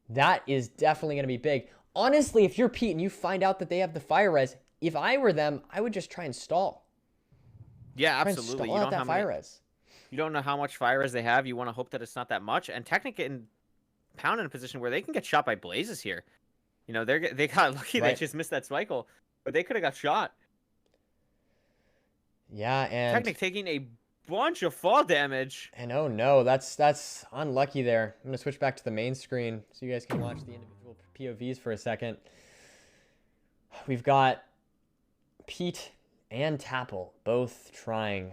That is definitely going to be big. Honestly, if you're Pete and you find out that they have the fire res, if I were them, I would just try and stall. Yeah, Try and absolutely. stall out that fire res. You don't know how much fire res they have. You want to hope that it's not that much. And Technic and Pound in a position where they can get shot by blazes here. You know, they got lucky. Right. They just missed that cycle, but they could have got shot. Yeah, and Technic taking a bunch of fall damage. And oh no, that's unlucky there. I'm gonna switch back to the main screen so you guys can watch the individual POVs for a second. We've got Pete and Tapel both trying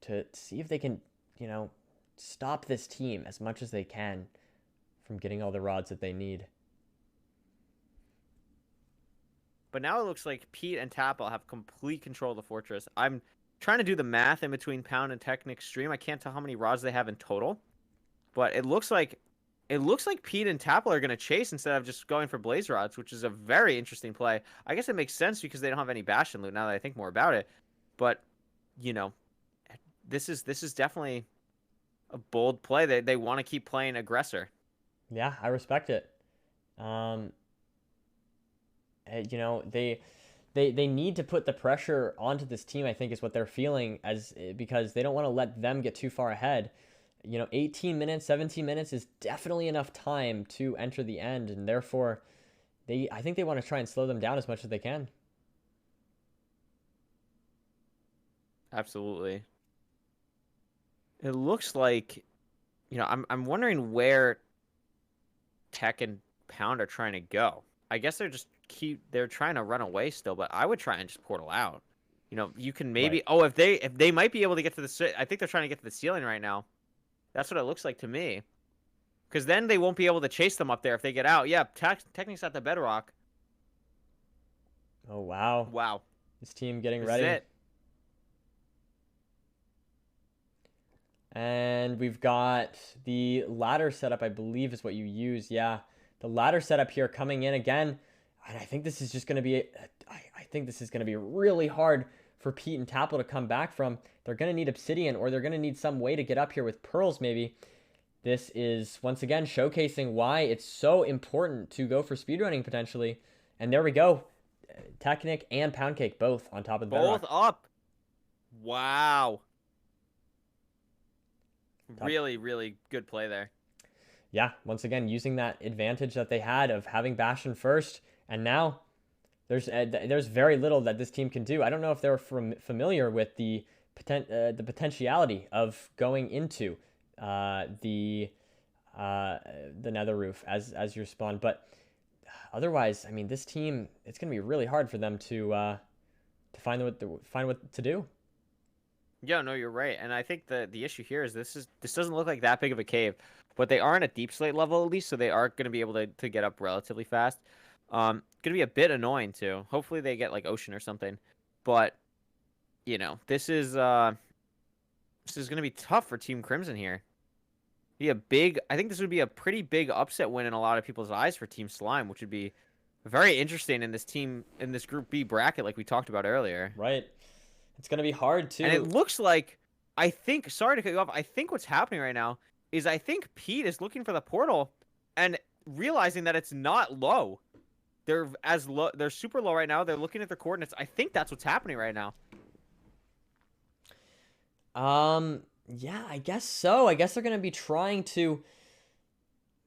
to see if they can, you know, stop this team as much as they can from getting all the rods that they need. But now it looks like Pete and Tapel have complete control of the fortress. I'm trying to do the math in between Pound and Technic stream. I can't tell how many rods they have in total, but it looks like Pete and Tapel are going to chase instead of just going for blaze rods, which is a very interesting play. I guess it makes sense because they don't have any Bastion loot now that I think more about it. But, you know, this is definitely a bold play. They want to keep playing aggressor. Yeah, I respect it. You know, they need to put the pressure onto this team, I think, is what they're feeling, because they don't want to let them get too far ahead. You know, 18 minutes, 17 minutes is definitely enough time to enter the end, and therefore, I think they want to try and slow them down as much as they can. Absolutely. It looks like, you know, I'm wondering where Tech and Pound are trying to go. I guess they're trying to run away still, but I would try and just portal out. You know, you can maybe if they might be able to get to I think they're trying to get to the ceiling right now. That's what it looks like to me. Because then they won't be able to chase them up there if they get out. Yeah, Technic's at the bedrock. Oh wow. Wow. This team getting This ready. is it. And we've got the ladder setup, I believe is what you use. Yeah, the ladder setup here coming in again. And I think this is just going to be, I think this is going to be really hard for Pete and Tapel to come back from. They're going to need obsidian, or they're going to need some way to get up here with pearls maybe. This is, once again, showcasing why it's so important to go for speedrunning potentially. And there we go. Technic and Pound Cake both on top of the bedrock. Both up. Wow. Really, really good play there. Yeah, once again, using that advantage that they had of having Bastion first, and now there's very little that this team can do. I don't know if they're familiar with the potentiality of going into the nether roof as your spawn, but otherwise, I mean, this team, it's going to be really hard for them to find what to do. Yeah, no, you're right. And I think the issue here is this doesn't look like that big of a cave, but they are in a deep slate level at least, so they are going to be able to get up relatively fast. Going to be a bit annoying too. Hopefully they get like ocean or something, but you know, this is going to be tough for Team Crimson here. I think this would be a pretty big upset win in a lot of people's eyes for Team Slime, which would be very interesting in this Group B bracket like we talked about earlier. Right. It's going to be hard too. And it looks like, sorry to cut you off, I think what's happening right now is I think Pete is looking for the portal and realizing that it's not low. They're super low right now. They're looking at their coordinates. I think that's what's happening right now. Yeah, I guess so. I guess they're going to be trying to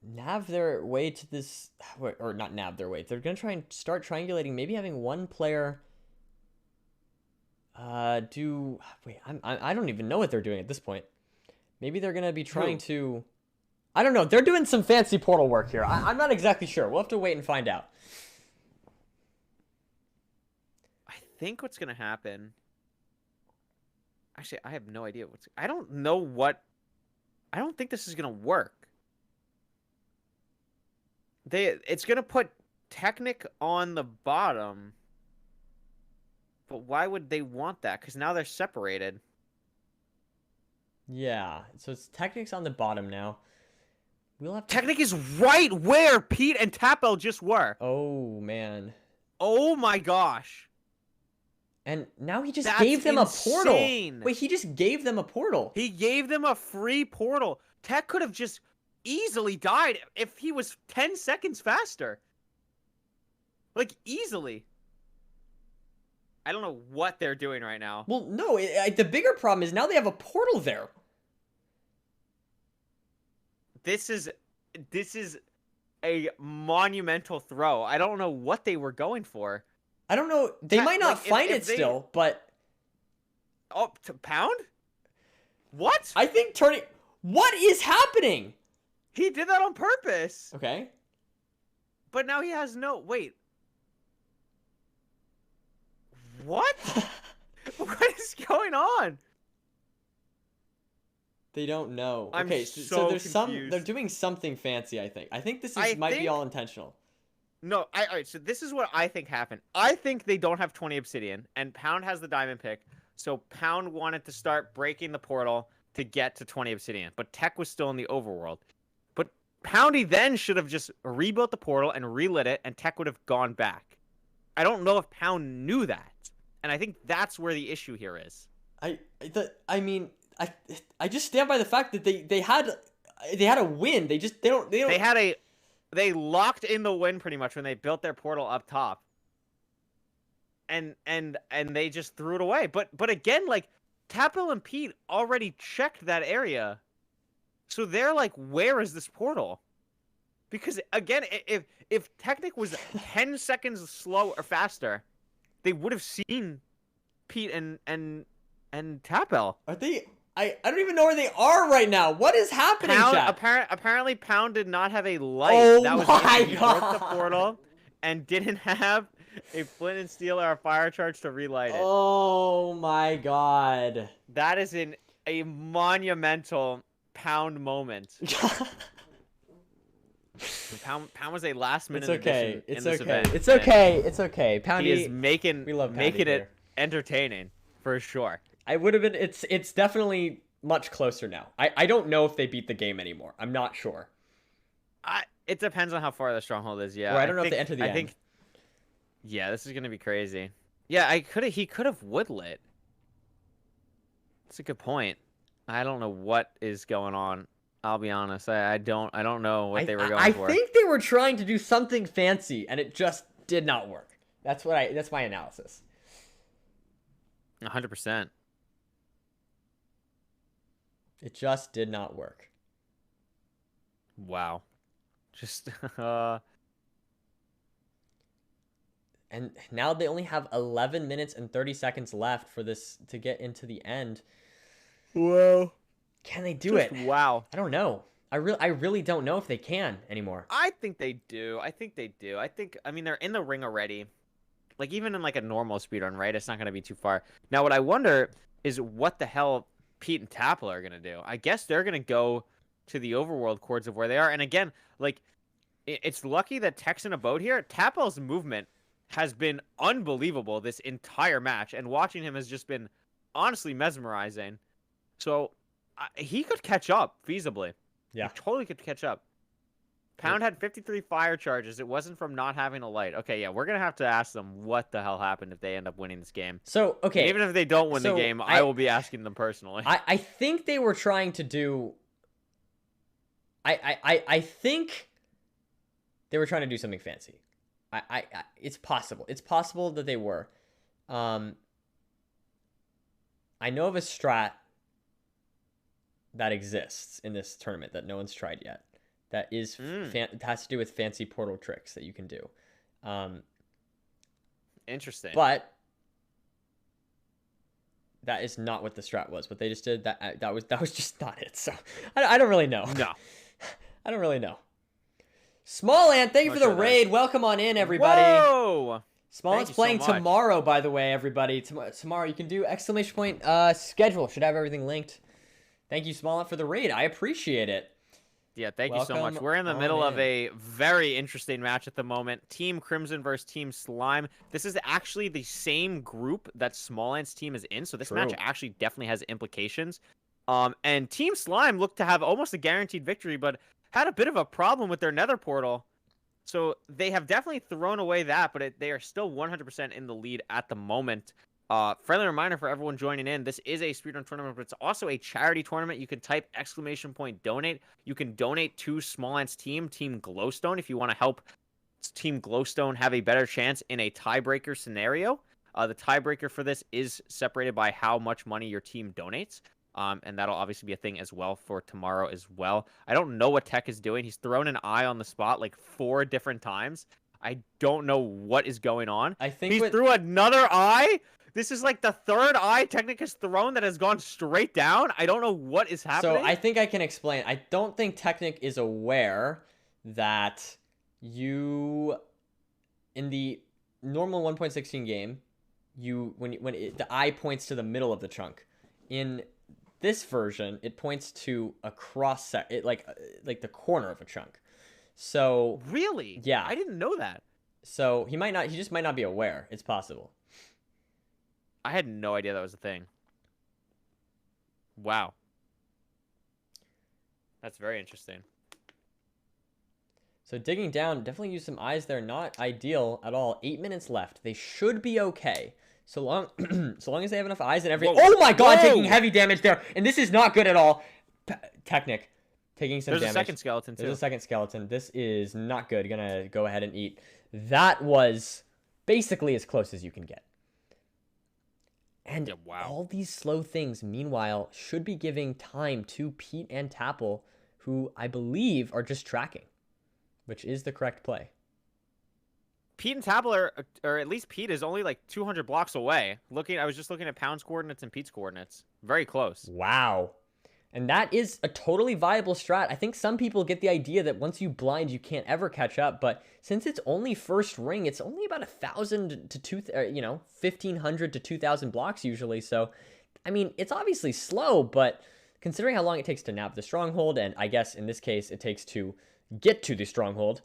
nav their way to this, or not nav their way. They're going to try and start triangulating, maybe having one player Wait, I don't even know what they're doing at this point. Maybe they're gonna be trying to. I don't know. They're doing some fancy portal work here. I'm not exactly sure. We'll have to wait and find out. I think what's gonna happen. Actually, I have no idea what's. I don't know what. I don't think this is gonna work. It's gonna put Technic on the bottom. But why would they want that? Because now they're separated. Yeah. So it's Technic's on the bottom now. We'll have to... Technic is right where Pete and Tapel just were. Oh man. Oh my gosh. And now he just That's gave them insane. a portal. Wait, he just gave them a portal. He gave them a free portal. Tech could have just easily died if he was 10 seconds faster. Like, easily. I don't know what they're doing right now. Well, no, the bigger problem is now they have a portal there. This is a monumental throw. I don't know what they were going for. I don't know. They might not find it still, but... Oh, to Pound? What? I think turning... What is happening? He did that on purpose. Okay. But now he has no... Wait. What? What is going on? They don't know. I'm okay, so there's confused. they're doing something fancy, I think. I think this might be all intentional. No, all right, so this is what I think happened. I think they don't have 20 obsidian, and Pound has the diamond pick, so Pound wanted to start breaking the portal to get to 20 obsidian, but Tech was still in the overworld. But Poundy then should have just rebuilt the portal and relit it, and Tech would have gone back. I don't know if Pound knew that, and I think that's where the issue here is. I just stand by the fact that they had a win. They locked in the win pretty much when they built their portal up top. And they just threw it away. But again, like, Tapel and Pete already checked that area. So they're like, where is this portal? Because again, if Technic was 10 seconds slow or faster, they would have seen Pete and Tapel. Are they? I don't even know where they are right now. What is happening, chat? Apparently, Pound did not have a light. Oh that was my he God. broke the portal and didn't have a flint and steel or a fire charge to relight it. Oh my God. That is a monumental Pound moment. Pound was a last minute addition in this event. It's okay. It's okay. Poundy He is making it it entertaining for sure. I would have been. It's definitely much closer now. I don't know if they beat the game anymore. I'm not sure. It depends on how far the stronghold is. Yeah, Or I don't know if they enter the end. I think. Yeah, this is gonna be crazy. Yeah, he could have woodlit. That's a good point. I don't know what is going on. I'll be honest. I don't know what they were going for. I think they were trying to do something fancy, and it just did not work. That's my analysis. 100%. It just did not work. Wow. Just And now they only have 11 minutes and 30 seconds left for this to get into the end. Whoa. Can they do it? Wow. I don't know. I really don't know if they can anymore. I think they do. I mean, they're in the ring already. Like, even in like a normal speedrun, right? It's not going to be too far. Now, what I wonder is what the hell Pete and Tapel are going to do. I guess they're going to go to the overworld chords of where they are. And again, like, it's lucky that Tech's in a boat here. Tapel's movement has been unbelievable this entire match. And watching him has just been honestly mesmerizing. So, he could catch up feasibly. Yeah. He totally could catch up. Pound had 53 fire charges. It wasn't from not having a light. Okay, yeah, we're going to have to ask them what the hell happened if they end up winning this game. So, okay. And even if they don't win the game, I will be asking them personally. I think they were trying to do... I think they were trying to do something fancy. It's possible. It's possible that they were. I know of a strat that exists in this tournament that no one's tried yet. That is it has to do with fancy portal tricks that you can do. Interesting. But that is not what the strat was. What they just did, that was just not it. So I don't really know. No. I don't really know. Small Ant, thank you for the raid. Welcome on in, everybody. Whoa! Small Ant's playing tomorrow, by the way, everybody. Tomorrow you can do exclamation point schedule. Should have everything linked. Thank you, Small Ant, for the raid. I appreciate it. Yeah, thank you so much. We're in the middle of a very interesting match at the moment. Team Crimson versus Team Slime. This is actually the same group that Small Ant's team is in, so this match actually definitely has implications. And Team Slime looked to have almost a guaranteed victory, but had a bit of a problem with their nether portal. So they have definitely thrown away that, but they are still 100% in the lead at the moment. Friendly reminder for everyone joining in, this is a speedrun tournament, but it's also a charity tournament. You can type exclamation point donate. You can donate to Small Ant's team, Team Glowstone, if you want to help Team Glowstone have a better chance in a tiebreaker scenario. The tiebreaker for this is separated by how much money your team donates. And that'll obviously be a thing as well for tomorrow as well. I don't know what Tech is doing. He's thrown an eye on the spot like 4 different times. I don't know what is going on. I think he threw another eye. This is like the 3rd eye Technic has thrown that has gone straight down. I don't know what is happening. So I think I can explain. I don't think Technic is aware that you, in the normal 1.16 game, the eye points to the middle of the chunk. In this version, it points to a cross like the corner of a chunk. So really, yeah, I didn't know that. So he just might not be aware. It's possible. I had no idea that was a thing. Wow. That's very interesting. So digging down, definitely use some eyes there. Not ideal at all. 8 minutes left. They should be okay. So long as they have enough eyes and everything. Whoa. Oh my god, Whoa. taking heavy damage there. And this is not good at all. Technic. Taking some damage. There's a second skeleton, too. There's a second skeleton. This is not good. Gonna go ahead and eat. That was basically as close as you can get. And all these slow things, meanwhile, should be giving time to Pete and Tapple, who I believe are just tracking, which is the correct play. Pete and Tapple or at least Pete is only like 200 blocks away. I was just looking at Pound's coordinates and Pete's coordinates. Very close. Wow. And that is a totally viable strat. I think some people get the idea that once you blind, you can't ever catch up. But since it's only first ring, it's only about 1,000 to 1,500 to 2,000 blocks usually. So, I mean, it's obviously slow, but considering how long it takes to nab the stronghold, and I guess in this case it takes to get to the stronghold,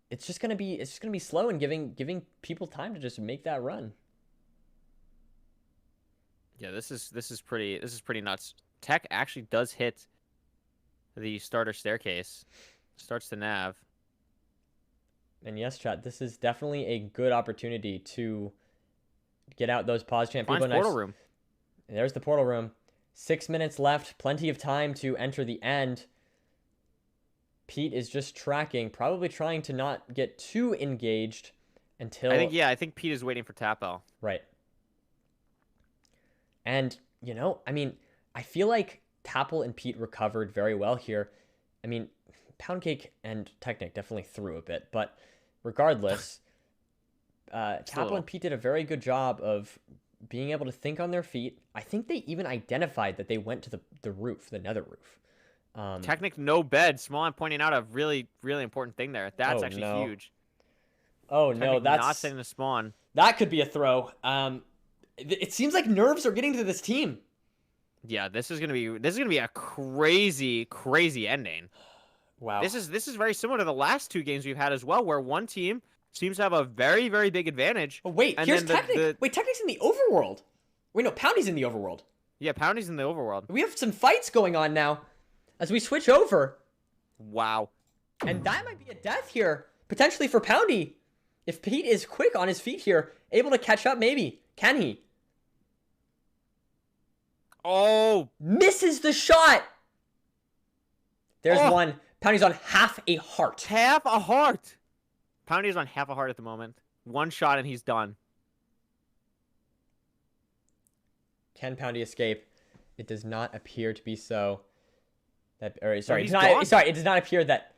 it's just gonna be slow and giving people time to just make that run. Yeah, this is pretty nuts. Tech actually does hit the starter staircase. Starts to nav. And yes, chat, this is definitely a good opportunity to get out those pause champ people. Portal room. There's the portal room. 6 minutes left. Plenty of time to enter the end. Pete is just tracking, probably trying to not get too engaged until... I think Pete is waiting for Tapel. Right. And, I mean, I feel like Tapple and Pete recovered very well here. I mean, Poundcake and Technic definitely threw a bit, but regardless, Tapple and Pete did a very good job of being able to think on their feet. I think they even identified that they went to the roof, the nether roof. Technic no bed. Small, I'm pointing out a really, really important thing there. That's actually huge. Oh Technic no, that's not setting the spawn. That could be a throw. It seems like nerves are getting to this team. Yeah, this is gonna be a crazy, crazy ending. Wow. This is very similar to the last 2 games we've had as well, where one team seems to have a very, very big advantage. Oh wait, here's Technic. Wait, Technic's in the overworld. Wait, no, Poundy's in the overworld. Yeah, Poundy's in the overworld. We have some fights going on now as we switch over. Wow. And that might be a death here, potentially for Poundy. If Pete is quick on his feet here, able to catch up maybe. Can he? Oh! Misses the shot! There's one. Poundy's on half a heart. Half a heart! Poundy's on half a heart at the moment. One shot and he's done. Can Poundy escape? It does not appear to be so. It does not appear that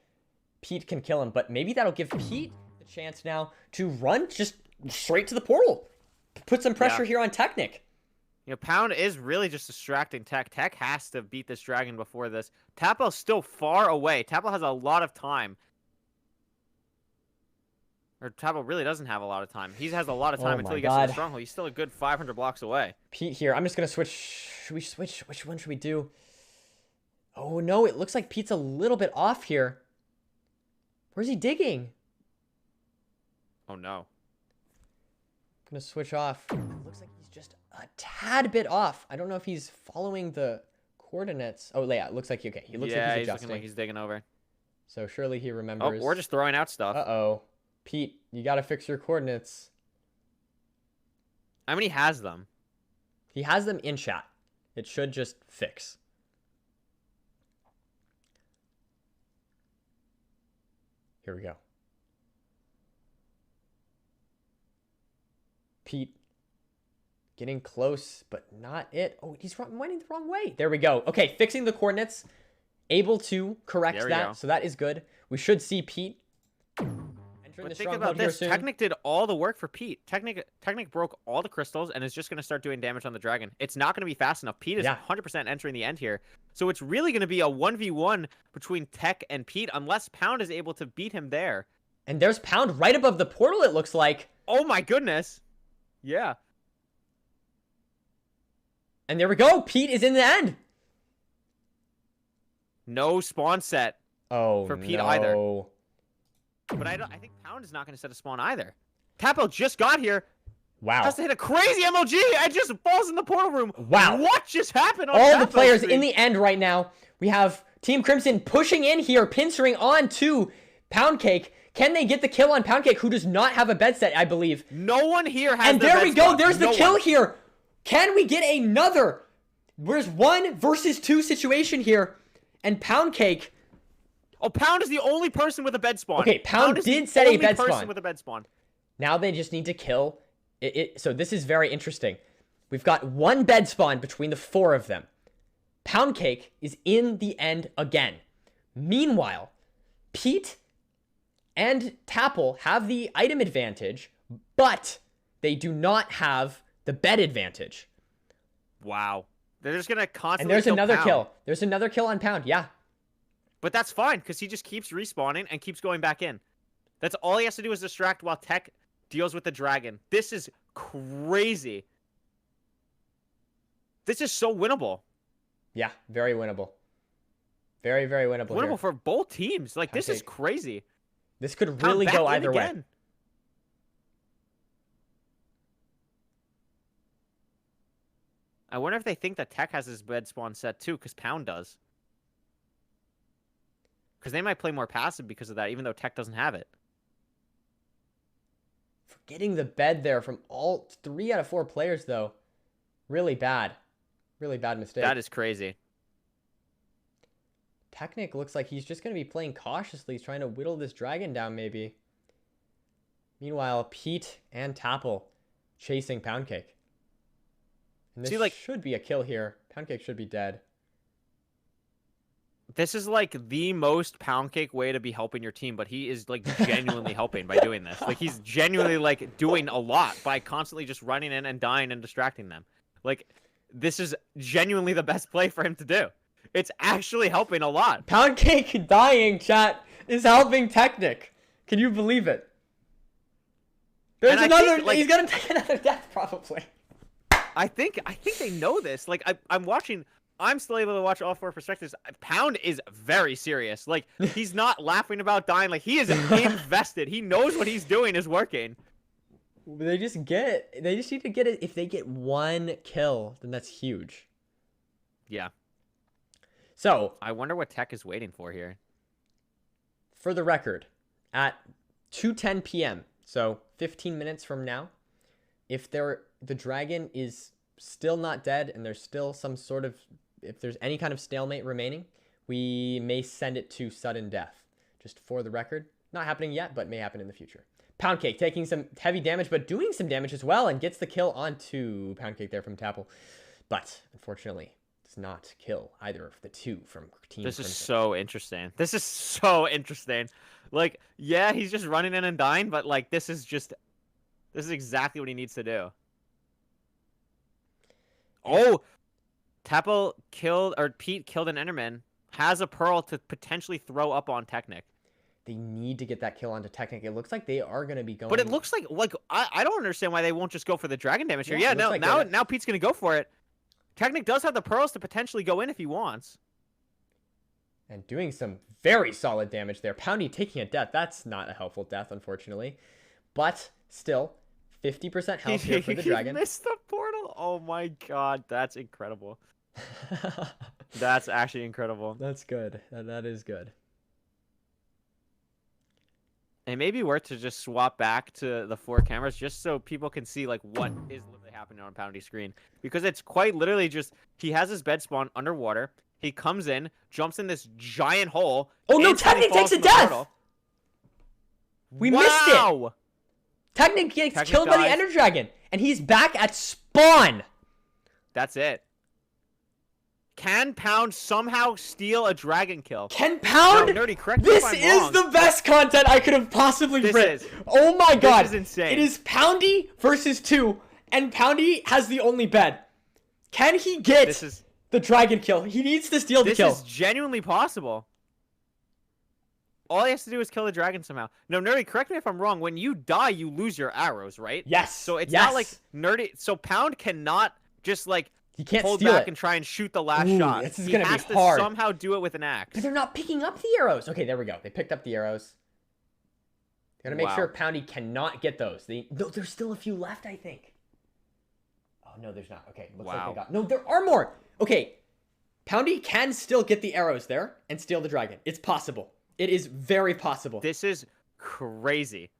Pete can kill him, but maybe that'll give Pete the chance now to run just straight to the portal. put some pressure here on Technic. You know, Pound is really just distracting Tech. Tech has to beat this dragon before this. Tapo's still far away. Tapo has a lot of time. Or Tapo really doesn't have a lot of time. He has a lot of time until he gets to the stronghold. He's still a good 500 blocks away. Pete here. I'm just going to switch. Should we switch? Which one should we do? Oh, no. It looks like Pete's a little bit off here. Where's he digging? Oh, no. I'm going to switch off. It looks like he's just a tad bit off. I don't know if he's following the coordinates. Oh, yeah. It looks like, okay. He looks like he's adjusting. Looking like he's digging over. So surely he remembers. Oh, we're just throwing out stuff. Uh-oh. Pete, you got to fix your coordinates. I mean, he has them. He has them in chat. It should just fix. Here we go. Pete getting close, but not it. Oh, he's running the wrong way. There we go. Okay, fixing the coordinates. Able to correct that, so that is good. We should see Pete entering the think stronghold about here this. soon. Technic did all the work for Pete. Technic broke all the crystals and is just going to start doing damage on the dragon. It's not going to be fast enough. Pete is 100% entering the end here. So it's really going to be a 1v1 between Tech and Pete unless Pound is able to beat him there. And there's Pound right above the portal, it looks like. Oh my goodness. Yeah. And there we go. Pete is in the end. No spawn set for Pete either. But I think Pound is not going to set a spawn either. Tapo just got here. Wow. Has to hit a crazy MLG. It just falls in the portal room. Wow. What just happened on All Tapo's the players screen? in the end right now. We have Team Crimson pushing in here, pincering on to Pound Cake. Can they get the kill on Pound Cake, who does not have a bed set, I believe? No one here has And there we go. There's the kill here. Can we get another? There's 1 versus 2 situation here. And Pound Cake. Oh, Pound is the only person with a bed spawn. Okay, Pound did set a bed spawn. With a bed spawn. Now they just need to kill it. So this is very interesting. We've got 1 bed spawn between the 4 of them. Pound Cake is in the end again. Meanwhile, Pete and Tapple have the item advantage, but they do not have the bed advantage. Wow. They're just going to constantly And there's kill another Pound. kill. There's another kill on Pound, yeah. But that's fine, because he just keeps respawning and keeps going back in. That's all he has to do is distract while Tech deals with the dragon. This is crazy. This is so winnable. Yeah, very winnable. Very, very winnable Winnable here. for both teams. Like, this is Cake. crazy. This could Pound really back go in either way. again. I wonder if they think that Tech has his bed spawn set too, because Pound does. Because they might play more passive because of that, even though Tech doesn't have it. For getting the bed there from all 3 out of 4 players, though. Really bad. Really bad mistake. That is crazy. Technic looks like he's just going to be playing cautiously. He's trying to whittle this dragon down, maybe. Meanwhile, Pete and Tapple chasing Pound Cake. And this should be a kill here. Pound Cake should be dead. This is like the most Pound Cake way to be helping your team, but he is like genuinely helping by doing this. Like he's genuinely like doing a lot by constantly just running in and dying and distracting them. Like this is genuinely the best play for him to do. It's actually helping a lot. Pound Cake dying, chat, is helping Technic. Can you believe it? There's another. He's gonna take another death probably. I think they know this. Like I'm watching. I'm still able to watch all 4 perspectives. Pound is very serious. Like he's not laughing about dying. Like he is invested. He knows what he's doing is working. They just need to get it. If they get 1 kill, then that's huge. Yeah. So I wonder what Tech is waiting for here. For the record, at 2:10 p.m., so 15 minutes from now, if the dragon is still not dead and there's still some sort of, if there's any kind of stalemate remaining, we may send it to sudden death. Just for the record, not happening yet, but may happen in the future. Pound Cake taking some heavy damage, but doing some damage as well, and gets the kill onto Pound Cake there from Tapple. But unfortunately, does not kill either of the 2 from Team This Crimson. is so interesting. This is so interesting. Like, yeah, he's just running in and dying, but like this is exactly what he needs to do. Oh, Tapo killed, or Pete killed an Enderman. Has a pearl to potentially throw up on Technic. They need to get that kill onto Technic. It looks like they are going to be going. But it looks like I don't understand why they won't just go for the dragon damage here. Yeah, Yeah, it looks no, like now Pete's gonna go for it. Technic does have the pearls to potentially go in if he wants. And doing some very solid damage there. Poundy taking a death. That's not a helpful death, unfortunately. But still, 50% health here for the dragon. He missed the portal. Oh my god, that's incredible. That's actually incredible. That's good. That is good. It may be worth to just swap back to the 4 cameras just so people can see like what is literally happening on Poundy's screen. Because it's quite literally just he has his bed spawn underwater. He comes in, jumps in this giant hole. Oh no, instantly Technic falls takes a from the death! portal. We missed it! Technic gets Technic killed by the dies. Ender Dragon. And he's back at spawn! That's it. Can Pound somehow steal a dragon kill? Can Pound? No, Nerdi, correct me This if I'm is wrong. the best content I could have possibly This written. is. Oh my god. This is insane. It is Poundy versus 2, and Poundy has the only bed. Can he get the dragon kill? He needs to steal the This kill. is genuinely possible. All he has to do is kill the dragon somehow. No, Nerdi, correct me if I'm wrong. When you die, you lose your arrows, right? Yes. So it's yes. not like Nerdi. So Pound cannot just like he can't hold steal back it. and try and shoot the last Ooh, shot. This is he gonna has be to hard. somehow do it with an axe. But they're not picking up the arrows. Okay, there we go. They picked up the arrows. Gotta make sure Poundy cannot get those. No, there's still a few left, I think. Oh no, there's not. Okay, looks like they got. No, there are more. Okay, Poundy can still get the arrows there and steal the dragon. It's possible. It is very possible. This is crazy.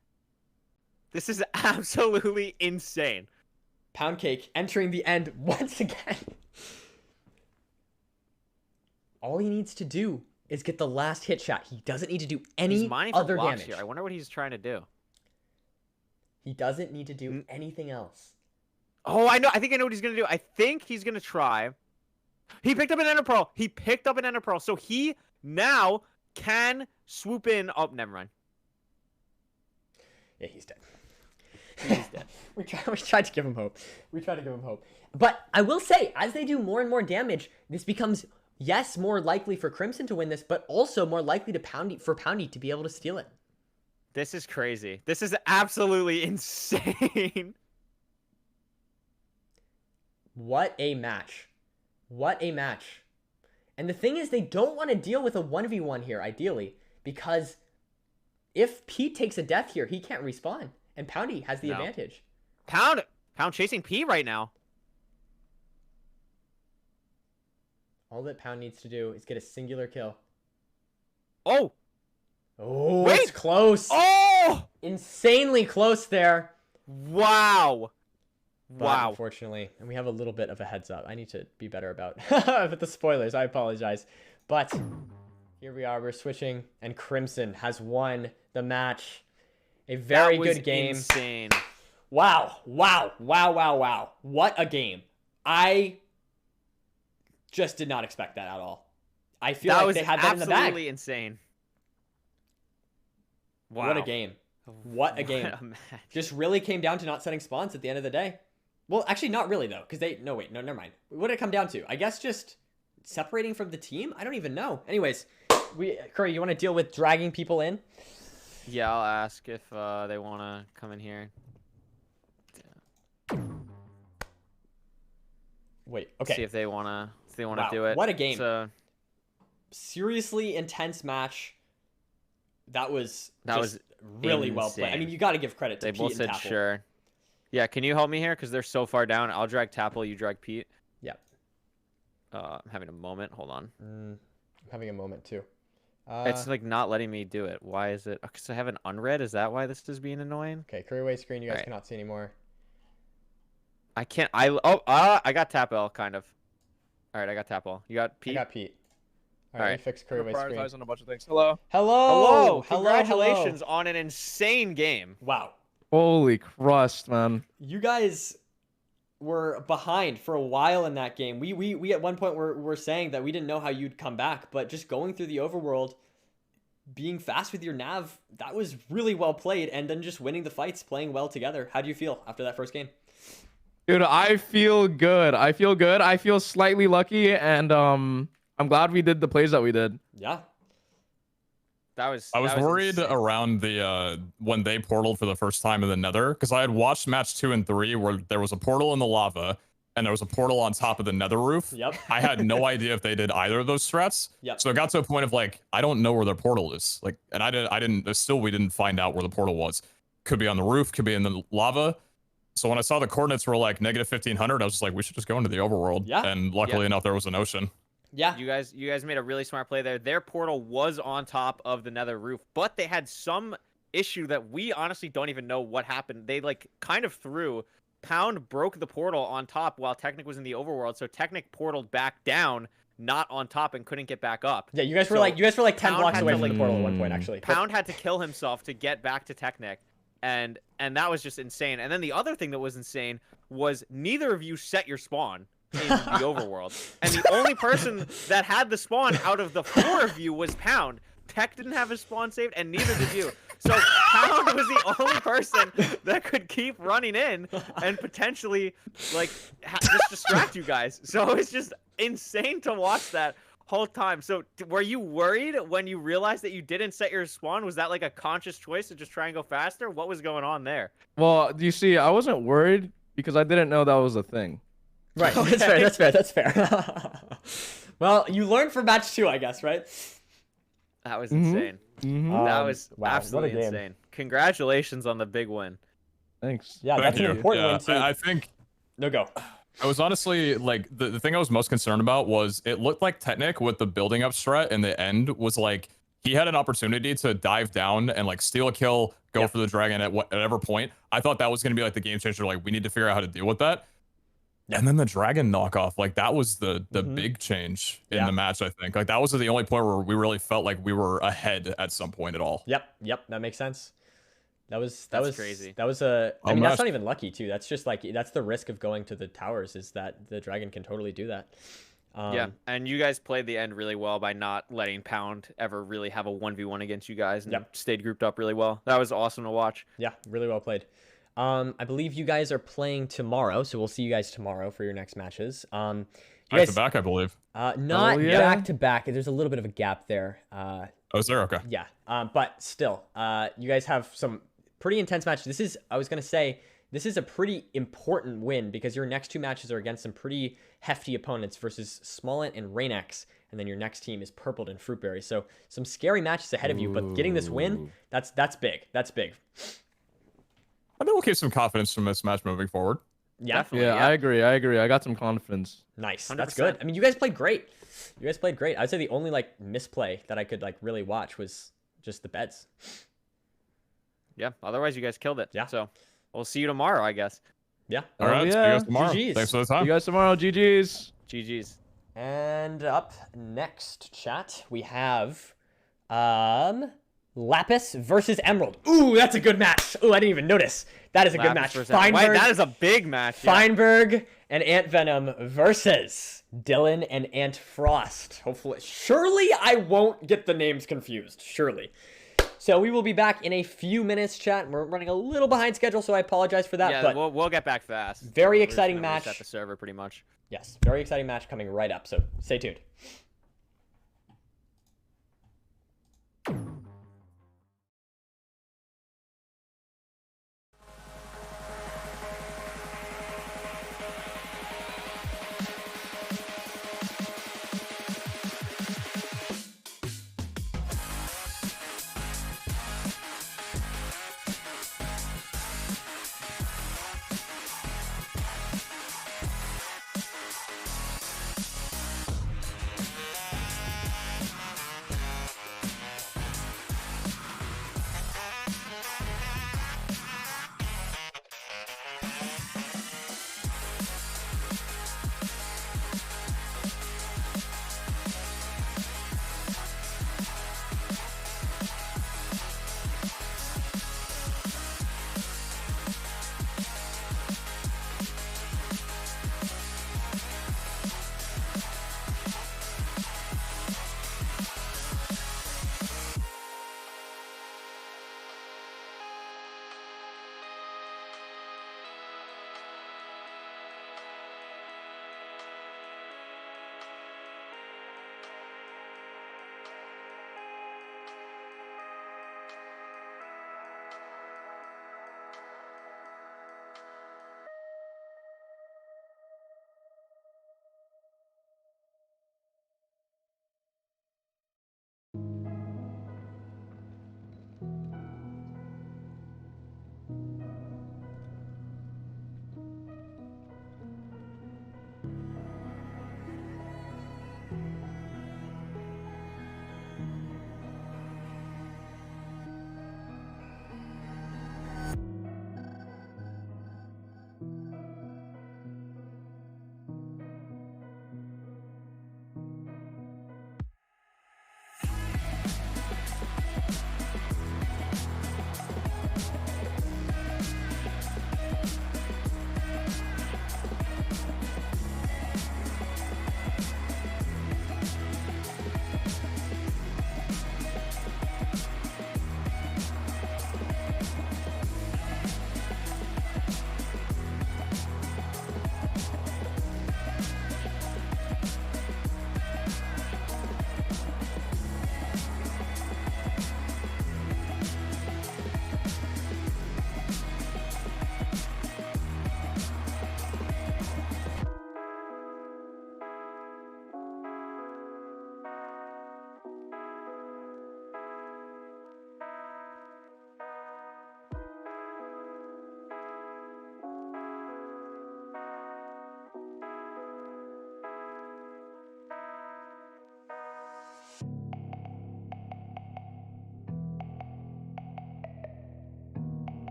This is absolutely insane. Pound Cake entering the end once again. All he needs to do is get the last hit shot. He doesn't need to do any other damage. Here. I wonder what he's trying to do. He doesn't need to do anything else. Oh, I know. I think I know what he's gonna do. I think he's gonna try. He picked up an Ender Pearl. He picked up an Ender Pearl. So he now can swoop in. Oh, never mind. Yeah, he's dead. He's dead. we tried to give him hope. We tried to give him hope. But I will say, as they do more and more damage, this becomes, yes, more likely for Crimson to win this, but also more likely to for Poundy to be able to steal it. This is crazy. This is absolutely insane. What a match. What a match. And the thing is, they don't want to deal with a 1v1 here, ideally, because if Pete takes a death here, he can't respawn, and Poundy has the advantage. Pound chasing P right now. All that Pound needs to do is get a singular kill. Oh! Oh, Wait! It's close! Oh! Insanely close there. Wow. But Wow. unfortunately, and we have a little bit of a heads up. I need to be better about with the spoilers. I apologize. But here we are. We're switching, and Crimson has won the match. A very good game. Insane. Wow. Wow. Wow. Wow. Wow. What a game. I just did not expect that at all. I feel like they had that in the bag. Absolutely insane. Wow. What a game. What a game. What a match. Just really came down to not setting spawns at the end of the day. Well, actually, not really, though, because no, never mind. What did it come down to? I guess just separating from the team? I don't even know. Anyways, Curry, you want to deal with dragging people in? Yeah, I'll ask if they want to come in here. Wait, okay. See if they want to Wow, do it. what a game. So, Seriously intense match. That was really well played. I insane. mean, you got to give credit to they Pete both and said Tapple. sure. Yeah, can you help me here? Because they're so far down. I'll drag Tapple, you drag Pete. Yep. I'm having a moment. Hold on. I'm having a moment, too. It's like not letting me do it. Why is it? Because I have an unread. Is that why this is being annoying? Okay, Curry Way screen you guys Alright. cannot see anymore. I can't. I got Tapple, kind of. All right, I got Tapple. You got Pete? I got Pete. All right, Alright. let me fix Curry Way screen. Prioritize on a bunch of things. Hello. Hello! Congratulations on an insane game. Wow. Holy crust, man. You guys were behind for a while in that game. We at one point were saying that we didn't know how you'd come back, but just going through the overworld, being fast with your nav, that was really well played, and then just winning the fights, playing well together. How do you feel after that first game? Dude, I feel good. I feel good. I feel slightly lucky, and I'm glad we did the plays that we did. Yeah. I was worried insane. around the when they portaled for the first time in the Nether, because I had watched match 2 and 3 where there was a portal in the lava and there was a portal on top of the Nether roof. Yep. I had no idea if they did either of those strats. Yep. So it got to a point of like, I don't know where their portal is. Like, and we didn't find out where the portal was. Could be on the roof, could be in the lava. So when I saw the coordinates were like -1500, I was just like, we should just go into the overworld. Yeah. And luckily enough, there was an ocean. Yeah. You guys made a really smart play there. Their portal was on top of the Nether roof, but they had some issue that we honestly don't even know what happened. They like kind of threw. Pound broke the portal on top while Technic was in the overworld, so Technic portaled back down, not on top, and couldn't get back up. Yeah, you guys were like 10 Pound blocks had away to, from the portal at one point, actually. Pound had to kill himself to get back to Technic, and that was just insane. And then the other thing that was insane was neither of you set your spawn in the overworld, and the only person that had the spawn out of the 4 of you was Pound. Tech didn't have his spawn saved, and neither did you. So Pound was the only person that could keep running in and potentially like just distract you guys. So it's just insane to watch that whole time. So were you worried when you realized that you didn't set your spawn? Was that like a conscious choice to just try and go faster? What was going on there? Well, you see, I wasn't worried because I didn't know that was a thing. Right. That's fair. Well, you learned from match 2, I guess, right? That was insane. That was wow, absolutely what a game. insane. Congratulations on the big win. Thanks. Yeah, Thank that's you. an important Yeah, one too. I think No, go. I was honestly like the thing I was most concerned about was it looked like Technic with the building up strat in the end was like he had an opportunity to dive down and like steal a kill, go for the dragon at whatever point. I thought that was going to be like the game changer. Like we need to figure out how to deal with that. And then the dragon knockoff, like that was the big change in the match. I think like that was the only point where we really felt like we were ahead at some point at all. Yep, that makes sense. That was crazy. That was I mean, that's not even lucky too. That's just like that's the risk of going to the towers is that the dragon can totally do that. Yeah, and you guys played the end really well by not letting Pound ever really have a 1v1 against you guys and stayed grouped up really well. That was awesome to watch. Yeah, really well played. I believe you guys are playing tomorrow, so we'll see you guys tomorrow for your next matches. Back to back, I believe. Not back to back. There's a little bit of a gap there. Oh, is there? Okay. Yeah, but still, you guys have some pretty intense matches. I was going to say, this is a pretty important win because your next 2 matches are against some pretty hefty opponents versus Smollett and Rain-X, and then your next team is Purpled and Fruitberry. So some scary matches ahead of you, but getting this win, that's big. That's big. I think we'll keep some confidence from this match moving forward. Yeah, Definitely, I agree. I got some confidence. Nice. 100%. That's good. I mean, you guys played great. I'd say the only like misplay that I could like really watch was just the beds. Yeah, otherwise you guys killed it. Yeah. So we'll see you tomorrow, I guess. Yeah. All right. See you guys tomorrow. GGs. Thanks for the time. See you guys tomorrow. GG's. GG's. And up next, chat, we have Lapis versus Emerald. Ooh, that's a good match. Ooh, I didn't even notice. That is a good match. Wait, Feinberg, that is a big match. Yeah. Feinberg and Ant Venom versus Dylan and Ant Frost. Surely I won't get the names confused. Surely. So we will be back in a few minutes, chat. We're running a little behind schedule, so I apologize for that. Yeah, but we'll get back fast. Very We're exciting just gonna match. reset the server pretty much. Yes, very exciting match coming right up. So stay tuned.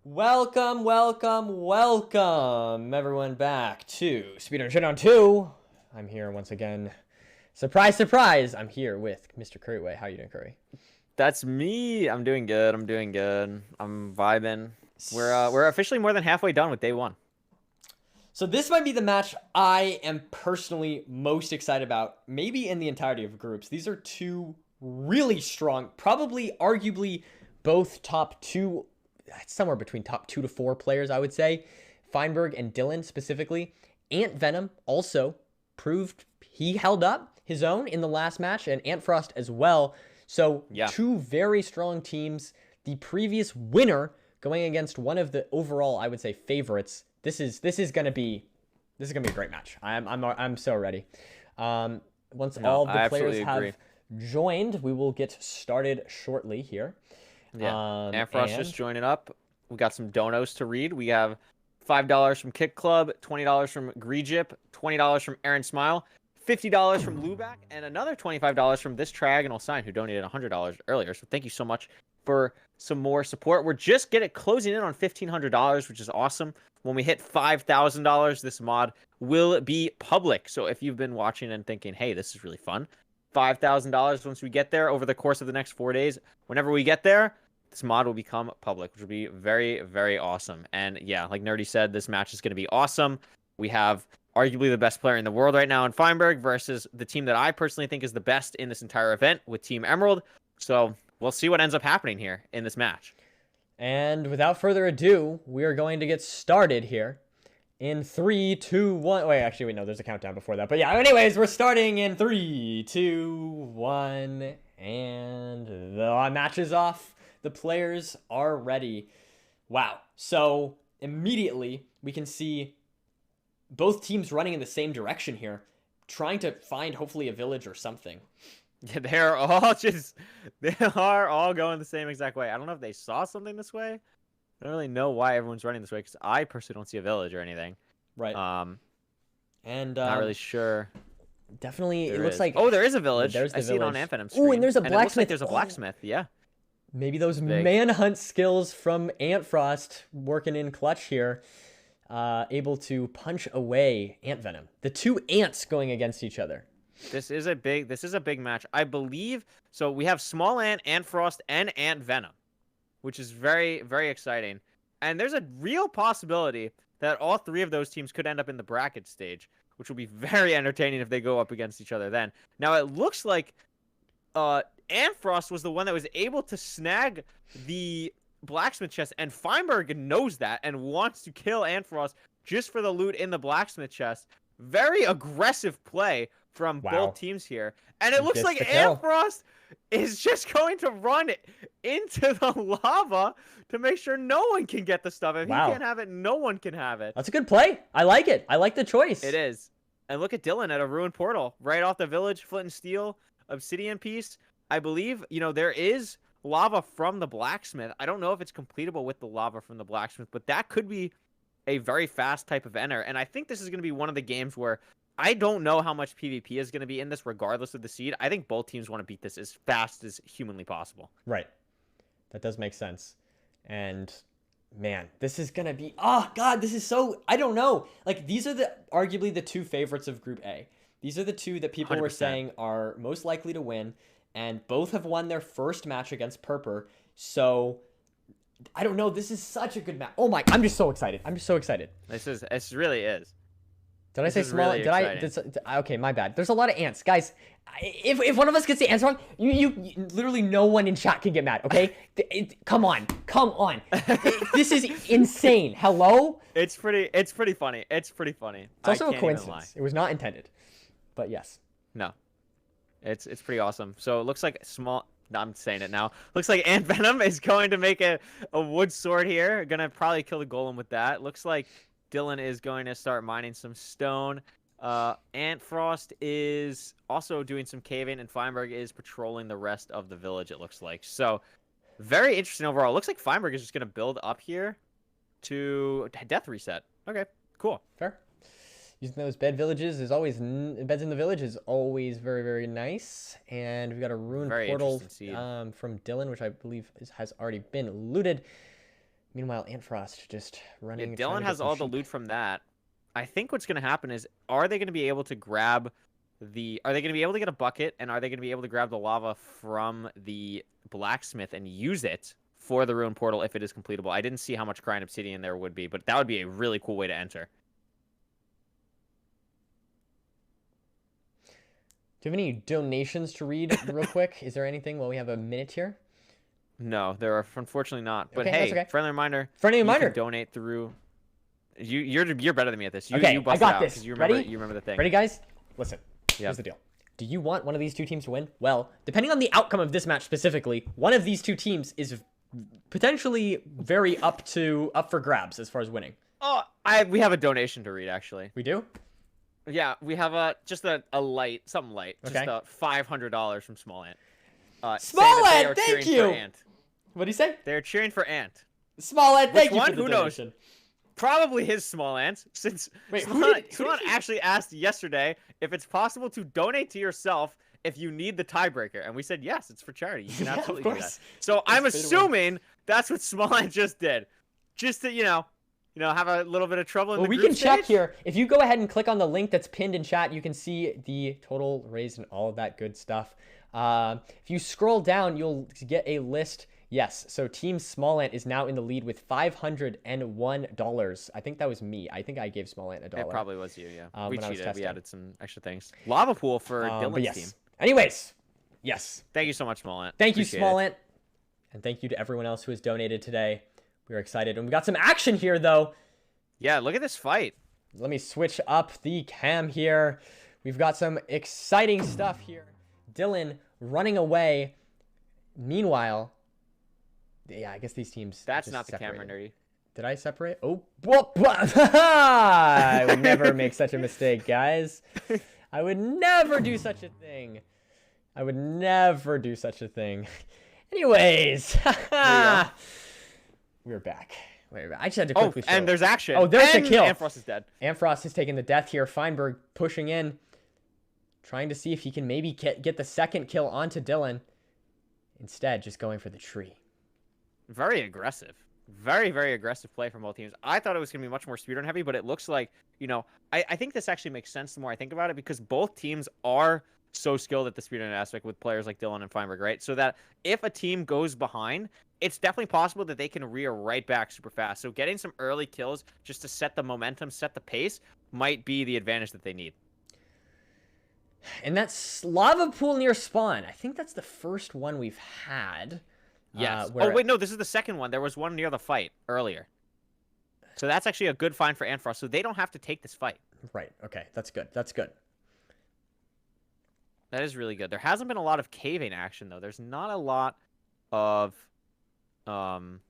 Welcome, everyone back to Speedrun Showdown 2. I'm here once again. Surprise, surprise! I'm here with Mr. Curryway. How you doing, Curry? That's me. I'm doing good. I'm vibing. We're officially more than halfway done with day 1. So this might be the match I am personally most excited about, maybe in the entirety of groups. These are two really strong, probably arguably both top 2, somewhere between top 2 to 4 players, I would say. Feinberg and Dylan specifically. Ant Venom also proved he held up his own in the last match, and Ant Frost as well. So yeah, two very strong teams. The previous winner going against one of the overall, I would say, favorites. This is gonna be a great match. I'm so ready. Once all of the players have joined, we will get started shortly here. Yeah, Amfrost just joining up. We got some donos to read. We have $5 from Kick Club, $20 from Greejip, $20 from Aaron Smile, $50 from Lubac, and another $25 from this Triagonal Sign, who donated $100 earlier. So thank you so much for some more support. We're just closing in on $1,500, which is awesome. When we hit $5,000, this mod will be public. So if you've been watching and thinking, hey, this is really fun, $5,000 once we get there over the course of the next 4 days, whenever we get there, this mod will become public, which will be very, very awesome. And yeah, like Nerdy said, this match is going to be awesome. We have arguably the best player in the world right now in Feinberg versus the team that I personally think is the best in this entire event with Team Emerald. So we'll see what ends up happening here in this match. And without further ado, we are going to get started here in 3, 2, 1. Wait, actually, no, there's a countdown before that. But yeah, anyways, we're starting in 3, 2, 1, and the match is off. The players are ready. Wow. So immediately we can see both teams running in the same direction here, trying to find hopefully a village or something. Yeah, they are all going the same exact way. I don't know if they saw something this way. I don't really know why everyone's running this way, because I personally don't see a village or anything. Right. And not really sure. Definitely, it looks like... Oh, there is a village. There's the see village. It on Ant Venom's screen. Oh, and there's a blacksmith. It looks like there's a blacksmith, yeah. Maybe those manhunt skills from Ant Frost working in clutch here. Able to punch away Ant Venom. The two ants going against each other. This is a big match. I believe, so we have Small Ant Frost, and Ant Venom, which is very, very exciting. And there's a real possibility that all 3 of those teams could end up in the bracket stage, which will be very entertaining if they go up against each other then. Now, it looks like Ant Frost was the one that was able to snag the blacksmith chest, and Feinberg knows that and wants to kill Ant Frost just for the loot in the blacksmith chest. Very aggressive play from both teams here. And it looks like Ant Frost is just going to run into the lava to make sure no one can get the stuff. If he can't have it, no one can have it. That's a good play. I like it. I like the choice. It is. And look at Dylan at a ruined portal right off the village. Flint and steel, obsidian piece. I believe, there is lava from the blacksmith. I don't know if it's completable with the lava from the blacksmith, but that could be a very fast type of enter. And I think this is going to be one of the games where I don't know how much PvP is going to be in this regardless of the seed. I think both teams want to beat this as fast as humanly possible. Right. That does make sense. And man, this is going to be, oh God, this is so, I don't know. Like, these are arguably the 2 favorites of Group A. These are the 2 that people 100%. Were saying are most likely to win. And both have won their first match against Purper. So I don't know. This is such a good map. Oh my! I'm just so excited. I'm just so excited. This really is. Did I say is small? really Okay, my bad. There's a lot of ants, guys. If one of us gets the ants wrong, you literally no one in chat can get mad. Okay, come on. This is insane. Hello. It's pretty funny. It's also a coincidence. It was not intended, but yes. No, it's pretty awesome. So it looks like small. No, I'm saying it now. Looks like Ant Venom is going to make a wood sword here. Gonna probably kill the golem with that. Looks like Dylan is going to start mining some stone. Ant Frost is also doing some caving, and Feinberg is patrolling the rest of the village, it looks like. So, very interesting overall. Looks like Feinberg is just going to build up here to death reset. Okay, cool. Fair. Using those beds in the village is always very, very nice. And we've got a rune portal from Dylan, which I believe has already been looted. Meanwhile, Ant Frost just running. Yeah, Dylan has all the loot from that. I think what's going to happen is, are they going to be able to grab the... Are they going to be able to get a bucket, and are they going to be able to grab the lava from the blacksmith and use it for the ruin portal if it is completable? I didn't see how much crying obsidian there would be, but that would be a really cool way to enter. Do you have any donations to read real quick? Is there anything while we have a minute here? No, there are unfortunately not. But okay, hey, okay. friendly reminder. You can donate through. You're better than me at this. You I bust got it out, this. 'cause you Ready? remember the thing. Ready, guys? Listen. Here's the deal. Do you want one of these two teams to win? Well, depending on the outcome of this match specifically, one of these two teams is potentially very up for grabs as far as winning. Oh, we have a donation to read actually. We do? Yeah, we have just a light, something light, just $500 from Small Ant. Small Ant, thank you. What do you say? They're cheering for Ant. Small Ant, thank you one? for the Who donation. knows? Probably his Small Ant, since someone actually asked yesterday if it's possible to donate to yourself if you need the tiebreaker, and we said yes, it's for charity. You can absolutely do that. So I'm assuming that's what Small Ant just did, just to have a little bit of trouble in the group we can stage. check here. If you go ahead and click on the link that's pinned in chat, you can see the total raised and all of that good stuff. If you scroll down, you'll get a list. Yes, so Team Small Ant is now in the lead with $501. I think that was me. I think I gave Small Ant $1. It probably was you, yeah. We when I was cheated. We testing. added some extra things. Lava pool for Dylan's team. Anyways, yes. Thank you so much, Small Ant. Thank you, Small Ant. And thank you to everyone else who has donated today. We are excited. And we got some action here, though. Yeah, look at this fight. Let me switch up the cam here. We've got some exciting stuff here. Dylan running away. Meanwhile, yeah, I guess these teams. That's not the camera, Nerdy. Did I separate? Oh, I would never make such a mistake, guys. I would never do such a thing. Anyways, we're back. I just had to quickly show. And there's action. Oh, there's the kill. Amfrost is dead. Amfrost has taken the death here. Feinberg pushing in, trying to see if he can maybe get the second kill onto Dylan. Instead, just going for the tree. Very aggressive. Very, very aggressive play from both teams. I thought it was going to be much more speedrun heavy, but it looks like, I think this actually makes sense the more I think about it, because both teams are so skilled at the speedrun aspect with players like Dylan and Feinberg, right? So that if a team goes behind, it's definitely possible that they can rear right back super fast. So getting some early kills just to set the momentum, set the pace, might be the advantage that they need. And that's lava pool near spawn. I think that's the first one we've had. Yes. Oh, wait, no, this is the second one. There was one near the fight earlier. So that's actually a good find for Antfrost, so they don't have to take this fight. Right. Okay, that's good. That's good. That is really good. There hasn't been a lot of caving action, though. There's not a lot of, whatchamacallit,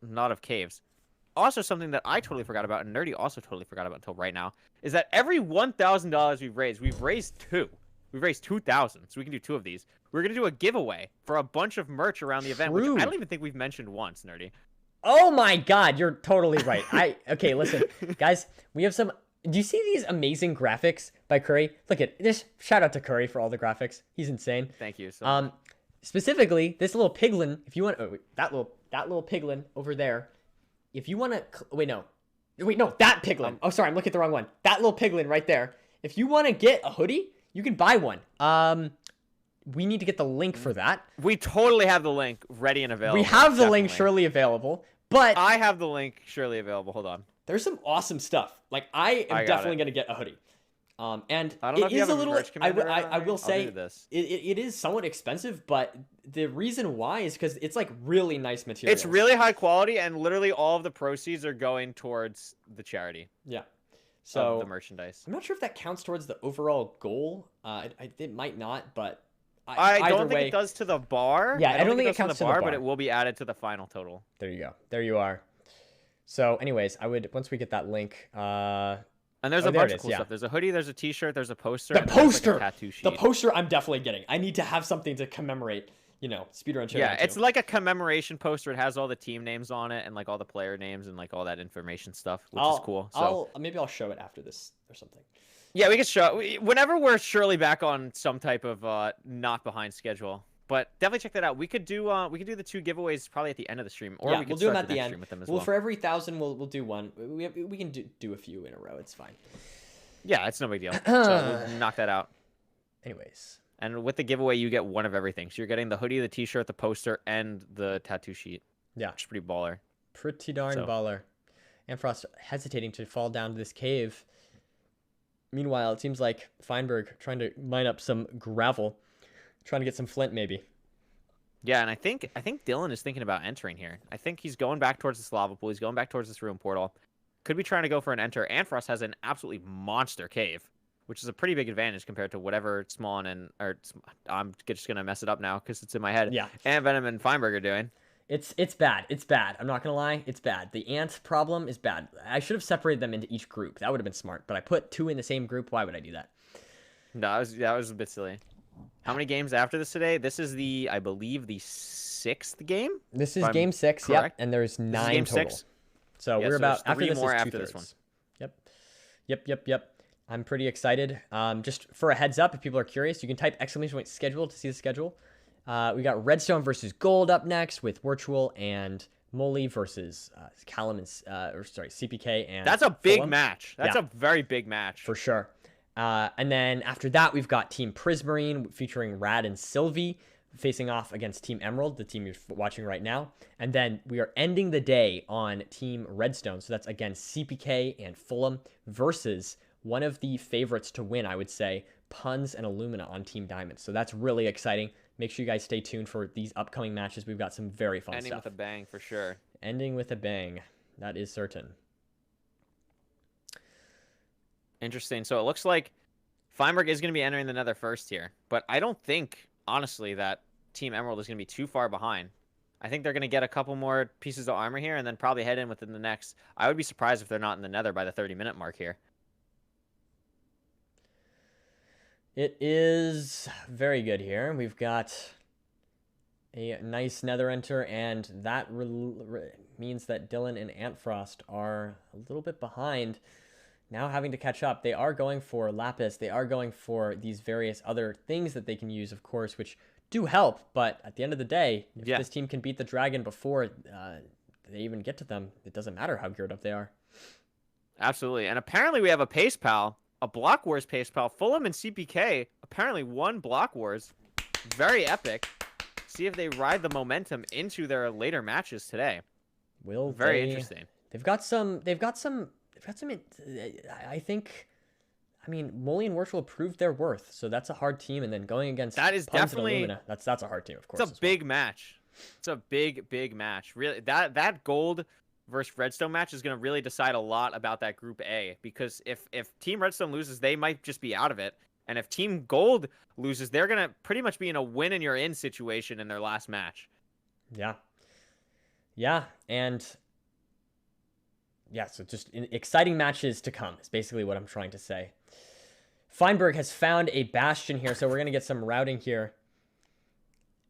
not of caves. Also, something that I totally forgot about, and Nerdy also totally forgot about until right now, is that every $1,000 we've raised two. We've raised 2,000, so we can do two of these. We're going to do a giveaway for a bunch of merch around the event, which I don't even think we've mentioned once, Nerdy. Oh my god, you're totally right. Okay, listen, guys, we have some... Do you see these amazing graphics by Curry? Look at this. Shout out to Curry for all the graphics. He's insane. Thank you. So specifically, this little piglin, if you want... Oh, wait, that little piglin over there. If you want to... Wait, no, that piglin. Oh, sorry, I'm looking at the wrong one. That little piglin right there. If you want to get a hoodie, you can buy one. we need to get the link for that. We totally have the link ready and available. We have the link definitely. surely available, but I have the link surely available. Hold on. there's some awesome stuff. Like I am got definitely it. going to get a hoodie. And I don't know it if you is have a little, merch commander or I anything. will I'll say do this. it is somewhat expensive, but the reason why is because it's like really nice material. It's really high quality, and literally all of the proceeds are going towards the charity. Yeah. Of So the merchandise. I'm not sure if that counts towards the overall goal. It might not, but I either don't think way, it does to the bar. Yeah, I don't think it goes counts to the bar, bar. but it will be added to the final total. There you go. There you are. So, anyways, I would once we get that link. And there's Oh, a there bunch it of is, cool yeah. stuff. There's a hoodie, there's a t-shirt, there's a poster. The and there's, like, poster. a tattoo sheet. The poster. I'm definitely getting. I need to have something to commemorate. Speedrun Showdown. Yeah, it's like a commemoration poster. It has all the team names on it and like all the player names and like all that information stuff, which is cool. So maybe I'll show it after this or something. yeah, we can show whenever we're surely back on some type of not behind schedule. But definitely check that out. We could do the 2 giveaways probably at the end of the stream, or Yeah, we could we'll do them start at the the next end. stream with them as Well, well. for every 1,000, we'll do one. We can do a few in a row. It's fine. Yeah, it's no big deal. So we'll knock that out. Anyways. And with the giveaway, you get one of everything. So you're getting the hoodie, the t-shirt, the poster, and the tattoo sheet. Yeah. Which is pretty baller. Pretty darn So. baller. Amfrost hesitating to fall down to this cave. Meanwhile, it seems like Feinberg trying to mine up some gravel. Trying to get some flint, maybe. Yeah, and I think Dylan is thinking about entering here. I think he's going back towards this lava pool. He's going back towards this ruin portal. Could be trying to go for an enter. Amfrost has an absolutely monster cave, which is a pretty big advantage compared to whatever Smallin I'm just gonna mess it up now because it's in my head. Yeah. And Venom and Feinberg are doing. It's bad. It's bad. I'm not gonna lie. It's bad. The ant problem is bad. I should have separated them into each group. That would have been smart. But I put 2 in the same group. Why would I do that? No, that was a bit silly. How many games after this today? This is I believe the 6th game. This is game 6. Yep. correct. And there's 9 game total. 6. So Yeah, we're so about there's after 3 this more is after 2/3. this one. Yep. I'm pretty excited. Just for a heads up, if people are curious, you can type ! schedule to see the schedule. We got Redstone versus Gold up next with Virtual and Molly versus Callum and CPK and That's a big Fulham. match. That's Yeah. a very big match. For sure. And then after that, we've got Team Prismarine featuring Rad and Sylvie facing off against Team Emerald, the team you're watching right now. And then we are ending the day on Team Redstone. So that's against CPK and Fulham versus one of the favorites to win, I would say, Puns and Illumina on Team Diamond. So that's really exciting. Make sure you guys stay tuned for these upcoming matches. We've got some very fun Ending stuff. with a bang for sure. Ending with a bang. That is certain. Interesting. So it looks like Feinberg is going to be entering the Nether first here, but I don't think, honestly, that Team Emerald is going to be too far behind. I think they're going to get a couple more pieces of armor here and then probably head in within the next. I would be surprised if they're not in the Nether by the 30-minute mark here. It is very good here. We've got a nice Nether enter, and that means that Dylan and Antfrost are a little bit behind. Now having to catch up. They are going for Lapis. They are going for these various other things that they can use, of course, which do help. But at the end of the day, if this team can beat the dragon before they even get to them, it doesn't matter how geared up they are. Absolutely. And apparently we have a pace pal, a Block Wars pace pal. Fulham and CPK apparently won Block Wars. Very epic. See if they ride the momentum into their later matches today. Very interesting. They've got some. I think. I mean, Molly and Virtual proved their worth, so that's a hard team. And then going against that is Puns definitely and Illumina, that's a hard team, of course. It's a big match. It's a big match. Really, that gold versus Redstone match is going to really decide a lot about that Group A, because if Team Redstone loses, they might just be out of it, and if Team Gold loses, they're going to pretty much be in a win and you're in situation in their last match. Yeah, and. Yeah, so just exciting matches to come is basically what I'm trying to say. Feinberg has found a bastion here, so we're going to get some routing here.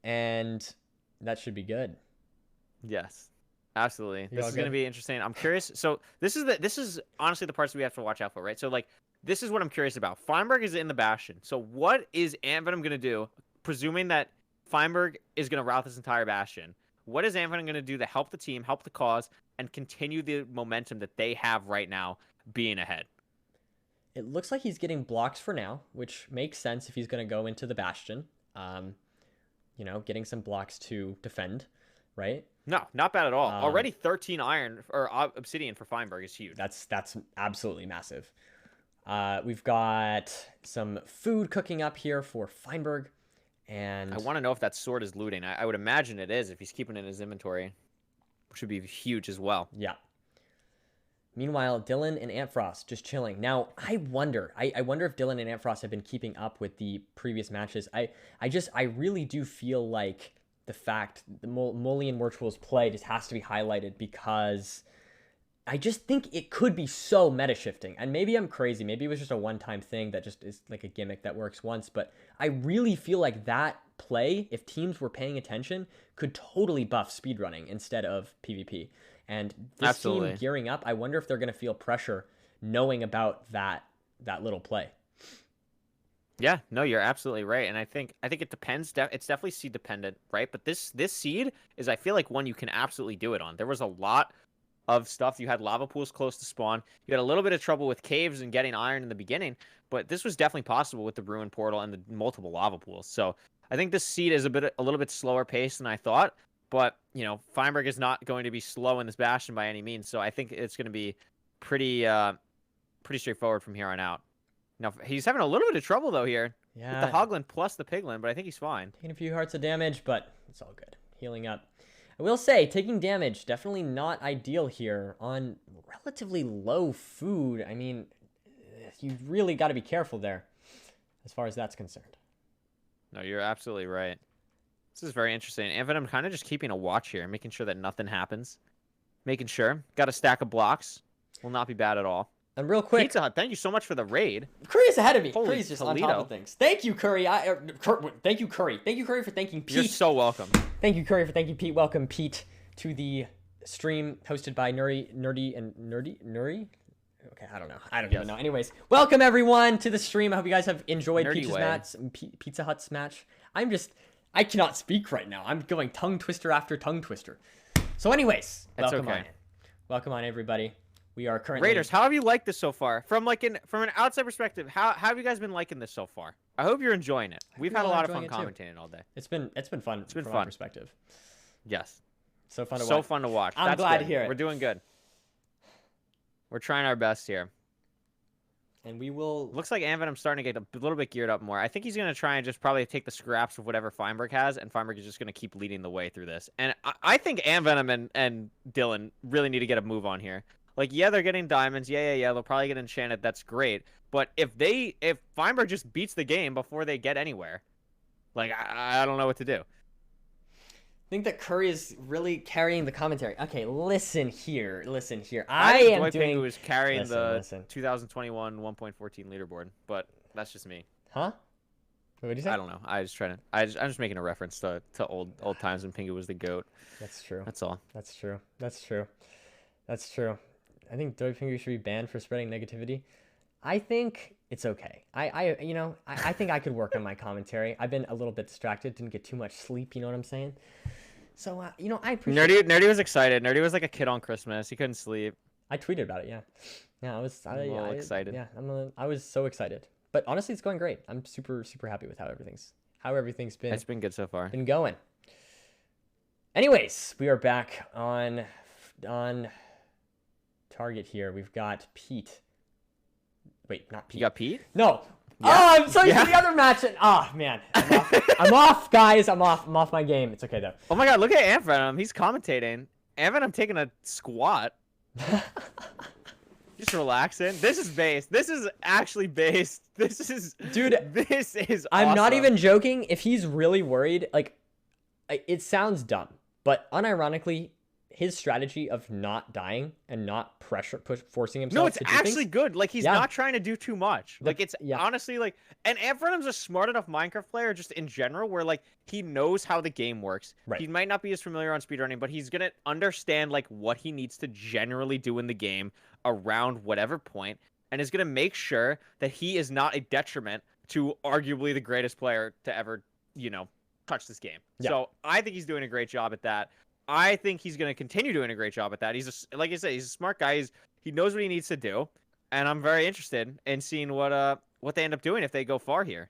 And that should be good. Yes, absolutely. You This all is going to good? be interesting. I'm curious. So this is honestly the parts we have to watch out for, right? So like, this is what I'm curious about. Feinberg is in the bastion. So what is Antvenom going to do, presuming that Feinberg is going to route this entire bastion? What is Antvenom going to do to help the team, help the cause, and continue the momentum that they have right now being ahead? It looks like he's getting blocks for now, which makes sense if he's going to go into the bastion. You know, getting some blocks to defend, right? No, not bad at all. Already 13 iron or obsidian for Feinberg is huge. That's absolutely massive. We've got some food cooking up here for Feinberg, and I want to know if that sword is looting. I would imagine it is if he's keeping it in his inventory, which would be huge as well. Yeah. Meanwhile, Dylan and Antfrost just chilling. Now, I wonder if Dylan and Antfrost have been keeping up with the previous matches. I really do feel like the fact the Molly and Wirtual's play just has to be highlighted, because I just think it could be so meta shifting. And maybe I'm crazy. Maybe it was just a one-time thing that just is like a gimmick that works once. But I really feel like that play, if teams were paying attention, could totally buff speedrunning instead of PvP. And this team gearing up, I wonder if they're going to feel pressure knowing about that little play. Yeah, no, you're absolutely right, and I think it depends. It's definitely seed dependent, right? But this seed is, I feel like, one you can absolutely do it on. There was a lot of stuff. You had lava pools close to spawn. You had a little bit of trouble with caves and getting iron in the beginning, but this was definitely possible with the ruin portal and the multiple lava pools. So I think this seed is a little bit slower paced than I thought. But, you know, Feinberg is not going to be slow in this bastion by any means, so I think it's going to be pretty straightforward from here on out. Now, he's having a little bit of trouble, though, here. Yeah. With the Hoglin plus the Piglin, but I think he's fine. Taking a few hearts of damage, but it's all good. Healing up. I will say, taking damage, definitely not ideal here on relatively low food. I mean, you really got to be careful there as far as that's concerned. No, you're absolutely right. This is very interesting. And I'm kind of just keeping a watch here, making sure that nothing happens. Making sure. Got a stack of blocks. Will not be bad at all. And real quick, Pizza Hut, thank you so much for the raid. Curry's ahead of me. Holy Curry's just Toledo. on top of things. Thank you, Curry. Thank you, Curry. Thank you, Curry, for thanking Pete. You're so welcome. Thank you, Curry, for thanking Pete. Welcome, Pete, to the stream hosted by Nerdi. Okay, I don't know. I don't even know. Anyways, welcome everyone to the stream. I hope you guys have enjoyed Pizza Hut's match. I cannot speak right now. I'm going tongue twister after tongue twister. So anyways, welcome on in. Welcome on, everybody. We are currently... Raiders, how have you liked this so far? From an outside perspective, how have you guys been liking this so far? I hope you're enjoying it. We've had a lot of fun commentating all day. It's been fun. It's been fun from my perspective. Yes. So fun to watch. So fun to watch. I'm glad to hear it. We're doing good. We're trying our best here. And we will... Looks like Anvenom's starting to get a little bit geared up more. I think he's going to try and just probably take the scraps of whatever Feinberg has, and Feinberg is just going to keep leading the way through this. And I think Anvenom and Dylan really need to get a move on here. Like, yeah, they're getting diamonds. Yeah. They'll probably get enchanted. That's great. But if Feinberg just beats the game before they get anywhere, like, I don't know what to do. I think that Curry is really carrying the commentary. Okay, listen here. I am doing... who is carrying the 2021 1.14 leaderboard, but that's just me. Huh? What did you say? I don't know. I'm just making a reference to old times when Pingu was the GOAT. That's true. That's all. That's true. I think Dory Pingu should be banned for spreading negativity. I think it's okay. I think I could work on my commentary. I've been a little bit distracted, didn't get too much sleep, you know what I'm saying? So, I appreciate Nerdy was excited. Nerdy was like a kid on Christmas. He couldn't sleep. I tweeted about it, yeah. Yeah, I was excited. Yeah, I was so excited. But honestly, it's going great. I'm super, super happy with how everything's been. It's been good so far. Been going. Anyways, we are back on target here. We've got Pete. Wait, not Pete. You got Pete? No. Yeah. Oh, I'm sorry for the other match. Man. I'm off, guys. I'm off my game. It's okay, though. Oh my god, look at Anvenom. He's commentating. Anvenom taking a squat. Just relaxing. This is based. This is actually based. Dude, this is I'm awesome. not even joking. If he's really worried, like, it sounds dumb, but unironically, his strategy of not dying and not forcing himself. No, it's actually good. Like, he's not trying to do too much. Like, it's yeah. honestly like, and Anvenom's a smart enough Minecraft player just in general where, like, he knows how the game works. Right. He might not be as familiar on speedrunning, but he's going to understand, like, what he needs to generally do in the game around whatever point, and is going to make sure that he is not a detriment to arguably the greatest player to ever, touch this game. Yeah. So I think he's doing a great job at that. I think he's going to continue doing a great job at that. Like I said, he's a smart guy. He knows what he needs to do, and I'm very interested in seeing what they end up doing if they go far here.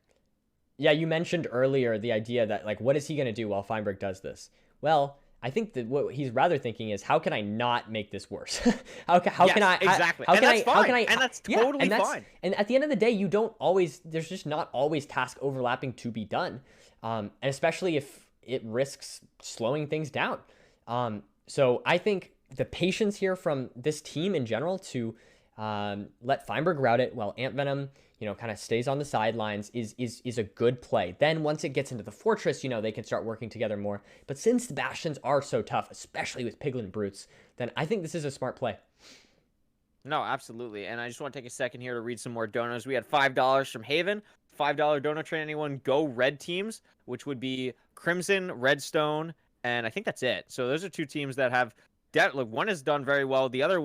Yeah, you mentioned earlier the idea that, like, what is he going to do while Feinberg does this? Well, I think that what he's rather thinking is, how can I not make this worse? How can I exactly? How And can that's I? How can fine. I? And that's yeah, totally and that's, fine. And at the end of the day, you don't always. There's just not always task overlapping to be done, and especially if it risks slowing things down. So I think the patience here from this team in general to let Feinberg route it while Ant Venom, kind of stays on the sidelines is a good play. Then once it gets into the fortress, they can start working together more. But since the bastions are so tough, especially with Piglin Brutes, then I think this is a smart play. No, absolutely. And I just want to take a second here to read some more donos. We had $5 from Haven. $5 dono train anyone. Go red teams, which would be Crimson, Redstone, and I think that's it. So those are two teams that have look, one has done very well. The other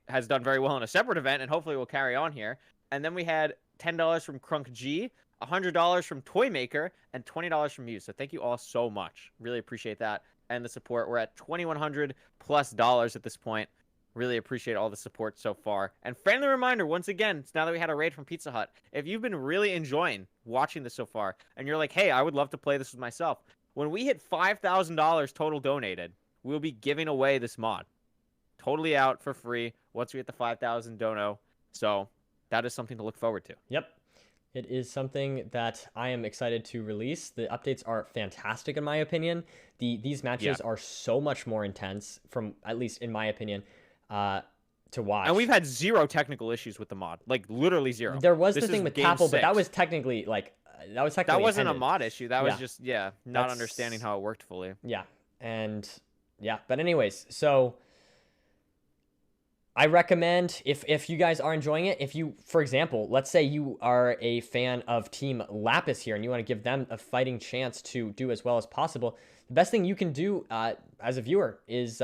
has done very well in a separate event, and hopefully will carry on here. And then we had $10 from Crunk G, $100 from Toymaker, and $20 from you. So thank you all so much. Really appreciate that and the support. We're at $2,100+ at this point. Really appreciate all the support so far. And friendly reminder, once again, now that we had a raid from Pizza Hut, if you've been really enjoying watching this so far, and you're like, hey, I would love to play this with myself, when we hit $5,000 total donated, we'll be giving away this mod. Totally out for free once we hit the 5,000 dono. So that is something to look forward to. Yep. It is something that I am excited to release. The updates are fantastic in my opinion. These matches are so much more intense, from at least in my opinion, to watch. And we've had zero technical issues with the mod. Like literally zero. There was the thing with Tapple, but that was technically that wasn't a mod issue. That was just not That's understanding how it worked fully. Yeah. And yeah, but anyways, so I recommend, if you guys are enjoying it, if you, for example, let's say you are a fan of Team Lapis here and you want to give them a fighting chance to do as well as possible, the best thing you can do as a viewer is,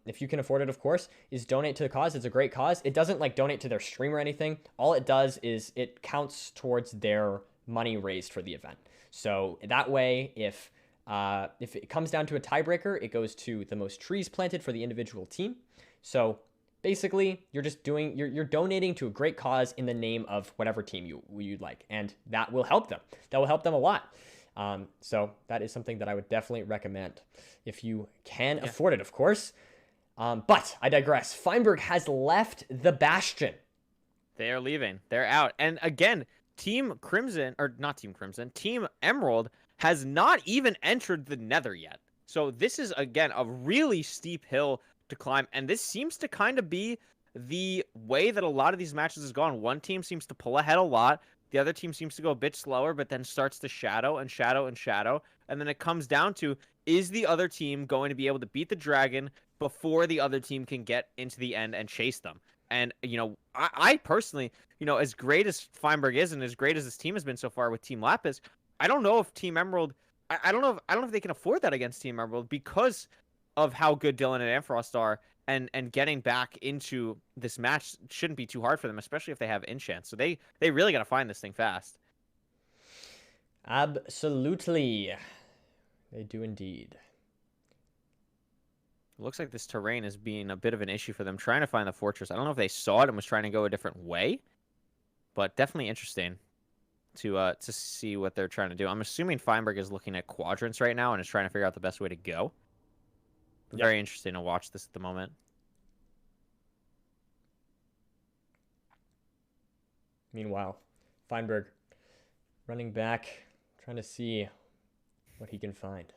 if you can afford it, of course, is donate to the cause. It's a great cause. It doesn't donate to their stream or anything. All it does is it counts towards their money raised for the event. So that way, if it comes down to a tiebreaker, it goes to the most trees planted for the individual team. So basically, you're donating to a great cause in the name of whatever team you'd like, and that will help them. That will help them a lot. So that is something that I would definitely recommend if you can afford it, of course. But I digress. Feinberg has left the Bastion. They are leaving. They're out. And again, Team Emerald has not even entered the Nether yet. So this is, again, a really steep hill to climb, and this seems to kind of be the way that a lot of these matches has gone. One team seems to pull ahead a lot, the other team seems to go a bit slower, but then starts to shadow and shadow and shadow, and then it comes down to, is the other team going to be able to beat the dragon before the other team can get into the end and chase them? And I personally, as great as Feinberg is and as great as this team has been so far with Team Lapis, I don't know if Team Emerald, I don't know if they can afford that against Team Emerald, because of how good Dylan and Amfrost are, and getting back into this match shouldn't be too hard for them, especially if they have enchants. So they really got to find this thing fast. Absolutely. They do indeed. It looks like this terrain is being a bit of an issue for them, trying to find the fortress. I don't know if they saw it and was trying to go a different way, but definitely interesting to see what they're trying to do. I'm assuming Feinberg is looking at quadrants right now and is trying to figure out the best way to go. Very interesting to watch this at the moment. Meanwhile, Feinberg running back, trying to see what he can find.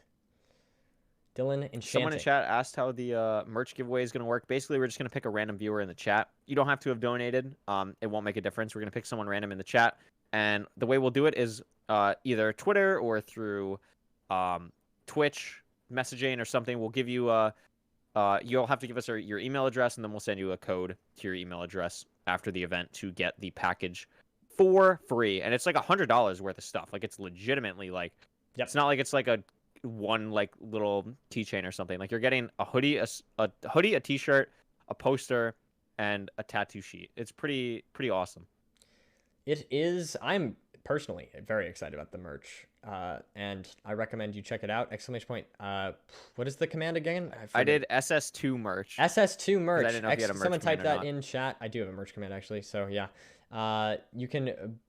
Dylan enchanting. Someone in chat asked how the merch giveaway is going to work. Basically, we're just going to pick a random viewer in the chat. You don't have to have donated. It won't make a difference. We're going to pick someone random in the chat. And the way we'll do it is either Twitter or through Twitch messaging or something. We'll give you you'll have to give us your email address, and then we'll send you a code to your email address after the event to get the package for free. And it's like $100 worth of stuff. Like, it's legitimately it's not like it's like a one little keychain or something. Like, you're getting a hoodie, a t-shirt, a poster, and a tattoo sheet. It's pretty awesome. It is. I'm personally very excited about the merch, and I recommend you check it out. ! What is the command again? I did SS2 merch. SS2 merch. I didn't know if you had a merch Someone type that not. in chat. I do have a merch command actually. So yeah, you can.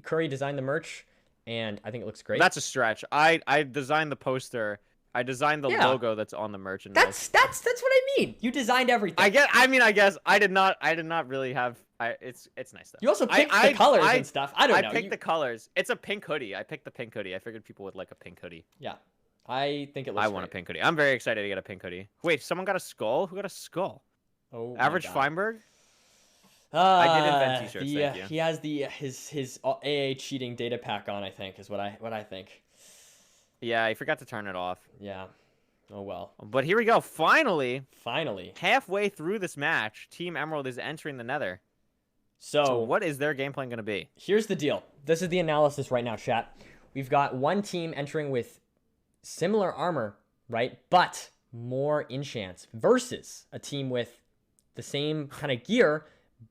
Curry designed the merch. and I think it looks great. That's a stretch. I designed the poster. I designed the logo that's on the merchandise. That's what I mean. You designed everything. I guess I did not really have. It's nice though. You also picked the colors and stuff. I don't know. I picked the colors. It's a pink hoodie. I picked the pink hoodie. I figured people would like a pink hoodie. Yeah, I think it looks. I want a pink hoodie. I'm very excited to get a pink hoodie. Wait, someone got a skull? Who got a skull? Oh, Average Feinberg. I did invent t-shirts. Thank you. He has his AA cheating data pack on. I think is what I think. Yeah, I forgot to turn it off. Yeah. Oh well. But here we go. Finally, halfway through this match, Team Emerald is entering the Nether. So what is their game plan going to be? Here's the deal. This is the analysis right now, chat. We've got one team entering with similar armor, right, but more enchants versus a team with the same kind of gear,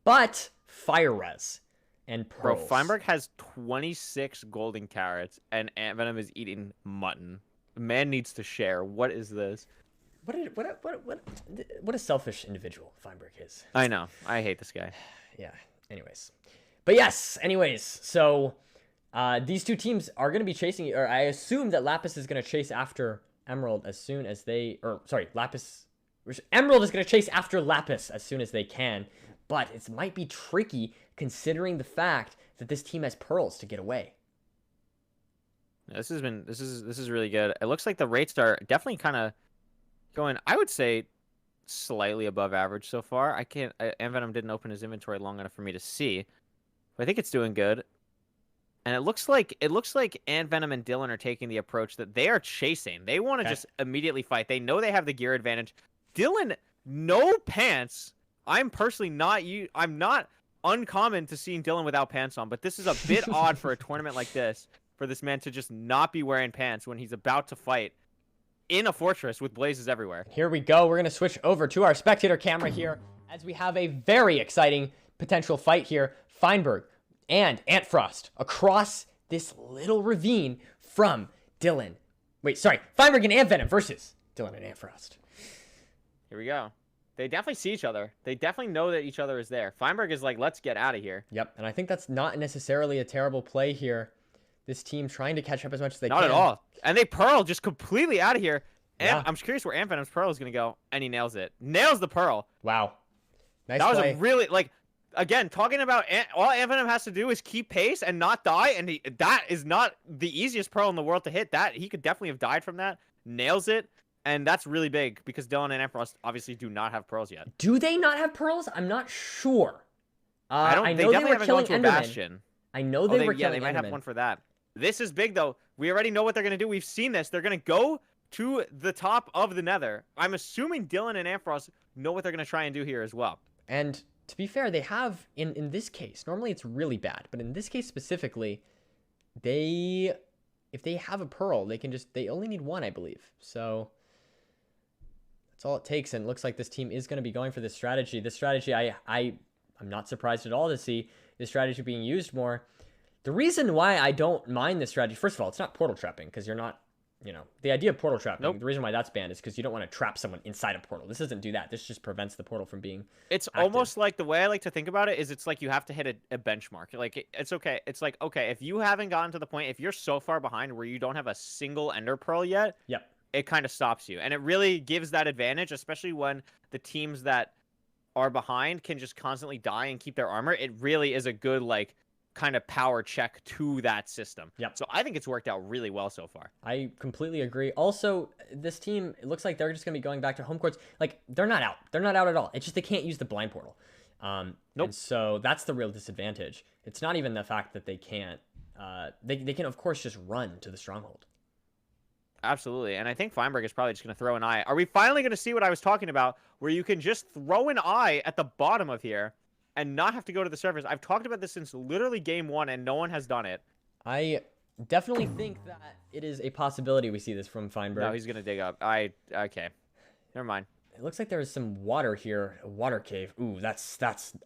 but fire res and pearls. Bro, Feinberg has 26 golden carrots, and Ant Venom is eating mutton. Man needs to share. What is this? What a selfish individual Feinberg is. I know. I hate this guy. Yeah. Anyways. But yes. Anyways. So these two teams are going to be chasing, or I assume that Lapis is going to chase after Emerald as soon as they, or sorry, Emerald is going to chase after Lapis as soon as they can. But it might be tricky considering the fact that this team has pearls to get away. This is really good. It looks like the rates are definitely kind of going, I would say, slightly above average so far. Ant Venom didn't open his inventory long enough for me to see, but I think it's doing good. And it looks like Ant Venom and Dylan are taking the approach that they are chasing. They want to just immediately fight. They know they have the gear advantage. Dylan, no pants. I'm not uncommon to seeing Dylan without pants on, but this is a bit odd for a tournament like this, for this man to just not be wearing pants when he's about to fight in a fortress with blazes everywhere. Here we go. We're going to switch over to our spectator camera here as we have a very exciting potential fight here. Feinberg and Antfrost across this little ravine from Dylan. Wait, sorry. Feinberg and Ant Venom versus Dylan and Antfrost. Here we go. They definitely see each other. They definitely know that each other is there. Feinberg is like, let's get out of here. Yep, and I think that's not necessarily a terrible play here. This team trying to catch up as much as they can. Not at all. And they pearl just completely out of here. And Yeah. I'm curious where Ant Venom's pearl is going to go. And he nails it. Nails the pearl. Wow. Nice That was play. a really, like, again, talking about all Ant Venom has to do is keep pace and not die. And that is not the easiest pearl in the world to hit. That he could definitely have died from that. Nails it. And that's really big because Dylan and Antfrost obviously do not have pearls yet. Do they not have pearls? I'm not sure. I know they they definitely were haven't killing gone to a Endermen. bastion. I know they were killing Yeah, they might have Endermen. one for that. This is big, though. We already know what they're going to do. We've seen this. They're going to go to the top of the Nether. I'm assuming Dylan and Antfrost know what they're going to try and do here as well. And to be fair, they have, in this case, normally it's really bad, but in this case specifically, if they have a pearl, they only need one, I believe. So that's all it takes, and it looks like this team is going to be going for this strategy. This strategy, I'm not surprised at all to see this strategy being used more. The reason why I don't mind this strategy, first of all, it's not portal trapping, because you're not, the idea of portal trapping, the reason why that's banned is because you don't want to trap someone inside a portal. This doesn't do that. This just prevents the portal from being It's active. almost like, the way I like to think about it is it's like you have to hit a benchmark. Like, it's okay. It's like, okay, if you haven't gotten to the point, if you're so far behind where you don't have a single ender pearl yet, Yep. it kind of stops you. And it really gives that advantage, especially when the teams that are behind can just constantly die and keep their armor. It really is a good, like, kind of power check to that system. Yep. So I think it's worked out really well so far. I completely agree. Also, this team, it looks like they're just going to be going back to home courts. Like, they're not out. They're not out at all. It's just they can't use the blind portal. Nope. And so that's the real disadvantage. It's not even the fact that they can't. They can, of course, just run to the stronghold. Absolutely. And I think Feinberg is probably just going to throw an eye. Are we finally going to see what I was talking about, where you can just throw an eye at the bottom of here and not have to go to the surface? I've talked about this since literally game 1, and no one has done it. I definitely think that it is a possibility we see this from Feinberg. No, he's going to dig up. Okay. Never mind. It looks like there is some water here, a water cave. Ooh, that's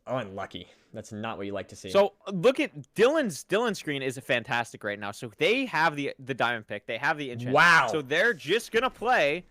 unlucky. That's not what you like to see. So look at Dylan's screen is fantastic right now. So they have the diamond pick. They have the enchant. Wow. So they're just going to play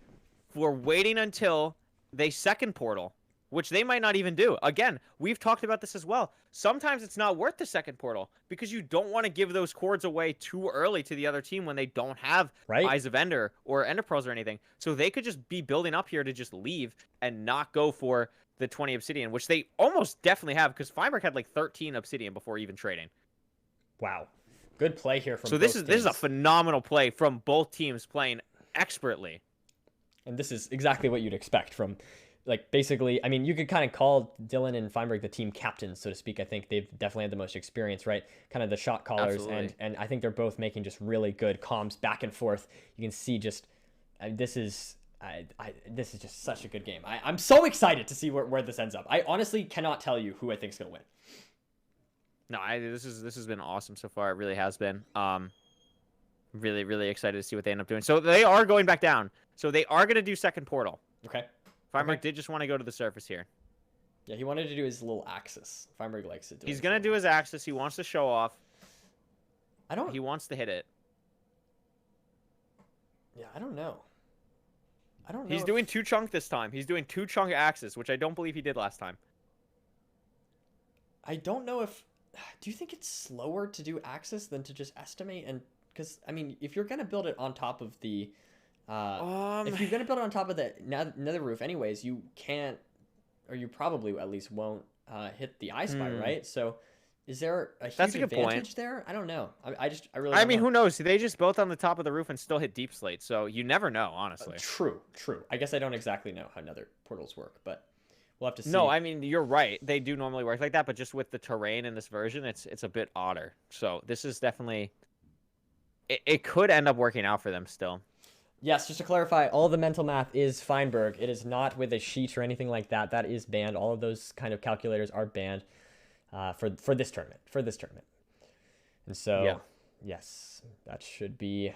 for waiting until they second portal. which they might not even do. Again, we've talked about this as well. Sometimes it's not worth the second portal because you don't want to give those cords away too early to the other team when they don't have Eyes of Ender or Ender Pearls or anything. So they could just be building up here to just leave and not go for the 20 obsidian, which they almost definitely have because Feinberg had like 13 obsidian before even trading. Wow. Good play here from So this is a phenomenal play from both teams playing expertly. And this is exactly what you'd expect from, like, basically, I mean, you could kind of call Dylan and Feinberg the team captains, so to speak. I think they've definitely had the most experience, right? Kind of the shot callers, and I think they're both making just really good comms back and forth. You can see just, this is just such a good game. I'm so excited to see where this ends up. I honestly cannot tell you who I think is going to win. No, this has been awesome so far. It really has been. Really, really excited to see what they end up doing. So they are going back down. So they are going to do second portal. Okay. Feinberg did just want to go to the surface here. Yeah, he wanted to do his little axis. Feinberg likes it. He's going to do his axis. He wants to show off. He wants to hit it. Yeah, I don't know. He's doing 2 chunk this time. He's doing 2 chunk axis, which I don't believe he did last time. I don't know if... Do you think it's slower to do axis than to just estimate? And because, I mean, if you're going to build it on top of the... if you're going to build it on top of the nether roof anyways, you can't... Or you probably at least won't hit the I Spy, right? So is there a huge advantage there? I don't know. I mean, who knows? They just built on the top of the roof and still hit deep slate. So you never know, honestly. True. I guess I don't exactly know how nether portals work, but... We'll have to see. No, I mean, you're right. They do normally work like that, but just with the terrain in this version, it's a bit odder. So this is definitely... It could end up working out for them still. Yes, just to clarify, all the mental math is Feinberg. It is not with a sheet or anything like that. That is banned. All of those kind of calculators are banned for this tournament. And so, yes, that should be...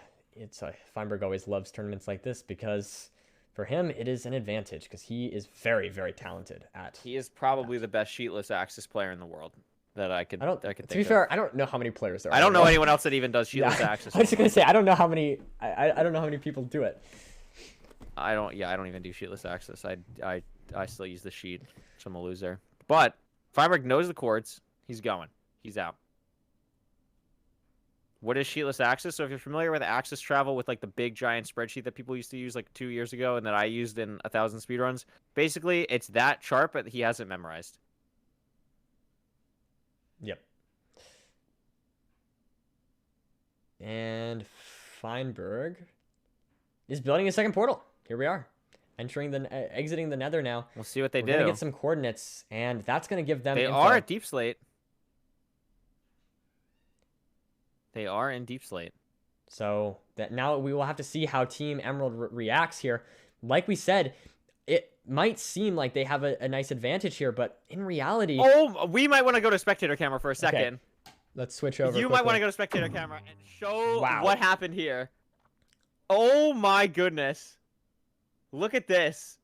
Feinberg always loves tournaments like this because... For him, it is an advantage because he is very, very talented at... He is probably the best sheetless axis player in the world that I could think of. To be fair, I don't know how many players there are. I don't know anyone else that even does sheetless axis. I was just going to say, I don't know how many... I don't know how many people do it. I don't even do sheetless axis. I still use the sheet, so I'm a loser. But Feinberg knows the chords. He's going. He's out. What is sheetless axis? So if you're familiar with axis travel with like the big giant spreadsheet that people used to use like 2 years ago and that I used in 1,000 speedruns, basically it's that chart, but he hasn't memorized. Yep. And Feinberg is building a second portal. Here we are, exiting the nether now. We'll see what they do. We're gonna get some coordinates, and that's gonna give them. They are at deep slate. They are in deep slate. So that now we will have to see how Team Emerald reacts here. Like we said, it might seem like they have a nice advantage here, but in reality... Oh, we might want to go to spectator camera for a second. Okay. Let's switch over. You might want to go to spectator camera and show what happened here. Oh my goodness. Look at this.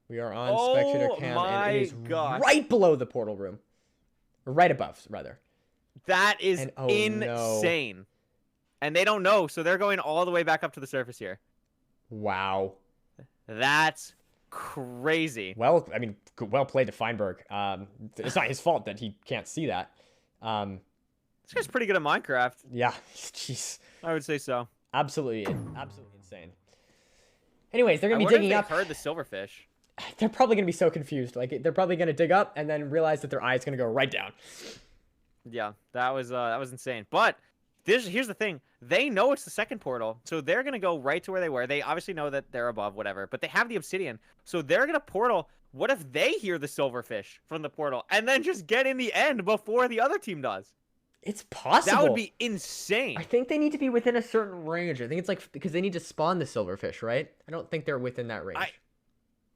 We are on spectator cam, and it is right below the portal room. Or right above, rather. That is insane. No. And they don't know, so they're going all the way back up to the surface here. Wow. That's crazy. Well, I mean, well played to Feinberg. It's not his fault that he can't see that. This guy's pretty good at Minecraft. Yeah, jeez. I would say so. Absolutely insane. Anyways, they're going to be digging up. I heard the silverfish. They're probably going to be so confused. Like, they're probably going to dig up and then realize that their eye is going to go right down. Yeah, that was insane. But here's the thing. They know it's the second portal, so they're going to go right to where they were. They obviously know that they're above, whatever, but they have the obsidian. So they're going to portal. What if they hear the silverfish from the portal and then just get in the end before the other team does? It's possible. That would be insane. I think they need to be within a certain range. I think it's like because they need to spawn the silverfish, right? I don't think they're within that range.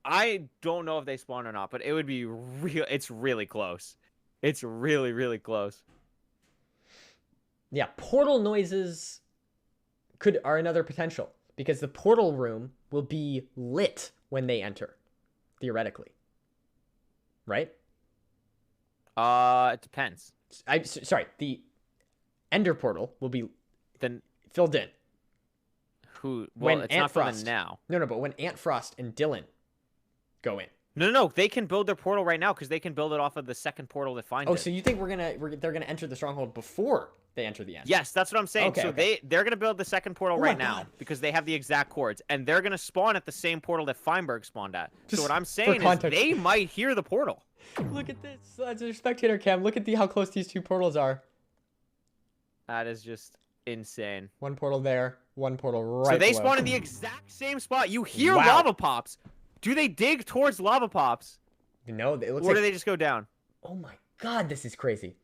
I don't know if they spawn or not, but it would be real. It's really close. It's really, really close. Yeah, portal noises are another potential because the portal room will be lit when they enter, theoretically. Right? It depends. Sorry, the Ender portal will be filled in. Well, it's not filled in now. No, but when Ant Frost and Dylan go in. No. They can build their portal right now because they can build it off of the second portal that finds Oh, it. so you think they're gonna enter the stronghold before they enter the end? Yes, that's what I'm saying. Okay, so okay. they're gonna build the second portal Oh my right now God. because they have the exact coords, and they're gonna spawn at the same portal that Feinberg spawned at. Just so what I'm for saying is context. they might hear the portal. Look at this. That's a spectator cam. Look at how close these two portals are. That is just insane. One portal there, one portal right So they below. spawn in the exact same spot. You hear Wow. lava pops. Do they dig towards lava pops, No, it looks or do like... they just go down? Oh my God, this is crazy.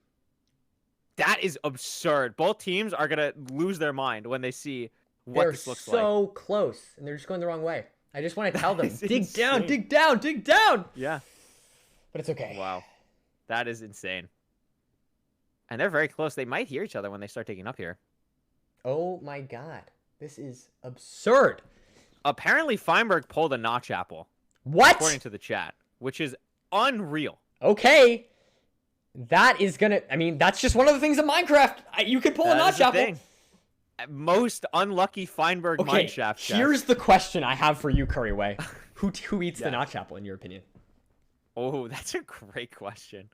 That is absurd. Both teams are gonna lose their mind when they see what They're this looks like. so close, and they're just going the wrong way. I just want to tell them, is dig down, insane. dig down, dig down. Yeah. But it's okay. Wow. That is insane. And they're very close. They might hear each other when they start digging up here. Oh my God, this is absurd. Apparently, Feinberg pulled a notch apple, What? according to the chat, which is unreal. Okay. That is gonna... I mean, that's just one of the things in Minecraft. You could pull a That is notch the apple. thing. Most unlucky Feinberg Okay, mineshaft. here's the question I have for you, Curryway. Who eats Yeah. the notch apple, in your opinion? Oh, that's a great question.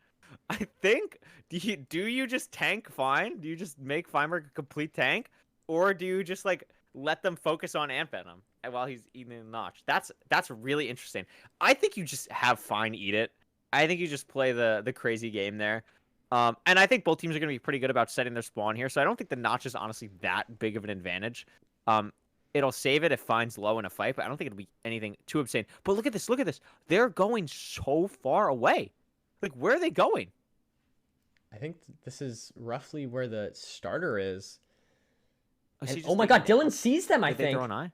I think do you just tank Fine? Do you just make Feinberg a complete tank, or do you just like let them focus on Ant Venom while he's eating the notch? That's really interesting. I think you just have Fine eat it. I think you just play the crazy game there. And I think both teams are going to be pretty good about setting their spawn here, so I don't think the notch is honestly that big of an advantage. It'll save it if Fine's low in a fight, but I don't think it'll be anything too insane. But look at this, look at this. They're going so far away. Like, where are they going? I think this is roughly where the starter is. Oh, so And- you oh just my think God, they- Dylan sees them, I Did they think. throw an eye?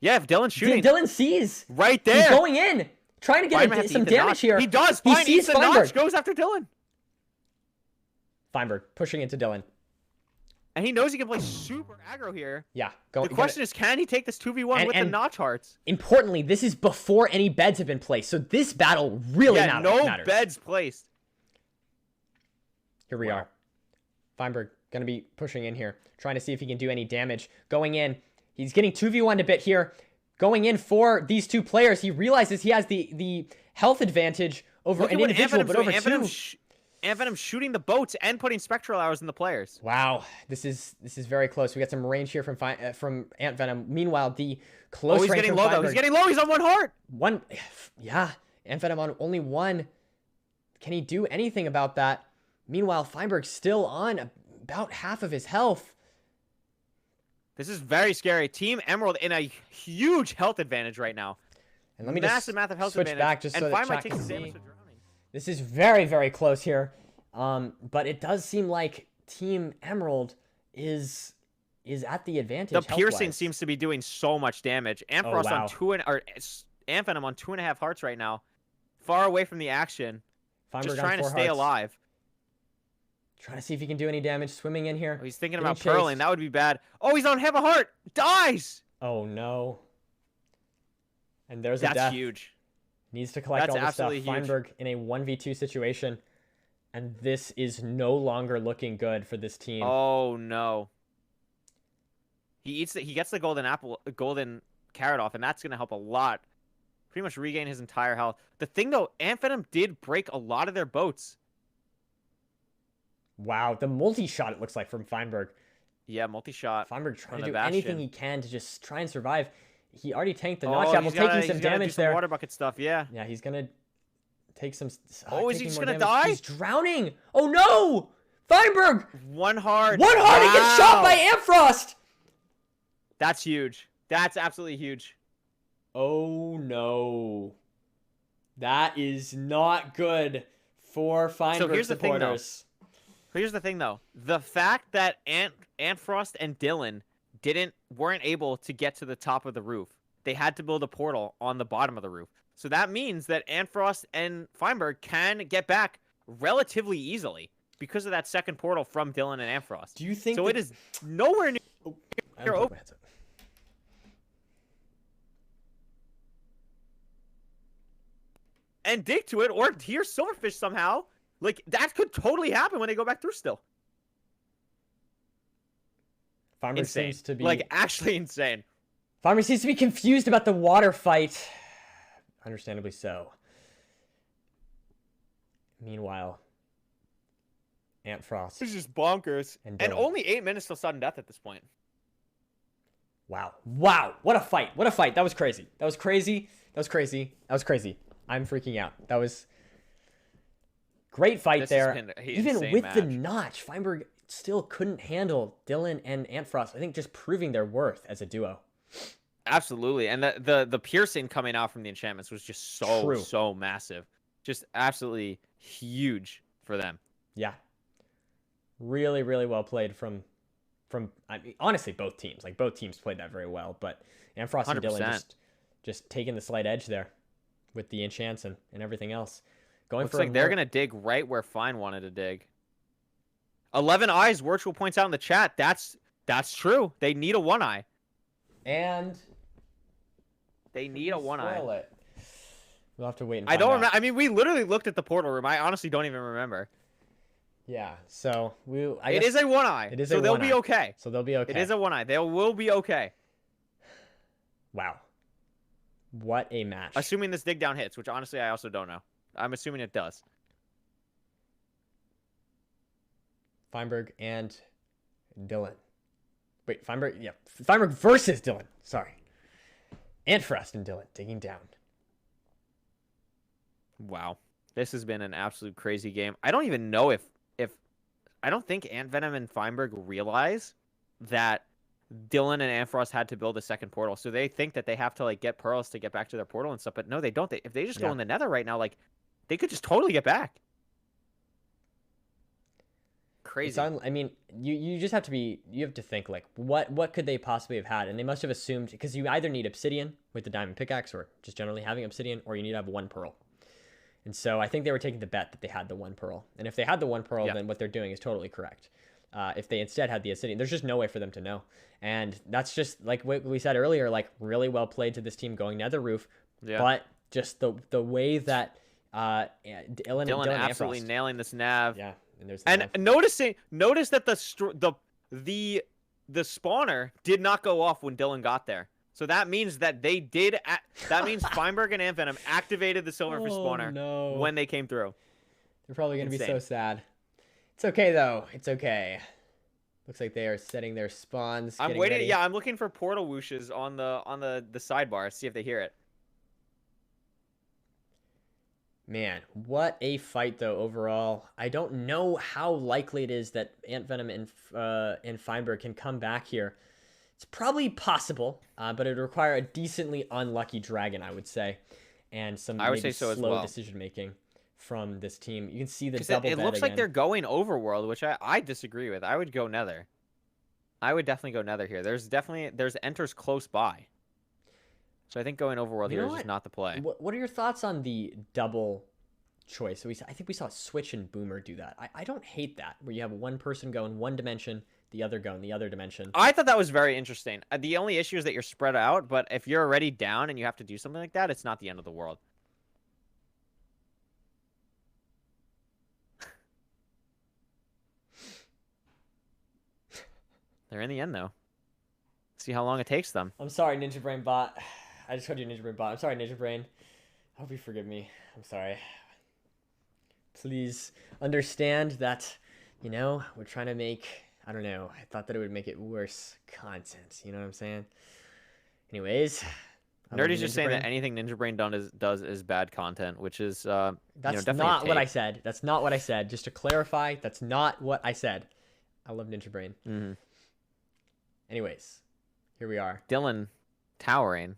Yeah, if Dylan's shooting. Dylan sees. Right there. He's going in. Trying to Fine get might have to some eat the damage notch. here. He does. He Fine sees eats the notch, Feinberg. goes after Dylan. Feinberg pushing into Dylan. And he knows he can play super aggro here. Yeah. The question is, can he take this 2v1 with the notch hearts? Importantly, this is before any beds have been placed, so this battle really Yeah, matters. beds placed. Here we are. Feinberg gonna be pushing in here, trying to see if he can do any damage. Going in, he's getting 2v1 a bit here. Going in for these two players, he realizes he has the health advantage over Look an at what individual, but over two. Ant Venom shooting the boats and putting spectral arrows in the players. Wow, this is very close. We got some range here from Ant Venom. Meanwhile, the close Oh, he's range getting from low though. Feinberg- He's getting low. He's on one heart. One, yeah, Ant Venom on only one. Can he do anything about that? Meanwhile, Feinberg's still on about half of his health. This is very scary. Team Emerald in a huge health advantage right now. And let me Massive health switch advantage. back just so and that Fine might chat take can some damage see. to drowning. This is very close here. But it does seem like Team Emerald is at the advantage. The piercing health-wise. seems to be doing so much damage. Ampharos wow. on Ant Venom on 2.5 hearts right now, far away from the action, Feinberg just on trying to 4 stay hearts. alive. Trying to see if he can do any damage. Swimming in here. Oh, he's thinking Getting about purling. chased. That would be bad. Oh, he's on half a heart. Dies. Oh no. And there's a That's death. huge. Needs to collect That's all this stuff. absolutely huge. Feinberg in a 1v2 situation. And this is no longer looking good for this team. Oh no. He gets the golden carrot off, and that's gonna help a lot. Pretty much regain his entire health. The thing though, Ant Venom did break a lot of their boats. Wow, the multi-shot it looks like from Feinberg. Yeah, multi-shot. Feinberg from trying to the do anything Bastion. he can to just try and survive. He already tanked the Oh, notch apple, he's gotta- taking some he's gotta do damage some there. water bucket stuff, yeah. Yeah, he's gonna take some. Oh, is he taking just more gonna damage. die? He's drowning. Oh no, Feinberg! One heart. One heart. He gets shot Wow. by Ampharos. That's huge. That's absolutely huge. Oh no, that is not good for Feinberg here's the thing, though. supporters. Here's the thing, though. The fact that Antfrost and Dylan weren't able to get to the top of the roof. They had to build a portal on the bottom of the roof. So that means that Antfrost and Feinberg can get back relatively easily because of that second portal from Dylan and Antfrost. Do you think so? that- It is nowhere near. I don't put my headset. And dig to it or hear Silverfish somehow. Like, that could totally happen when they go back through still. Feinberg Insane. seems to be Like, actually insane. Feinberg seems to be confused about the water fight. Understandably so. Meanwhile, Ant Frost. This is just bonkers. And And Dylan. only 8 minutes till sudden death at this point. Wow. Wow. What a fight. What a fight. That was crazy. That was crazy. That was crazy. That was crazy. I'm freaking out. That was great fight This has there. been an Even insane with the match. notch, Feinberg still couldn't handle Dylan and Ant Frost. I think just proving their worth as a duo. Absolutely. And the piercing coming out from the enchantments was just True. so massive. Just absolutely huge for them. Yeah. Really, really well played from I mean, honestly, both teams. Like, both teams played that very well. But Ant Frost and Dylan 100%. just taking the slight edge there with the enchants and everything else. Going Looks for like they're going to dig right where Fine wanted to dig. 11 eyes, Virtual points out in the chat. That's true. They need a 1-eye. And They need a 1-eye. spoil it. We'll have to wait and I find don't out. remember. I mean, we literally looked at the portal room. I honestly don't even remember. Yeah, so I It guess is a 1-eye. it is so a they'll 1-eye. be okay. So they'll be okay. It is a 1-eye. They will be okay. Wow. What a match. Assuming this dig down hits, which honestly I also don't know. I'm assuming it does. Feinberg and Dylan. Wait, Feinberg? Yeah, Feinberg versus Dylan. Sorry. Ant Frost and Dylan digging down. Wow. This has been an absolute crazy game. I don't even know if I don't think Ant Venom and Feinberg realize that Dylan and Ant Frost had to build a second portal. So they think that they have to like get pearls to get back to their portal and stuff, but no, they don't. If they just go Yeah. in the nether right now, like they could just totally get back. Crazy. I mean, you just have to you have to think like what could they possibly have had, and they must have assumed because you either need obsidian with the diamond pickaxe or just generally having obsidian, or you need to have 1 pearl. And so I think they were taking the bet that they had the 1 pearl, and if they had the 1 pearl, Yeah. then what they're doing is totally correct. If they instead had the obsidian, there's just no way for them to know, and that's just like what we said earlier, like really well played to this team going nether roof, Yeah. but just the way that Dylan and absolutely Frost. nailing this nav. Yeah, and there's the And nav. notice that the spawner did not go off when Dylan got there. So that means that they did. That means Feinberg and Ant Venom activated the silverfish spawner no. when they came through. They're probably going to be so Insane. sad. It's okay, though. It's okay. Looks like they are setting their spawns. I'm getting waiting. ready. Yeah, I'm looking for portal whooshes on the sidebar. See if they hear it. Man, what a fight, though, overall. I don't know how likely it is that Ant Venom and Feinberg can come back here. It's probably possible, but it would require a decently unlucky dragon, I would say, and some I would maybe say so as slow well. decision-making from this team. You can see the Because double it bet looks like again. they're going overworld, which I disagree with. I would go nether. I would definitely go nether here. There's enters close by. So I think going overworld You here know is just what? not the play. What are your thoughts on the double choice? I think we saw Switch and Boomer do that. I don't hate that, where you have one person go in one dimension, the other go in the other dimension. I thought that was very interesting. The only issue is that you're spread out, but if you're already down and you have to do something like that, it's not the end of the world. They're in the end, though. See how long it takes them. I'm sorry, Ninja Brain Bot. I just called you Ninja Brain Bot. I'm sorry, Ninja Brain. I hope you forgive me. I'm sorry. Please understand that, we're trying to make, I don't know, I thought that it would make it worse content. You know what I'm saying? Anyways. I love Nerdy's you, just Ninja saying Brain. that anything Ninja Brain does is bad content, which is That's definitely not a what I take. said. That's not what I said. Just to clarify, that's not what I said. I love Ninja Brain. Mm-hmm. Anyways, here we are. Dylan towering.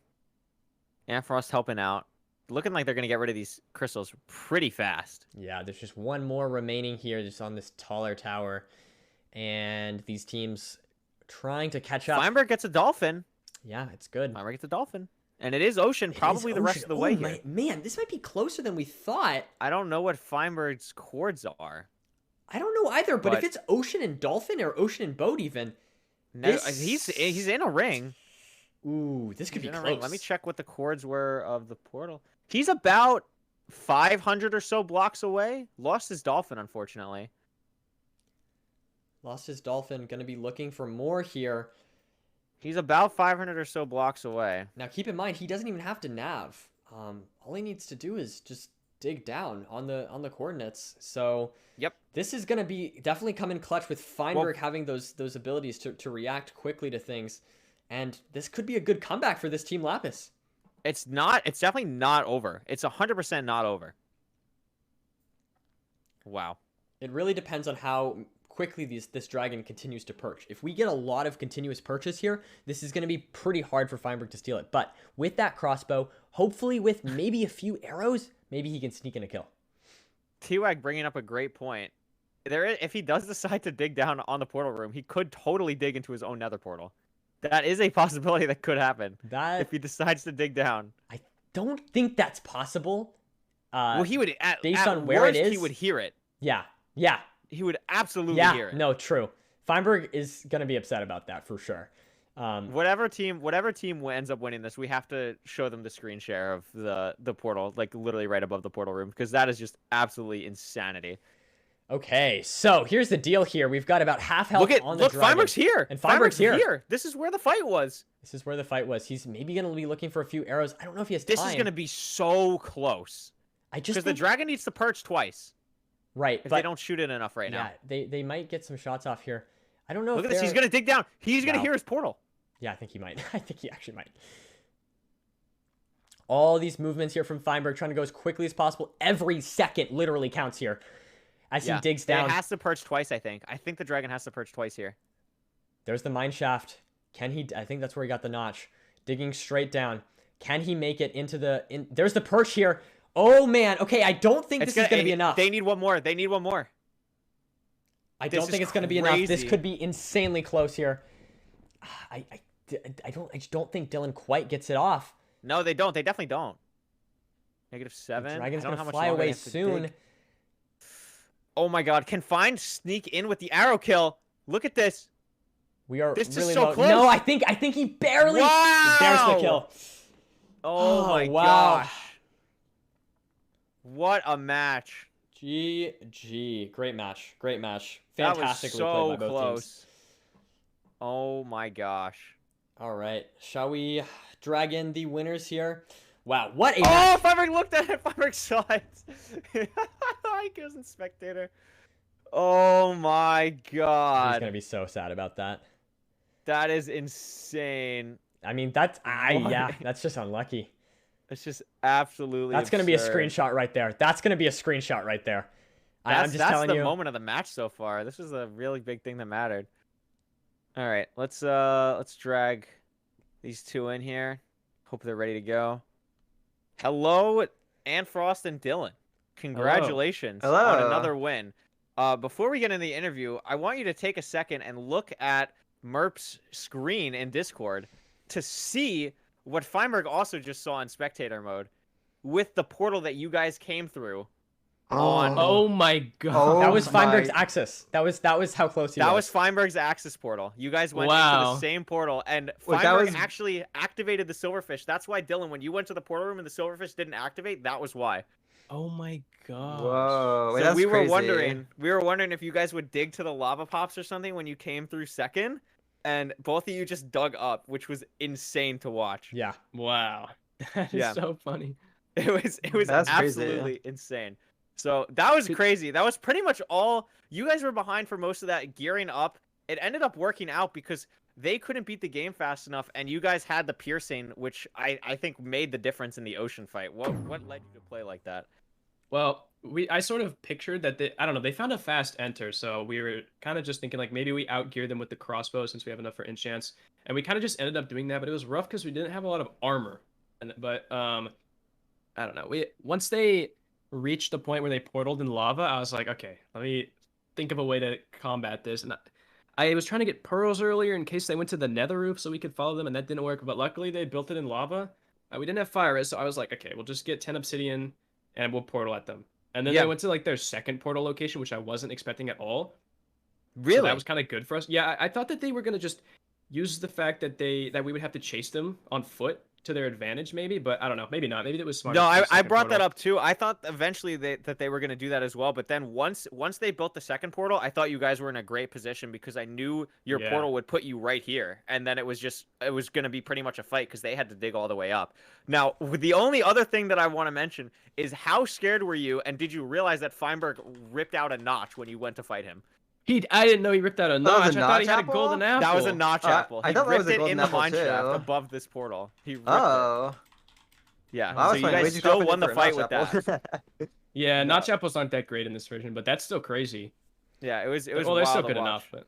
Frost helping out. Looking like they're going to get rid of these crystals pretty fast. Yeah, there's just one more remaining here, just on this taller tower. And these teams trying to catch up. Feinberg gets a dolphin. Yeah, it's good. Feinberg gets a dolphin. And it is ocean, It is probably the rest Ocean. of the way Oh, here. Man, this might be closer than we thought. I don't know what Feinberg's chords are. I don't know either, but if But- it's Ocean and Dolphin or Ocean and Boat even. No, This- he's in a ring. Ooh, this could He's be in a close. ring. Let me check what the chords were of the portal. He's about 500 or so blocks away. Lost his dolphin, unfortunately. Lost his Dolphin, gonna be looking for more here. He's about 500 or so blocks away. Now keep in mind, he doesn't even have to nav. All he needs to do is just dig down on the coordinates. So Yep. this is gonna be definitely come in clutch with Feinberg having those abilities to react quickly to things, and this could be a good comeback for this team Lapis. It's not. It's definitely not over. It's 100% not over. Wow. It really depends on how quickly this dragon continues to perch. If we get a lot of continuous perches here, this is going to be pretty hard for Feinberg to steal it. But with that crossbow, hopefully with maybe a few arrows, maybe he can sneak in a kill. T-Wag bringing up a great point. If he does decide to dig down on the portal room, he could totally dig into his own nether portal. That is a possibility that could happen. If he decides to dig down. I don't think that's possible. Well, he would, based at on where worst, it is, he would hear it. Yeah. He would absolutely hear it. No, true. Feinberg is going to be upset about that for sure. Whatever team ends up winning this, we have to show them the screen share of the portal, like literally right above the portal room, because that is just absolutely insanity. Okay, so here's the deal here. We've got about half health on the dragon. Feinberg's here. And Feinberg's here. This is where the fight was. This is where the fight was. He's maybe going to be looking for a few arrows. I don't know if he has This time. is going to be so close. Because the dragon needs to perch twice. Right. If they don't shoot it enough right now. Yeah, they might get some shots off here. I don't know. Look at this. He's going to dig down. He's going to hear his portal. Yeah, I think he might. I think he actually might. All these movements here from Feinberg, trying to go as quickly as possible. Every second literally counts here as he digs down. It has to perch twice, I think. I think the dragon has to perch twice here. There's the mine shaft. Can he? I think that's where he got the notch. Digging straight down. Can he make it into the... There's the perch here. Oh, man. Okay, I don't think this is going to be enough. They need one more. I don't think it's going to be enough. This could be insanely close here. I just don't think Dylan quite gets it off. No, they don't. They definitely don't. -7. The dragon's going to fly away soon. Oh my god. Can Find sneak in with the arrow kill? Look at this. We are this really is so low. close. No, I think he barely... Wow! There's the kill. Oh my gosh. What a match. GG. Great match. Great match. That was Fantastically so played by both close. teams. Oh my gosh. All right. Shall we drag in the winners here? Wow, what a Oh, match. Feinberg looked at it. Feinberg saw it. He goes in spectator. Oh my god. He's going to be so sad about that. That is insane. I mean, that's... yeah, that's just unlucky. It's just absolutely That's going to be a screenshot right there. That's going to be a screenshot right there. I'm just telling you. That's the moment of the match so far. This was a really big thing that mattered. All right, let's drag these two in here. Hope they're ready to go. Hello, Ann Frost and Dylan. Congratulations on another win. Before we get into the interview, I want you to take a second and look at Merp's screen in Discord to see what Feinberg also just saw in spectator mode with the portal that you guys came through. Oh my god. Oh that was Feinberg's my- axis. That was how close he was. That was Feinberg's axis portal. You guys went into the same portal, and Wait, Feinberg actually activated the silverfish. That's why, Dylan, when you went to the portal room and the silverfish didn't activate, that was why. Oh my god. Whoa. Wait, So that's we were crazy. wondering if you guys would dig to the lava pops or something when you came through second, and both of you just dug up, which was insane to watch. Yeah. Wow. That is so funny. It was That's crazy. absolutely insane. So that was crazy. That was pretty much all. You guys were behind for most of that gearing up. It ended up working out because they couldn't beat the game fast enough, and you guys had the piercing, which I think made the difference in the ocean fight. What led you to play like that? Well, I sort of pictured that they found a fast enter, so we were kind of just thinking like maybe we outgear them with the crossbow since we have enough for enchants, and we kind of just ended up doing that, but it was rough because we didn't have a lot of armor. But I don't know. Once they reached the point where they portaled in lava, I was like, okay, let me think of a way to combat this. And I was trying to get pearls earlier in case they went to the nether roof so we could follow them, and that didn't work. But luckily they built it in lava. We didn't have fire, so I was like, okay, we'll just get 10 obsidian and we'll portal at them. And then they went to like their second portal location, which I wasn't expecting at all. Really? So that was kind of good for us. Yeah, I thought that they were gonna just use the fact that we would have to chase them on foot to their advantage, maybe, but I don't know. Maybe not. Maybe it was smart. No, I brought that up too. I thought eventually that they were going to do that as well, but then once they built the second portal, I thought you guys were in a great position because I knew your portal would put you right here, and then it was going to be pretty much a fight because they had to dig all the way up. Now, the only other thing that I want to mention is how scared were you, and did you realize that Feinberg ripped out a notch when you went to fight him? I didn't know he ripped out a notch. I thought he had a golden apple. That was a notch apple. I He thought that was ripped a it in golden the apple mine shaft too. above this portal. He ripped it. Oh. Yeah, Wow, so you guys still won the fight with that. Yeah, notch apples aren't that great in this version, but that's still crazy. Yeah, it was. Well, they're still good enough, but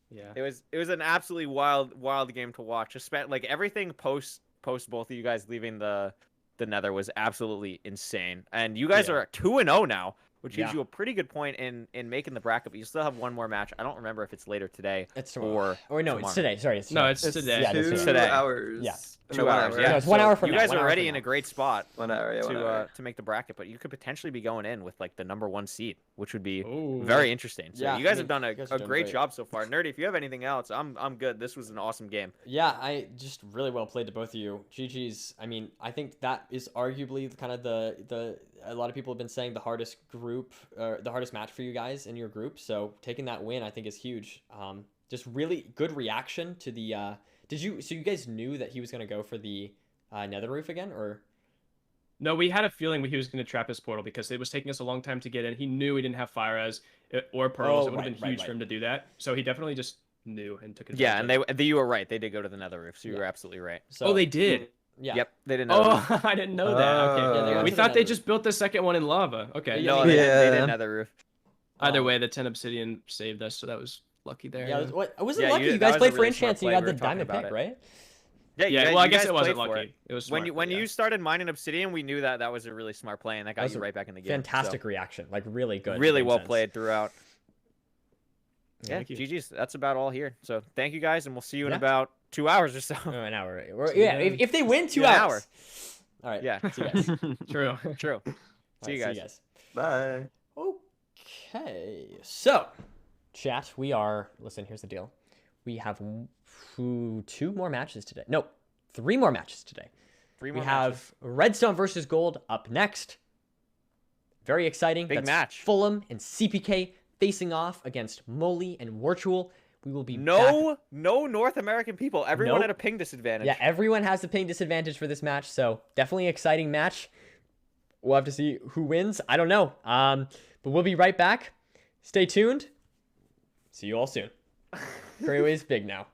yeah. It was an absolutely wild game to watch. Like everything post both of you guys leaving the Nether was absolutely insane. And you guys are 2-0 now, which gives you a pretty good point in making the bracket. But you still have one more match. I don't remember if it's later today or no, tomorrow. It's today. Sorry, it's no, it's today. Yeah, it's today. 2 hours. Yeah. 2 hours. Yeah, No, it's 1 hour from you now. guys 1 are hour already from in now. a great spot 1 hour. Yeah, 1 hour. to make the bracket, but you could potentially be going in with like the #1 seed, which would be Ooh. very interesting. So Yeah, you guys I mean, have done you guys a have done great great. job so far. Nerdy, if you have anything else, I'm good. This was an awesome game. Yeah, I just really well played to both of you. GG's. I mean, I think that is arguably kind of the a lot of people have been saying the hardest group, the hardest match for you guys in your group. So taking that win, I think, is huge. Just really good reaction to the. So you guys knew that he was gonna go for the Nether roof again, or? No, we had a feeling he was going to trap his portal because it was taking us a long time to get in. He knew he didn't have fire as or pearls. Oh, It would have right, been huge right. for him to do that. So he definitely just knew and took advantage. Yeah, of and it. you were right. They did go to the Nether roof, so you were absolutely right. So, Oh, they did. Yeah. Yep, they didn't know. Oh, I didn't know that. Okay. Yeah, they got We to the thought they Nether just built the second one in lava. Okay. No, they did Nether roof. Either way, the 10 obsidian saved us, so that was lucky there. Yeah, it wasn't Yeah, lucky. you- You that guys was a played for really smart enchants and you play. had We the were talking diamond about pick, it. right? Yeah, well, I you guess guys it wasn't played for lucky. It was when smart, you started mining obsidian, we knew that was a really smart play, and that got was you a right back in the game. Fantastic so. reaction, like really good. Really game well sense. played throughout. Yeah, Thank you. GG's. That's about all here. So thank you guys, and we'll see you in Yeah. about 2 hours or so. Oh, an hour. Yeah, if they win, 2 Yeah, an hours. All right. Yeah. See you guys. True. True. All See you right, guys. Bye. Okay. So, chat, listen, here's the deal. We have 2 more matches today. No, 3 more matches today. Three We more have matches. Redstone versus Gold up next. Very exciting. Big That's match. Fulham and CPK facing off against Molly and Virtual. We will be back. No North American people. Everyone Nope. at a ping disadvantage. Yeah, everyone has the ping disadvantage for this match, so definitely an exciting match. We'll have to see who wins. I don't know. But we'll be right back. Stay tuned. See you all soon. Freeway's big now.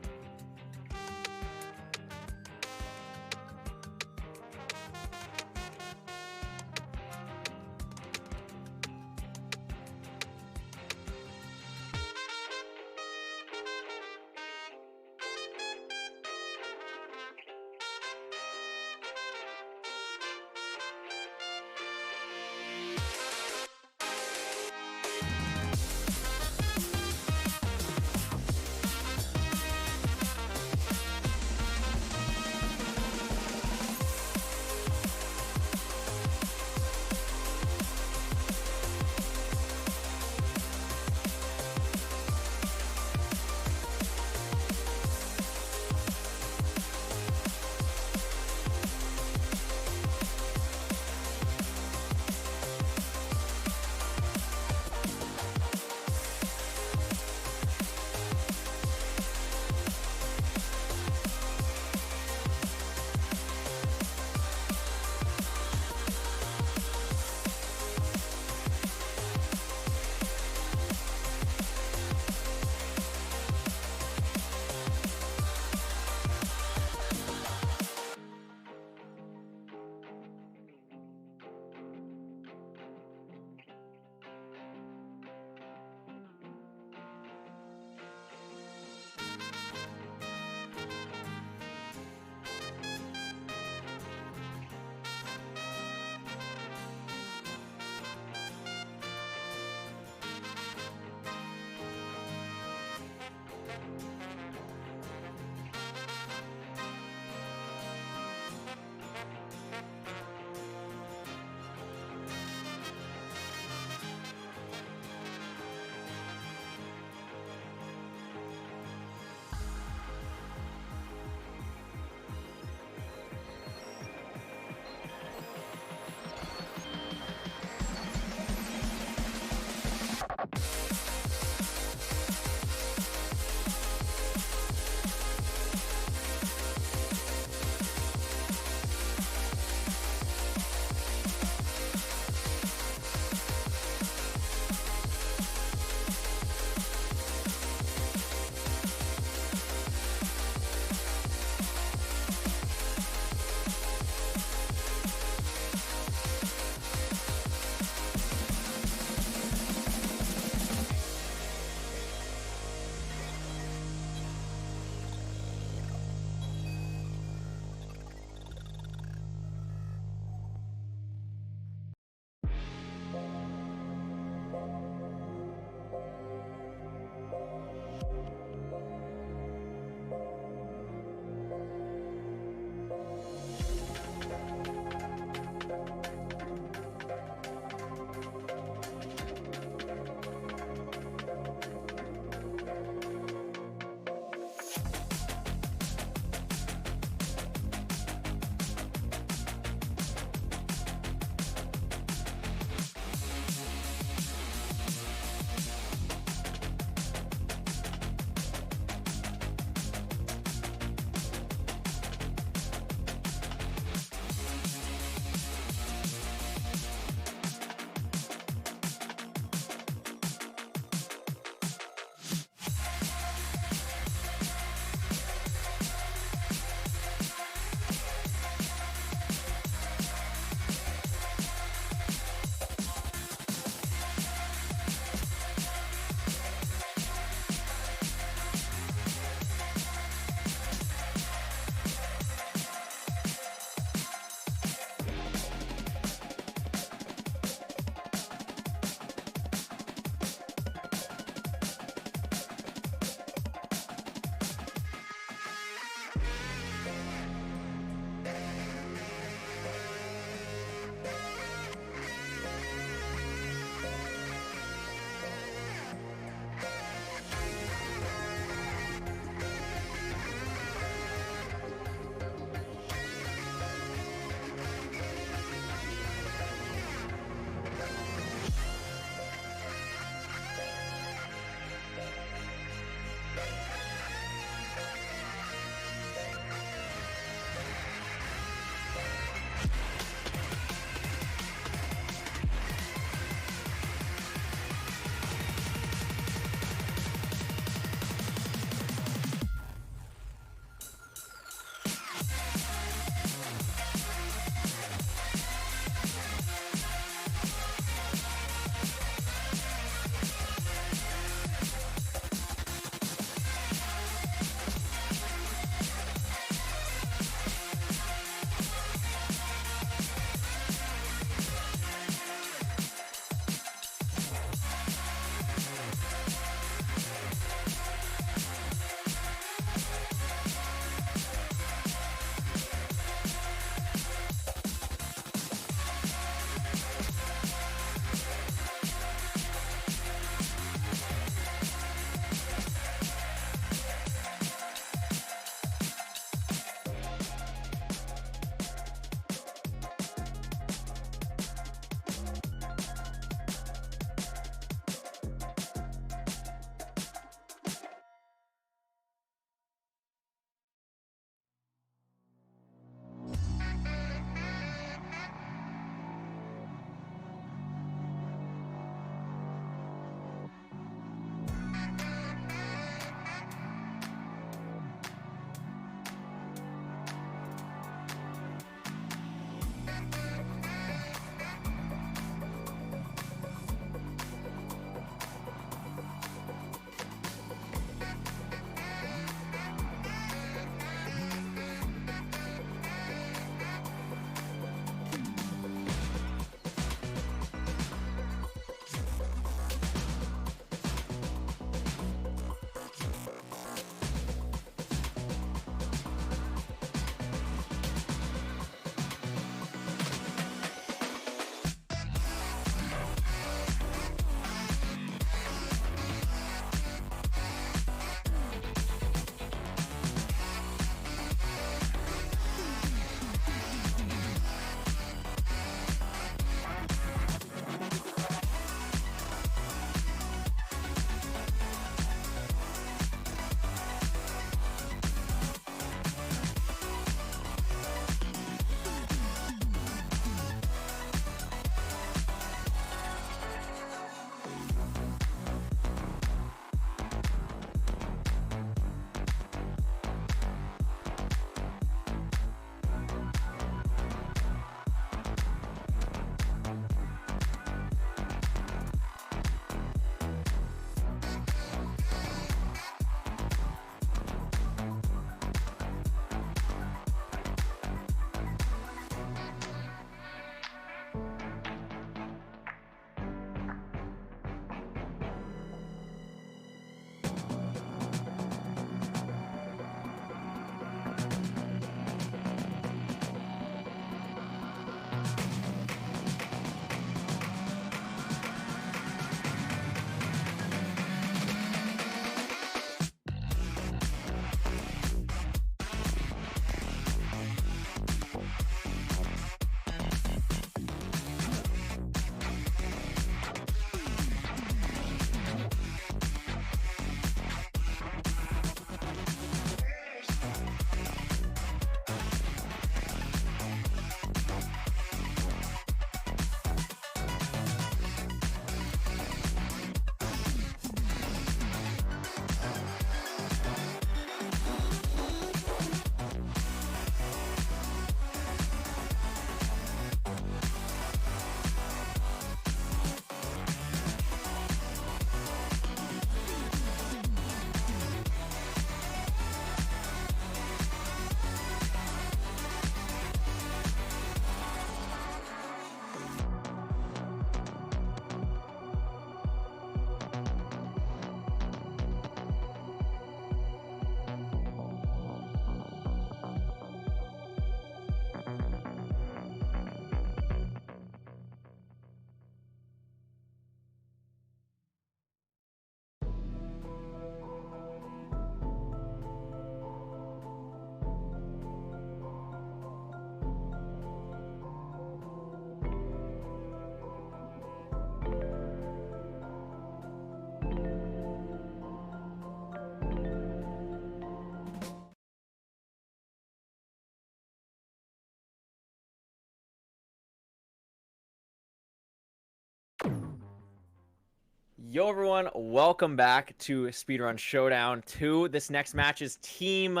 Yo everyone, welcome back to Speedrun Showdown 2. This next match is Team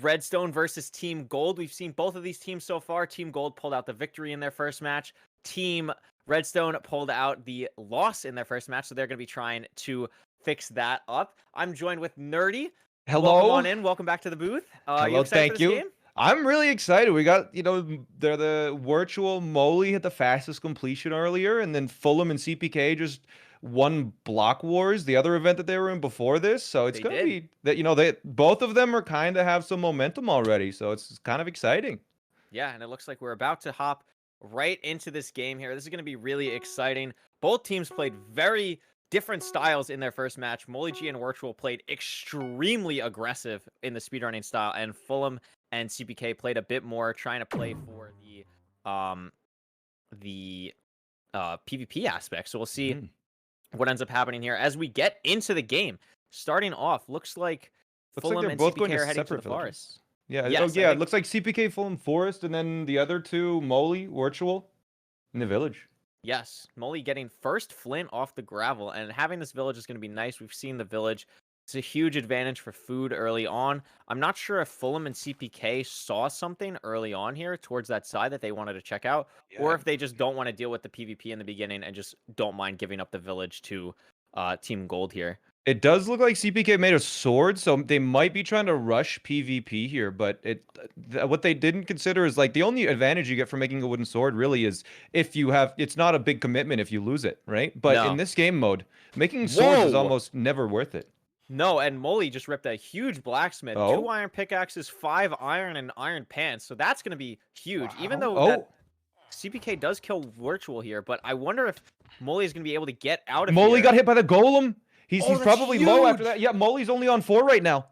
Redstone versus Team Gold. We've seen both of these teams so far. Team Gold pulled out the victory in their first match. Team Redstone pulled out the loss in their first match, so they're going to be trying to fix that up. I'm joined with Nerdi. Hello. Welcome on in. Welcome back to the booth. Hello, thank you. Game? I'm really excited. We got, they're the virtual Molly hit the fastest completion earlier, and then Fulham and CPK just won Block Wars, the other event that they were in before this. So it's going to be that, they both of them are kind of have some momentum already. So it's kind of exciting. Yeah, and it looks like we're about to hop right into this game here. This is going to be really exciting. Both teams played very different styles in their first match. Molly G and Virtual played extremely aggressive in the speedrunning style, and Fulham and CPK played a bit more, trying to play for the PvP aspect. So we'll see what ends up happening here as we get into the game. Starting off, looks like Fulham and CPK are heading to the forest. Yeah, yes, it looks like CPK, Fulham, Forest, and then the other two, Molly, Virtual, in the village. Yes, Molly getting first Flint off the gravel, and having this village is going to be nice. We've seen the village. It's a huge advantage for food early on. I'm not sure if Fulham and CPK saw something early on here towards that side that they wanted to check out, or if they just don't want to deal with the PvP in the beginning and just don't mind giving up the village to Team Gold here. It does look like CPK made a sword, so they might be trying to rush PvP here, but what they didn't consider is like the only advantage you get from making a wooden sword really is if you have, it's not a big commitment if you lose it, right? But in this game mode, making swords is almost never worth it. No, and Molly just ripped a huge blacksmith. 2 iron pickaxes, 5 iron and iron pants, so that's going to be huge. Even though that CPK does kill Virtual here, but I wonder if Molly is going to be able to get out of here. Molly got hit by the golem. He's probably low after that. Yeah, Molly's only on 4 right now.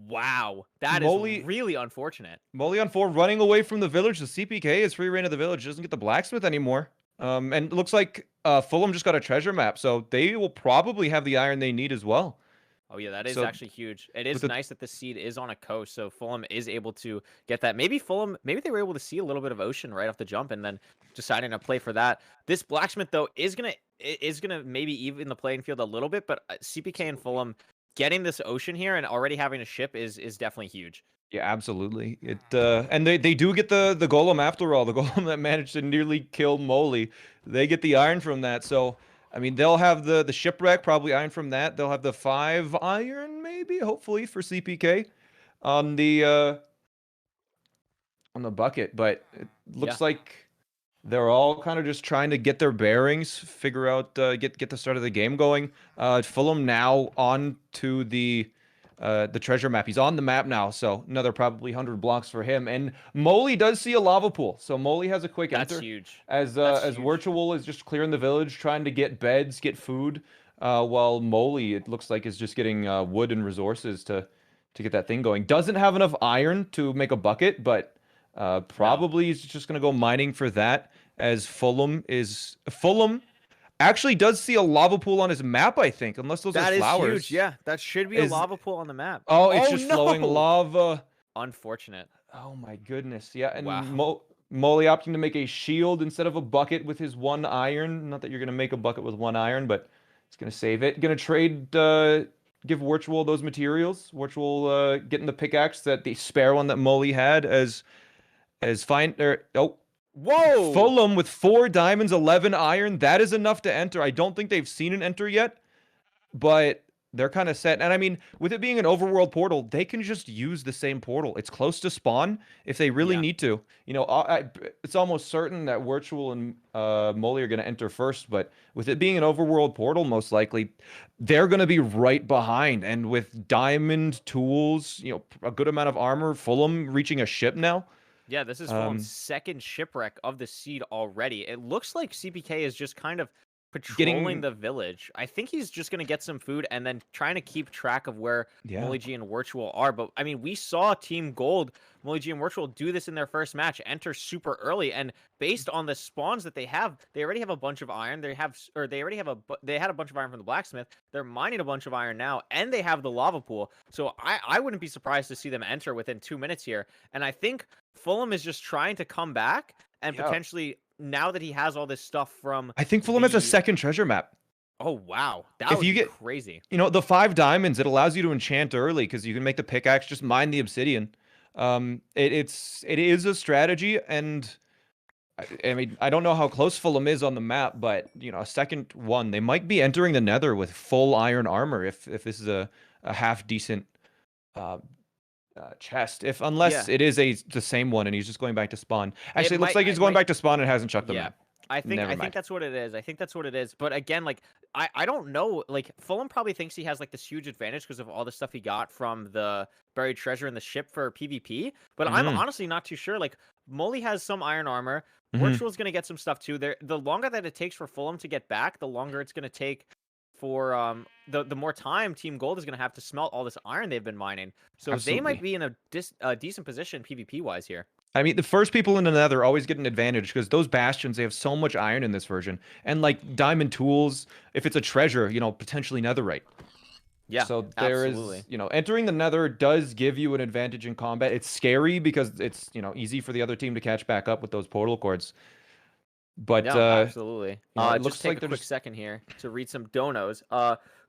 Wow, that is really unfortunate. Molly on 4, running away from the village. The CPK is free reign of the village. Doesn't get the blacksmith anymore. And it looks like Fulham just got a treasure map, so they will probably have the iron they need as well. Oh yeah, that is actually huge. It is nice that the seed is on a coast, so Fulham is able to get that. Maybe they were able to see a little bit of ocean right off the jump, and then deciding to play for that. This blacksmith though is gonna maybe even the playing field a little bit, but CPK and Fulham getting this ocean here and already having a ship is definitely huge. Yeah, absolutely. And they do get the golem after all. The golem that managed to nearly kill Molly, they get the iron from that. So I mean, they'll have the shipwreck, probably iron from that. They'll have the 5 iron, maybe, hopefully, for CPK on the bucket. But it looks like they're all kind of just trying to get their bearings, figure out, get the start of the game going. Fulham now on to the treasure map. He's on the map now, so another probably 100 blocks for him. And Molly does see a lava pool, so Molly has a quick enter. That's huge. As Virtual is just clearing the village, trying to get beds, get food, while Molly, it looks like, is just getting wood and resources to get that thing going. Doesn't have enough iron to make a bucket, but probably he's just gonna go mining for that. As Fulham actually does see a lava pool on his map, I think, unless those are flowers. That is huge, yeah. That should be a lava pool on the map. Oh, it's just flowing lava. Unfortunate. Oh my goodness, yeah. And Molly opting to make a shield instead of a bucket with his 1 iron. Not that you're going to make a bucket with 1 iron, but he's going to save it. Going to trade, give Virtual those materials. Virtual getting the pickaxe, the spare one that Molly had Whoa! Fulham with 4 diamonds, 11 iron. That is enough to enter. I don't think they've seen an enter yet, but they're kind of set. And I mean, with it being an overworld portal, they can just use the same portal. It's close to spawn if they really need to. You know, it's almost certain that Virtual and Molly are going to enter first, but with it being an overworld portal, most likely, they're going to be right behind. And with diamond tools, you know, a good amount of armor, Fulham reaching a ship now. Yeah, this is Fulham's second shipwreck of the seed already. It looks like CPK is just kind of patrolling the village. I think he's just going to get some food and then trying to keep track of where Molly G and Virtual are. But, I mean, we saw Team Gold, Molly G and Virtual, do this in their first match, enter super early. And based on the spawns that they have, they already have a bunch of iron. They had a bunch of iron from the blacksmith. They're mining a bunch of iron now, and they have the lava pool. So I wouldn't be surprised to see them enter within 2 minutes here. And I think Fulham is just trying to come back and potentially, now that he has all this stuff from... I think Fulham has a second treasure map. Oh wow, that If would you be get crazy. the 5 diamonds, it allows you to enchant early because you can make the pickaxe, just mine the obsidian. It is a strategy, and I mean, I don't know how close Fulham is on the map, but a second one, they might be entering the Nether with full iron armor if this is a half decent chest. Unless it is the same one and he's just going back to spawn. Actually, it looks like he's going back to spawn and hasn't chucked them out. I think that's what it is. I think that's what it is. But again, like I don't know. Like Fulham probably thinks he has like this huge advantage because of all the stuff he got from the buried treasure in the ship for PvP. But I'm honestly not too sure. Like Molly has some iron armor. Virtual's gonna get some stuff too. The longer that it takes for Fulham to get back, the longer it's gonna take for the more time Team Gold is gonna have to smelt all this iron they've been mining. So they might be in a decent position PvP wise here. I mean, the first people in the Nether always get an advantage because those bastions, they have so much iron in this version. And like diamond tools, if it's a treasure, potentially netherite. Yeah, so there is, entering the Nether does give you an advantage in combat. It's scary because it's, easy for the other team to catch back up with those portal cords. But absolutely. It looks just take like a they're quick second here to read some donos.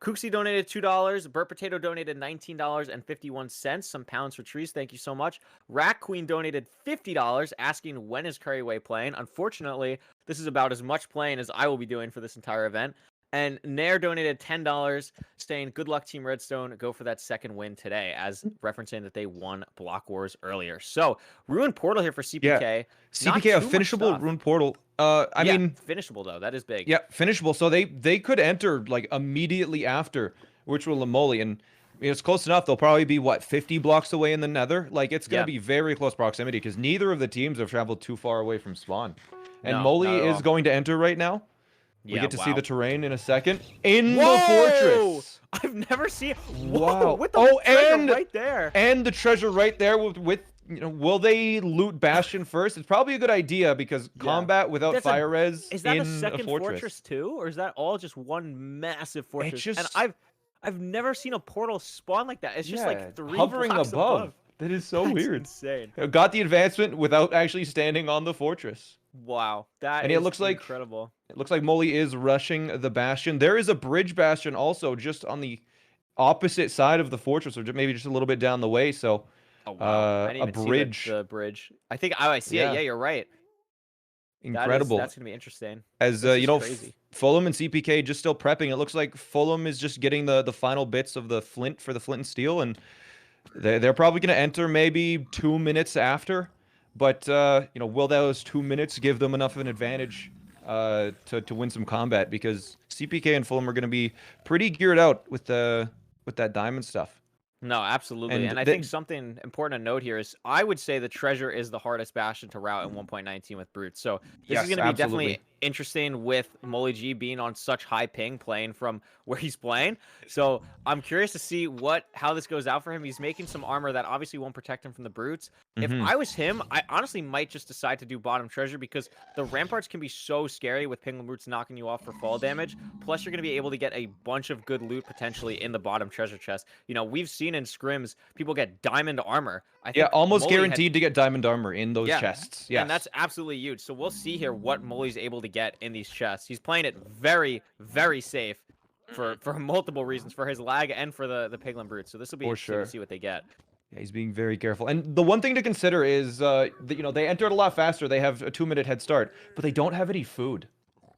Kooksy donated $2. Burt Potato donated $19.51. Some pounds for trees. Thank you so much. Rack Queen donated $50, asking when is Curryway playing. Unfortunately, this is about as much playing as I will be doing for this entire event. And Nair donated $10, saying, good luck, Team Redstone. Go for that second win today, as referencing that they won Block Wars earlier. So, Ruined Portal here for CPK. Yeah. CPK, a finishable Ruined Portal. I mean, finishable, though. That is big. Yeah, finishable. So they could enter, like, immediately after Virtual Lamoli. And it's close enough. They'll probably be, 50 blocks away in the Nether? Like, it's going to be very close proximity, because neither of the teams have traveled too far away from spawn. And Molly is going to enter right now. We get to see the terrain in a second. In the fortress. I've never seen. Wow. With the treasure right there. And the treasure right there with will they loot Bastion first? It's probably a good idea because combat without fire res is that in a second fortress too, or is that all just one massive fortress? And I've never seen a portal spawn like that. It's just like 3 hovering blocks above. That is so weird. Insane. Got the advancement without actually standing on the fortress. Wow, that and is it looks like incredible. It looks like Molly is rushing the Bastion. There is a bridge Bastion also just on the opposite side of the fortress, or maybe just a little bit down the way. So, I didn't even bridge. See the bridge. I think I see it. Yeah, you're right. Incredible. That's gonna be interesting. As Fulham and CPK just still prepping. It looks like Fulham is just getting the final bits of the flint for the flint and steel, and they're probably gonna enter maybe 2 minutes after. But will those 2 minutes give them enough of an advantage to win some combat? Because CPK and Fulham are going to be pretty geared out with that diamond stuff. No, absolutely. And I think something important to note here is I would say the treasure is the hardest bastion to route in 1.19 with brutes. So this is going to be definitely interesting with Molly G being on such high ping playing from where he's playing. So I'm curious to see how this goes out for him. He's making some armor that obviously won't protect him from the brutes. If I was him, I honestly might just decide to do bottom treasure because the ramparts can be so scary with ping brutes knocking you off for fall damage. Plus you're going to be able to get a bunch of good loot potentially in the bottom treasure chest. We've seen in scrims people get diamond armor. I think almost guaranteed to get diamond armur in those chests. Yeah, and that's absolutely huge. So we'll see here what Molly's able to get in these chests. He's playing it very, very safe for multiple reasons, for his lag and for the piglin brutes. So this will be interesting to see what they get. Yeah, he's being very careful. And the one thing to consider is, they entered a lot faster. They have a 2-minute head start, but they don't have any food.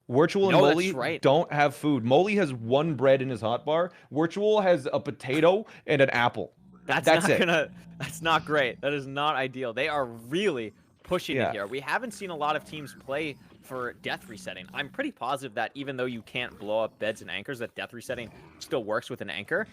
Virtual and Molly don't have food. Molly has 1 bread in his hotbar. Virtual has a potato and an apple. That's not great. That is not ideal. They are really pushing it here. We haven't seen a lot of teams play for death resetting. I'm pretty positive that even though you can't blow up beds and anchors, that death resetting still works with an anchor.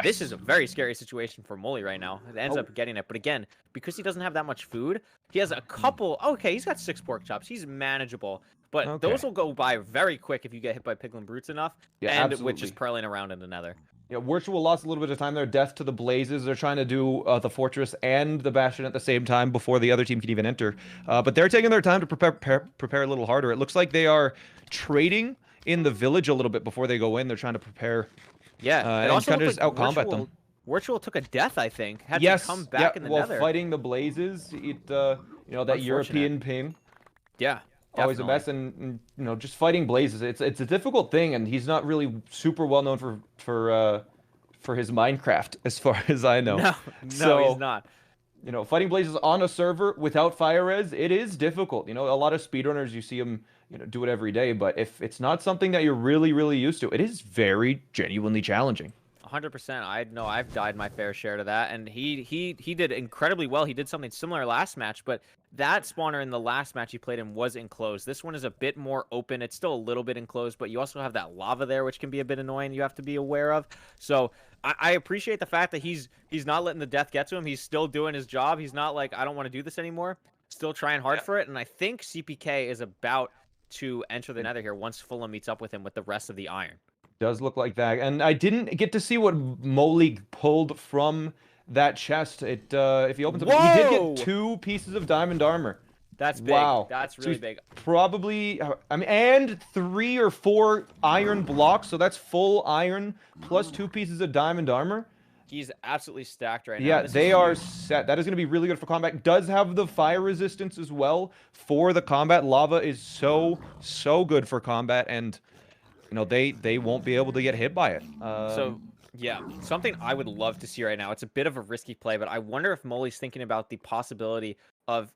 This is a very scary situation for Molly right now. It ends up getting it. But again, because he doesn't have that much food, he has a couple. Okay, he's got 6 pork chops. He's manageable. But those will go by very quick if you get hit by piglin brutes enough. And with just purling around in the nether. Yeah, Virtual lost a little bit of time there. Death to the Blazes. They're trying to do the Fortress and the Bastion at the same time before the other team can even enter. But they're taking their time to prepare a little harder. It looks like they are trading in the village a little bit before they go in. They're trying to prepare. Yeah, and kind of just out-combat them. Virtual took a death, I think. Had to come back in the nether. Fighting the Blazes, that European ping. Yeah. always a mess, and you know, just fighting blazes. It's a difficult thing, and he's not really super well known for his Minecraft, as far as I know. No, So, he's not. you know, fighting blazes on a server without fire res, it is difficult. You know, a lot of speedrunners, you see them, you know, do it every day, but if it's not something that you're really used to, it is very genuinely challenging. 100%. I know I've died my fair share to that, and he did incredibly well. He did something similar last match, but that spawner in the last match he played in was enclosed. This one is a bit more open. It's still a little bit enclosed, but you also have that lava there, which can be a bit annoying. You have to be aware of. So I appreciate the fact that he's not letting the death get to him. He's still doing his job. He's not like, I don't want to do this anymore. Still trying hard for it, and I think CPK is about to enter the nether here once Fulham meets up with him with the rest of the iron. Does look like that, and I didn't get to see what Moly pulled from that chest. If he opens up, he did get 2 pieces of diamond armor. That's big. Wow, That's really big. Probably, I mean, and 3 or 4 iron blocks, so that's full iron plus 2 pieces of diamond armor. He's absolutely stacked right now. Yeah, they are set. That is going to be really good for combat. Does have the fire resistance as well for the combat. Lava is so good for combat, and you know, they won't be able to get hit by it. So, yeah, something I would love to see right now. It's a bit of a risky play, but I wonder if Moly's thinking about the possibility of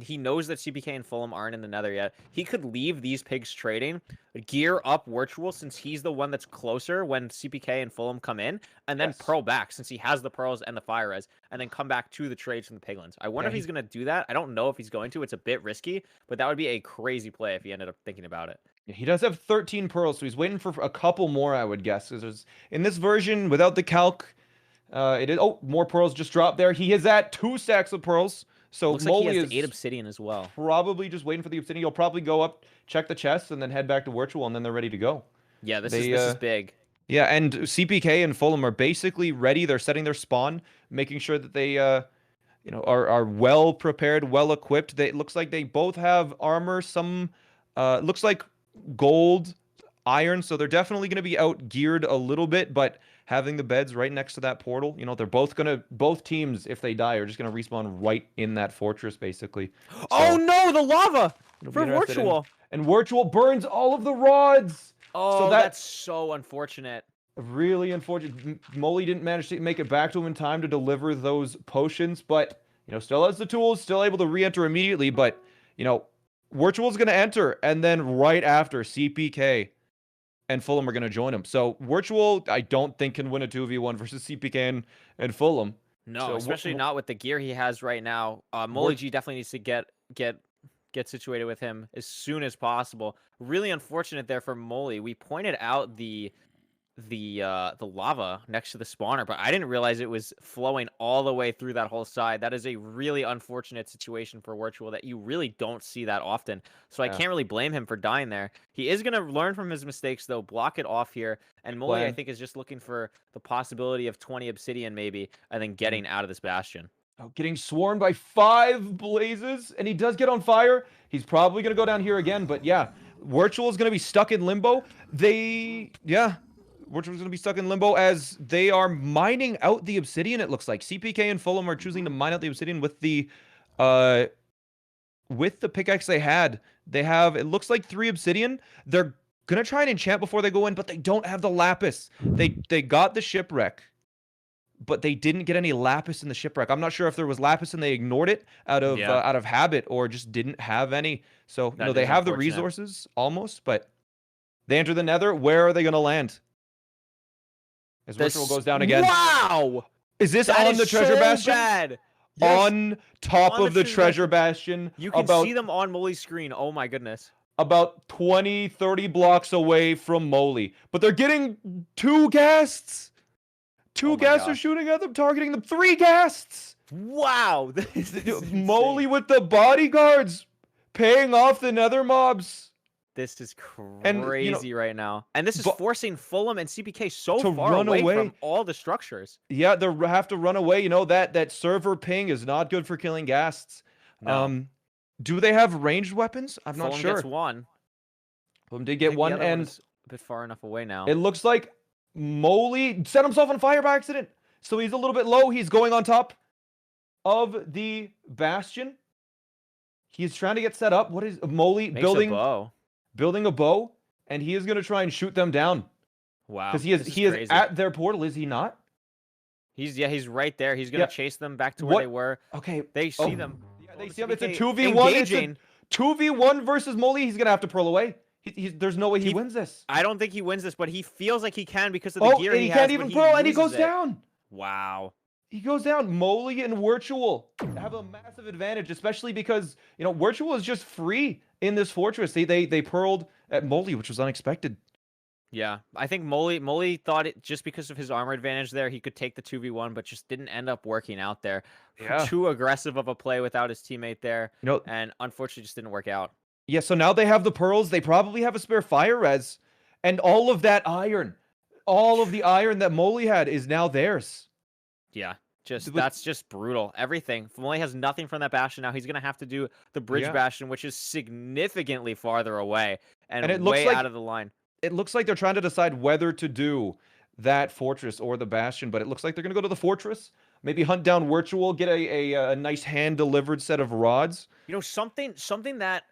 he knows that CPK and Fulham aren't in the nether yet. He could leave these pigs trading, gear up Virtual since he's the one that's closer when CPK and Fulham come in, and then pearl back since he has the pearls and the fire res, and then come back to the trades from the piglins. I wonder if he's going to do that. I don't know if he's going to. It's a bit risky, but that would be a crazy play if he ended up thinking about it. He does have 13 pearls, so he's waiting for a couple more, I would guess. Because in this version, without the calc, it is... Oh, more pearls just dropped there. He is at 2 stacks of pearls. So looks like Moly he has is 8 obsidian as well. Probably just waiting for the obsidian. He'll probably go up, check the chest, and then head back to Virtual, and then they're ready to go. Yeah, this is big. Yeah, and CPK and Fulham are basically ready. They're setting their spawn, making sure that they... you know, are well prepared, well equipped. It looks like they both have armor. Some looks like gold, iron, so they're definitely going to be out geared a little bit, but having the beds right next to that portal, you know, they're both teams, if they die, are just going to respawn right in that fortress, basically. So, oh no, the lava for Virtual. And Virtual burns all of the rods. Oh, so that's so unfortunate. Really unfortunate. Moly didn't manage to make it back to him in time to deliver those potions, but, you know, still has the tools, still able to re-enter immediately, but, you know, Virtual's going to enter, and then right after, CPK and Fulham are going to join him. So Virtual, I don't think, can win a 2v1 versus CPK and Fulham. No, so, especially not with the gear he has right now. Moly G definitely needs to get situated with him as soon as possible. Really unfortunate there for Moly. We pointed out the lava next to the spawner, but I didn't realize it was flowing all the way through that whole side. That is a really unfortunate situation for Virtual that you really don't see that often. So I can't really blame him for dying there. He is going to learn from his mistakes, though, block it off here. And Moly, I think, is just looking for the possibility of 20 obsidian maybe, and then getting out of this bastion. Oh, getting swarmed by 5 blazes, and he does get on fire. He's probably going to go down here again, but yeah, Virtual is going to be stuck in limbo. Virtual's going to be stuck in limbo as they are mining out the obsidian, it looks like. CPK and Fulham are choosing to mine out the obsidian with the pickaxe they had. They have, it looks like 3 obsidian. They're going to try and enchant before they go in, but they don't have the lapis. They got the shipwreck, but they didn't get any lapis in the shipwreck. I'm not sure if there was lapis and they ignored it out of habit or just didn't have any. So, you know, they have the resources almost, but they enter the nether. Where are they going to land? As Virtual goes down again. Wow! Is this on the treasure bastion? Bad. Yes. On top of the treasure bastion. You can see them on Moly's screen. Oh my goodness. About 20, 30 blocks away from Moly. But they're getting 2 ghasts. 2 ghasts are shooting at them, targeting them. 3 ghasts. Wow. Moly with the bodyguards paying off the nether mobs. This is crazy right now. And this is forcing Fulham and CPK so far away from all the structures. Yeah, they have to run away. You know, that server ping is not good for killing ghasts. No. Do they have ranged weapons? I'm not sure. Fulham gets 1. Fulham did get 1, and a bit far enough away now. It looks like Moly set himself on fire by accident. So he's a little bit low. He's going on top of the bastion. He's trying to get set up. What is Moly Makes building? a bow. Building a bow, and he is going to try and shoot them down. Wow. Because he is at their portal, is he not? He's right there. He's gonna chase them back to where they were. Okay. They see them. Yeah, they see him. It's a 2v1. Engaging. It's a 2v1 versus Moly. He's gonna have to pearl away. There's no way he wins this. I don't think he wins this, but he feels like he can because of the gear and he he has. can't even pearl, and he goes it. down. Wow. He goes down. Moly and Virtual have a massive advantage, especially because Virtual is just free in this fortress. They pearled at Moly, which was unexpected. Yeah, I think Moly thought it just because of his armor advantage there, he could take the 2v1, but just didn't end up working out there. Yeah. Too aggressive of a play without his teammate there, and unfortunately just didn't work out. Yeah, so now they have the pearls. They probably have a spare fire res, and all of that iron, all of the iron that Moly had is now theirs. Yeah, that's just brutal. Everything. Moly has nothing from that bastion now. He's gonna have to do the bridge bastion, which is significantly farther away and it looks way like out of the line. It looks like they're trying to decide whether to do that fortress or the bastion, but it looks like they're going to go to the fortress, maybe hunt down Virtual, get a nice hand-delivered set of rods. Something that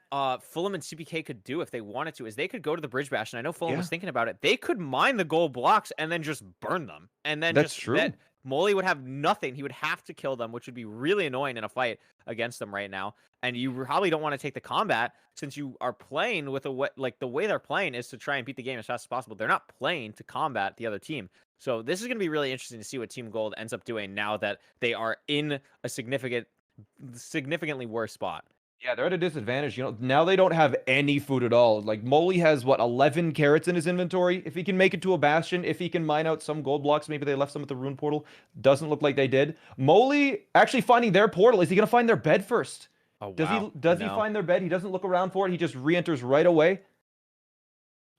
Fulham and CPK could do if they wanted to is they could go to the bridge bastion. I know Fulham was thinking about it. They could mine the gold blocks and then just burn them. And then That's true. Moly would have nothing. He would have to kill them, which would be really annoying in a fight against them right now. And you probably don't want to take the combat since you are playing with the way they're playing is to try and beat the game as fast as possible. They're not playing to combat the other team. So this is going to be really interesting to see what Team Gold ends up doing now that they are in a significantly worse spot. Yeah, they're at a disadvantage. Now they don't have any food at all. Like, Moly has, 11 carrots in his inventory? If he can make it to a bastion, if he can mine out some gold blocks, maybe they left some at the rune portal. Doesn't look like they did. Moly actually finding their portal. Is he going to find their bed first? Oh, wow. Does he find their bed? He doesn't look around for it. He just re-enters right away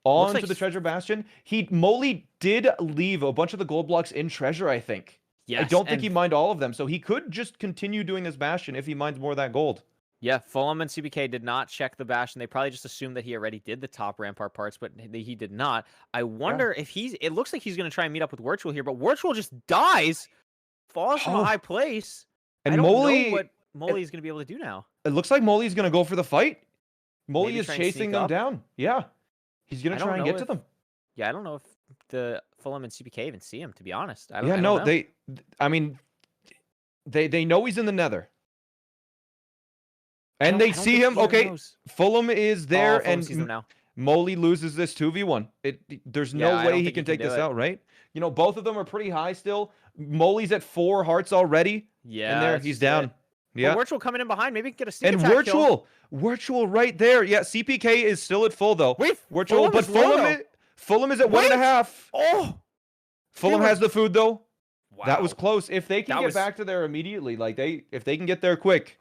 onto the treasure bastion. Moly did leave a bunch of the gold blocks in treasure, I think. Yes, I don't think he mined all of them, so he could just continue doing this bastion if he mines more of that gold. Yeah, Fulham and CBK did not check the bastion. They probably just assumed that he already did the top rampart parts, but he did not. I wonder if it looks like he's going to try and meet up with Virtual here, but Virtual just dies, falls from a high place. And I don't Moly, know what Moly is going to be able to do now. It looks like Moly's going to go for the fight. Moly Maybe is try and chasing sneak them up? down. Yeah. He's going to try and get to them. Yeah, I don't know if the Fulham and CBK even see him, to be honest. I Yeah, don't no, know. they know he's in the nether. And they see think him. he Okay, knows. Fulham is there, Fulham and sees them now. Moly loses this 2v1. There's no Yeah, I way don't he think can he can take this do it. out, right? Both of them are pretty high still. Moly's at 4 hearts already. Yeah, And there, that's he's it. down. But Yeah. Virtual coming in behind. Maybe he can get a sneak And attack kill. Virtual right there. Yeah, CPK is still at full though. Wait, Virtual, Fulham but is low, though. Fulham is at 1.5. Oh! Fulham has the food though. Wow. That was close. If they can That get was- back to there immediately, if they can get there quick,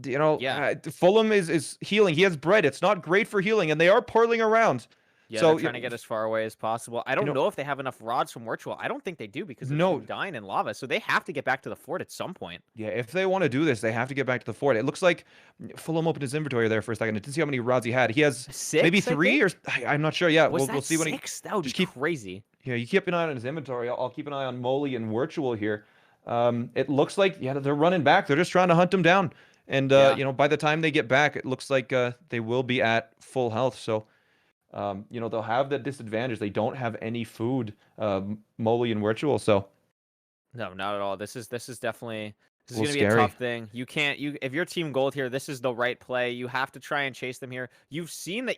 Yeah. Fulham is healing. He has bread. It's not great for healing, and they are purling around. Yeah, So, they're trying to get as far away as possible. I don't know if they have enough rods from Virtual. I don't think they do because they're dying in lava. So they have to get back to the fort at some point. Yeah, if they want to do this, they have to get back to the fort. It looks like Fulham opened his inventory there for a second. I didn't see how many rods he had. He has 6, maybe I 3 or I'm not sure. Yeah, Was we'll see when he. 6? That would just be crazy. Yeah, you keep an eye on his inventory. I'll keep an eye on Moly and Virtual here. It looks like they're running back. They're just trying to hunt him down. And by the time they get back, it looks like they will be at full health. So, they'll have that disadvantage. They don't have any food, Moly and Virtual. So, No, not at all. This is definitely A going little to be a scary. tough thing. You can't if you're Team Gold here, this is the right play. You have to try and chase them here. You've seen that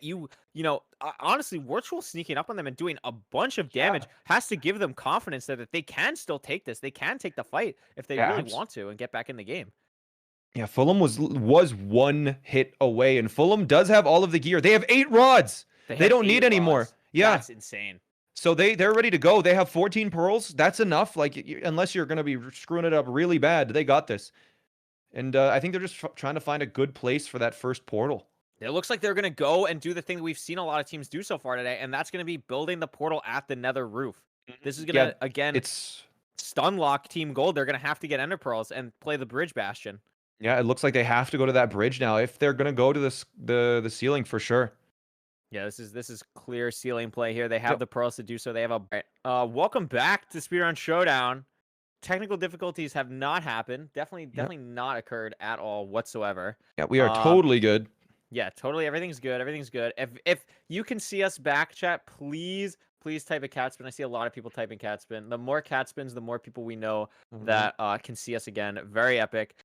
honestly, Virtual sneaking up on them and doing a bunch of damage has to give them confidence that they can still take this. They can take the fight if they really want to and get back in the game. yeah, Fulham was 1 hit away, and Fulham does have all of the gear. They have 8 rods. They have don't 8 need any more. rods. Yeah. That's insane. So they're ready to go. They have 14 pearls. That's enough. Unless you're going to be screwing it up really bad, they got this. And I think they're just trying to find a good place for that first portal. It looks like they're going to go and do the thing that we've seen a lot of teams do so far today, and that's going to be building the portal at the nether roof. This is going to, again, stun lock Team Gold. They're going to have to get ender pearls and play the bridge bastion. Yeah, it looks like they have to go to that bridge now if they're going to go to the ceiling for sure. Yeah, this is clear ceiling play here. They have the pearls to do so. They have welcome back to SpeedRun Showdown technical difficulties have not happened. Definitely not occurred at all whatsoever. Yeah, we are totally good. Yeah, totally. Everything's good. Everything's good. If you can see us back, chat, please type a cat spin. I see a lot of people typing cat spin. The more cat spins, the more people we know that can see us again. Very epic.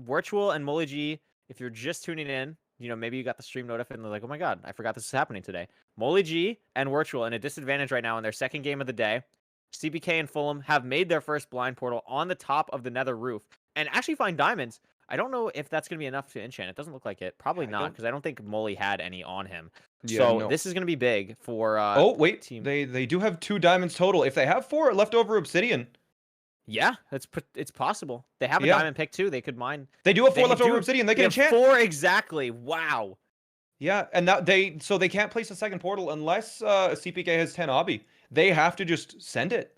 Virtual and Molly G, if you're just tuning in, you know, maybe you got the stream notif and they're like, oh my god, I forgot this is happening today. Molly G and Virtual in a disadvantage right now in their second game of the day. CBK and Fulham have made their first blind portal on the top of the nether roof and actually find diamonds. I don't know if that's going to be enough to enchant. It doesn't look like it. Probably not, because I don't think Molly had any on him. Yeah, so this is going to be big for oh, wait. team. They do have 2 diamonds total. If they have 4 leftover obsidian. Yeah, it's possible. They have a diamond pick too. They could mine. They do have 4 leftover obsidian. They can enchant. 4 exactly. Wow. Yeah, and now they can't place a second portal unless CPK has 10 obby. They have to just send it.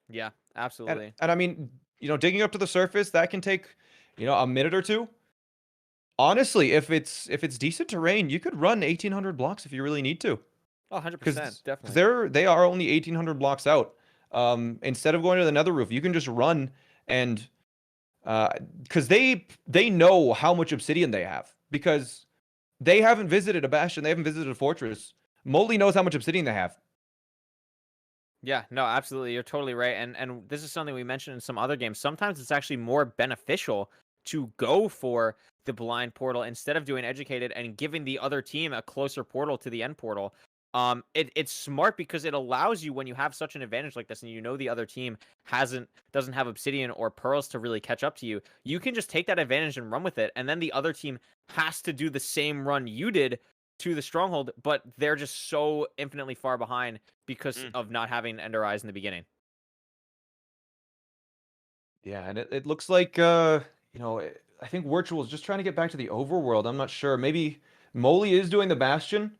Yeah, absolutely. And I mean, you know, digging up to the surface, that can take, you know, a minute or 2. Honestly, if it's decent terrain, you could run 1800 blocks if you really need to. Oh, 100%, definitely. They are only 1800 blocks out. Instead of going to the nether roof, you can just run and because they know how much obsidian they have, because they haven't visited a bastion, they haven't visited a fortress. Molly knows how much obsidian they have. Yeah, no, absolutely. You're totally right. And this is something we mentioned in some other games. Sometimes it's actually more beneficial to go for the blind portal instead of doing educated and giving the other team a closer portal to the end portal. It's smart because it allows you, when you have such an advantage like this and you know the other team doesn't have obsidian or pearls to really catch up to you, you can just take that advantage and run with it, and then the other team has to do the same run you did to the stronghold, but they're just so infinitely far behind because of not having Ender Eyes in the beginning. Yeah, and it looks like you know, I think Virtual is just trying to get back to the overworld. I'm not sure. Maybe Molly is doing the Bastion.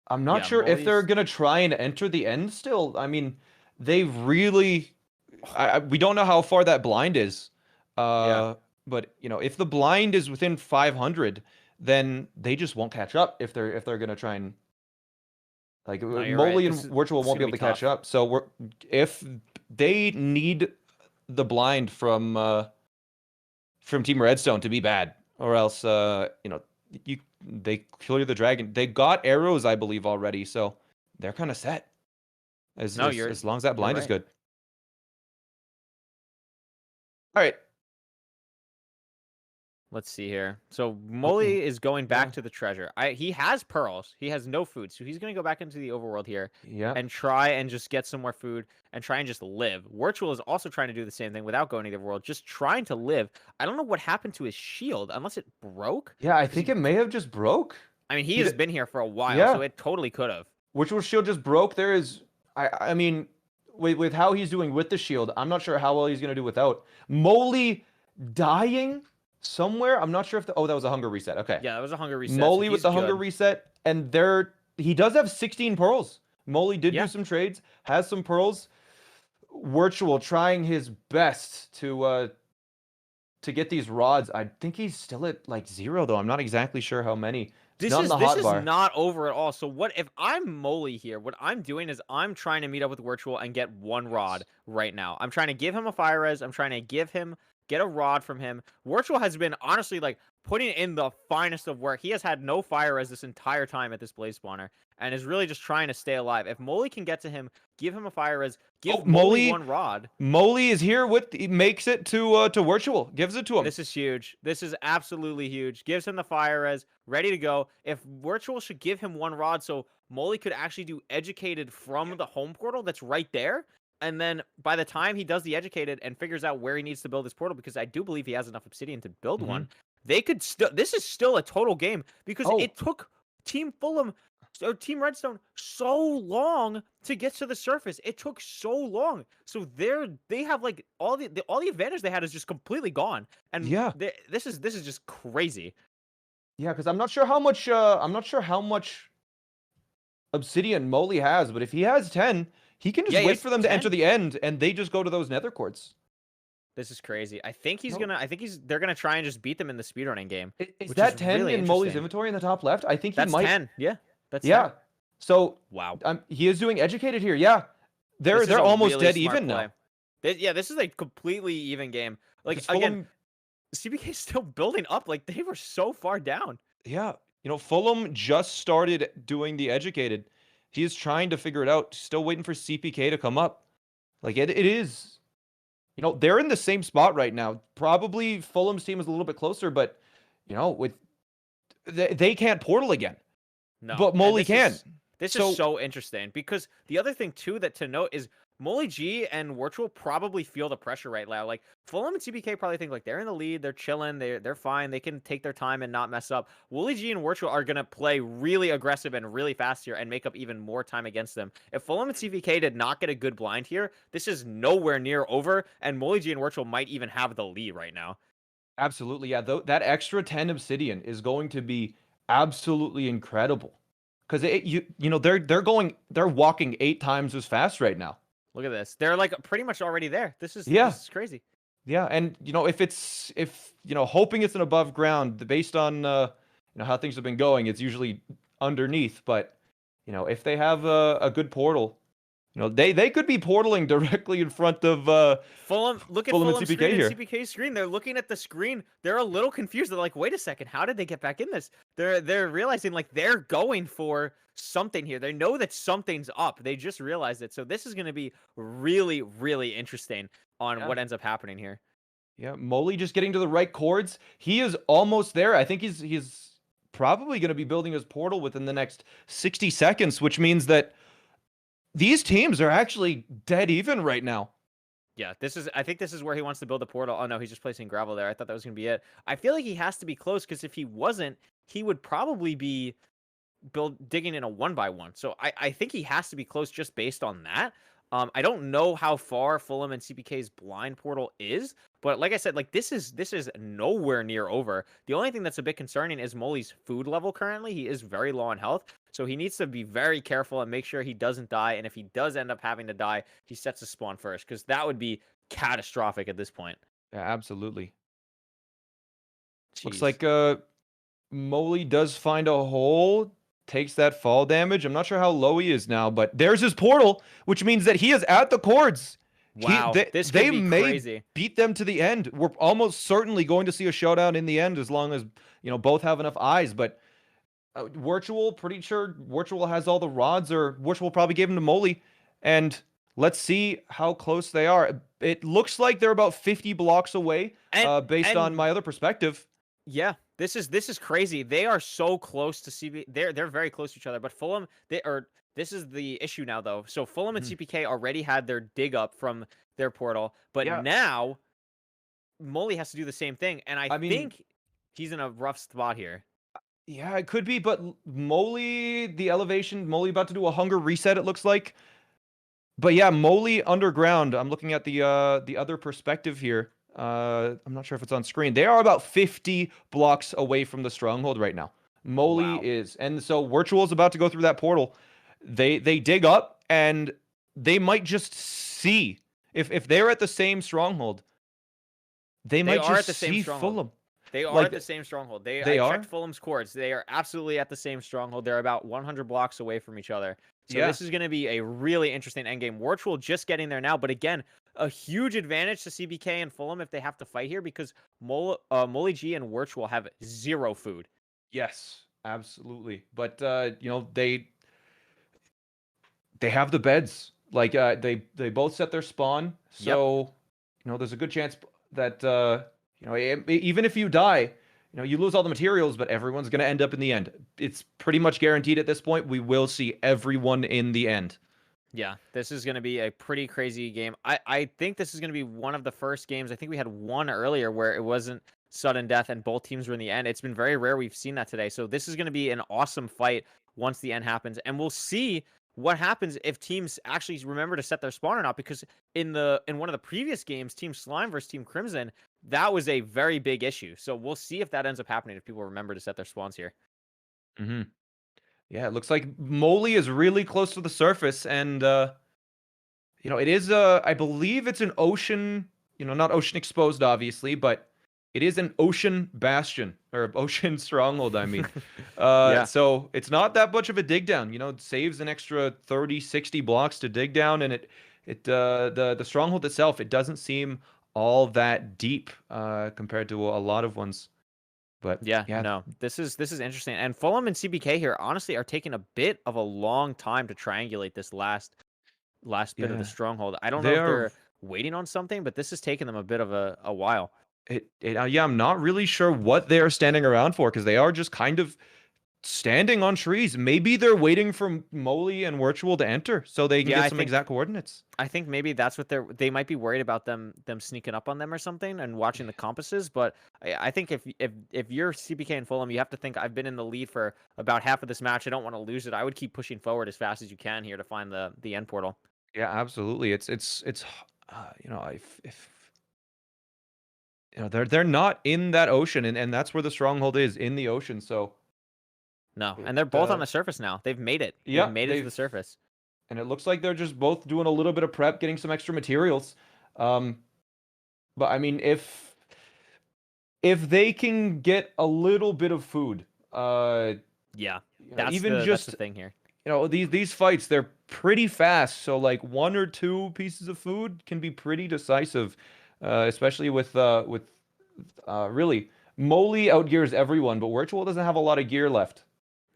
I'm not sure if they're gonna try and enter the end still. I mean, they've really we don't know how far that blind is. But you know, if the blind is within 500, then they just won't catch up if they're gonna try and like Molly and Virtual won't be able to catch up. So if they need the blind from Team Redstone to be bad, or else you know, they clear the dragon. They got arrows, I believe, already, so they're kind of set. As long as that blind is good. All right. Let's see here. So Molly is going back to the treasure. He has pearls. He has no food, so he's going to go back into the overworld here and try and just get some more food and try and just live. Virtual is also trying to do the same thing without going to the overworld, just trying to live. I don't know what happened to his shield, unless it broke. Yeah, I think it may have just broke. I mean, he has been here for a while, so it totally could have. Virtual's shield just broke. There is, I mean, with how he's doing with the shield, I'm not sure how well he's going to do without. Molly dying somewhere. I'm not sure if that was a hunger reset. Okay. Yeah, that was a hunger reset. Molly with the hunger reset, and he does have 16 pearls. Molly did do some trades, has some pearls. Virtual trying his best to get these rods. I think he's still at like 0 though. I'm not exactly sure how many. This is not over at all. So what if I'm Molly here? What I'm doing is I'm trying to meet up with Virtual and get 1 rod right now. I'm trying to give him a fire res. I'm trying to get a rod from him. Virtual has been honestly like putting in the finest of work. He has had no fire res this entire time at this blaze spawner and is really just trying to stay alive. If Molly can get to him, give him a fire res, give Molly 1 rod. Molly is here he makes it to Virtual, gives it to him. This is huge. This is absolutely huge. Gives him the fire res, ready to go. If Virtual should give him 1 rod so Molly could actually do educated from the home portal that's right there. And then by the time he does the educated and figures out where he needs to build his portal, because I do believe he has enough obsidian to build one, they could still. This is still a total game because it took Team Fulham or Team Redstone so long to get to the surface. It took so long. So they have like all the advantage they had is just completely gone. And this is just crazy. Yeah, because I'm not sure how much obsidian Molly has, but if he has 10. He can just wait for them to enter the end, and they just go to those nether quartz. This is crazy. I think they're gonna try and just beat them in the speedrunning game. Is that 10 really in Molly's inventory in the top left? I think that's 10. Yeah, that's 10. So wow, he is doing educated here. Yeah, they're almost dead even now. Yeah, this is a completely even game. Like, 'Cause again, Fulham, CBK is still building up. Like, they were so far down. yeah, Fulham just started doing the educated. He is trying to figure it out. Still waiting for CPK to come up. Like it is. They're in the same spot right now. Probably Fulham's team is a little bit closer, but with they can't portal again. No, But and Molly can. This So- is so interesting because the other thing too that to note is Molly G and Virtual probably feel the pressure right now. Like Fulham and CBK probably think like they're in the lead, they're chilling, they're fine, they can take their time and not mess up. Wooly G and Virtual are gonna play really aggressive and really fast here and make up even more time against them. If Fulham and CBK did not get a good blind here, this is nowhere near over, and Molly G and Virtual might even have the lead right now. Absolutely, yeah. That extra 10 obsidian is going to be absolutely incredible. Because they're walking 8 times as fast right now. Look at this. They're like pretty much already there. This is crazy. Yeah, and if hoping it's an above ground based on how things have been going, it's usually underneath. But if they have a good portal, they could be portaling directly in front of Fulham. Look at Fulham and Fulham's CPK screen here. and CPK's screen. They're looking at the screen. They're a little confused. They're like, wait a second, how did they get back in this? They're realizing like they're going for something here. They know that something's up. They just realized it. So this is going to be really, really interesting on what ends up happening here. Yeah, Molly just getting to the right chords. He is almost there. I think he's probably going to be building his portal within the next 60 seconds, which means that these teams are actually dead even right now. Yeah, I think this is where he wants to build the portal. Oh no, he's just placing gravel there. I thought that was going to be it. I feel like he has to be close because if he wasn't, he would probably be digging in a 1x1. So I think he has to be close just based on that. I don't know how far Fulham and CPK's blind portal is, but like I said, like this is nowhere near over. The only thing that's a bit concerning is Molly's food level currently. He is very low on health, so he needs to be very careful and make sure he doesn't die. And if he does end up having to die, he sets his spawn first because that would be catastrophic at this point. Yeah, absolutely. Looks Jeez. like Molly does find a hole, takes that fall damage. I'm not sure how low he is now, but there's his portal, which means that he is at the chords. Wow, this could they be may crazy. beat them to the end. We're almost certainly going to see a showdown in the end as long as both have enough eyes. But Virtual, pretty sure Virtual has all the rods, or Virtual probably gave them to Molly. And let's see how close they are. It looks like they're about 50 blocks away, based on my other perspective. Yeah, this is crazy. They are so close to CB. They're very close to each other. But Fulham, this is the issue now though. So Fulham and CPK already had their dig up from their portal, but now Molly has to do the same thing, and I think he's in a rough spot here. Yeah, it could be, but Molly, the elevation, Molly about to do a hunger reset, it looks like. But yeah, Molly underground. I'm looking at the other perspective here. I'm not sure if it's on screen. They are about 50 blocks away from the stronghold right now. Molly is, and so Virtual is about to go through that portal. They dig up, and they might just see if they're at the same stronghold. They might just see Fulham. They are at the same stronghold. I checked Fulham's chords. They are absolutely at the same stronghold. They're about 100 blocks away from each other. So this is going to be a really interesting endgame. Virtual just getting there now, but again, a huge advantage to CBK and Fulham if they have to fight here because Molly G and Virtual have 0 food. Yes, absolutely. But they have the beds. Like they both set their spawn. So there's a good chance that even if you die, you lose all the materials, but everyone's going to end up in the end. It's pretty much guaranteed at this point. We will see everyone in the end. Yeah, this is going to be a pretty crazy game. I think this is going to be one of the first games. I think we had one earlier where it wasn't sudden death and both teams were in the end. It's been very rare we've seen that today. So this is going to be an awesome fight once the end happens. And we'll see what happens if teams actually remember to set their spawn or not, because in one of the previous games, Team Slime versus Team Crimson, that was a very big issue. So we'll see if that ends up happening if people remember to set their spawns here. Mm-hmm. Yeah, it looks like Molly is really close to the surface, and it is I believe it's an ocean, not ocean exposed obviously, but it is an ocean bastion, or ocean stronghold, I mean. So it's not that much of a dig down, it saves an extra 30, 60 blocks to dig down, and it The stronghold itself, it doesn't seem all that deep compared to a lot of ones. But yeah, no, this is interesting. And Fulham and CBK here honestly are taking a bit of a long time to triangulate this last bit of the stronghold. I don't know if they're waiting on something, but this is taking them a bit of a while. Yeah, I'm not really sure what they're standing around for because they are just kind of standing on trees. Maybe they're waiting for Molly and Virtual to enter so they can get some exact coordinates. I think maybe that's what they might be worried about them sneaking up on them or something and watching the compasses. But I think if you're CBK and Fulham, you have to think I've been in the lead for about half of this match. I don't want to lose it. I would keep pushing forward as fast as you can here to find the end portal. Yeah, absolutely. It's you know, if you know they're not in that ocean and that's where the stronghold is, in the ocean. So no, and they're both on the surface now. They've made it. Yeah, they've made it to the surface. And it looks like they're just both doing a little bit of prep, getting some extra materials. But I mean, if they can get a little bit of food, yeah, that's even that's the thing here. You know, these fights, they're pretty fast. So like 1 or 2 pieces of food can be pretty decisive, especially with really Molly outgears everyone, but Virtual doesn't have a lot of gear left.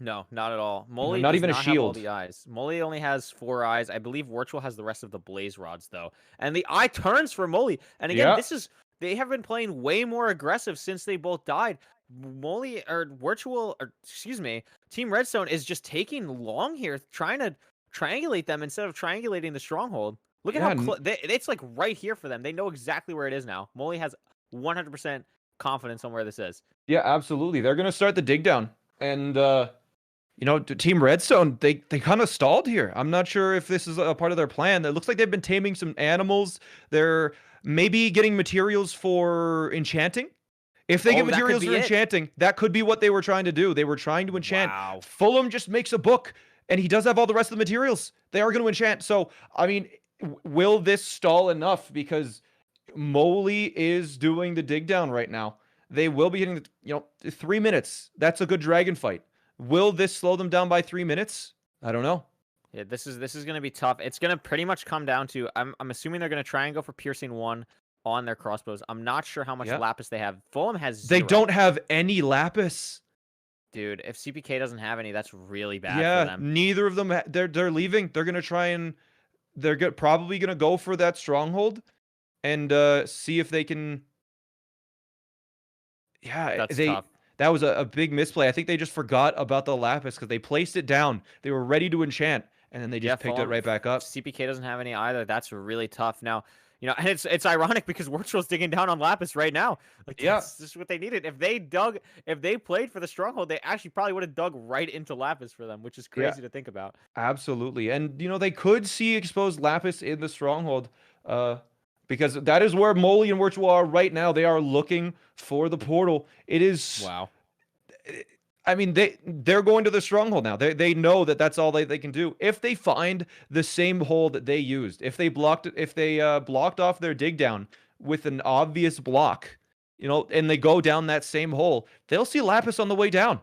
No, not at all. Molly not does even a not have all shield. the eyes. Molly only has 4 eyes. I believe Virtual has the rest of the blaze rods though. And the eye turns for Molly. And again, they have been playing way more aggressive since they both died. Molly or Virtual, or excuse me, Team Redstone is just taking long here, trying to triangulate them instead of triangulating the stronghold. Look at how it's like right here for them. They know exactly where it is now. Molly has 100% confidence on where this is. Yeah, absolutely. They're gonna start the dig down, and you know, Team Redstone, they kind of stalled here. I'm not sure if this is a part of their plan. It looks like they've been taming some animals. They're maybe getting materials for enchanting. If they get materials for enchanting, that could be what they were trying to do. They were trying to enchant. Wow. Fulham just makes a book, and he does have all the rest of the materials. They are going to enchant. So, I mean, will this stall enough? Because Molly is doing the dig down right now. They will be hitting, 3 minutes. That's a good dragon fight. Will this slow them down by 3 minutes? I don't know. Yeah, this is going to be tough. It's going to pretty much come down to I'm assuming they're going to try and go for piercing 1 on their crossbows. I'm not sure how much lapis they have. Fulham has 0. They don't have any lapis. Dude, if CPK doesn't have any, that's really bad for them. Yeah, neither of them. They're leaving. They're going to try and they're probably going to go for that stronghold and see if they can. Yeah, that's tough. That was a big misplay. I think they just forgot about the lapis because they placed it down. They were ready to enchant, and then they just picked it right back up. CPK doesn't have any either. That's really tough. Now, and it's ironic because Virtual's digging down on lapis right now. Like, that's just what they needed. If they played for the stronghold, they actually probably would have dug right into lapis for them, which is crazy to think about. Absolutely. And, they could see exposed lapis in the stronghold. Because that is where Molly and Virtual are right now. They are looking for the portal. It is... Wow. I mean, they're going to the stronghold now. They know that that's all they can do. If they find the same hole that they used, if they blocked off their dig down with an obvious block, and they go down that same hole, they'll see lapis on the way down.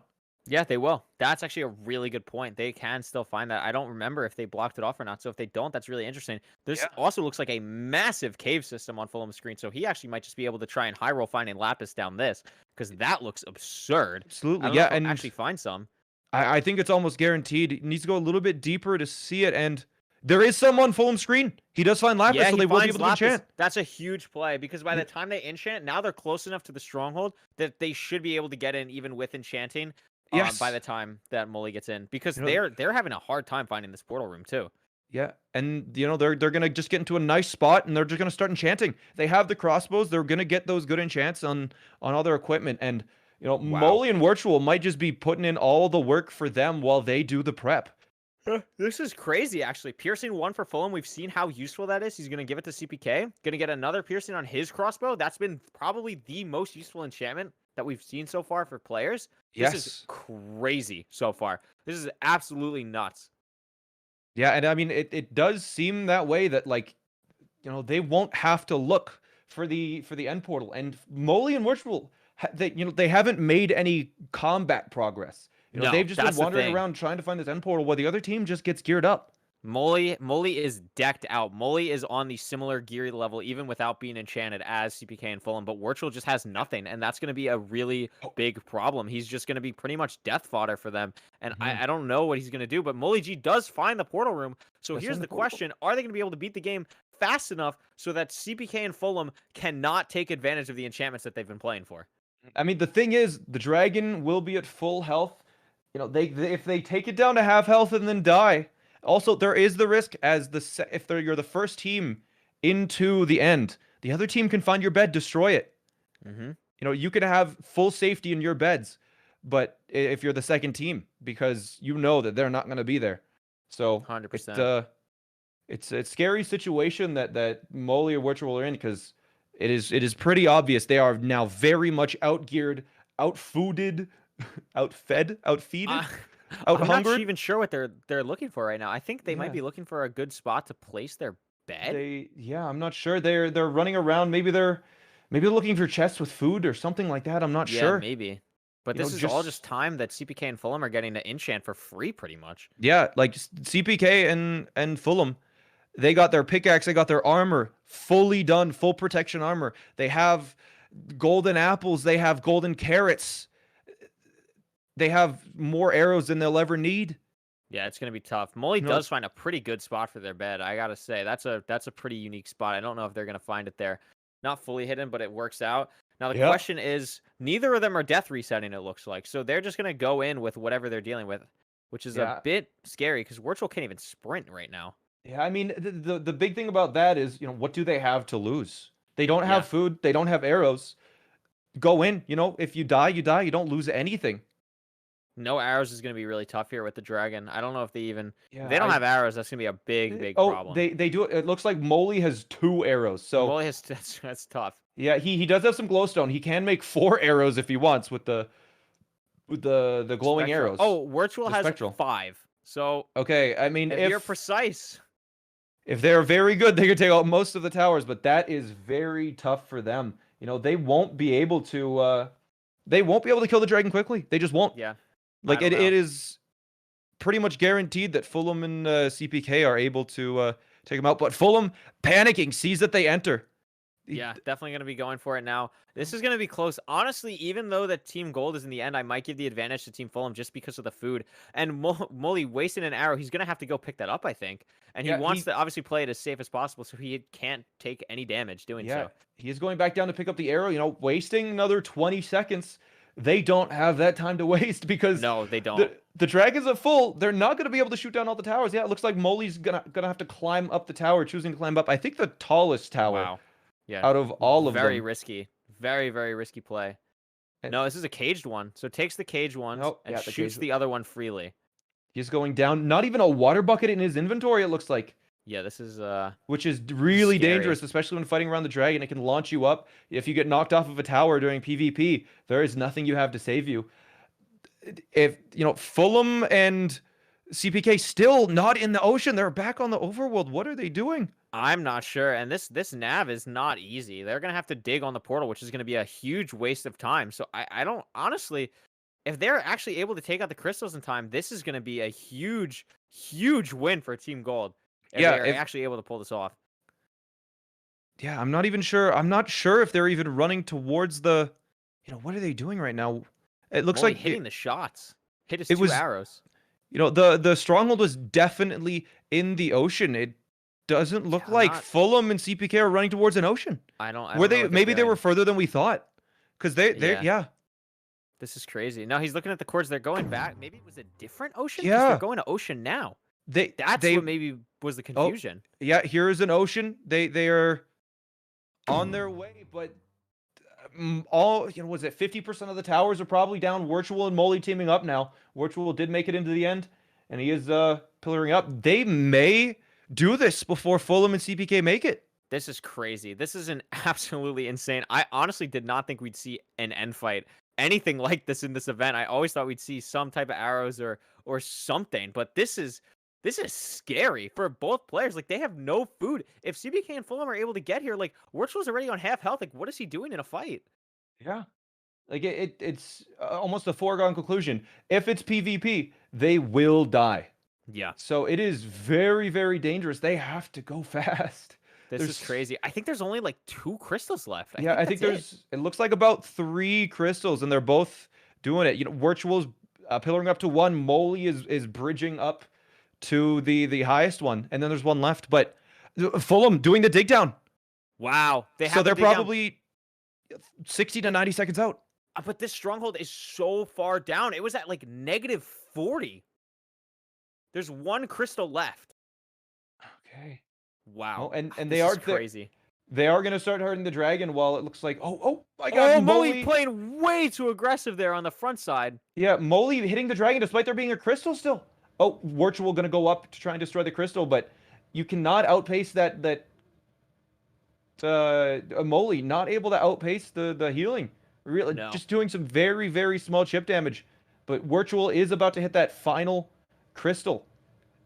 Yeah, they will. That's actually a really good point. They can still find that. I don't remember if they blocked it off or not. So if they don't, that's really interesting. This also looks like a massive cave system on Fulham's screen. So he actually might just be able to try and high roll finding lapis down this because that looks absurd. Absolutely. Yeah, and actually find some. I think it's almost guaranteed. He needs to go a little bit deeper to see it. And there is some on Fulham's screen. He does find lapis, so they will be able to enchant. That's a huge play because by the time they enchant, now they're close enough to the stronghold that they should be able to get in even with enchanting. By the time that Molly gets in, because they're having a hard time finding this portal room too. Yeah, and they're gonna just get into a nice spot, and they're just gonna start enchanting. They have the crossbows; they're gonna get those good enchants on all their equipment, and Molly and Virtual might just be putting in all the work for them while they do the prep. This is crazy, actually. Piercing 1 for Fulham. We've seen how useful that is. He's gonna give it to CPK. Gonna get another piercing on his crossbow. That's been probably the most useful enchantment that we've seen so far for players. This is crazy so far. This is absolutely nuts. Yeah, and I mean, it does seem that way that they won't have to look for the end portal. And Molly and Virtual, they haven't made any combat progress. They've just been wandering around trying to find this end portal while the other team just gets geared up. Molly is decked out. Molly is on the similar geary level, even without being enchanted, as CPK and Fulham. But Wirtual just has nothing, and that's going to be a really big problem. He's just going to be pretty much death fodder for them, and I don't know what he's going to do. But Molly G does find the portal room. So here's the question: are they going to be able to beat the game fast enough so that CPK and Fulham cannot take advantage of the enchantments that they've been playing for? I mean, the thing is, the dragon will be at full health. You know, if they take it down to half health and then die. Also, there is the risk as if you're the first team into the end, the other team can find your bed, destroy it. You know, you can have full safety in your beds, but if you're the second team, because you know that they're not going to be there. So 100%. It's a scary situation that Molly or Wirtual are in, because it is pretty obvious they are now very much outgeared, outfooded, outfeeded. I'm not even sure what they're looking for right now. I think they might be looking for a good spot to place their bed. I'm not sure. They're running around. Maybe they're looking for chests with food or something like that. I'm not sure. Maybe. But this is all just time that CPK and Fulham are getting to enchant for free, pretty much. Yeah, like CPK and Fulham, they got their pickaxe, they got their armor fully done, full protection armor. They have golden apples, they have golden carrots. They have more arrows than they'll ever need. Yeah, it's gonna be tough. Molly does find a pretty good spot for their bed. I gotta say, that's a pretty unique spot. I don't know if they're gonna find it there. Not fully hidden, but it works out. Now the question is, neither of them are death resetting. It looks like, so they're just gonna go in with whatever they're dealing with, which is a bit scary because Wirtual can't even sprint right now. Yeah, I mean the big thing about that is, you know, what do they have to lose? They don't have food. They don't have arrows. Go in. You know, if you die, you die. You don't lose anything. No arrows is going to be really tough here with the dragon. I don't know if they even... if they don't have arrows, that's going to be a big problem. They do. It looks like Molly has 2 arrows. So Molly has... That's tough. Yeah, he does have some glowstone. He can make 4 arrows if he wants with the glowing arrows. Oh, Wirtual has 5. So... Okay, I mean, if you're precise... If they're very good, they can take out most of the towers, but that is very tough for them. You know, they won't be able to... they won't be able to kill the dragon quickly. They just won't. Yeah. Like, it is pretty much guaranteed that Fulham and CPK are able to take them out. But Fulham, panicking, sees that they enter. Yeah, definitely going to be going for it now. This is going to be close. Honestly, even though that Team Gold is in the end, I might give the advantage to Team Fulham just because of the food. And Molly wasting an arrow, he's going to have to go pick that up, I think. And he wants to obviously play it as safe as possible so he can't take any damage doing so. He is going back down to pick up the arrow, you know, wasting another 20 seconds. They don't have that time to waste because no, they don't. The dragons are full. They're not going to be able to shoot down all the towers. Yeah, it looks like Molly's gonna have to climb up the tower, choosing to climb up. I think the tallest tower. Wow. Yeah. Out of all of them. Very risky. Very, very risky play. No, this is a caged one. So it takes the caged one and shoots the other one freely. He's going down. Not even a water bucket in his inventory, it looks like. Yeah, this is which is really scary. dangerous, especially when fighting around the dragon. It can launch you up. If you get knocked off of a tower during PvP, there is nothing you have to save you. If you know, Fulham and CPK still not in the ocean, they're back on the overworld. What are they doing? I'm not sure. And this nav is not easy. They're gonna have to dig on the portal, which is gonna be a huge waste of time. So I don't honestly, if they're actually able to take out the crystals in time, this is gonna be a huge win for Team Gold. If they're actually able to pull this off. Yeah, I'm not even sure. I'm not sure if they're even running towards the... You know, what are they doing right now? It looks like... hitting the shots. Hit his 2 arrows. You know, the stronghold was definitely in the ocean. It doesn't look like Fulham and CPK are running towards an ocean. I don't were they? Maybe they were further than we thought. Because they This is crazy. No, he's looking at the chords. They're going back. Maybe it was a different ocean? Yeah. They're going to ocean now. That's what maybe was the confusion. Yeah, here is an ocean. They are on their way, but all, you know, was it 50% of the towers are probably down. Wirtual and Molly teaming up now. Wirtual did make it into the end, and he is pillaring up. They may do this before Fulham and CPK make it. This is crazy. This is an absolutely insane. I honestly did not think we'd see an end fight, anything like this in this event. I always thought we'd see some type of arrows or something, but this is scary for both players. Like, they have no food. If CBK and Fulham are able to get here, like, Wirtual's already on half health. Like, what is he doing in a fight? Yeah. Like, it's almost a foregone conclusion. If it's PvP, they will die. Yeah. So it is very, very dangerous. They have to go fast. This is crazy. I think there's only like 2 crystals left. I think that's there's. It looks like about 3 crystals, and they're both doing it. You know, Virtual's pillaring up to 1. Moly is bridging up to the highest one, and then there's 1 left. But Fulham doing the dig down. Wow. So they're probably 60 to 90 seconds out. But this stronghold is so far down. It was at like -40. There's 1 crystal left. Okay. Wow. Oh, and This they are is crazy. They are going to start hurting the dragon while it looks like oh my god, Moly playing way too aggressive there on the front side. Yeah, Moly hitting the dragon despite there being a crystal still. Oh, Virtual going to go up to try and destroy the crystal, but you cannot outpace that Moly not able to outpace the healing. Really, just doing some very, very small chip damage. But Virtual is about to hit that final crystal.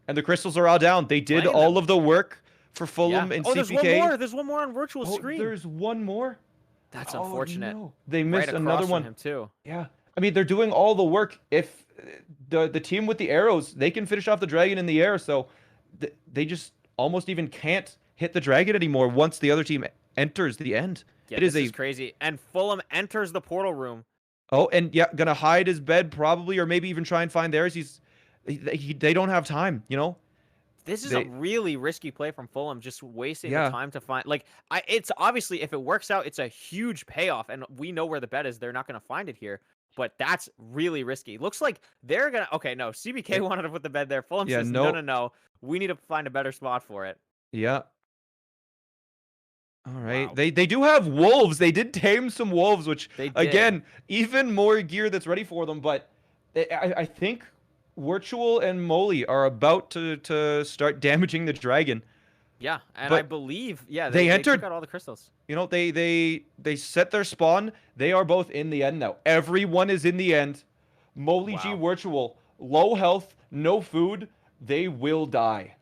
And the crystals are all down. They did all of the work for Fulham and CPK. There's 1 more. There's 1 more on Virtual's screen. There's 1 more? That's unfortunate. No. They missed another one. Him too. Yeah. I mean, they're doing all the work. If the team with the arrows, they can finish off the dragon in the air. So they just almost even can't hit the dragon anymore once the other team enters the end. Yeah, this is crazy. And Fulham enters the portal room. Oh, and yeah, gonna hide his bed probably, or maybe even try and find theirs. They don't have time, you know. This is a really risky play from Fulham, just wasting the time to find. Like, it's obviously if it works out, it's a huge payoff, and we know where the bet is. They're not gonna find it here, but that's really risky. Looks like they're gonna. Okay, no, CBK wanted to put the bed there. Fulham says no. We need to find a better spot for it. Yeah. All right. Wow. They do have wolves. They did tame some wolves, which again, even more gear that's ready for them. But I think Virtual and Moly are about to start damaging the dragon. Yeah, and but I believe they entered. Took out all the crystals. You know, they set their spawn. They are both in the end now. Everyone is in the end. Moly G Virtual, low health, no food. They will die.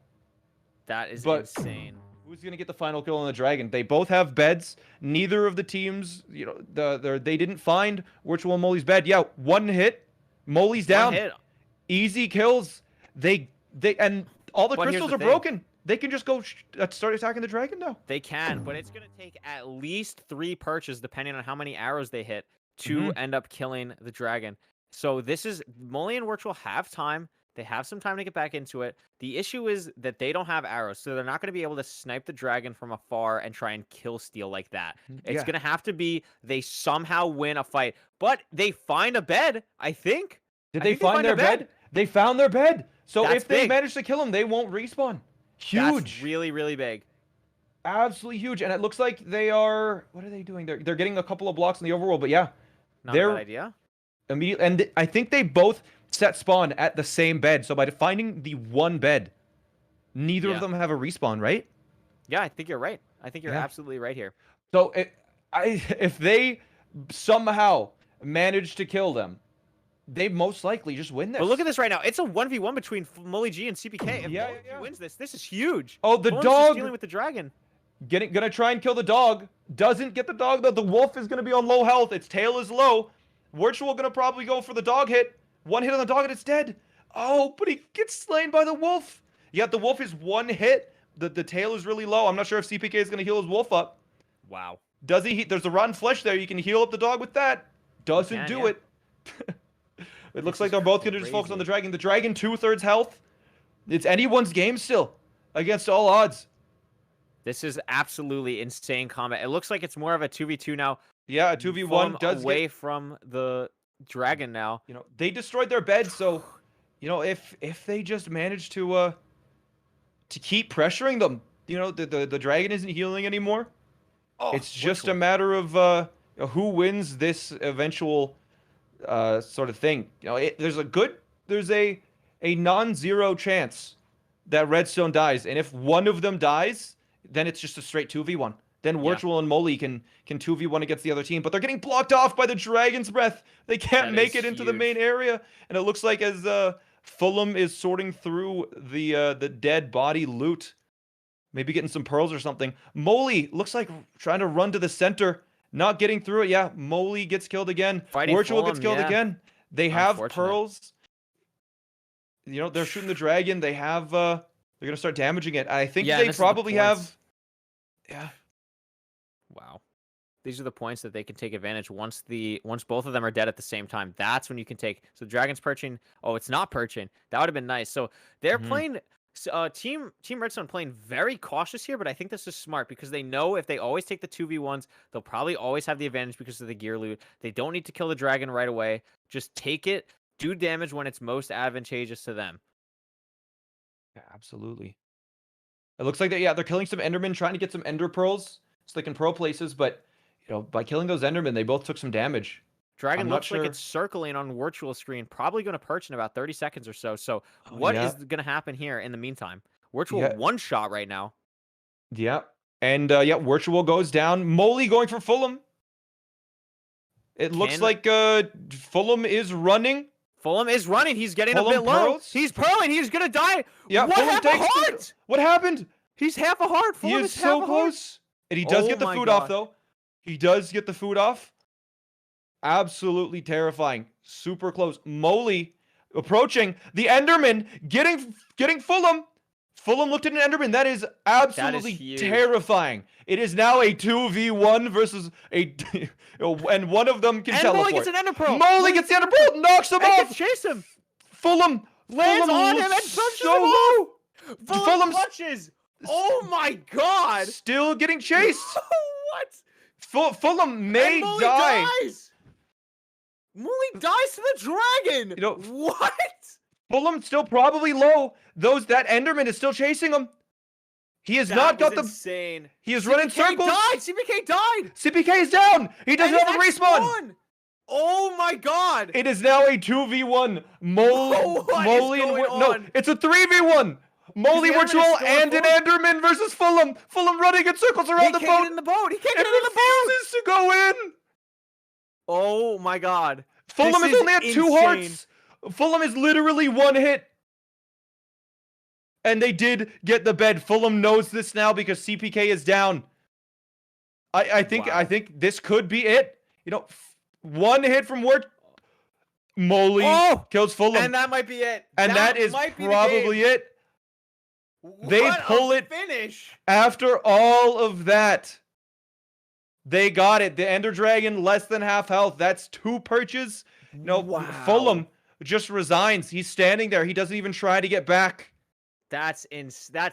That is insane. Who's gonna get the final kill on the dragon? They both have beds. Neither of the teams, you know, they didn't find Virtual and Moly's bed. Yeah, 1 hit. Moly's down. 1 hit. Easy kills. They and all the crystals are broken. They can just go start attacking the dragon now. They can, but it's gonna take at least 3 perches, depending on how many arrows they hit, to end up killing the dragon. So this is Moly and Virtual have time. They have some time to get back into it. The issue is that they don't have arrows, so they're not going to be able to snipe the dragon from afar and try and kill steal like that. It's going to have to be they somehow win a fight. But they find a bed, I think. Did they find their bed? They found their bed. So That's if they big. manage to kill him, they won't respawn. Huge. That's really, really big. Absolutely huge. And it looks like they are... What are they doing? They're getting a couple of blocks in the overworld, but yeah. Not a bad idea. Immediately, and I think they both set spawn at the same bed. So by finding the 1 bed, neither of them have a respawn, right? Yeah, I think you're right. I think you're absolutely right here. So if they somehow manage to kill them, they most likely just win this. But look at this right now. It's a 1v1 between Moly G and CPK. If Moly G wins this is huge. Oh, the Fulham's dog just dealing with the dragon. Gonna try and kill the dog. Doesn't get the dog though. The wolf is gonna be on low health. Its tail is low. Virtual gonna probably go for the dog hit. 1 hit on the dog and it's dead. Oh, but he gets slain by the wolf. Yeah, the wolf is 1 hit. The tail is really low. I'm not sure if CPK is gonna heal his wolf up. Wow. Does he? There's a rotten flesh there. You can heal up the dog with that. Doesn't do it. It looks like they're both gonna just focus on the dragon. The dragon 2/3 health. It's anyone's game still, against all odds. This is absolutely insane combat. It looks like it's more of a 2v2 now. Yeah, a 2v1 does away from the dragon now. You know, they destroyed their bed, so you know, if they just manage to keep pressuring them, you know, the dragon isn't healing anymore. It's just a matter of who wins this eventual sort of thing. You know, there's a non-zero chance that Redstone dies, and if one of them dies, then it's just a straight 2v1. Then Virtual and Moly can 2v1 against the other team, but they're getting blocked off by the Dragon's Breath. They can't make it into the main area, and it looks like as Fulham is sorting through the dead body loot, maybe getting some pearls or something. Moly looks like trying to run to the center, not getting through it. Yeah, Moly gets killed again. Virtual gets killed again. They have pearls. You know, they're shooting the dragon. They have they're gonna start damaging it. I think Yeah, they this is the probably have. points. Yeah. Wow. These are the points that they can take advantage once both of them are dead at the same time. That's when you can take. So Dragon's perching. Oh, it's not perching. That would have been nice. So they're playing. Team Redstone playing very cautious here, but I think this is smart because they know if they always take the 2v1s, they'll probably always have the advantage because of the gear loot. They don't need to kill the dragon right away. Just take it, do damage when it's most advantageous to them. Yeah, absolutely. It looks like they're killing some Endermen, trying to get some Ender Pearls so they can pro places, but you know, by killing those Endermen, they both took some damage. Dragon I'm not looks like sure. it's circling on virtual screen, probably going to perch in about 30 seconds or so. So what is going to happen here in the meantime? Virtual one shot right now. Yeah. And Virtual goes down. Moley going for Fulham. It looks like Fulham is running. Fulham is running. He's getting a Fulham bit low. pearls? He's pearling. He's going to die. Yeah, what Fulham happened? takes Heart? What happened? He's half a heart. He Fulham is half so a heart. close. And he does Oh get the my food off, God. though. He does get the food off. Absolutely terrifying. Super close. Moley approaching. The Enderman getting Fulham. Fulham looked at an Enderman. That is absolutely huge. terrifying. It is now a 2v1 versus a... and one of them can And teleport. Moley gets an Ender Pearl. Moley gets the Ender Pearl. Knocks him And off. can chase him. Fulham Lands Fulham on him and looks punches so him low. Fulham Fulham's punches. Oh my God. still getting chased. What? Fulham may And Moley die. dies. Moley dies to the dragon. You know, what? Fulham's still probably low. That Enderman is still chasing him. He has not got the. Insane. He is running circles. Died. CPK died. CPK is down. He doesn't And have a he's respawn. X1. Oh my God. It is now a 2v1. Moley and no, it's a 3v1. Moley the Enderman is Virtual still on and an foot. Enderman versus Fulham. Fulham running in circles around the He boat. can't get in the boat. He can't get and in the boat. refuses to go in. Oh my God. Fulham This is only at is 2 insane. hearts. Fulham is literally 1 hit. And they did get the bed. Fulham knows this now because CPK is down. I think this could be it. You know, 1 hit from Moley kills Fulham. And that might be it. And that is might be the probably game. it. They What pull a it finish. after all of that. They got it. The Ender Dragon less than half health. That's 2 perches. No, Fulham just resigns. He's standing there. He doesn't even try to get back. That's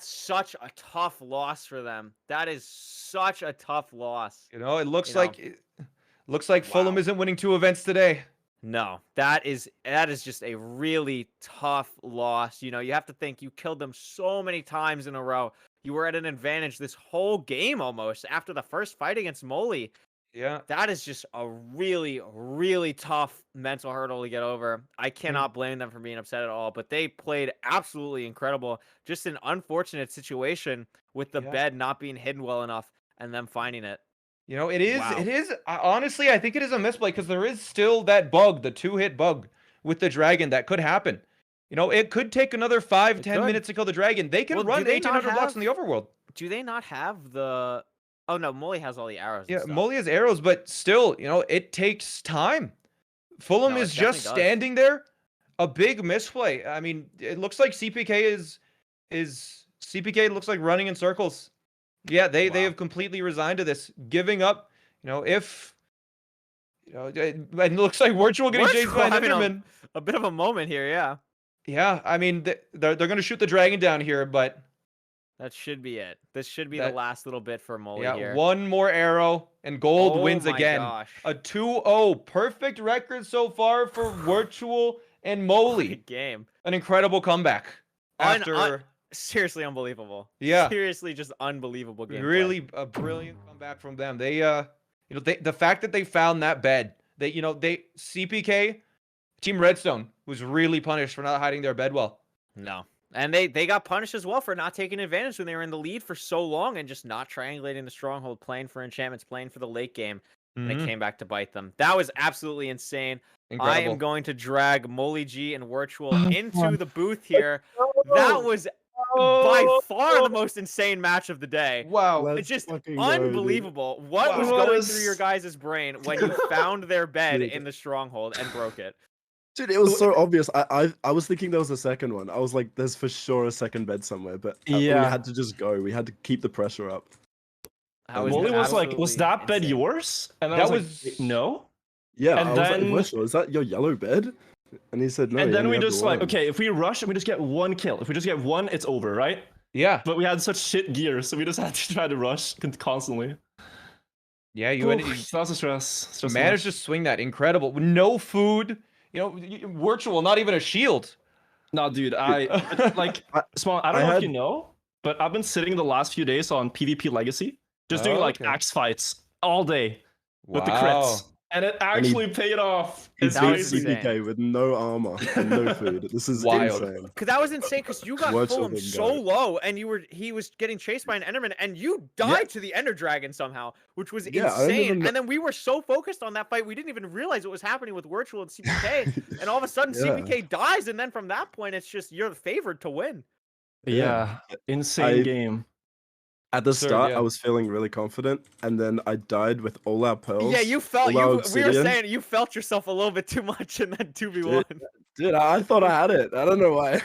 such a tough loss for them. That is such a tough loss. You know, it looks like Fulham isn't winning 2 events today. No, that is just a really tough loss. You know, you have to think you killed them so many times in a row. You were at an advantage this whole game almost after the first fight against Moley. Yeah. That is just a really, really tough mental hurdle to get over. I cannot blame them for being upset at all, but they played absolutely incredible. Just an unfortunate situation with the bed not being hidden well enough and them finding it. You know, it is, honestly, I think it is a misplay because there is still that bug, the 2-hit bug with the dragon that could happen. You know, it could take another 5-10 minutes to kill the dragon. They can run 1,800 blocks in the overworld. Do they not have the... Oh, no, Moley has all the arrows. Yeah, Moley has arrows, but still, you know, it takes time. Fulham is just standing there. A big misplay. I mean, it looks like CPK CPK looks like running in circles. Yeah, they have completely resigned to this, giving up. You know, if you know, and it looks like Virtual getting chased by an Enderman. A bit of a moment here, yeah. Yeah, I mean, they're going to shoot the dragon down here, but that should be it. This should be the last little bit for Moley here. 1 more arrow and gold wins again. Gosh. A 2-0, perfect record so far for Virtual and Moley. Good game. An incredible comeback after. Seriously unbelievable. Yeah. Seriously just unbelievable game. Really a brilliant comeback from them. They the fact that they found that bed, CPK, Team Redstone was really punished for not hiding their bed well. No. And they got punished as well for not taking advantage when they were in the lead for so long and just not triangulating the stronghold, playing for enchantments, playing for the late game. And it came back to bite them. That was absolutely insane. Incredible. I am going to drag Moley G and Virtual into the booth here. That was by far the most insane match of the day. Wow. It's just unbelievable. What was going through your guys' brain when you found their bed in the stronghold and broke it? Dude, it was so obvious. I was thinking there was a second one. I was like, there's for sure a second bed somewhere, but we Yeah. had to just go. We had to keep the pressure up. Molly was like, was that bed insane. yours? And I That was like, no. Yeah, And I was then- like, Virtual, is that your yellow bed? And he said no. And you then only we have the just like, one." okay, if we rush and we just get one kill, if we just get one, it's over, right? Yeah. But we had such shit gear, so we just had to try to rush constantly. Yeah, you ended, Oof, that was a stress. managed to swing that. Incredible. No food. You know, virtual, not even a shield. No, dude, like, Small, I don't know if you know, but I've been sitting the last few days on PvP Legacy, just doing like axe fights all day with the crits. And it actually paid off. He It's beat crazy. CPK with no armor and no food. This is Wild. insane. Because that was insane. Because you got Watch Fulham them so go. low, and he was getting chased by an Enderman, and you died to the Ender Dragon somehow, which was Yeah, I don't insane. even know- And then we were so focused on that fight, we didn't even realize what was happening with Virtual and CPK. And all of a sudden, Yeah. CPK dies, and then from that point, it's just you're the favored to win. Yeah, insane game. At the Sure, start, yeah. I was feeling really confident, and then I died with all our pearls. Yeah, you felt all our we were obsidian. saying you felt yourself a little bit too much in that 2v1. Dude, I thought I had it. I don't know why.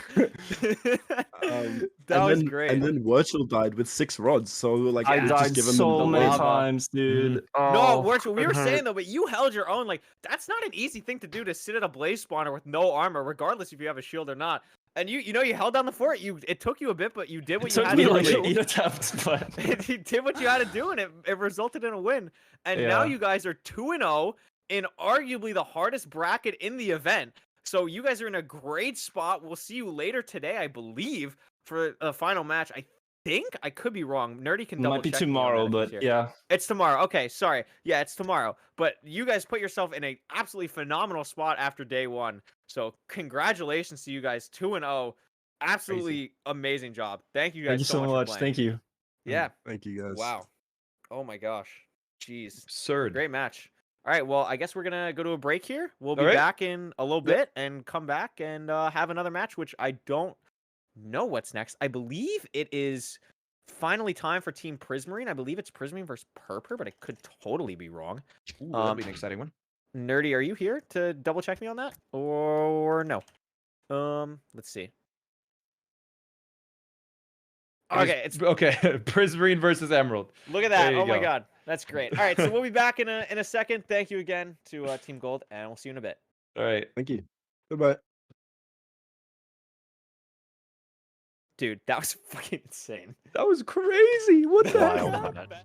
That and was then, great. And then Virtual died with 6 rods, so like I it was died just giving so them the many lava. times, dude. No, Oh, Virtual, we were it hurt. saying though, but you held your own. Like, that's not an easy thing to do, to sit at a blaze spawner with no armor, regardless if you have a shield or not. And you held down the fort. It took you a bit, but you did what It you took had me to like do. 8 attempts, but You did what you had to do, and it resulted in a win. And now Yeah. you guys are 2-0 in arguably the hardest bracket in the event. So you guys are in a great spot. We'll see you later today, I believe, for a final match. I think I could be wrong. Nerdy can double might be check me on tomorrow, that if but he's here. yeah. It's tomorrow. Okay, sorry. Yeah, it's tomorrow. But you guys put yourself in a absolutely phenomenal spot after day one. So congratulations to you guys, 2-0. Absolutely amazing job. Thank you guys Thank you so for much. playing. Thank you. Yeah. Thank you guys. Wow. Oh my gosh. Jeez. Absurd. Great match. All right, well, I guess we're going to go to a break here. We'll be All right. back in a little bit and come back and have another match, which I don't know what's next. I believe it is finally time for Team Prismarine. I believe it's Prismarine versus Purper, but I could totally be wrong. Ooh, that'll be an exciting one. Nerdy, are you here to double check me on that? Or no? Let's see. Okay, it's Okay. Prismarine versus Emerald. look at that. There you Oh my go. god. That's great. All right, so we'll be back in a second. Thank you again to Team Gold, and we'll see you in a bit. All right. Thank you. Goodbye. Dude, that was fucking insane. That was crazy. What the Wild. heck?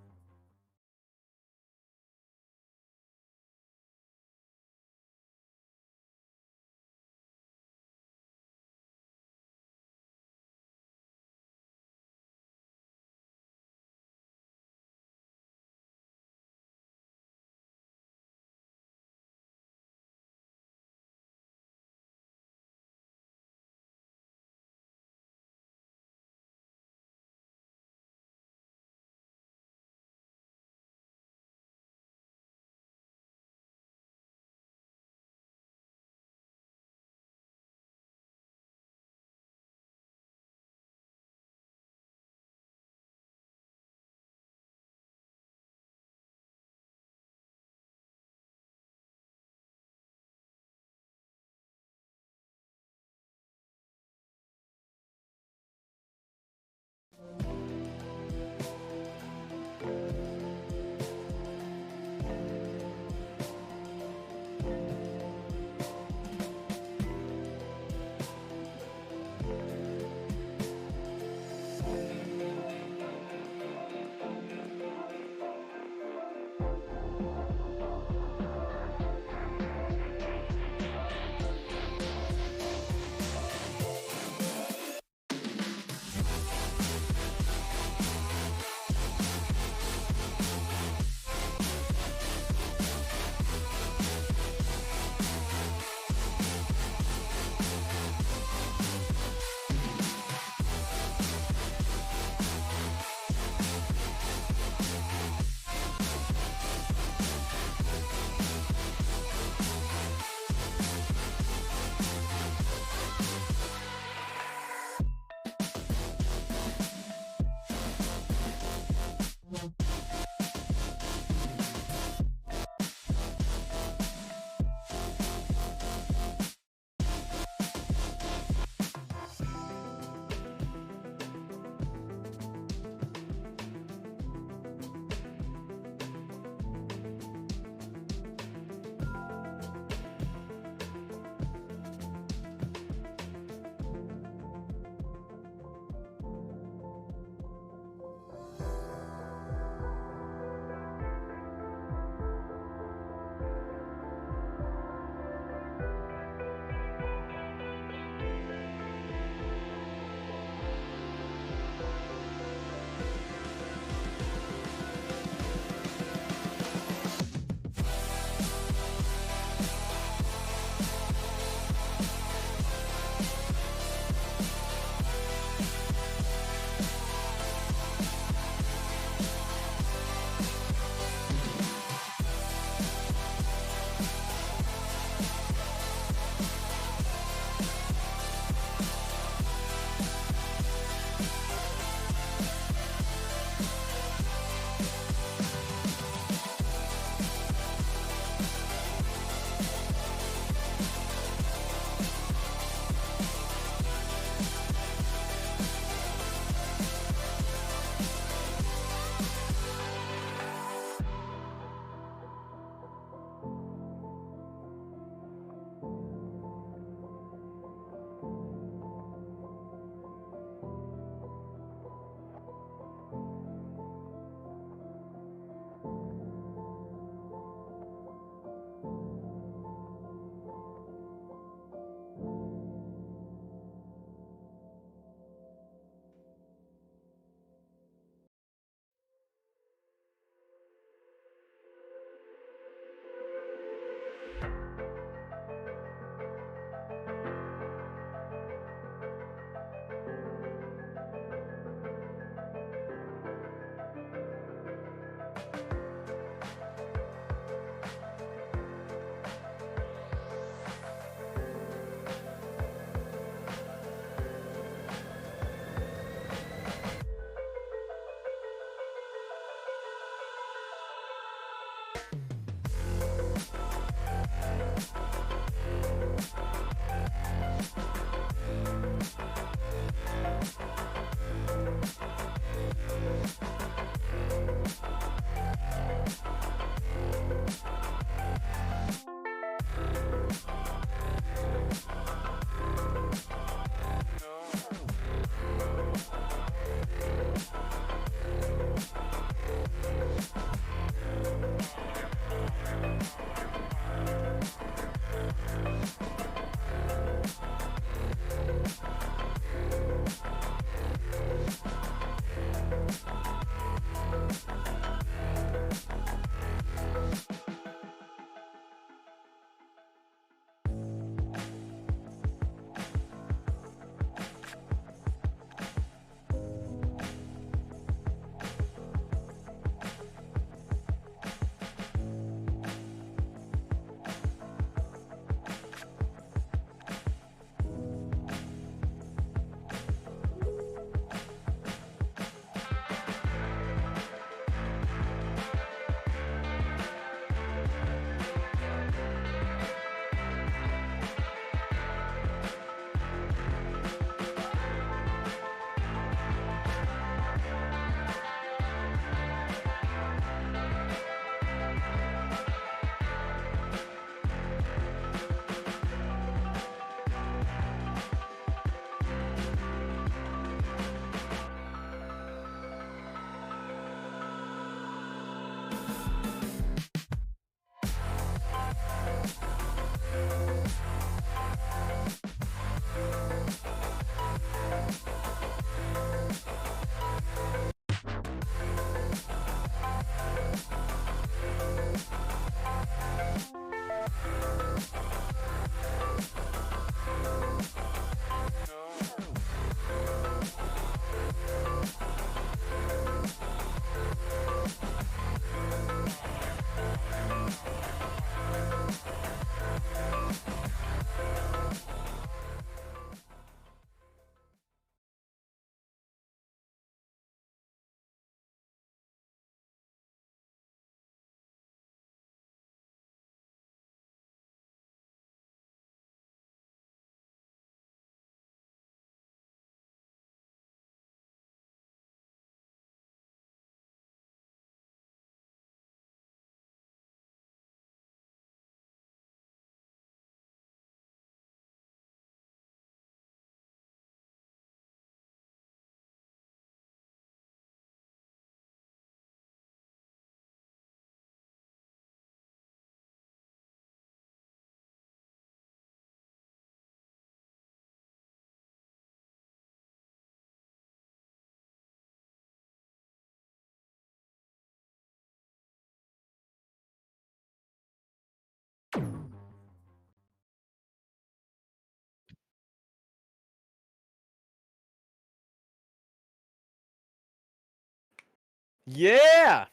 Yeah.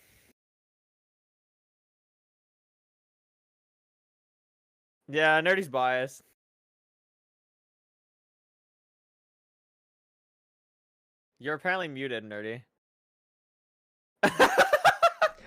Yeah, Nerdy's biased. You're apparently muted, Nerdy.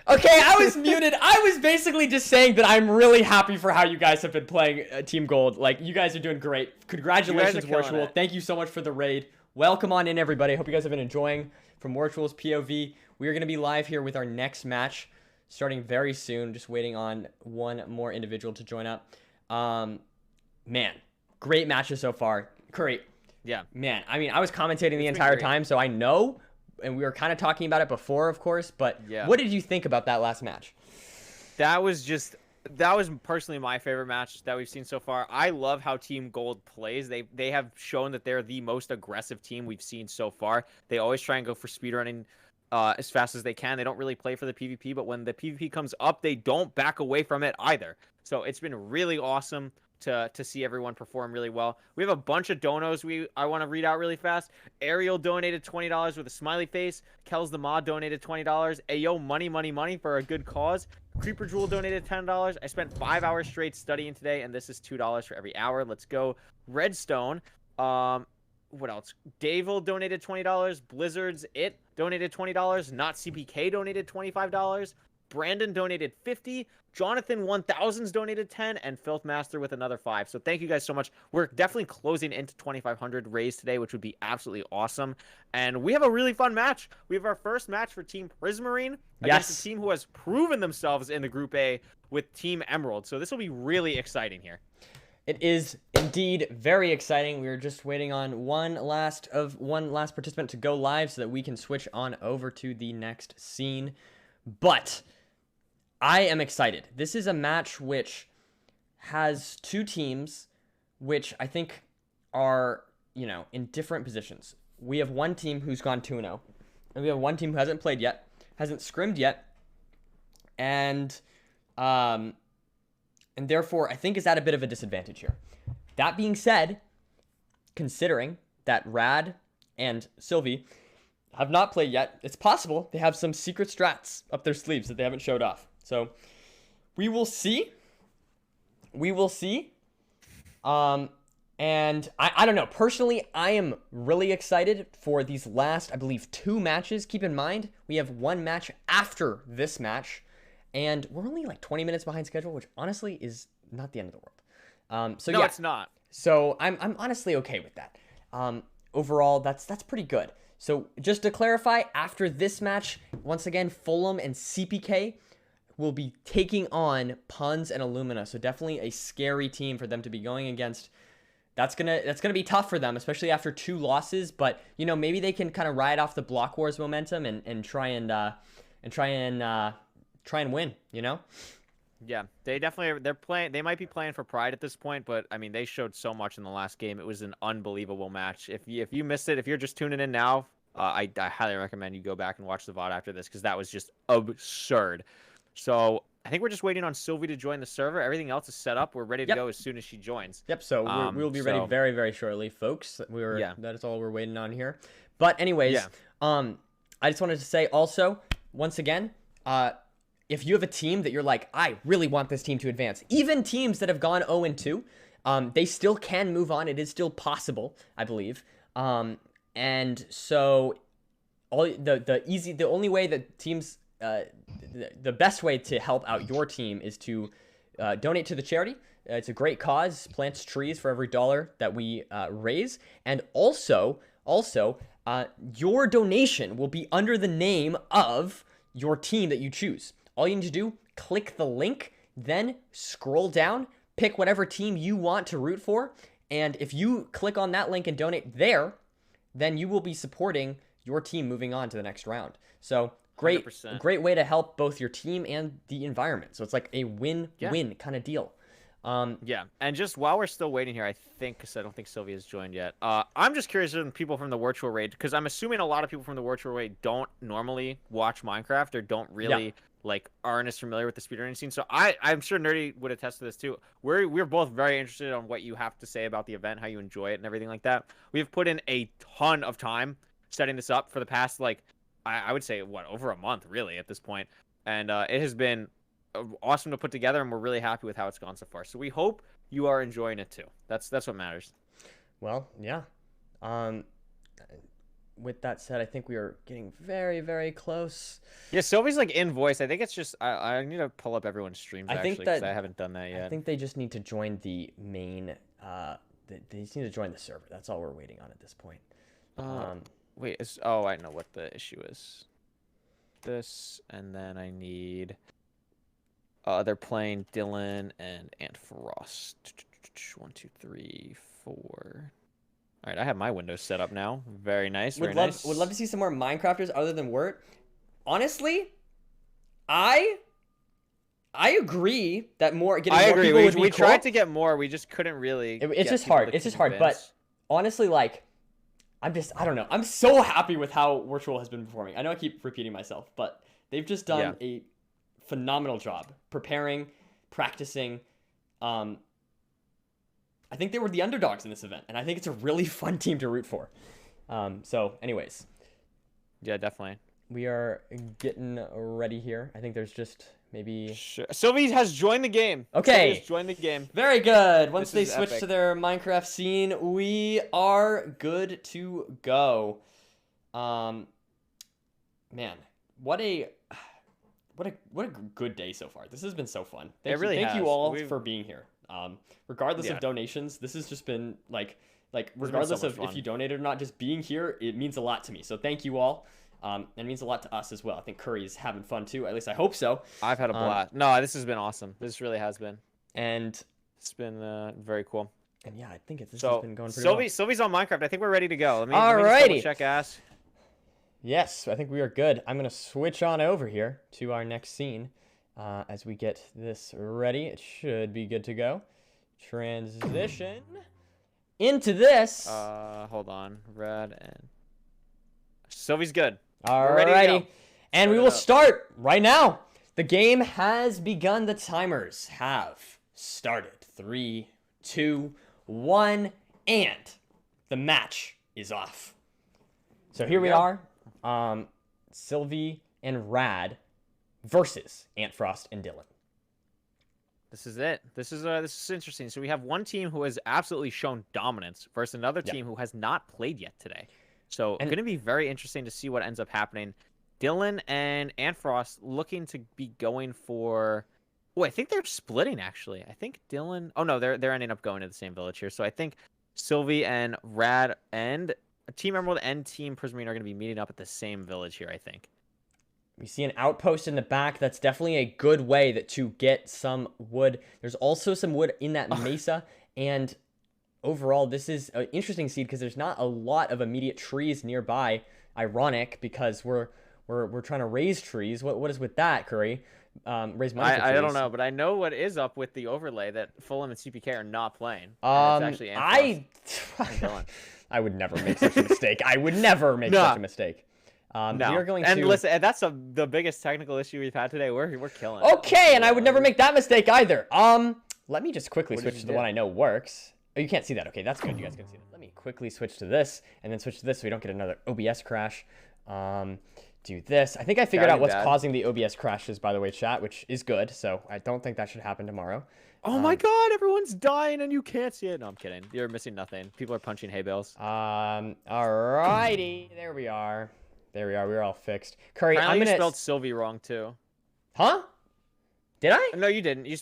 Okay, I was muted. I was basically just saying that I'm really happy for how you guys have been playing Team Gold. Like, you guys are doing great. Congratulations, Virtual. Thank you so much for the raid. Welcome on in, everybody. Hope you guys have been enjoying from Virtual's POV. We are going to be live here with our next match starting very soon. Just waiting on one more individual to join up. Man, great matches so far. Curry. Yeah. Man, I mean, I was commentating the entire time, so I know. And we were kind of talking about it before, of course, but yeah. What did you think about that last match? That was personally my favorite match that we've seen so far. I love how Team Gold plays. They have shown that they're the most aggressive team we've seen so far. They always try and go for speedrunning as fast as they can. They don't really play for the PvP, but when the PvP comes up, they don't back away from it either. So it's been really awesome to see everyone perform really well. We have a bunch of donos I want to read out really fast. Ariel donated $20 with a smiley face. Kells the Mod donated $20. Ayo, money for a good cause. Creeper Jewel donated $10. I spent 5 hours straight studying today, and this is $2 for every hour. Let's go. Redstone. What else? Davil donated $20. Blizzards It donated $20. Not CPK donated $25. Brandon donated $50. Jonathan 1000's donated 10, and Filth Master with another 5. So thank you guys so much. We're definitely closing into 2,500 raised today, which would be absolutely awesome. And we have a really fun match. We have our first match for Team Prismarine against a team who has proven themselves in the Group A with Team Emerald. So this will be really exciting here. It is indeed very exciting. We are just waiting on one last participant to go live so that we can switch on over to the next scene. But I am excited. This is a match which has two teams which I think are, in different positions. We have one team who's gone 2-0, and we have one team who hasn't played yet, hasn't scrimmed yet, and therefore I think is at a bit of a disadvantage here. That being said, considering that Rad and Sylvie have not played yet, it's possible they have some secret strats up their sleeves that they haven't showed off. So we will see. We will see. And I don't know. Personally, I am really excited for these last, I believe, 2 matches. Keep in mind, we have one match after this match, and we're only like 20 minutes behind schedule, which honestly is not the end of the world. So no, yeah, it's not. So I'm honestly okay with that. Overall, that's pretty good. So just to clarify, after this match, once again, Fulham and CPK will be taking on Puns and Illumina. So definitely a scary team for them to be going against. That's gonna be tough for them, especially after 2 losses. But maybe they can kind of ride off the Block Wars momentum and try and win. Yeah, they're playing. They might be playing for pride at this point, but I mean, they showed so much in the last game. It was an unbelievable match. If you missed it, if you're just tuning in now, I highly recommend you go back and watch the VOD after this, because that was just absurd. So I think we're just waiting on Sylvie to join the server. Everything else is set up. We're ready to go as soon as she joins. Yep. So we'll be ready very, very shortly, folks. That is all we're waiting on here. But anyways, I just wanted to say also, once again, if you have a team that you're like, I really want this team to advance, even teams that have gone 0-2, they still can move on. It is still possible, I believe. And so the only way that teams, the best way to help out your team is to donate to the charity. It's a great cause, plants trees for every dollar that we raise. And also, your donation will be under the name of your team that you choose. All you need to do, click the link, then scroll down, pick whatever team you want to root for, and if you click on that link and donate there, then you will be supporting your team moving on to the next round. So great 100%. Great way to help both your team and the environment. So it's like a win-win kind of deal. Yeah, and just while we're still waiting here, I think, because I don't think Sylvia has joined yet, I'm just curious if people from the virtual raid, because I'm assuming a lot of people from the virtual raid don't normally watch Minecraft or don't really aren't as familiar with the speedrunning scene. So I'm sure Nerdy would attest to this too. We're both very interested on what you have to say about the event, how you enjoy it, and everything like that. We've put in a ton of time setting this up for the past I would say what, over a month really at this point, and it has been awesome to put together, and we're really happy with how it's gone so far. So we hope you are enjoying it too. That's what matters. Well, yeah. With that said, I think we are getting very, very close. Yeah, Sylvie's like in voice. I think it's just I need to pull up everyone's streams actually, because I haven't done that yet. I think they just need to join the main. They just need to join the server. That's all we're waiting on at this point. Wait, oh, I know what the issue is. This, and then I need. They're playing Dylan and Ant Frost. 1, 2, 3, 4. All right, I have my Windows set up now. Very nice. Very nice. Would love to see some more Minecrafters other than Wirt. Honestly, I agree that getting more people would be we cool. tried to get more. We just couldn't really. It's just hard. It's just hard. But honestly, like, I don't know. I'm so happy with how Virtual has been performing. I know I keep repeating myself, but they've just done a phenomenal job preparing, practicing. I think they were the underdogs in this event, and I think it's a really fun team to root for. So, anyways. Yeah, definitely. We are getting ready here. I think there's just maybe... Sure. Sylvie has joined the game. Okay. Sylvie has joined the game. Very good. Once they switch to their Minecraft scene, we are good to go. Man, what a good day so far. This has been so fun. Thank you all for being here. Regardless of donations, this has just been like regardless of if you donated or not, just being here, it means a lot to me. So thank you all. And it means a lot to us as well. I think Curry's having fun too. At least I hope so. I've had a blast. No, this has been awesome. This really has been. And it's been very cool. And yeah, I think this has been going pretty well. Sylvie's on Minecraft. I think we're ready to go. Let me just check ass. Yes, I think we are good. I'm gonna switch on over here to our next scene. As we get this ready, it should be good to go. Transition into this. Hold on. Red and Sylvie's good. Alrighty. And we will start right now. The game has begun. The timers have started. 3, 2, 1, and the match is off. So here we are. Sylvie and Rad versus Ant Frost and Dylan. This is it. This is interesting. So we have one team who has absolutely shown dominance versus another team who has not played yet today. So going to be very interesting to see what ends up happening. Dylan and Ant Frost looking to be going for. Oh, I think they're splitting actually. I think Dylan. Oh no, they're ending up going to the same village here. So I think Sylvie and Rad and Team Emerald and Team Prismarine are going to be meeting up at the same village here. I think. We see an outpost in the back. That's definitely a good way to get some wood. There's also some wood in that mesa. And overall, this is an interesting seed because there's not a lot of immediate trees nearby. Ironic, because we're trying to raise trees. What is with that, Curry? Raise money for trees. I don't know, but I know what is up with the overlay that Fulham and CPK are not playing. It's actually I would never make such a mistake. I would never make such a mistake. No. We are going to... listen, that's the biggest technical issue we've had today. We're killing it. Okay, and I would never make that mistake either. Let me just quickly switch to the one I know works. Oh, you can't see that. Okay, that's good. You guys can see that. Let me quickly switch to this, and then switch to this so we don't get another OBS crash. Do this. I think I figured out what's causing the OBS crashes, by the way, chat, which is good. So I don't think that should happen tomorrow. Oh my god, everyone's dying and you can't see it. No, I'm kidding. You're missing nothing. People are punching hay bales. Alrighty. There we are. There we are. We're all fixed. Curry, apparently you spelled Sylvie wrong too. Huh? Did I? No, you didn't. I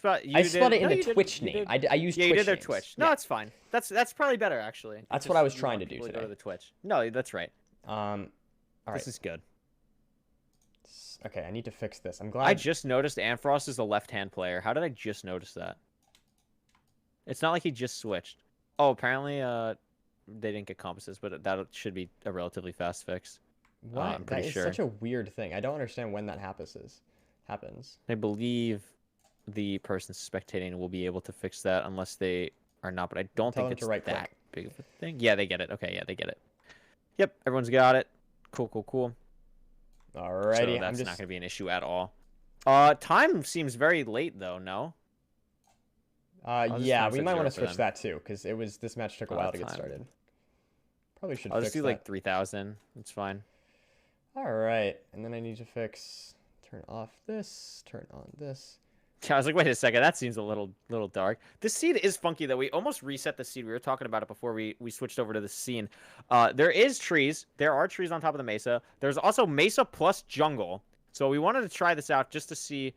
spelled it in the Twitch name. I used Twitch. Yeah, you did their names. Twitch. No, it's fine. That's probably better actually. That's what I was trying to do today. Go to the Twitch. No, that's right. All right. This is good. Okay, I need to fix this. I'm glad. I just noticed Ant Frost is a left-hand player. How did I just notice that? It's not like he just switched. Oh, apparently they didn't get compasses, but that should be a relatively fast fix. What? I'm pretty sure. That is such a weird thing. I don't understand when that happens. I believe the person spectating will be able to fix that unless they are not, but I don't think it's that big of a thing. Yeah, they get it. Okay, yeah, they get it. Yep, everyone's got it. Cool. Alrighty. So that's not going to be an issue at all. Time seems very late though, no? Yeah, we might want to switch that too, because this match took a while to get started. Probably should I'll fix just do that. like 3,000. It's fine. All right, and then I need to turn off this, turn on this. I was like, wait a second, that seems a little dark. This seed is funky though. We almost reset the seed. We were talking about it before we switched over to the scene. There is trees. There are trees on top of the mesa. There's also mesa plus jungle. So we wanted to try this out just to see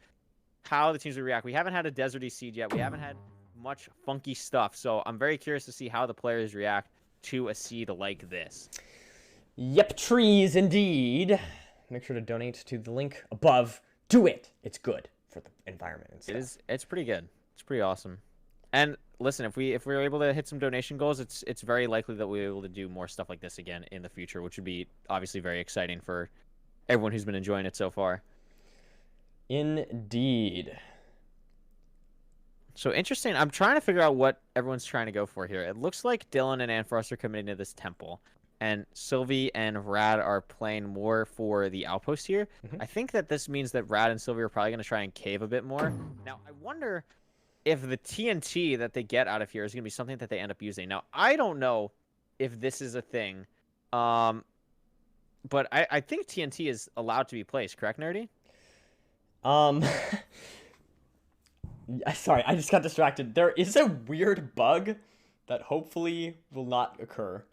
how the teams would react. We haven't had a deserty seed yet. We haven't had much funky stuff. So I'm very curious to see how the players react to a seed like this. Yep, trees indeed. Make sure to donate to the link above. Do it. It's good for the environment and stuff. It's pretty good. It's pretty awesome. And listen, if we're able to hit some donation goals, it's very likely that we'll be able to do more stuff like this again in the future, which would be obviously very exciting for everyone who's been enjoying it so far. Indeed. So interesting. I'm trying to figure out what everyone's trying to go for here. It looks like Dylan and Anfrost are committing to this temple, and Sylvie and Rad are playing more for the outpost here. I think that this means that Rad and Sylvie are probably going to try and cave a bit more. Now, I wonder if the TNT that they get out of here is going to be something that they end up using. Now, I don't know if this is a thing, but I think TNT is allowed to be placed, correct, Nerdy? Sorry, I just got distracted. There is a weird bug that hopefully will not occur.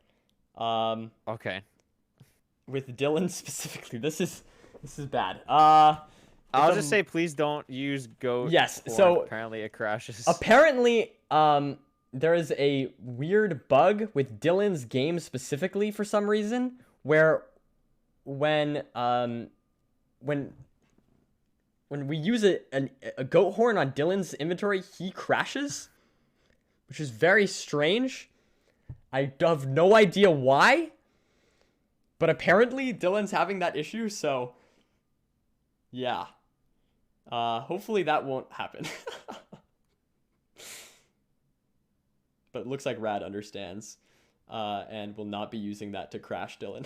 Okay. With Dylan specifically, this is bad. I'll just say, please don't use Goat. Yes. Horn. So apparently it crashes. Apparently, there is a weird bug with Dylan's game specifically for some reason, where when we use a goat horn on Dylan's inventory, he crashes, which is very strange. I have no idea why, but apparently Dylan's having that issue, so yeah. Hopefully that won't happen. But it looks like Rad understands, and will not be using that to crash Dylan.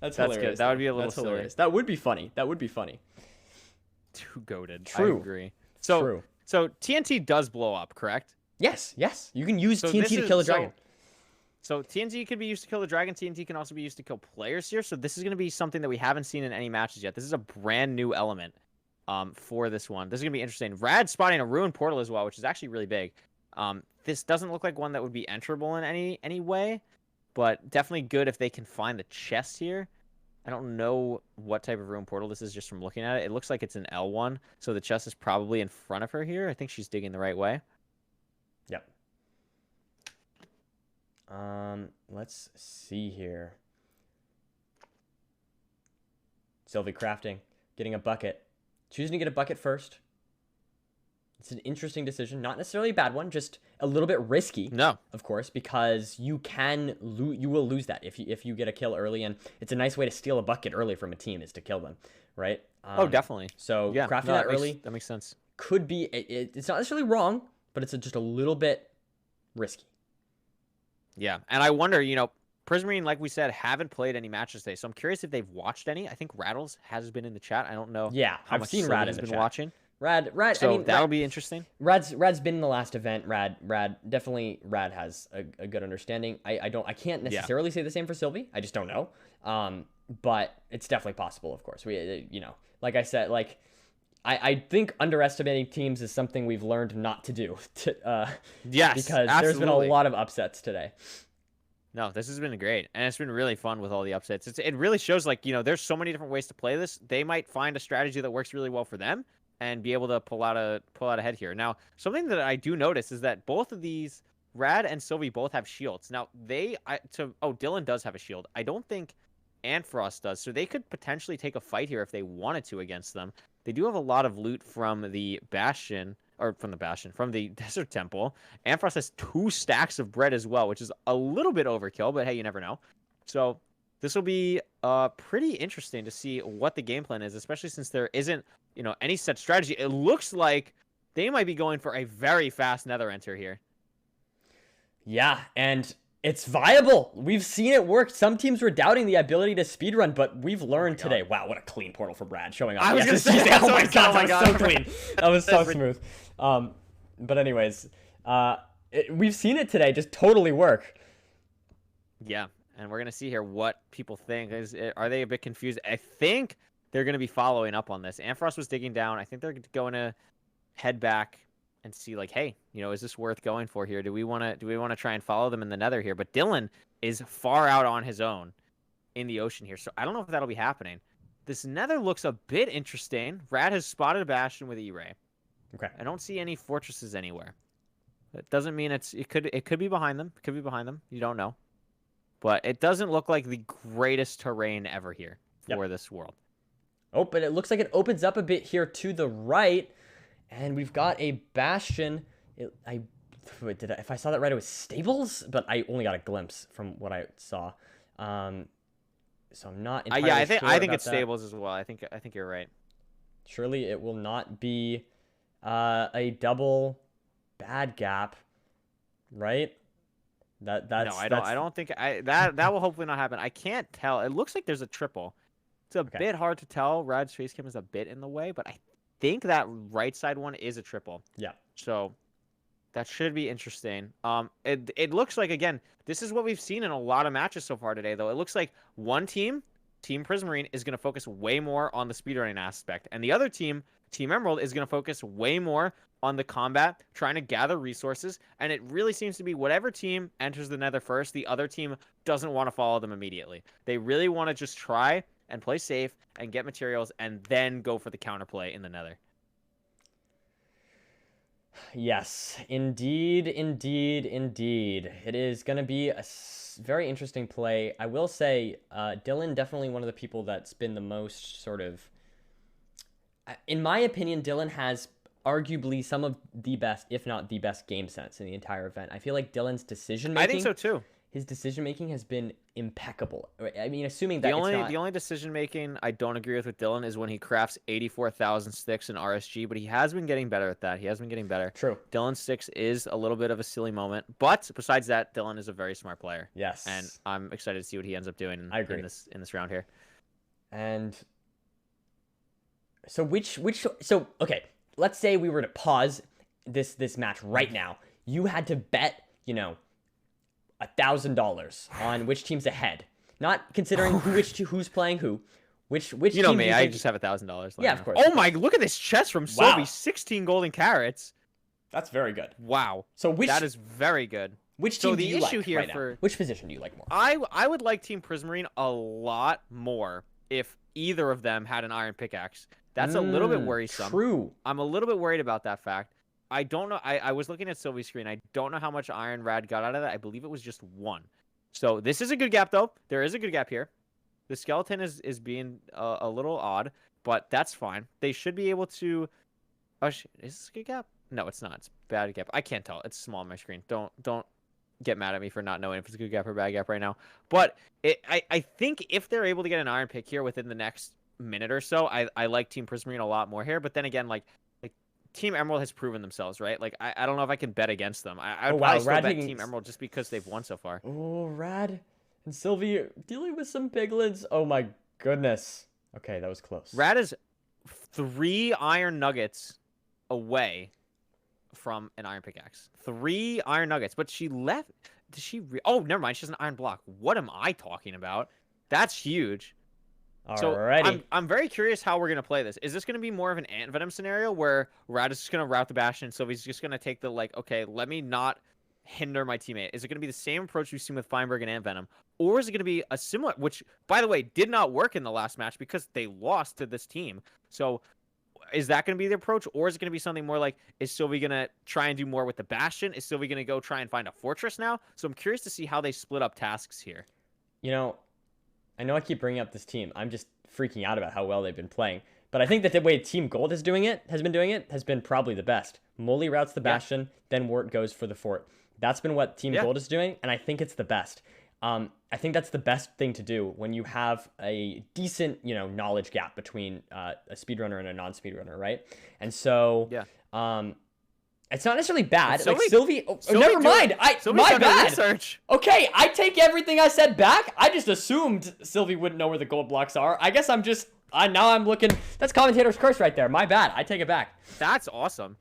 That's hilarious. Good. That would be a little That's silly. hilarious. That would be funny. That would be funny. Too goated. True. I agree. So, True. So TNT does blow up, correct? Yes. You can use TNT to kill a dragon. So TNT could be used to kill the dragon. TNT can also be used to kill players here. So this is going to be something that we haven't seen in any matches yet. This is a brand new element for this one. This is going to be interesting. Rad spotting a ruined portal as well, which is actually really big. This doesn't look like one that would be enterable in any way, but definitely good if they can find the chest here. I don't know what type of ruined portal this is just from looking at it. It looks like it's an L1, so the chest is probably in front of her here. I think she's digging the right way. Yep. Let's see here. Sylvie crafting, getting a bucket. Choosing to get a bucket first. It's an interesting decision, not necessarily a bad one, just a little bit risky. No, of course, because you will lose that if you get a kill early, and it's a nice way to steal a bucket early from a team is to kill them, right? Oh, definitely. So yeah, crafting that early that makes sense. Could be it's not necessarily wrong, but it's just a little bit risky. Yeah, and I wonder, Prismarine, like we said, haven't played any matches today, so I'm curious if they've watched any. I think Rattles has been in the chat. I don't know. Yeah, how I've much seen Sylvie Rad has in the been chat. watching. Rad. So I mean, that'll be interesting. Rad's been in the last event. Rad has a good understanding. I can't necessarily say the same for Sylvie. I just don't know. But it's definitely possible. Of course, like I said, I think underestimating teams is something we've learned not to do. Yes, because absolutely. There's been a lot of upsets today. No, this has been great, and it's been really fun with all the upsets. It really shows there's so many different ways to play this. They might find a strategy that works really well for them and be able to pull out ahead here. Now, something that I do notice is that both of these, Rad and Sylvie, both have shields. Now Dylan does have a shield. I don't think Anfrost does, so they could potentially take a fight here if they wanted to against them. They do have a lot of loot from the from the Desert Temple. Anfrost has 2 stacks of bread as well, which is a little bit overkill, but hey, you never know. So this will be pretty interesting to see what the game plan is, especially since there isn't, any set strategy. It looks like they might be going for a very fast Nether enter here. Yeah, and it's viable. We've seen it work. Some teams were doubting the ability to speedrun, but we've learned today. Wow, what a clean portal for Brad showing up. I was gonna say, oh my god, that was so clean. That was so smooth. But anyways, we've seen it today just totally work. Yeah, and we're gonna see here what people think. Are they a bit confused? I think they're gonna be following up on this. Amfrost was digging down. I think they're going to head back and see like, hey, you know, is this worth going for here? Do we want to try and follow them in the nether here? But Dylan is far out on his own in the ocean here, so I don't know if that'll be happening. This nether looks a bit interesting. Rad has spotted a bastion with E-Ray. Okay. I don't see any fortresses anywhere. That doesn't mean it could be behind them. It could be behind them. You don't know. But it doesn't look like the greatest terrain ever here for this world. Oh, but it looks like it opens up a bit here to the right, and we've got a bastion. If I saw that right, it was stables, but I only got a glimpse from what I saw. So I'm not entirely sure I think about it's that. stables as well. I think you're right. Surely it will not be a double bad gap, right? No, I don't think that will hopefully not happen. I can't tell. It looks like there's a triple. It's a bit hard to tell. Rad's face cam is a bit in the way, but I think that right side one is a triple. Yeah. So that should be interesting. It looks like, again, this is what we've seen in a lot of matches so far today, though. It looks like one team, Team Prismarine, is going to focus way more on the speedrunning aspect, and the other team, Team Emerald, is going to focus way more on the combat, trying to gather resources, and it really seems to be whatever team enters the nether first, the other team doesn't want to follow them immediately. They really want to just try and play safe and get materials and then go for the counterplay in the nether. Yes, indeed, indeed, indeed. It is going to be a very interesting play. I will say, Dylan, definitely one of the people that's been the most sort of... In my opinion, Dylan has arguably some of the best, if not the best, game sense in the entire event. I feel like Dylan's decision-making... I think so, too. His decision-making has been impeccable. I mean, assuming that the only decision-making I don't agree with Dylan is when he crafts 84,000 sticks in RSG, but he has been getting better at that. He has been getting better. True. Dylan's sticks is a little bit of a silly moment, but besides that, Dylan is a very smart player. Yes. And I'm excited to see what he ends up doing I agree. in this round here. And so so okay, let's say we were to pause this match right now. You had to bet, you know, $1,000 on which team's ahead, not considering who's playing who. Which you know team me, I just have $1,000. Yeah, of course. Oh my! Look at this chest from Sylvie. 16 golden carrots. That's very good. Wow. So that is very good. Which team so do the you issue like here right for now? Which position do you like more? I would like Team Prismarine a lot more if either of them had an iron pickaxe. That's a little bit worrisome. True. I'm a little bit worried about that fact. I don't know. I was looking at Sylvie's screen. I don't know how much iron Rad got out of that. I believe it was just 1. So this is a good gap, though. There is a good gap here. The skeleton is being a little odd, but that's fine. They should be able to... Oh, is this a good gap? No, it's not. It's a bad gap. I can't tell. It's small on my screen. Don't get mad at me for not knowing if it's a good gap or bad gap right now. But I think if they're able to get an iron pick here within the next minute or so, I like Team Prismarine a lot more here. But then again, like Team Emerald has proven themselves, right? Like I don't know if I can bet against them. I would probably still bet Team Emerald just because they've won so far. Oh, Rad and Sylvie dealing with some piglins. Oh my goodness. Okay, that was close. Rad is 3 iron nuggets away from an iron pickaxe. 3 iron nuggets, but she left. Did she? Oh, never mind. She has an iron block. What am I talking about? That's huge. Alrighty. So I'm very curious how we're gonna play this. Is this gonna be more of an Ant Venom scenario where Rad is just gonna route the Bastion and Sylvie's just gonna take the okay, let me not hinder my teammate? Is it gonna be the same approach we've seen with Feinberg and Ant Venom, or is it gonna be a similar, which by the way did not work in the last match because they lost to this team? So is that gonna be the approach, or is it gonna be something more like, is Sylvie gonna try and do more with the Bastion? Is Sylvie gonna go try and find a fortress now? So I'm curious to see how they split up tasks here. You know, I know I keep bringing up this team. I'm just freaking out about how well they've been playing. But I think that the way Team Gold has been probably the best. Molly routes the Bastion, then Wart goes for the fort. That's been what Team Gold is doing, and I think it's the best. I think that's the best thing to do when you have a decent, knowledge gap between a speedrunner and a non-speedrunner, right? And so, it's not necessarily bad. Sylvie, like Sylvie, never mind. My bad. Research. Okay, I take everything I said back. I just assumed Sylvie wouldn't know where the gold blocks are. I guess now I'm looking. That's commentator's curse right there. My bad. I take it back. That's awesome.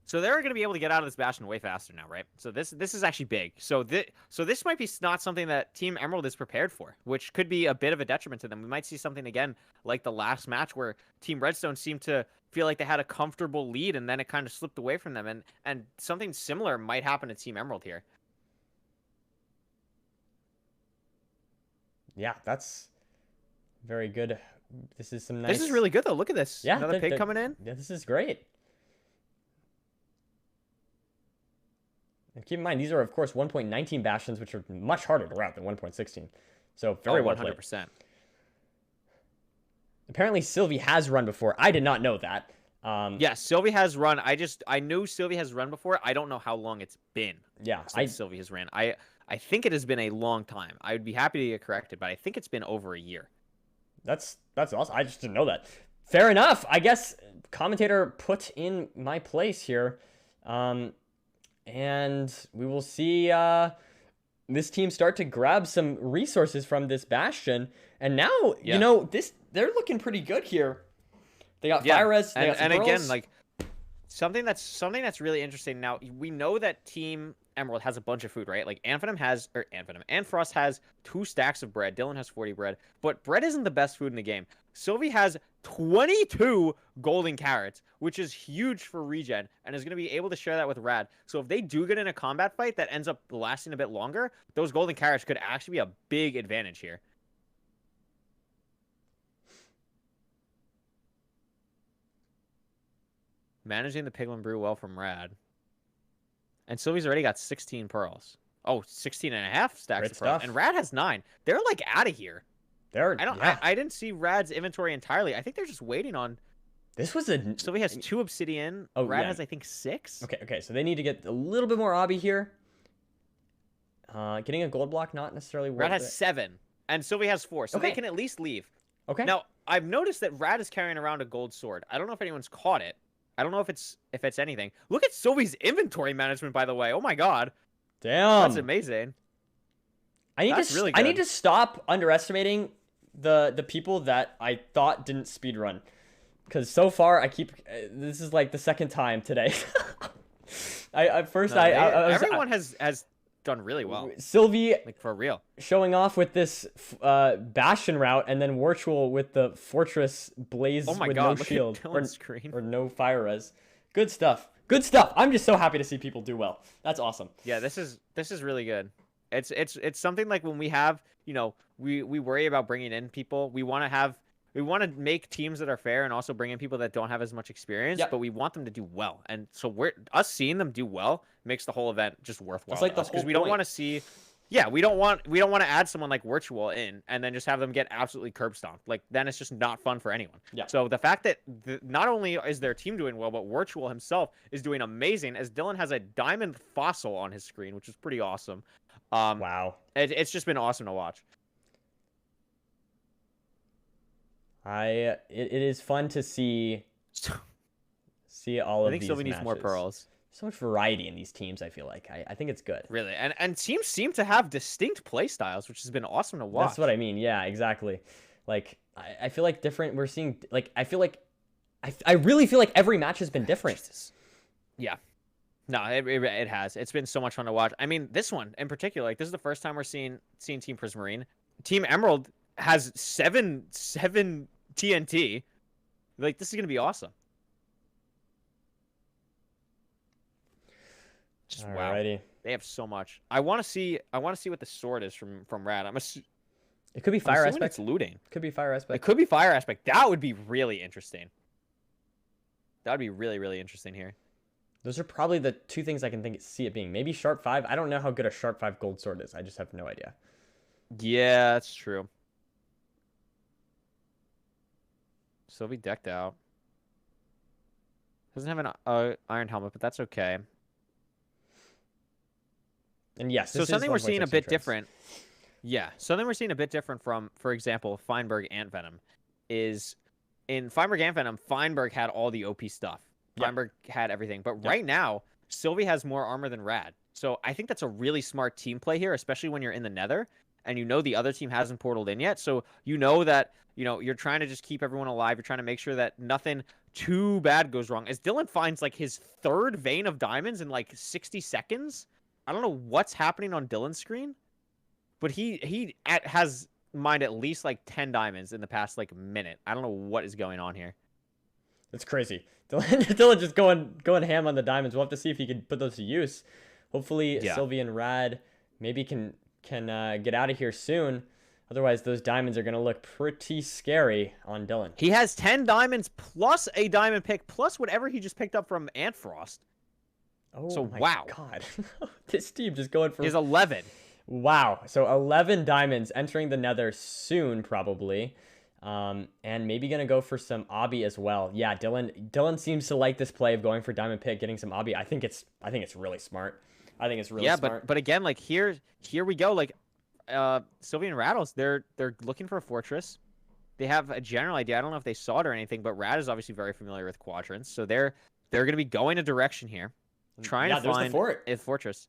So they're going to be able to get out of this bastion way faster now, right? So this is actually big. So this might be not something that Team Emerald is prepared for, which could be a bit of a detriment to them. We might see something again like the last match where Team Redstone seemed to feel like they had a comfortable lead and then it kind of slipped away from them. And something similar might happen to Team Emerald here. Yeah, that's very good. This is some nice... This is really good though. Look at this. Yeah, Another pig coming in. Yeah, this is great. And keep in mind, these are, of course, 1.19 bastions, which are much harder to route than 1.16. So, very well played. 100%. Apparently, Sylvie has run before. I did not know that. Yeah, Sylvie has run. I knew Sylvie has run before. I don't know how long it's been. Yeah, since Sylvie has ran. I think it has been a long time. I would be happy to get corrected, but I think it's been over a year. That's awesome. I just didn't know that. Fair enough. I guess commentator put in my place here. And we will see this team start to grab some resources from this bastion. And now, you know, they're looking pretty good here. They got fire res, they got some and pearls. again, like something that's really interesting. Now we know that Team Emerald has a bunch of food, right? Like Anfrost has 2 stacks of bread. Dylan has 40 bread, but bread isn't the best food in the game. Sylvie has 22 golden carrots, which is huge for regen, and is going to be able to share that with Rad. So if they do get in a combat fight that ends up lasting a bit longer, those golden carrots could actually be a big advantage here. Managing the Piglin Brew well from Rad. And Sylvie's already got 16 pearls. Oh, 16 and a half stacks Great of pearls. stuff. And Rad has 9. They're like out of here. I didn't see Rad's inventory entirely. I think they're just waiting on... This was a... Sylvie has 2 obsidian. Oh, Rad yeah. has, I think, 6. Okay, so they need to get a little bit more obby here. Getting a gold block, not necessarily worth Rad has it. 7. And Sylvie has 4. So they can at least leave. Okay. Now, I've noticed that Rad is carrying around a gold sword. I don't know if anyone's caught it. I don't know if it's anything. Look at Sylvie's inventory management, by the way. Oh my god. Damn. That's amazing. I need to stop underestimating the people that I thought didn't speedrun. Because so far, this is like the second time today. Everyone has done really well. Sylvie, like for real, showing off with this bastion route, and then Virtual with the fortress blaze with no shield or no fire res. Good stuff. Good stuff. I'm just so happy to see people do well. That's awesome. Yeah, this is really good. It's something like when we have, you know, we worry about bringing in people. We want to make teams that are fair and also bring in people that don't have as much experience, but we want them to do well. And so us seeing them do well makes the whole event just worthwhile. It's like because we don't want to see, we don't want to add someone like Virtual in and then just have them get absolutely curb stomped. Like then it's just not fun for anyone. Yeah. So the fact that not only is their team doing well, but Virtual himself is doing amazing, as Dylan has a diamond fossil on his screen, which is pretty awesome. Wow. It's just been awesome to watch. It is fun to see all of these I think Sylvie needs more matches. pearls. So much variety in these teams, I feel like. I think it's good. Really. And teams seem to have distinct play styles, which has been awesome to watch. That's what I mean. Yeah, exactly. Like, I feel like we're seeing, like, I really feel like every match has been different. Jesus. Yeah. No, it has. It's been so much fun to watch. I mean, this one in particular, like, this is the first time we're seeing Team Prismarine. Team Emerald has 7 TNT. Like, this is going to be awesome. Just Alrighty. wow. They have so much. I want to see what the sword is from Rad. It could be fire aspect. It's looting. Could be fire aspect. It could be fire aspect. That would be really interesting. That would be really, really interesting here. Those are probably the 2 things I can see it being. Maybe Sharp 5. I don't know how good a Sharp 5 gold sword is. I just have no idea. Yeah, that's true. Sylvie decked out. Doesn't have an iron helmet, but that's okay. And yes, so something we're seeing a bit different. Yeah, something we're seeing a bit different from, for example, Feinberg Ant Venom, is in Feinberg Ant Venom, Feinberg had all the OP stuff. Feinberg had everything, but right now, Sylvie has more armor than Rad. So I think that's a really smart team play here, especially when you're in the Nether, and you know the other team hasn't portaled in yet. So you know that, you know, you're trying to just keep everyone alive. You're trying to make sure that nothing too bad goes wrong. As Dylan finds like his third vein of diamonds in like 60 seconds. I don't know what's happening on Dylan's screen, but he has mined at least like 10 diamonds in the past like minute. I don't know what is going on here. It's crazy. Dylan just going ham on the diamonds. We'll have to see if he can put those to use. Hopefully, Sylvie and Rad maybe can get out of here soon. Otherwise, those diamonds are going to look pretty scary on Dylan. He has 10 diamonds plus a diamond pick plus whatever he just picked up from Antfrost. Oh, so my wow. God. This team just going for... Is 11. Wow. So 11 diamonds entering the nether soon, probably. And maybe going to go for some obby as well. Yeah, Dylan seems to like this play of going for diamond pick, getting some obby. I think it's really smart. I think it's really smart. Yeah, but again, like here we go. Like Sylvie and Rattles, they're looking for a fortress. They have a general idea. I don't know if they saw it or anything, but Rad is obviously very familiar with quadrants, so they're going to be going a direction here, trying to find a fortress.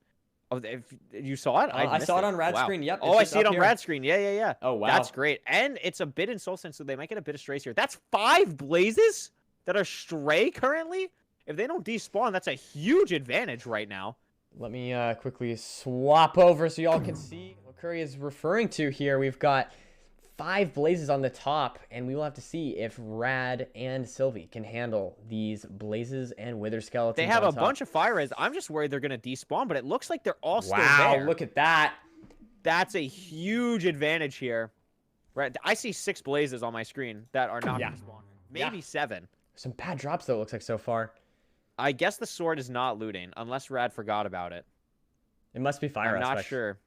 Oh, if you saw it, I saw it on Rad's screen. Yep. Oh, I see it on Rad's screen. Yeah. Oh, wow. That's great, and it's a bit in Soul Sense, so they might get a bit of strays here. That's 5 blazes that are stray currently. If they don't despawn, that's a huge advantage right now. Let me quickly swap over so y'all can see what Curry is referring to here. We've got 5 blazes on the top, and we will have to see if Rad and Sylvie can handle these blazes and wither skeletons. They have a bunch of fire res. I'm just worried they're going to despawn, but it looks like they're all still there. Wow, look at that. That's a huge advantage here. Right, I see 6 blazes on my screen that are not despawned. Maybe 7. Some bad drops, though, it looks like so far. I guess the sword is not looting, unless Rad forgot about it. It must be fire aspect. I'm not sure.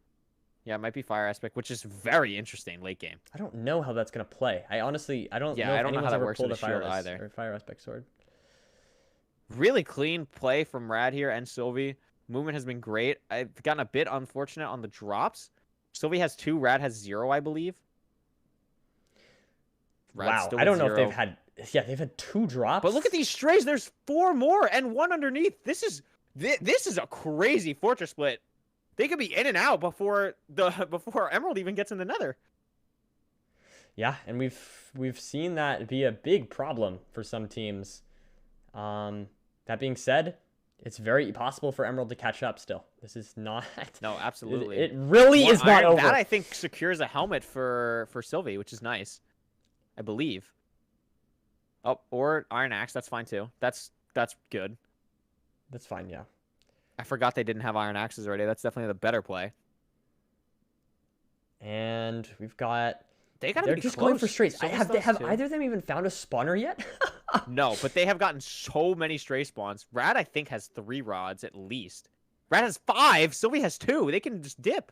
Yeah, it might be fire aspect, which is very interesting late game. I don't know how that's going to play. I don't know if anyone's ever pulled a fire aspect sword. Really clean play from Rad here and Sylvie. Movement has been great. I've gotten a bit unfortunate on the drops. Sylvie has 2, Rad has 0, I believe. Wow, I don't know if they've had... Yeah, they've had 2 drops. But look at these strays. There's 4 more and 1 underneath. This is a crazy fortress split. They could be in and out before Emerald even gets in the nether. Yeah, and we've seen that be a big problem for some teams. That being said, it's very possible for Emerald to catch up still. This is not... No, absolutely. It really is not over. That, I think, secures a helmet for Sylvie, which is nice. I believe. Oh, or Iron Axe. That's fine, too. That's good. That's fine, yeah. I forgot they didn't have Iron Axes already. That's definitely the better play. And we've got... They're just going for strays. Have either of them even found a spawner yet? No, but they have gotten so many stray spawns. Rad, I think, has 3 rods at least. Rad has 5. Sylvie has 2. They can just dip.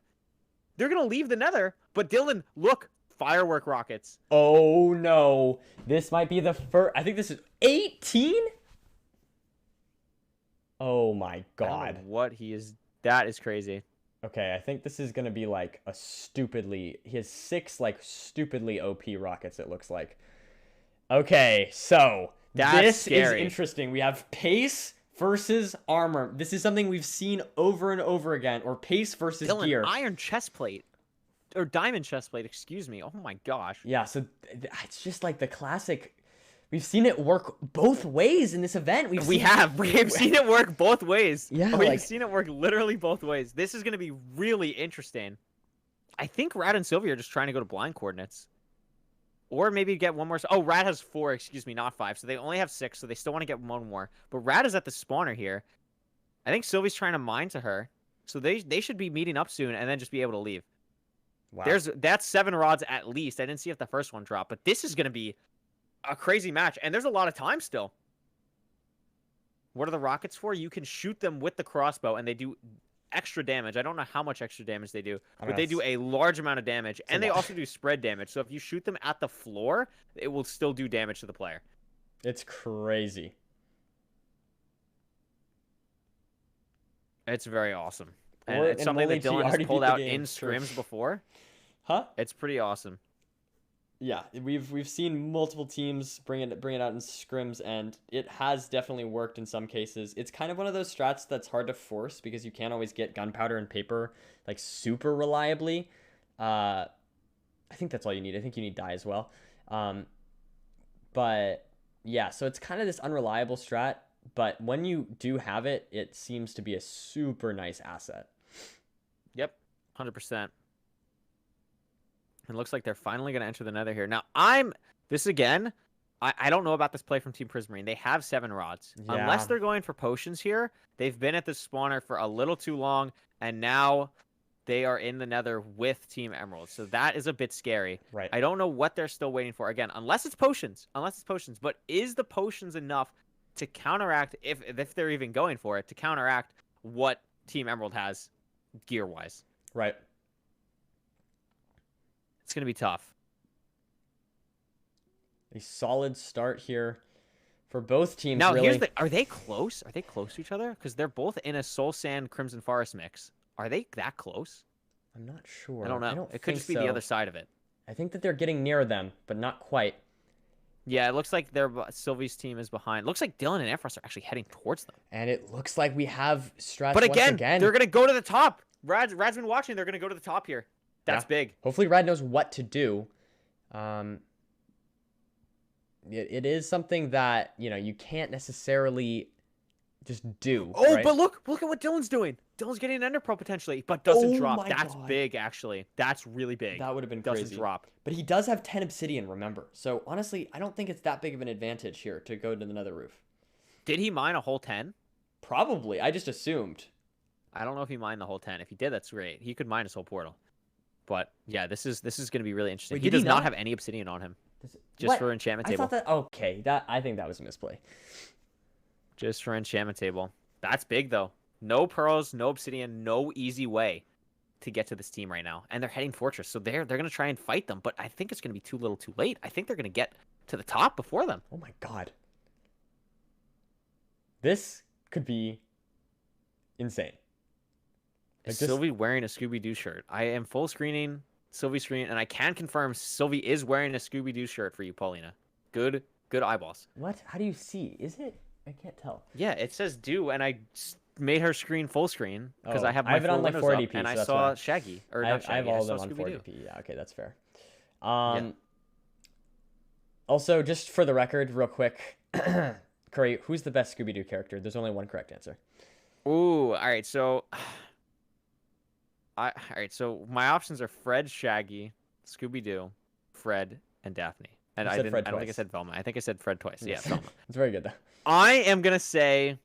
They're going to leave the nether. But Dylan, look. Firework rockets. Oh, no. This might be the first... I think this is 18? Oh, my God. I don't know what he is... That is crazy. Okay, I think this is going to be like a stupidly... He has 6 like stupidly OP rockets, it looks like. Okay, so this is interesting. We have pace versus armor. This is something we've seen over and over again. Or pace versus Dylan, gear. Iron chestplate. Or diamond chestplate, excuse me. Oh my gosh. Yeah, so it's just like the classic... We've seen it work both ways in this event. We've seen it work both ways. Yeah, we've seen it work literally both ways. This is going to be really interesting. I think Rad and Sylvie are just trying to go to blind coordinates. Or maybe get one more. Oh, Rad has 4, excuse me, not 5. So they only have 6, so they still want to get 1 more. But Rad is at the spawner here. I think Sylvie's trying to mine to her. So they should be meeting up soon and then just be able to leave. Wow. That's 7 rods at least. I didn't see if the first one dropped, but this is going to be a crazy match, and there's a lot of time still. What are the rockets for? You can shoot them with the crossbow, and they do extra damage. I don't know how much extra damage they do, but they do a large amount of damage, and they also do spread damage. So if you shoot them at the floor, it will still do damage to the player. It's crazy. It's very awesome. And it's something that Dylan has pulled out in scrims before. Huh? It's pretty awesome. Yeah, we've seen multiple teams bring it out in scrims, and it has definitely worked in some cases. It's kind of one of those strats that's hard to force because you can't always get gunpowder and paper like super reliably. I think that's all you need. I think you need dye as well. But yeah, so it's kind of this unreliable strat, but when you do have it, it seems to be a super nice asset. Yep, 100%. It looks like they're finally going to enter the nether here. Now, this again, I don't know about this play from Team Prismarine. They have 7 rods. Yeah. Unless they're going for potions here, they've been at this spawner for a little too long, and now they are in the nether with Team Emerald. So that is a bit scary. Right. I don't know what they're still waiting for. Again, unless it's potions. But is the potions enough to counteract, if they're even going for it, to counteract what Team Emerald has gear-wise? Right. It's going to be tough. A solid start here for both teams. Now, really. are they close? Are they close to each other? Because they're both in a Soul Sand Crimson Forest mix. Are they that close? I'm not sure. I don't know. It could just be so. the other side of it. I think that they're getting near them, but not quite. Yeah, it looks like Sylvie's team is behind. Looks like Dylan and Efros are actually heading towards them. And it looks like we have strats But once again. they're going to go to the top. Rad's been watching. They're going to go to the top here. That's big. Hopefully Rad knows what to do. It is something that, you can't necessarily just do. Oh, right? but look at what Dylan's doing. Dylan's getting an Ender Pearl potentially, but doesn't drop. My That's God. big, actually. That's really big. That would have been doesn't crazy. drop. But he does have 10 obsidian, remember. So honestly, I don't think it's that big of an advantage here to go to the nether roof. Did he mine a whole 10? Probably. I just assumed. I don't know if he mined the whole 10. If he did, that's great. He could mine his whole portal. But yeah, this is going to be really interesting. Wait, he did does he not not? have any obsidian on him. Just What? for enchantment I table. thought that. Okay, I think that was a misplay. Just for enchantment table. That's big though. No pearls, no obsidian, no easy way to get to this team right now. And they're heading fortress, so they're going to try and fight them. But I think it's going to be too little, too late. I think they're going to get to the top before them. Oh my God. This could be insane. Is Sylvie wearing a Scooby-Doo shirt? I am full screening Sylvie screen, and I can confirm Sylvie is wearing a Scooby-Doo shirt for you, Paulina. Good eyeballs. What? How do you see? Is it? I can't tell. Yeah, it says do, and I made her screen full screen because Oh, I have I my have it on, four like, windows 480p, up, and so I that's saw why. Shaggy. Or I not have Shaggy, all I of saw them on Scooby-Doo. 480p. Yeah, okay, that's fair. Also, just for the record, real quick, Curry, who's the best Scooby-Doo character? There's only one correct answer. Ooh, all right. So, So my options are Fred, Shaggy, Scooby-Doo, Fred, and Daphne. And You I said didn't. Fred I don't think I twice. said Velma. I think I said Fred twice. Yeah, Velma. It's very good though. I'm gonna say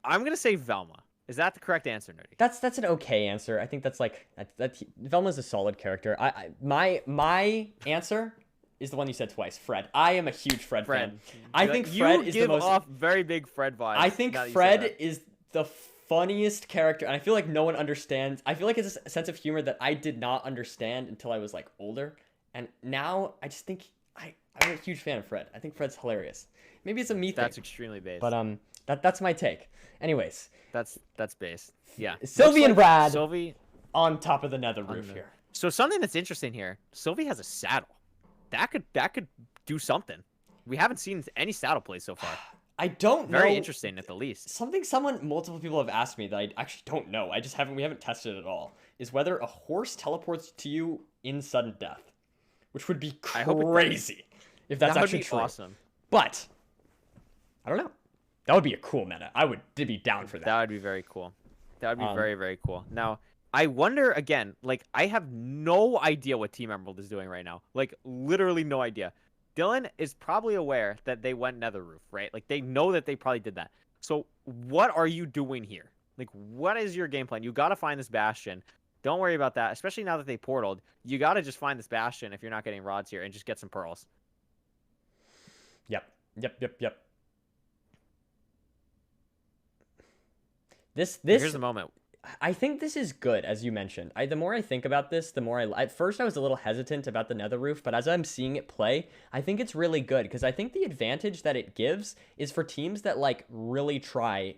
Velma. Is that the correct answer, Nerdy? That's an okay answer. I think that's like that. Velma's a solid character. My answer is the one you said twice, Fred. I am a huge Fred fan. I think Fred is the most. You give off very big Fred vibes. I think now that you say Fred that. is the funniest character, and I feel like no one understands. I feel like it's a sense of humor that I did not understand until I was like older, and now I just think I'm a huge fan of Fred. I think Fred's hilarious. Maybe it's a me thing. That's extremely based. But that's my take. Anyways, that's based. Yeah. Sylvie and Brad Sylvie on top of the nether roof here. So something that's interesting here. Sylvie has a saddle. That could do something. We haven't seen any saddle plays so far. I don't know. Very interesting at the least. Multiple people have asked me that I actually don't know. We haven't tested it at all. Is whether a horse teleports to you in sudden death, which would be crazy if that's actually true. Awesome. But I don't know. That would be a cool meta. I would be down for that. That would be very cool. That would be very, very cool. Now, I wonder again, like I have no idea what Team Emerald is doing right now. Like literally no idea. Dylan is probably aware that they went nether roof, right? Like they know that they probably did that. So what are you doing here? Like what is your game plan? You got to find this bastion. Don't worry about that, especially now that they portaled. You got to just find this bastion if you're not getting rods here and just get some pearls. Yep. This Here's the moment. I think this is good, as you mentioned. The more I think about this, the more at first I was a little hesitant about the nether roof, but as I'm seeing it play, I think it's really good because I think the advantage that it gives is for teams that really try,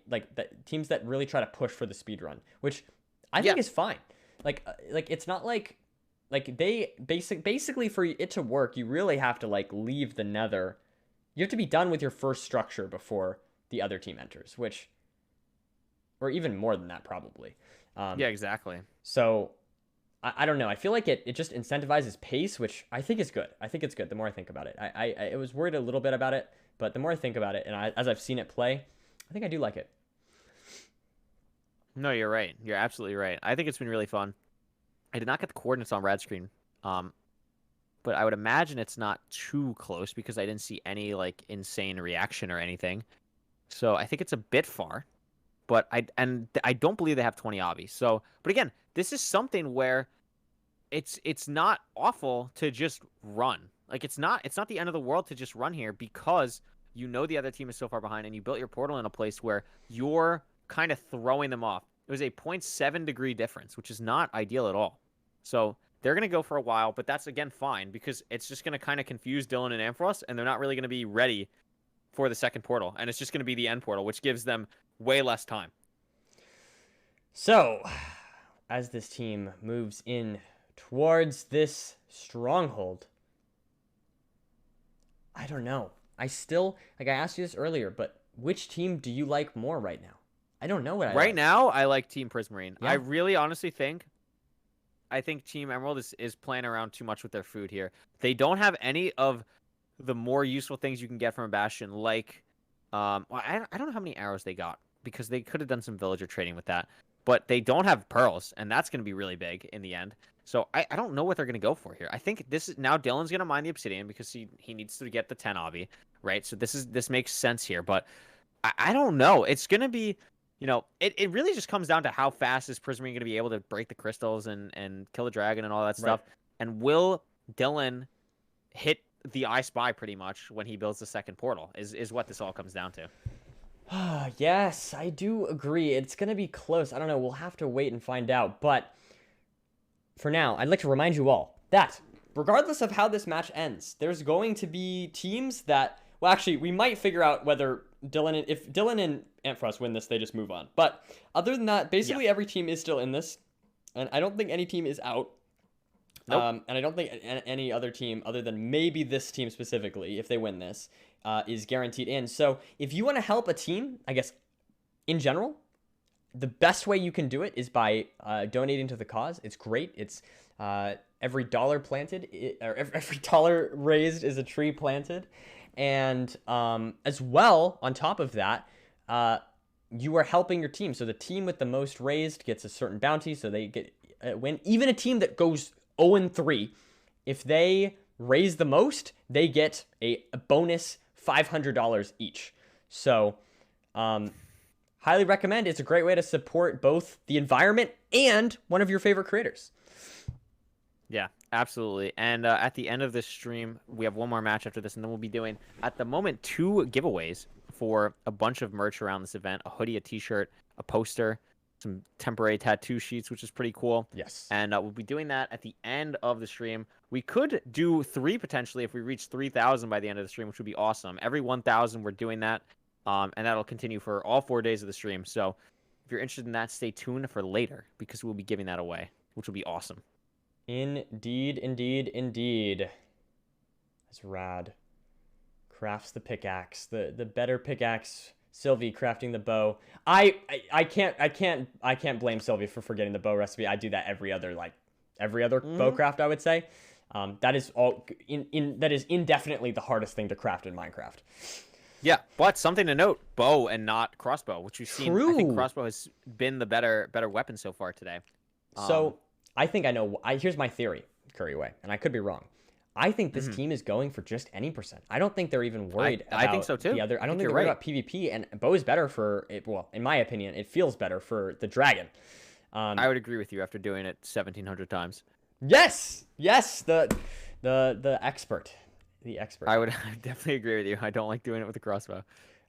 teams that really try to push for the speed run, which I think is fine. Like it's not like they basically for it to work, you really have to leave the nether. You have to be done with your first structure before the other team enters, or even more than that, probably. Yeah, exactly. So I don't know. I feel like it just incentivizes pace, which I think is good. I think it's good the more I think about it. I was worried a little bit about it, but the more I think about it, and as I've seen it play, I think I do like it. No, you're right. You're absolutely right. I think it's been really fun. I did not get the coordinates on Rad Screen, but I would imagine it's not too close because I didn't see any like insane reaction or anything. So I think it's a bit far, but I don't believe they have 20 obbies. So, but again, this is something where it's not awful to just run. Like it's not the end of the world to just run here because you know the other team is so far behind and you built your portal in a place where you're kind of throwing them off. It was a 0.7 degree difference, which is not ideal at all. So they're going to go for a while, but that's, again, fine because it's just going to kind of confuse Dylan and Ampharos, and they're not really going to be ready for the second portal. And it's just going to be the end portal, which gives them way less time. So, as this team moves in towards this stronghold, I don't know. I still, like I asked you this earlier, but which team do you like more right now? I don't know what I Right like. now, I like Team Prismarine. Yeah. I really honestly think Team Emerald is playing around too much with their food here. They don't have any of the more useful things you can get from a Bastion, like, well, I don't know how many arrows they got, because they could have done some villager trading with that. But they don't have pearls, and that's going to be really big in the end. So I don't know what they're going to go for here. I think this is now Dylan's going to mine the obsidian because he needs to get the 10 obby, right? So this makes sense here, but I don't know. It's going to be, you know, it really just comes down to how fast is Prismarine going to be able to break the crystals and kill the dragon and all that stuff. And will Dylan hit the I Spy pretty much when he builds the second portal is what this all comes down to. Yes, I do agree. It's going to be close. I don't know. We'll have to wait and find out. But for now, I'd like to remind you all that regardless of how this match ends, there's going to be teams that, well, actually, we might figure out whether if Dylan and Ampharos win this, they just move on. But other than that, basically every team is still in this. And I don't think any team is out. Nope. And I don't think any other team, other than maybe this team specifically, if they win this, is guaranteed in. So if you want to help a team, I guess, in general, the best way you can do it is by donating to the cause. It's great. It's every dollar planted, or every dollar raised is a tree planted. And as well, on top of that, you are helping your team. So the team with the most raised gets a certain bounty, so they get a win. Even a team that goes 0-3, if they raise the most, they get a bonus $500 each. So highly recommend. It's a great way to support both the environment and one of your favorite creators. Yeah, absolutely. And at the end of this stream, we have one more match after this, and then we'll be doing, at the moment, 2 giveaways for a bunch of merch around this event: a hoodie, a t-shirt, a poster, some temporary tattoo sheets, which is pretty cool. Yes. And we'll be doing that at the end of the stream. We could do 3 potentially if we reach 3,000 by the end of the stream, which would be awesome. Every 1,000, we're doing that, and that'll continue for all 4 days of the stream. So if you're interested in that, stay tuned for later, because we'll be giving that away, which will be awesome. Indeed, indeed, indeed. That's rad. Crafts the pickaxe, the better pickaxe. Sylvie crafting the bow. I can't blame Sylvie for forgetting the bow recipe. I do that every other bow craft, I would say. That is that is indefinitely the hardest thing to craft in Minecraft. Yeah, but something to note: bow and not crossbow, which we've seen. I think crossbow has been the better weapon so far today. So I think I know. Here's my theory, Curryway, and I could be wrong. I think this team is going for just any percent. I don't think they're even worried about I think so too. The other. I don't think they're worried about PvP, and bow is better for it. Well, in my opinion, it feels better for the dragon. I would agree with you after doing it 1,700 times. Yes, the expert, the expert. I would definitely agree with you. I don't like doing it with the crossbow.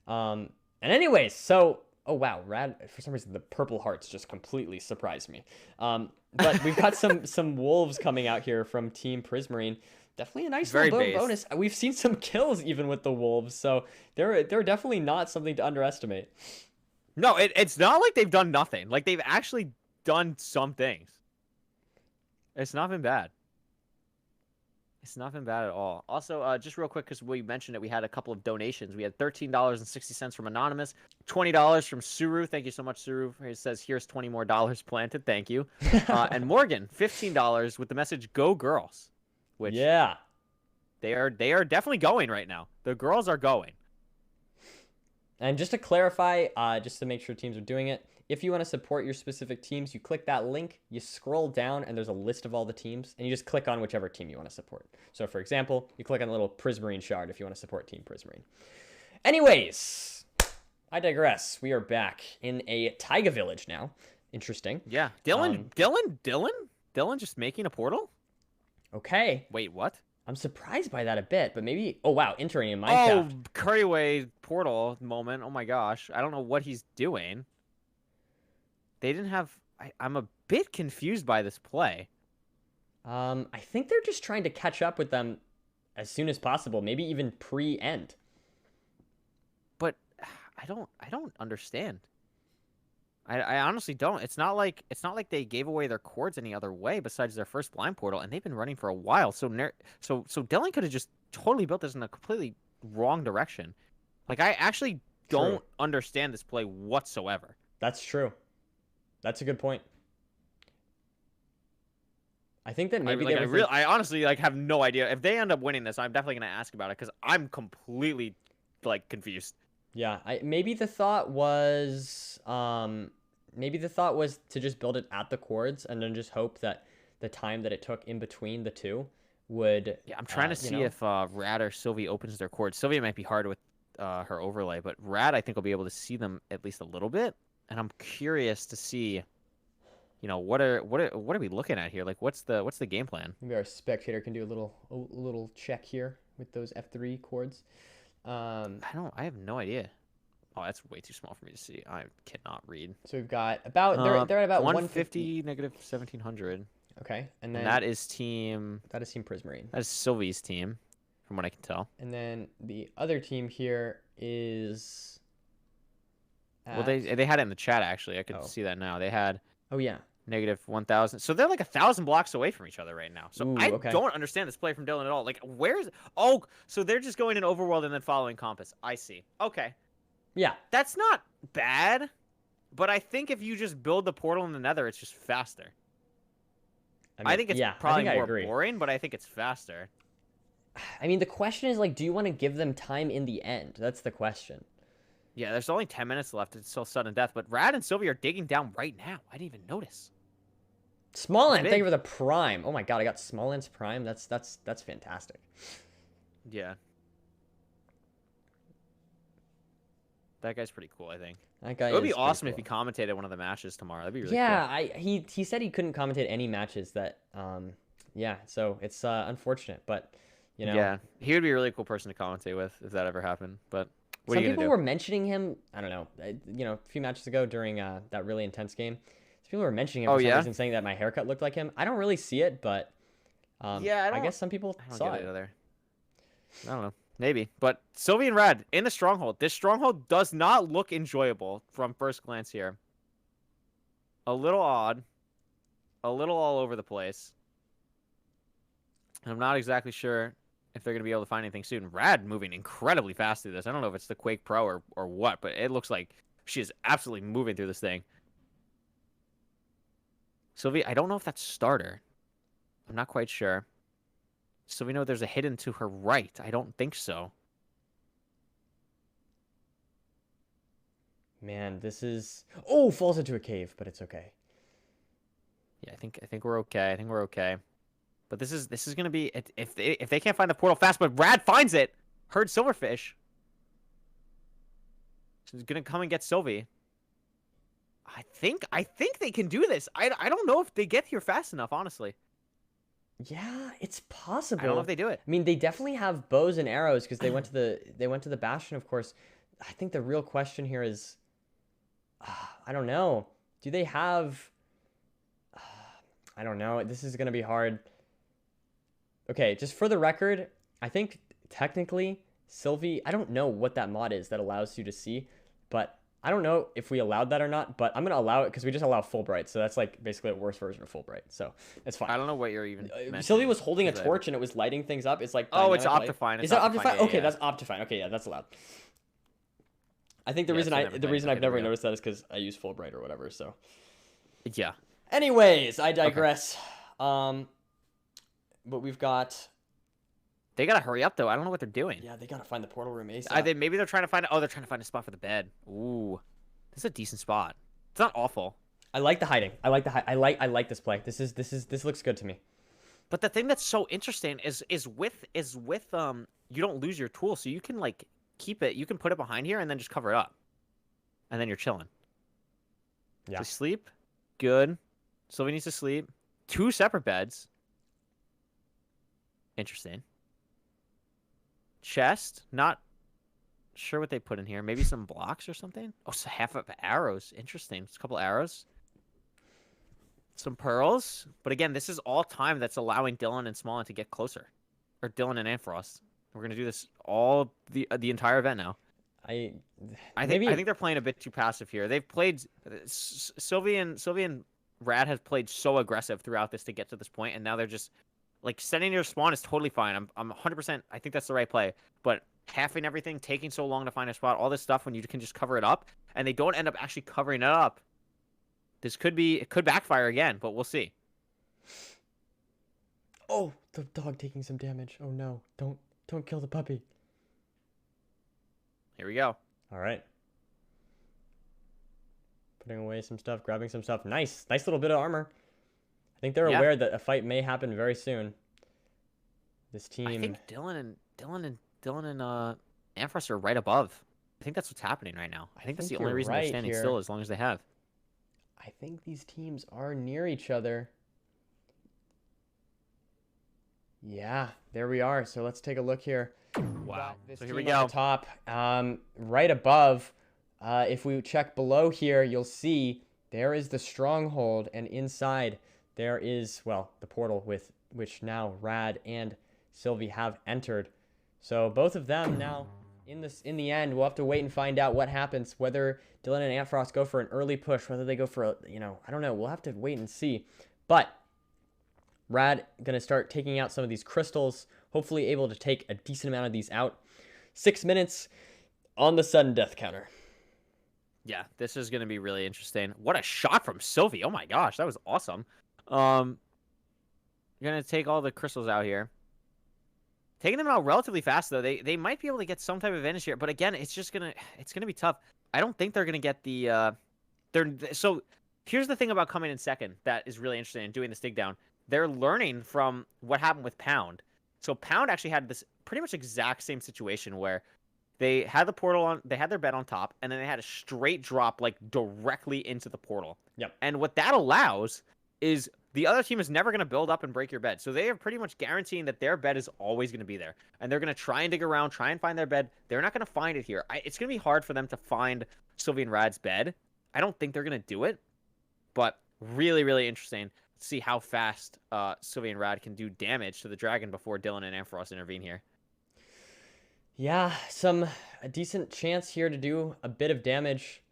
And anyways, so oh wow, rad. For some reason, the purple hearts just completely surprised me. But we've got some wolves coming out here from Team Prismarine. Definitely a nice little bonus. We've seen some kills even with the wolves, so they're definitely not something to underestimate. No, it's not like they've done nothing. Like, they've actually done some things. It's not been bad. It's not been bad at all. Also, just real quick, because we mentioned it, we had a couple of donations. We had $13.60 from Anonymous, $20 from Suru. Thank you so much, Suru. He says, here's $20 more planted. Thank you. And Morgan, $15 with the message, "Go Girls." Which, yeah. They are definitely going right now. The girls are going. And just to clarify, just to make sure teams are doing it, if you want to support your specific teams, you click that link, you scroll down, and there's a list of all the teams, and you just click on whichever team you want to support. So, for example, you click on the little Prismarine shard if you want to support Team Prismarine. Anyways, I digress. We are back in a Taiga village now. Interesting. Yeah. Dylan just making a portal? Okay. Wait, what? I'm surprised by that a bit, but maybe... Oh, wow. Entering in Minecraft. Oh, Curryway portal moment. Oh, my gosh. I don't know what he's doing. They didn't have... I'm a bit confused by this play. I think they're just trying to catch up with them as soon as possible. Maybe even pre-end. But I don't understand. I honestly don't. It's not like they gave away their cords any other way besides their first blind portal, and they've been running for a while. So Dylan could have just totally built this in a completely wrong direction. Like, I actually don't understand this play whatsoever. That's true. That's a good point. I think that maybe I honestly have no idea. If they end up winning this, I'm definitely gonna ask about it because I'm completely confused. Yeah, maybe the thought was to just build it at the cords and then just hope that the time that it took in between the two would. Yeah, I'm trying to see if Rad or Sylvie opens their cords. Sylvie might be hard with her overlay, but Rad I think will be able to see them at least a little bit. And I'm curious to see, what are we looking at here? Like, what's the game plan? Maybe our spectator can do a little check here with those F3 cords. I have no idea. Oh, that's way too small for me to see. I cannot read. So we've got they're at about 150 negative 1700. Okay, and then that is Team Prismarine. That is Sylvie's team, from what I can tell. And then the other team here is. Well, they had it in the chat actually. I could see that now. They had. Oh yeah. Negative 1,000. So they're like 1,000 blocks away from each other right now. So I don't understand this play from Dylan at all. Like, where's... Oh, so they're just going in Overworld and then following Compass. I see. Okay. Yeah. That's not bad. But I think if you just build the portal in the Nether, it's just faster. I think it's probably more boring, but I think it's faster. I mean, the question is, do you want to give them time in the end? That's the question. Yeah, there's only 10 minutes left. It's still sudden death. But Rad and Sylvie are digging down right now. I didn't even notice. Smallland, thank you for the Prime. Oh my god, I got Smallland's Prime. That's fantastic. Yeah. That guy's pretty cool, I think. That guy. It would be awesome if he commentated one of the matches tomorrow. That'd be really cool. Yeah, he said he couldn't commentate any matches that yeah, so it's unfortunate, but Yeah, he would be a really cool person to commentate with if that ever happened. But some people were mentioning him, I don't know, a few matches ago during that really intense game. People were mentioning him for some reason, saying that my haircut looked like him. I don't really see it, but I guess some people saw it. I don't know. Maybe. But Sylvie and Rad in the Stronghold. This Stronghold does not look enjoyable from first glance here. A little odd. A little all over the place. And I'm not exactly sure if they're going to be able to find anything soon. Rad moving incredibly fast through this. I don't know if it's the Quake Pro or what, but it looks like she is absolutely moving through this thing. Sylvie, I don't know if that's starter. I'm not quite sure. So we know there's a hidden to her right. I don't think so. Man, this is... Oh, falls into a cave, but it's okay. Yeah, I think we're okay. I think we're okay. But this is going to be... If they can't find the portal fast, but Rad finds it. Heard Silverfish. She's going to come and get Sylvie. I think they can do this. I don't know if they get here fast enough, honestly. Yeah, it's possible. I don't know if they do it. I mean, they definitely have bows and arrows because they went to the Bastion, of course. I think the real question here is, I don't know. Do they have? I don't know. This is gonna be hard. Okay, just for the record, I think technically Sylvie. I don't know what that mod is that allows you to see, but I don't know if we allowed that or not, but I'm gonna allow it because we just allow Fulbright, so that's like basically a worse version of Fulbright. So it's fine. I don't know what you're even. Sylvie was holding a Is it- torch and it was lighting things up. It's like Oh, it's dynamic light. Optifine. Is It's that Optifine? Optifine, yeah, Okay, yeah. that's Optifine. Okay, yeah, that's allowed. I think the Yeah, reason it's I dynamic the lighting. reason Okay, I've there never we go. noticed that is because I use Fulbright or whatever. So, Yeah. anyways, I digress. But we've got. They gotta hurry up though. I don't know what they're doing. Yeah, they gotta find the portal room ASAP. Maybe they're trying to find. Oh, they're trying to find a spot for the bed. Ooh, this is a decent spot. It's not awful. I like the hiding. I like the I like this play. This looks good to me. But the thing that's so interesting is with you don't lose your tool, so you can like keep it. You can put it behind here and then just cover it up, and then you're chilling. Yeah. So sleep, good. Sylvie needs to sleep. 2 separate beds. Interesting. Chest, not sure what they put in here. Maybe some blocks or something. Oh, it's a half of arrows. Interesting. It's a couple arrows. Some pearls. But again, this is all time that's allowing Dylan and Smallin to get closer. Or Dylan and Anfrost. We're gonna do this all the entire event now. I think they're playing a bit too passive here. They've played Sylvie and Rad has played so aggressive throughout this to get to this point, and now they're just like sending your spawn is totally fine. I'm 100%. I think that's the right play. But halving everything, taking so long to find a spot, all this stuff when you can just cover it up, and they don't end up actually covering it up. It could backfire again, but we'll see. Oh, the dog taking some damage. Oh no! Don't kill the puppy. Here we go. All right. Putting away some stuff, grabbing some stuff. Nice little bit of armor. I think they're aware that a fight may happen very soon. This team. I think Dylan and Amphros are right above. I think that's what's happening right now. I think that's the only you're reason they're right standing here. still as long as they have. I think these teams are near each other. Yeah, there we are. So let's take a look here. Wow. This So here we team on go. the top, right above. If we check below here, you'll see there is the stronghold, and inside there is, well, the portal with which now Rad and Sylvie have entered. So both of them now in the end, we'll have to wait and find out what happens, whether Dylan and Antfrost go for an early push, whether they go for a, I don't know. We'll have to wait and see. But Rad gonna start taking out some of these crystals, hopefully able to take a decent amount of these out. 6 minutes on the sudden death counter. Yeah, this is going to be really interesting. What a shot from Sylvie. Oh my gosh, that was awesome. You're going to take all the crystals out here. Taking them out relatively fast, though. They might be able to get some type of advantage here. But again, it's going to be tough. I don't think they're going to get the... So here's the thing about coming in second that is really interesting and doing this dig down. They're learning from what happened with Pound. So Pound actually had this pretty much exact same situation where they had the portal on, they had their bed on top, and then they had a straight drop like directly into the portal. Yep. And what that allows is the other team is never going to build up and break your bed. So they are pretty much guaranteeing that their bed is always going to be there. And they're going to try and dig around, try and find their bed. They're not going to find it here. It's going to be hard for them to find Sylvie and Rad's bed. I don't think they're going to do it, but really, really interesting to see how fast Sylvie and Rad can do damage to the dragon before Dylan and Ampharos intervene here. Yeah, a decent chance here to do a bit of damage,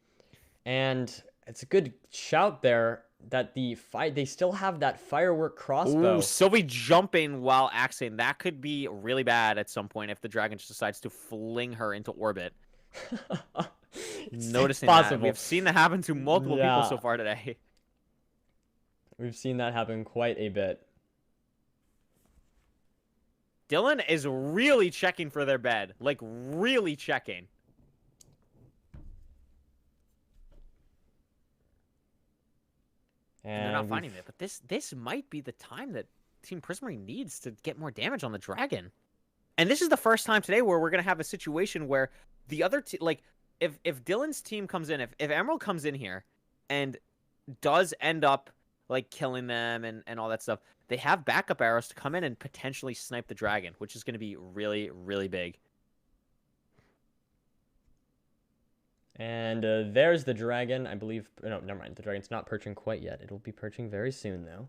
and it's a good shout there that they still have that firework crossbow. Ooh, Sylvie jumping while axing. That could be really bad at some point if the dragon just decides to fling her into orbit. Noticing that. We've seen that happen to multiple people so far today. We've seen that happen quite a bit. Dylan is really checking for their bed. Like, really checking. And they're not finding it. But this might be the time that Team Prismarine needs to get more damage on the dragon. And this is the first time today where we're going to have a situation where the other team... Like, if Dylan's team comes in, if Emerald comes in here and does end up, like, killing them and all that stuff... They have backup arrows to come in and potentially snipe the dragon, which is going to be really, really big. And there's the dragon, I believe. No, never mind. The dragon's not perching quite yet. It'll be perching very soon, though.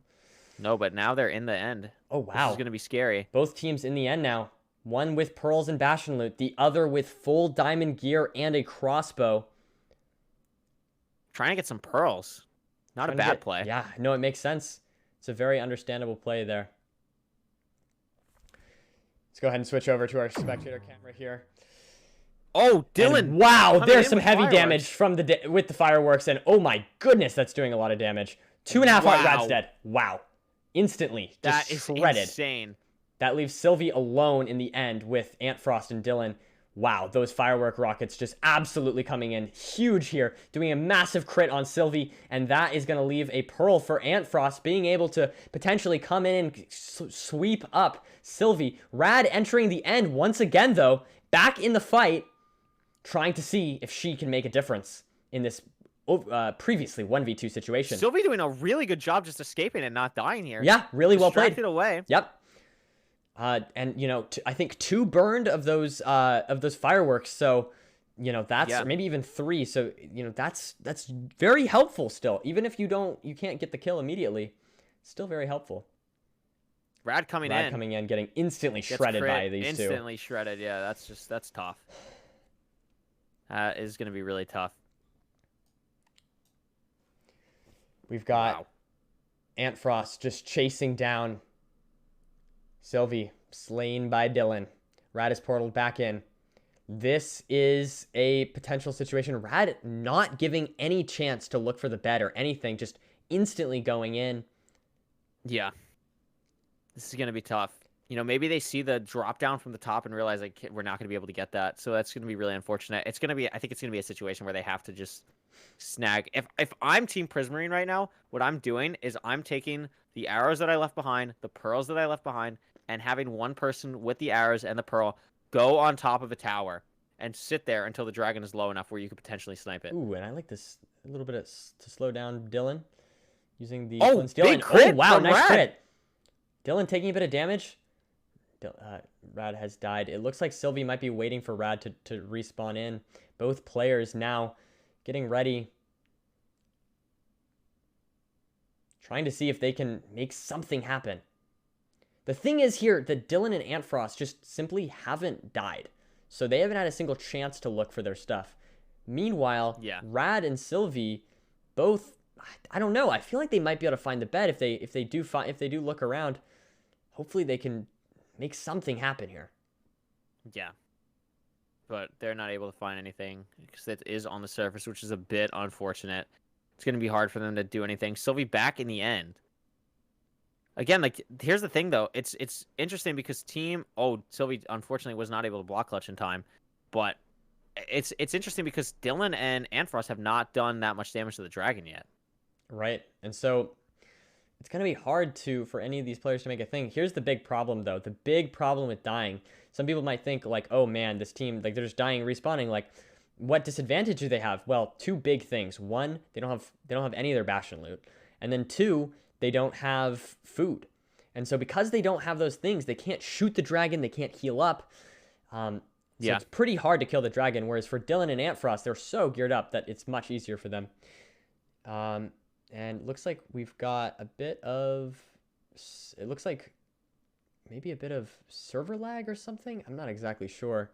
No, but now they're in the end. Oh, wow. This is going to be scary. Both teams in the end now. One with pearls and bastion loot. The other with full diamond gear and a crossbow. trying to get some pearls. Not a bad play. Yeah, no, it makes sense. It's a very understandable play there. Let's go ahead and switch over to our spectator camera here. Oh, Dylan! And wow, there's some heavy damage from with the fireworks, and oh my goodness, that's doing a lot of damage. 2.5 heart, Rad's dead. Wow, instantly, just that is shredded. Insane. That leaves Sylvie alone in the end with Antfrost and Dylan. Wow, those firework rockets just absolutely coming in huge here, doing a massive crit on Sylvie, and that is going to leave a pearl for Antfrost being able to potentially come in and sweep up Sylvie. Rad entering the end once again, though, back in the fight, trying to see if she can make a difference in this previously 1v2 situation. Sylvie doing a really good job just escaping and not dying here. Yeah, really well played. Distracted away. Yep. And you know, I think 2 burned of those fireworks. So, you know, that's or maybe even 3. So, you know, that's very helpful still. Even if you can't get the kill immediately, still very helpful. Rad coming in, getting instantly shredded by these two. Instantly shredded. Yeah, that's tough. Is going to be really tough. We've got Antfrost just chasing down Sylvie, slain by Dylan. Rad is portaled back in. This is a potential situation. Rad not giving any chance to look for the bed or anything, just instantly going in. Yeah. This is going to be tough. You know, maybe they see the drop down from the top and realize like we're not going to be able to get that. So that's going to be really unfortunate. I think it's going to be a situation where they have to just snag. If I'm Team Prismarine right now, what I'm doing is I'm taking the arrows that I left behind, the pearls that I left behind, and having one person with the arrows and the pearl go on top of a tower and sit there until the dragon is low enough where you could potentially snipe it. Ooh, and I like this a little bit to slow down Dylan using the Flint Steel. Big crit wow, nice crit. Dylan taking a bit of damage. Rad has died. It looks like Sylvie might be waiting for Rad to respawn in. Both players now getting ready. Trying to see if they can make something happen. The thing is here that Dylan and Antfrost just simply haven't died. So they haven't had a single chance to look for their stuff. Meanwhile, Rad and Sylvie both, I don't know, I feel like they might be able to find the bed if they do look around. Hopefully they can make something happen here. Yeah. But they're not able to find anything because it is on the surface, which is a bit unfortunate. It's going to be hard for them to do anything. Sylvie back in the end. Again, like, here's the thing, though. It's interesting because Sylvie, unfortunately, was not able to block clutch in time. But it's interesting because Dylan and Antfrost have not done that much damage to the dragon yet. Right. And so it's going to be hard for any of these players to make a thing. Here's the big problem, though. The big problem with dying. Some people might think, like, oh, man, this team, like, they're just dying and respawning. Like, what disadvantage do they have? Well, 2 big things. 1, they don't have any of their Bastion loot. And then 2, they don't have food. And so because they don't have those things, they can't shoot the dragon, they can't heal up. So it's pretty hard to kill the dragon, whereas for Dylan and Antfrost, they're so geared up that it's much easier for them. And it looks like we've got a bit of... It looks like maybe a bit of server lag or something? I'm not exactly sure.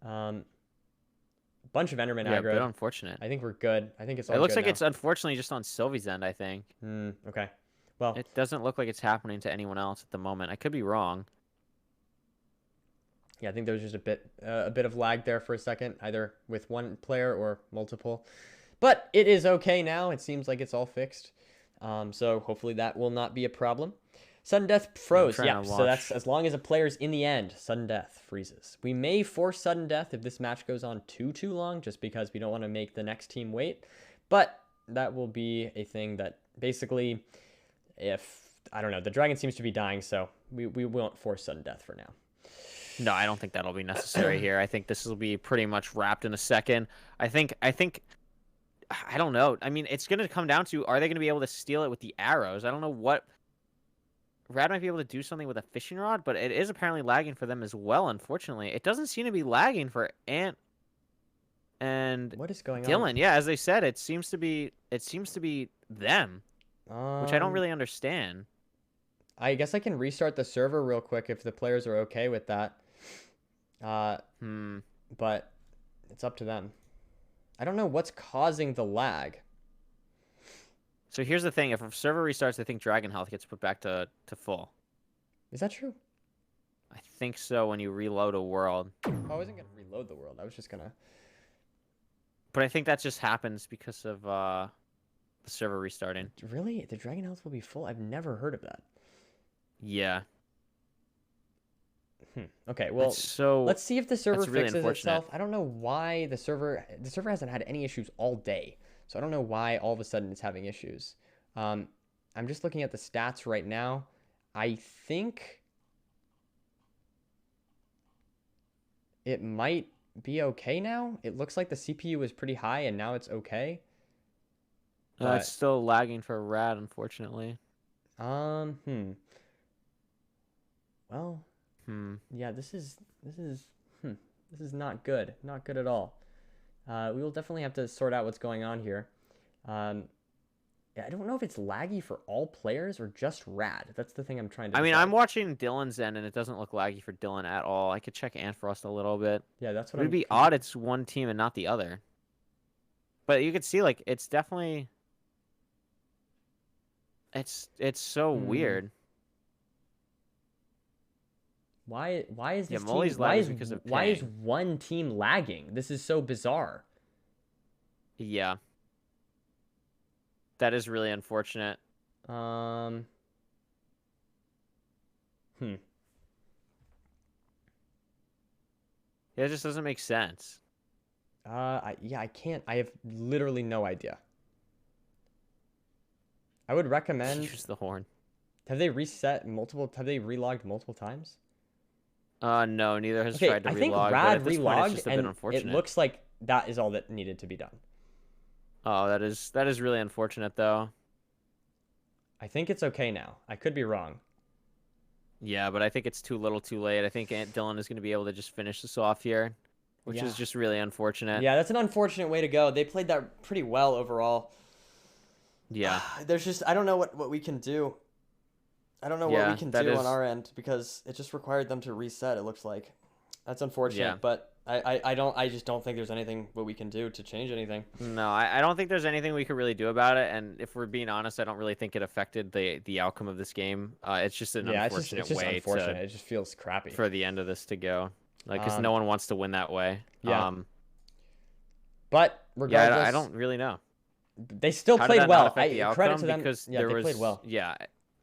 Bunch of Enderman aggro. Yeah, but unfortunate. I think we're good. I think it's all good. It looks like now. it's unfortunately just on Sylvie's end, I think. Okay. Well, it doesn't look like it's happening to anyone else at the moment. I could be wrong. Yeah, I think there was just a bit of lag there for a second, either with one player or multiple. But it is okay now. It seems like it's all fixed. So hopefully that will not be a problem. Sudden death froze. Yeah, so that's as long as a player's in the end, sudden death freezes. We may force sudden death if this match goes on too long, just because we don't want to make the next team wait. But that will be a thing that basically, I don't know, the dragon seems to be dying, so we won't force sudden death for now. No, I don't think that'll be necessary here. I think this will be pretty much wrapped in a second. I don't know. I mean, it's going to come down to, are they going to be able to steal it with the arrows? I don't know what... Rad might be able to do something with a fishing rod, but it is apparently lagging for them as well, unfortunately. It doesn't seem to be lagging for Ant and what is going Dylan. on? Yeah, as they said, it seems to be them, which I don't really understand. I guess I can restart the server real quick if the players are okay with that. But it's up to them. I don't know what's causing the lag. So here's the thing: if a server restarts, I think Dragon Health gets put back to full. Is that true? I think so when you reload a world. Oh, I wasn't gonna reload the world. I was just gonna. But I think that just happens because of the server restarting. Really? The Dragon Health will be full? I've never heard of that. Yeah. Okay, well, so let's see if the server really fixes itself. I don't know why the server hasn't had any issues all day. So I don't know why all of a sudden it's having issues. I'm just looking at the stats right now. I think it might be okay now. It looks like the CPU was pretty high and now it's okay. It's still lagging for Rad, unfortunately. Well, yeah, this is not good. Not good at all. We will definitely have to sort out what's going on here. Yeah, I don't know if it's laggy for all players or just Rad. That's the thing I'm trying to I mean, decide. I'm watching Dylan's end, and it doesn't look laggy for Dylan at all. I could check Antfrost a little bit. Yeah, that's what It'd be odd it's one team and not the other. But you could see, like, it's definitely... It's so weird. Why is this Molly's team, why lagging because of why is ping. one team lagging? This is so bizarre. Yeah. That is really unfortunate. Yeah, it just doesn't make sense. I can't. I have literally no idea. I would recommend Use the horn. Have they reset multiple? Have they relogged multiple times? No, neither has Okay, tried to I think relog. Rad But at this point, it's relogged, just a bit and unfortunate. it looks like that is all that needed to be done. Oh, that is really unfortunate, though. I think it's okay now. I could be wrong. Yeah, but I think it's too little, too late. I think Aunt Dylan is going to be able to just finish this off here, which is just really unfortunate. Yeah, that's an unfortunate way to go. They played that pretty well overall. Yeah. There's just I don't know what we can do. I don't know what we can do on our end because it just required them to reset. It looks like that's unfortunate, but I just don't think there's anything what we can do to change anything. No, I don't think there's anything we could really do about it. And if we're being honest, I don't really think it affected the outcome of this game. It's just an unfortunate it's just way unfortunate. It just feels crappy for the end of this to go, like because no one wants to win that way. Yeah. But regardless, I don't really know. They still played well. Credit to them because they played well. Yeah.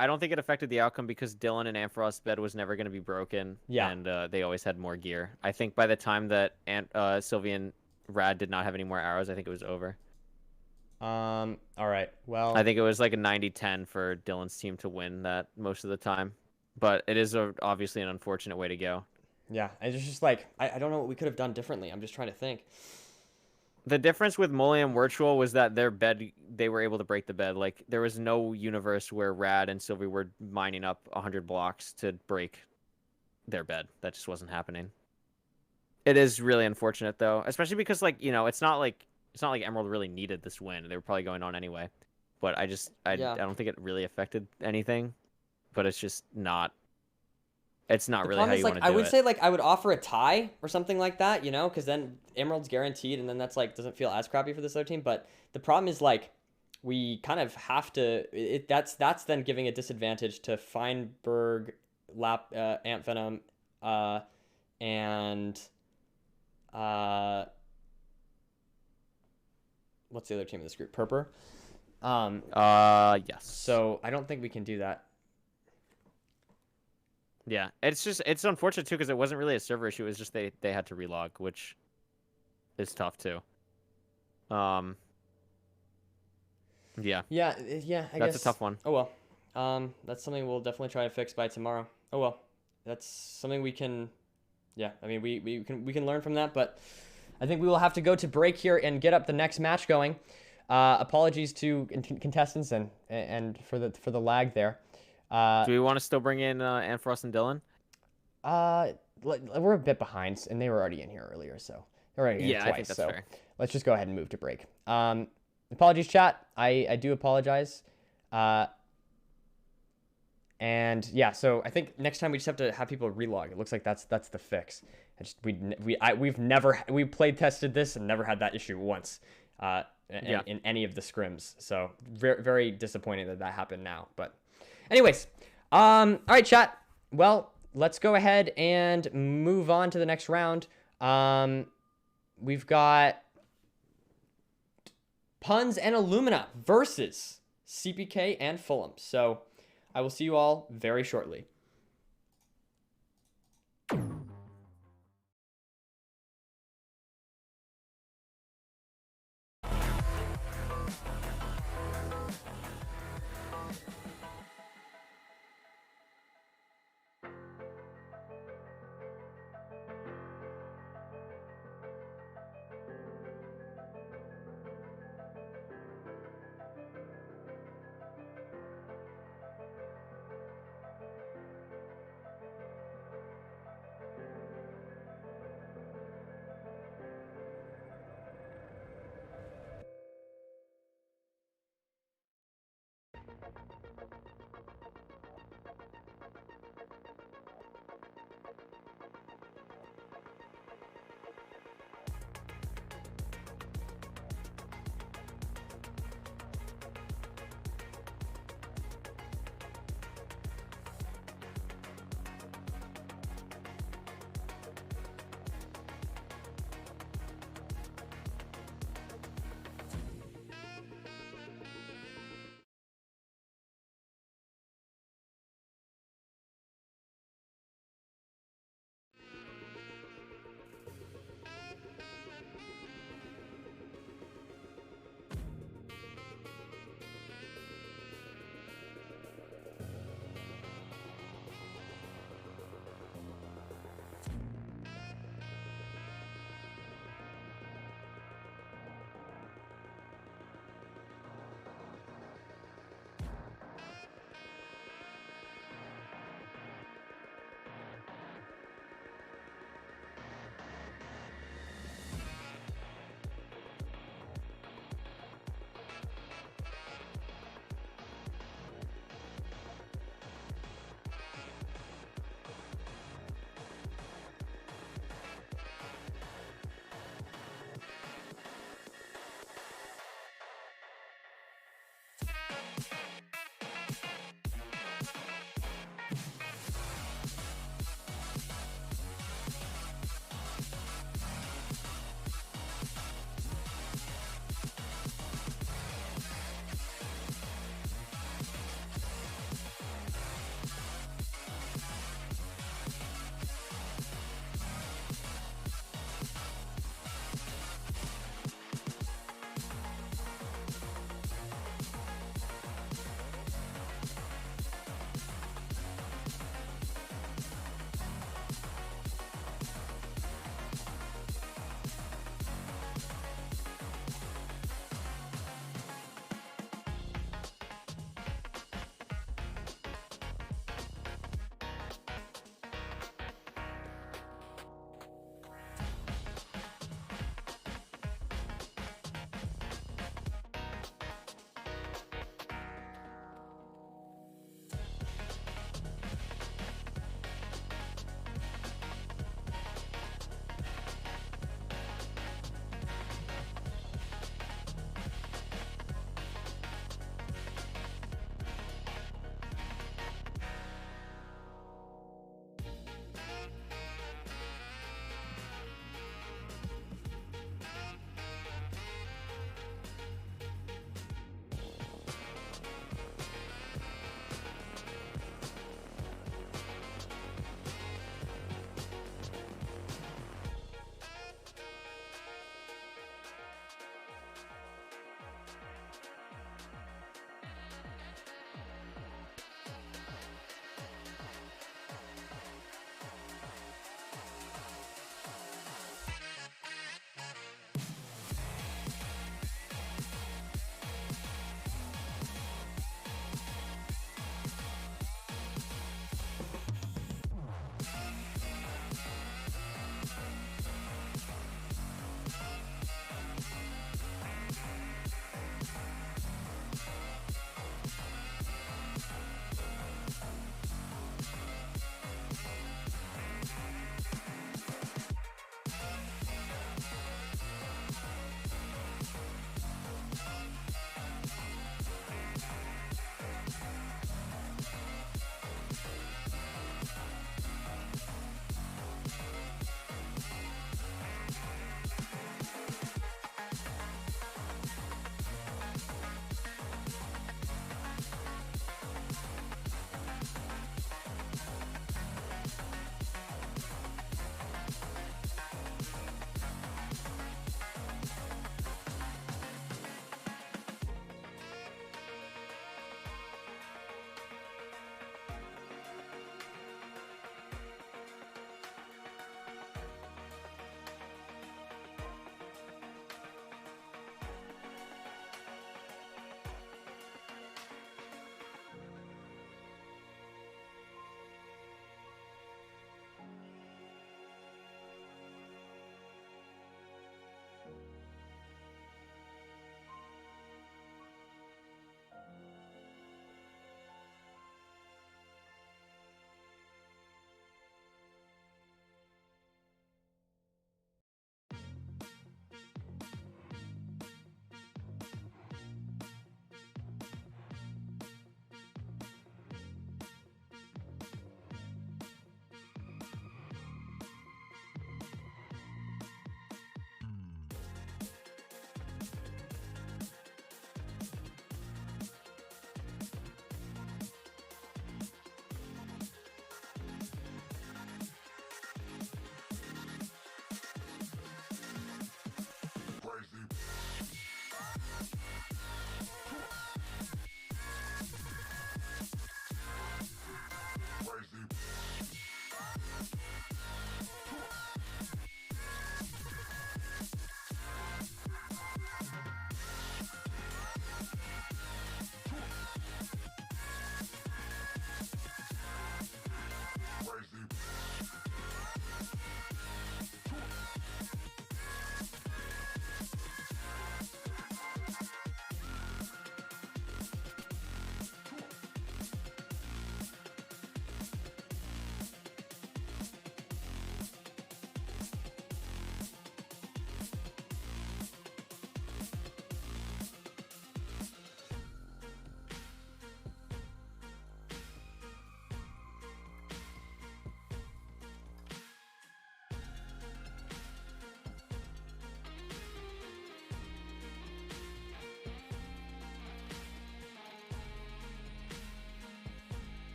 I don't think it affected the outcome because Dylan and Antfrost's bed was never going to be broken. Yeah. And they always had more gear. I think by the time that Sylvie and Rad did not have any more arrows, I think it was over. All right. Well, I think it was like a 90-10 for Dylan's team to win that most of the time. But it is obviously an unfortunate way to go. Yeah. It's just like, I don't know what we could have done differently. I'm just trying to think. The difference with Molly and Virtual was that their bed, they were able to break the bed. Like, there was no universe where Rad and Sylvie were mining up 100 blocks to break their bed. That just wasn't happening. It is really unfortunate, though. Especially because, like, you know, it's not like Emerald really needed this win. They were probably going on anyway. But I don't think it really affected anything. But it's just not... It's not really how you want to do it. I would say, like, I would offer a tie or something like that, you know, because then Emerald's guaranteed, and then that's, like, doesn't feel as crappy for this other team. But the problem is, like, we kind of have to... That's then giving a disadvantage to Feinberg, Ant Venom, and... what's the other team in this group? Purper? Yes. So I don't think we can do that. Yeah, it's unfortunate too because it wasn't really a server issue. It was just they had to relog, which is tough too. Yeah. Yeah, I guess that's a tough one. Oh well, that's something we'll definitely try to fix by tomorrow. Oh well, that's something we can. Yeah, I mean we can learn from that, but I think we will have to go to break here and get up the next match going. Apologies to contestants and for the lag there. Do we want to still bring in Antfrost and Dylan? We're a bit behind, and they were already in here earlier, so they're already in twice. I think that's fair. Let's just go ahead and move to break. Apologies, chat. I do apologize. And yeah, so I think next time we just have to have people relog. It looks like that's the fix. We've played tested this and never had that issue once. in any of the scrims. So very, very disappointing that that happened now. But anyways, all right, chat. Well, let's go ahead and move on to the next round. We've got Puns and Illumina versus CPK and Fulham. So I will see you all very shortly.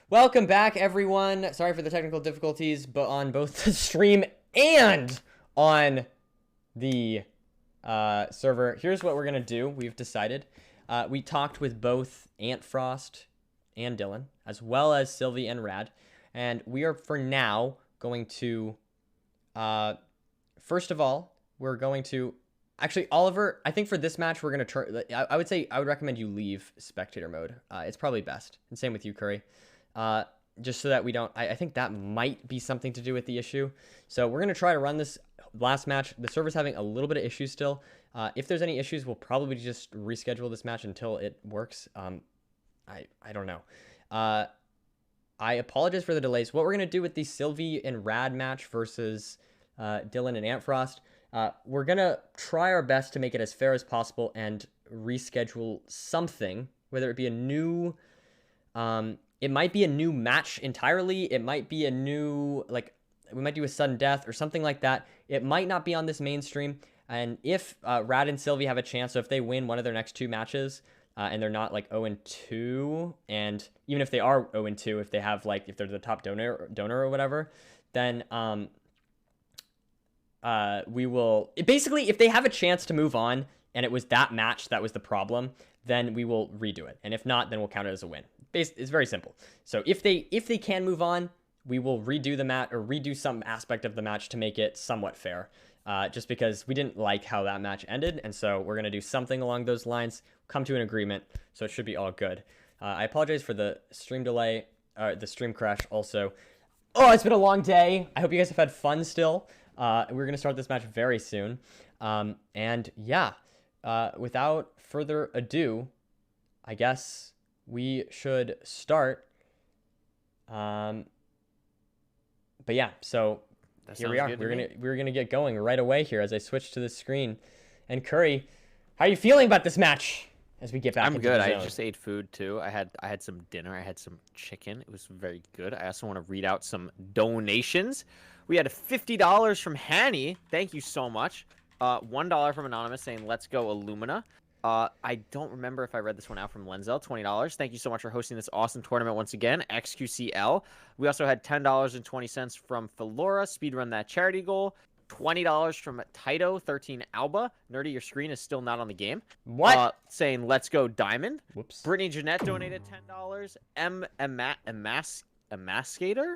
Welcome back, everyone. Sorry for the technical difficulties, but on both the stream and on the server. Here's what we're gonna do. We've decided. We talked with both Ant Frost and Dylan, as well as Sylvie and Rad, and we are for now going to. First of all, we're going to. Actually, Oliver, I think for this match, we're going to turn... I would say I would recommend you leave spectator mode. It's probably best. And same with you, Curry. Just so that we don't... I think that might be something to do with the issue. So we're going to try to run this last match. The server's having a little bit of issues still. If there's any issues, we'll probably just reschedule this match until it works. I don't know. I apologize for the delays. What we're going to do with the Sylvie and Rad match versus Dylan and Antfrost... we're going to try our best to make it as fair as possible and reschedule something, whether it be a new, it might be a new match entirely. It might be a new, like, we might do a sudden death or something like that. It might not be on this mainstream. And if Rad and Sylvie have a chance, so if they win one of their next 2 matches, and they're not like 0-2, and even if they are 0-2, if they have like, if they're the top donor or whatever, then, we will basically, if they have a chance to move on and it was that match that was the problem, then we will redo it. And if not, then we'll count it as a win. It's very simple. So if they can move on, we will redo the match or redo some aspect of the match to make it somewhat fair. Just because we didn't like how that match ended. And so we're going to do something along those lines, come to an agreement. So it should be all good. I apologize for the stream delay, the stream crash also. Oh, it's been a long day. I hope you guys have had fun still. We're going to start this match very soon. And yeah, without further ado, I guess we should start. But yeah, so here we are. We're gonna get going right away here as I switch to the screen. And Curry, how are you feeling about this match as we get back into good. the zone? I just ate food too. I had some dinner. I had some chicken. It was very good. I also want to read out some donations. We had $50 from Hanny. Thank you so much. $1 from Anonymous saying, let's go Illumina. I don't remember if I read this one out from Lenzel. $20. Thank you so much for hosting this awesome tournament once again. XQCL. We also had $10.20 from Philora. Speedrun that charity goal. $20 from Taito. 13 Alba. Nerdy, your screen is still not on the game. What? Saying, let's go Diamond. Whoops. Brittany Jeanette donated $10. Emascator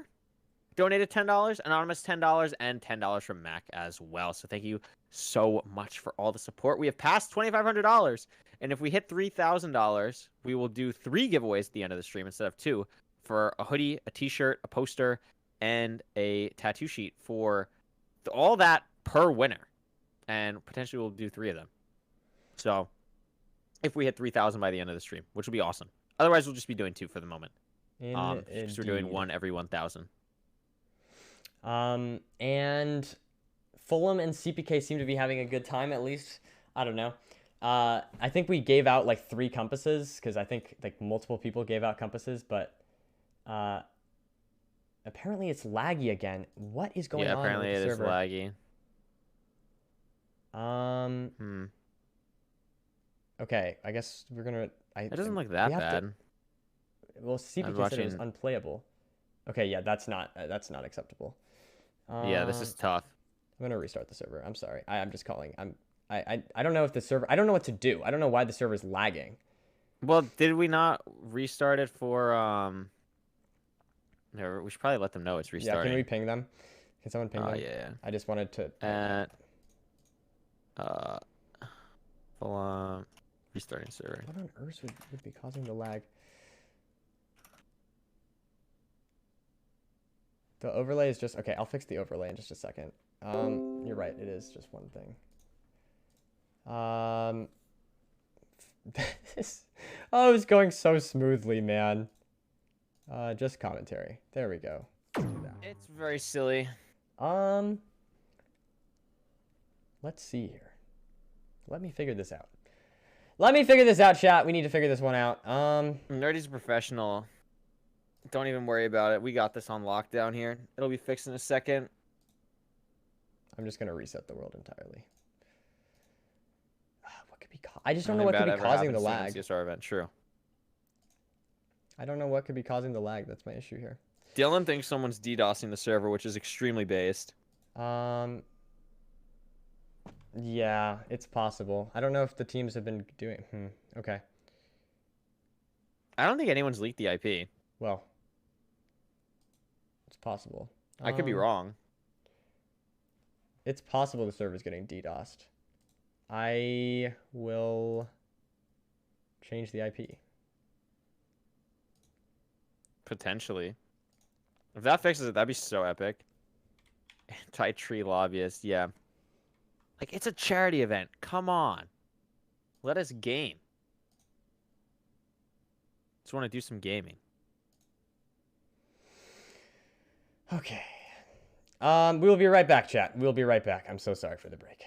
donated $10, Anonymous $10, and $10 from Mac as well. So thank you so much for all the support. We have passed $2,500, and if we hit $3,000, we will do 3 giveaways at the end of the stream instead of 2 for a hoodie, a t-shirt, a poster, and a tattoo sheet for all that per winner. And potentially we'll do 3 of them. So if we hit 3,000 by the end of the stream, which will be awesome. Otherwise, we'll just be doing 2 for the moment. Because we're doing 1 every 1,000. And Fulham and CPK seem to be having a good time, at least. I don't know. I think we gave out like 3 compasses because I think like multiple people gave out compasses, but apparently it's laggy again. What is going on? Yeah, apparently with the it is server? laggy. Okay, I guess we're gonna. It doesn't look that bad. Well, CPK said it was unplayable. Okay, yeah, that's not acceptable. Yeah, this is tough. I'm gonna restart the server. I'm sorry. I'm just calling. I don't know if the server. I don't know what to do. I don't know why the server's lagging. Well, did we not restart it for No, we should probably let them know it's restarting. Yeah, can we ping them? Can someone ping them? Yeah. I just wanted to. Full on restarting server. What on earth would be causing the lag? The overlay is just okay. I'll fix the overlay in just a second. You're right. It is just one thing. Oh, it's going so smoothly, man. Just commentary. There we go. It's very silly. Let's see here. Let me figure this out. Let me figure this out, chat. We need to figure this one out. Nerdy's a professional. Don't even worry about it. We got this on lockdown here. It'll be fixed in a second. I'm just gonna reset the world entirely. What could be? I just don't know what could be causing the lag. CSR event. True. I don't know what could be causing the lag. That's my issue here. Dylan thinks someone's DDoSing the server, which is extremely based. Yeah, it's possible. I don't know if the teams have been doing. Okay. I don't think anyone's leaked the IP. Well, it's possible. I could be wrong. It's possible the server's getting DDoSed. I will change the IP. Potentially. If that fixes it, that'd be so epic. Anti-tree lobbyist, yeah. Like, it's a charity event. Come on. Let us game. Just want to do some gaming. Okay. We will be right back, chat. We'll be right back. I'm so sorry for the break.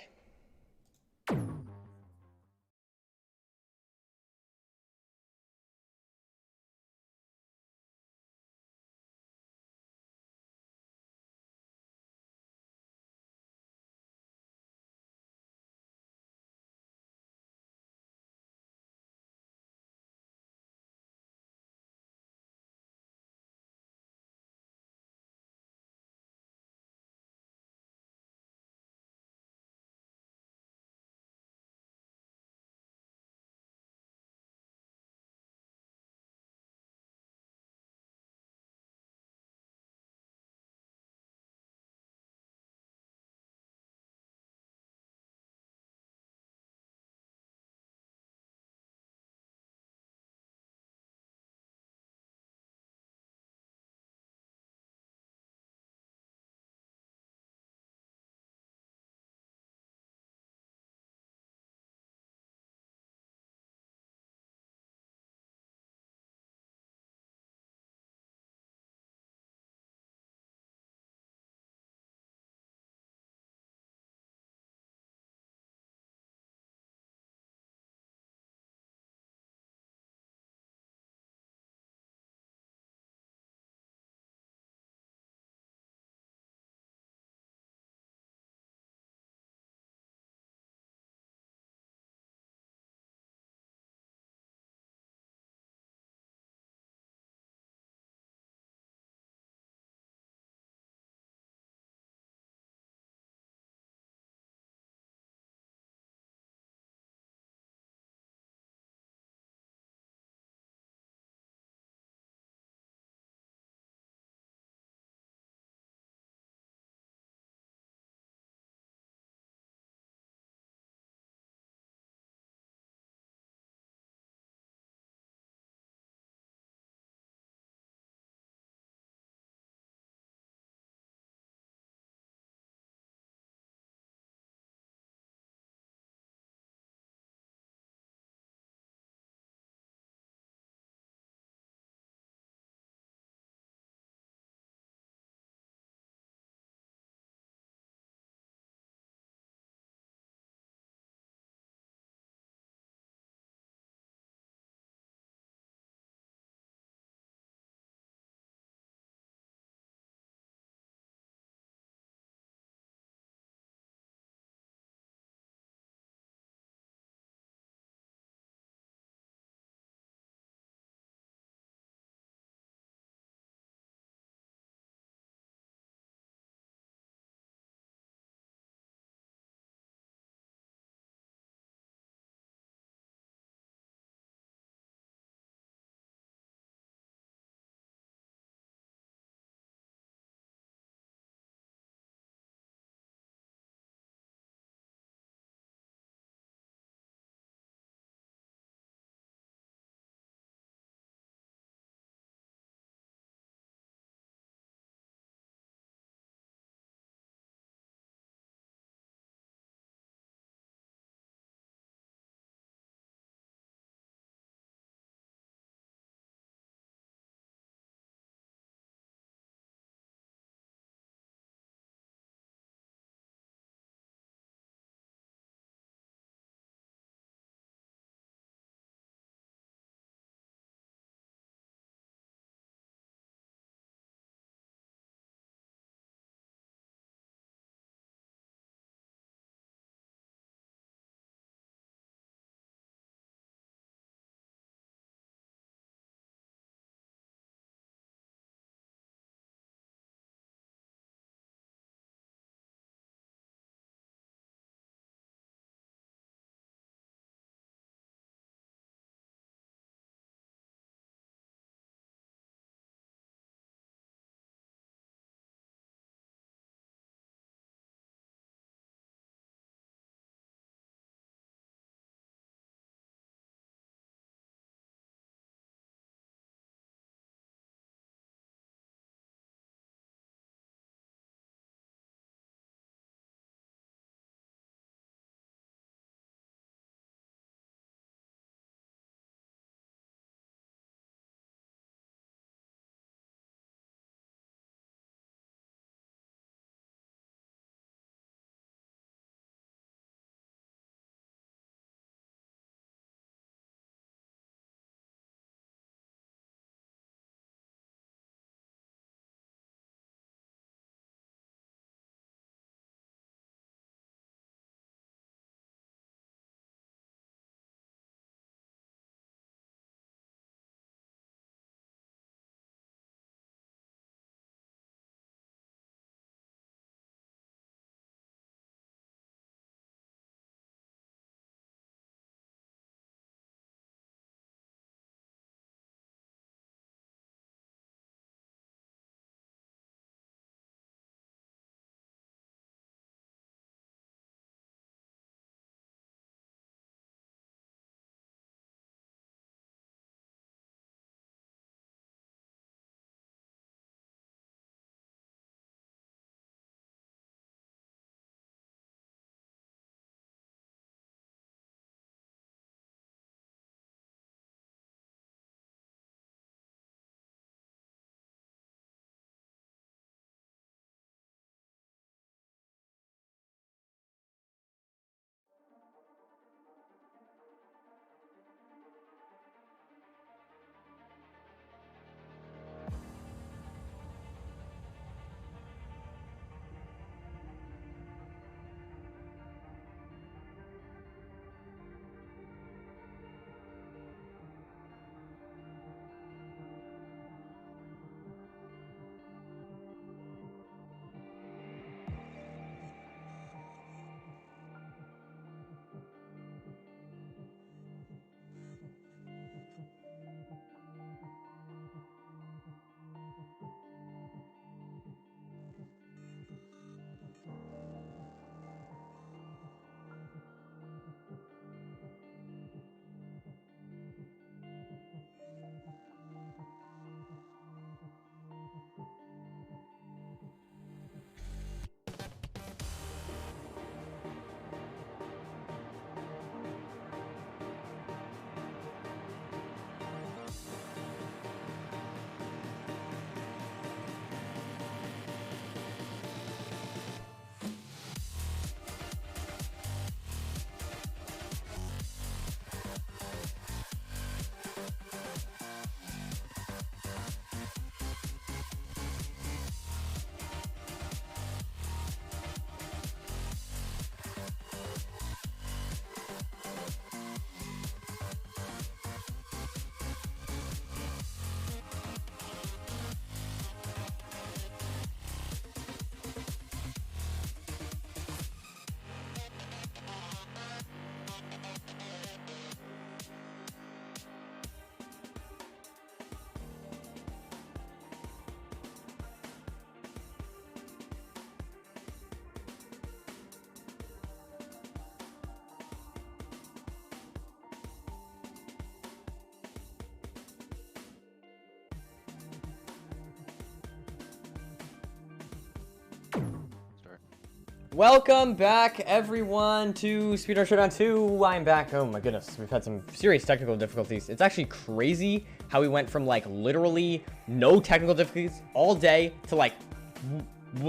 Welcome back, everyone, to SPEEDRUN SHOWDOwn 2. I'm back. Oh my goodness, we've had some serious technical difficulties. It's actually crazy how we went from like literally no technical difficulties all day to like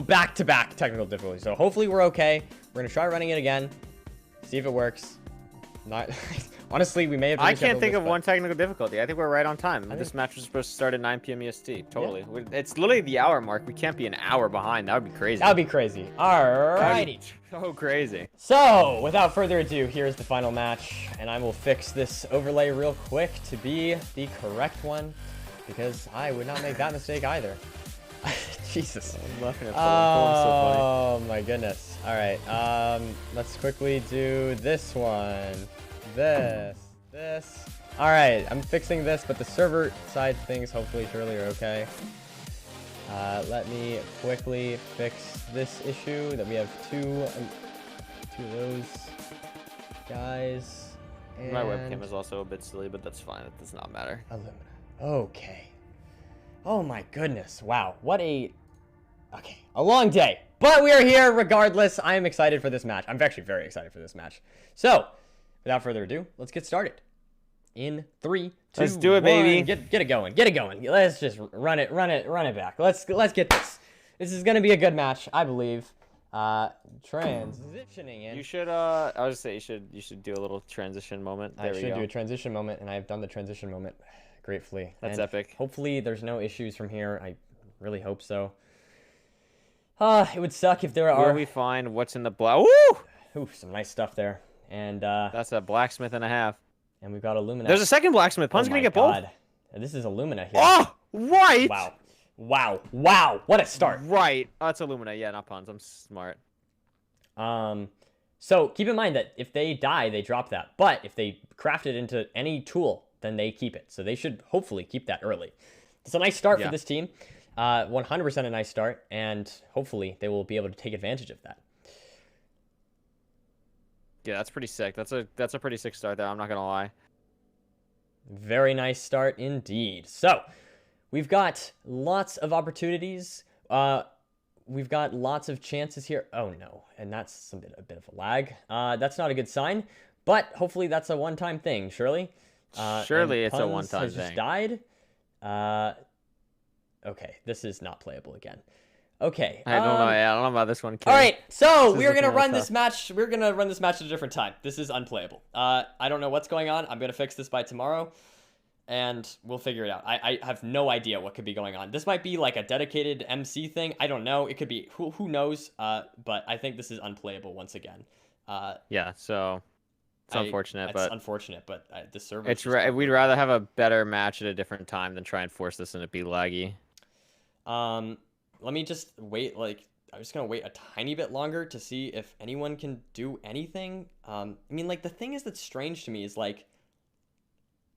back-to-back technical difficulties. So hopefully we're okay. We're gonna try running it again, see if it works. Not honestly, we may have. I can't think of one technical difficulty. I think we're right on time. This match was supposed to start at 9 p.m. EST. Totally. Yeah. It's literally the hour mark. We can't be an hour behind. That would be crazy. That would be crazy. Alrighty. So crazy. So, without further ado, here's the final match, and I will fix this overlay real quick to be the correct one, because I would not make that mistake either. Jesus. I'm laughing at oh my goodness. All right. Let's quickly do this one. This. All right. I'm fixing this, but the server side things hopefully surely are okay. Let me quickly fix this issue that we have two of those guys. And my webcam is also a bit silly, but that's fine. It does not matter. Alumina. Okay. Oh my goodness. Wow. What a long day. But we are here regardless. I am excited for this match. I'm actually very excited for this match. So, without further ado, let's get started. In 3, 2, let's do it, 1. baby. Get it going. Get it going. Let's just run it back. Let's get this. This is going to be a good match, I believe. Transitioning in. You should I would just say you should do a little transition moment. There I should do a transition moment, and I have done the transition moment gratefully. That's and epic. Hopefully there's no issues from here. I really hope so. It would suck if there are. Will we find what's in the Woo! Ooh, some nice stuff there. And that's a blacksmith and a half. And we've got Illumina. There's a second blacksmith. Pun's gonna get both. And this is Illumina here. Oh, right. Wow. What a start. Right. Oh, it's Illumina. Yeah, not Puns. I'm smart. So keep in mind that if they die, they drop that. But if they craft it into any tool, then they keep it. So they should hopefully keep that early. It's a nice start for this team. 100% a nice start, and hopefully they will be able to take advantage of that. Yeah, that's pretty sick. That's a pretty sick start there. I'm not gonna lie. Very nice start indeed. So we've got lots of opportunities. We've got lots of chances here. Oh no, and that's a bit of a lag. That's not a good sign, but hopefully that's a one-time thing. Surely. Surely it's a one-time has thing. Just died. Okay, this is not playable again. Okay. I don't know. Yeah, I don't know about this one. All right, so we're gonna run this match. We're gonna run this match at a different time. This is unplayable. I don't know what's going on. I'm gonna fix this by tomorrow, and we'll figure it out. I have no idea what could be going on. This might be like a dedicated MC thing. I don't know. It could be. Who knows? But I think this is unplayable once again. Yeah. So. It's unfortunate, but the server. We'd rather have a better match at a different time than try and force this and it be laggy. Let me just wait. I'm just gonna wait a tiny bit longer to see if anyone can do anything. I mean, the thing is that's strange to me is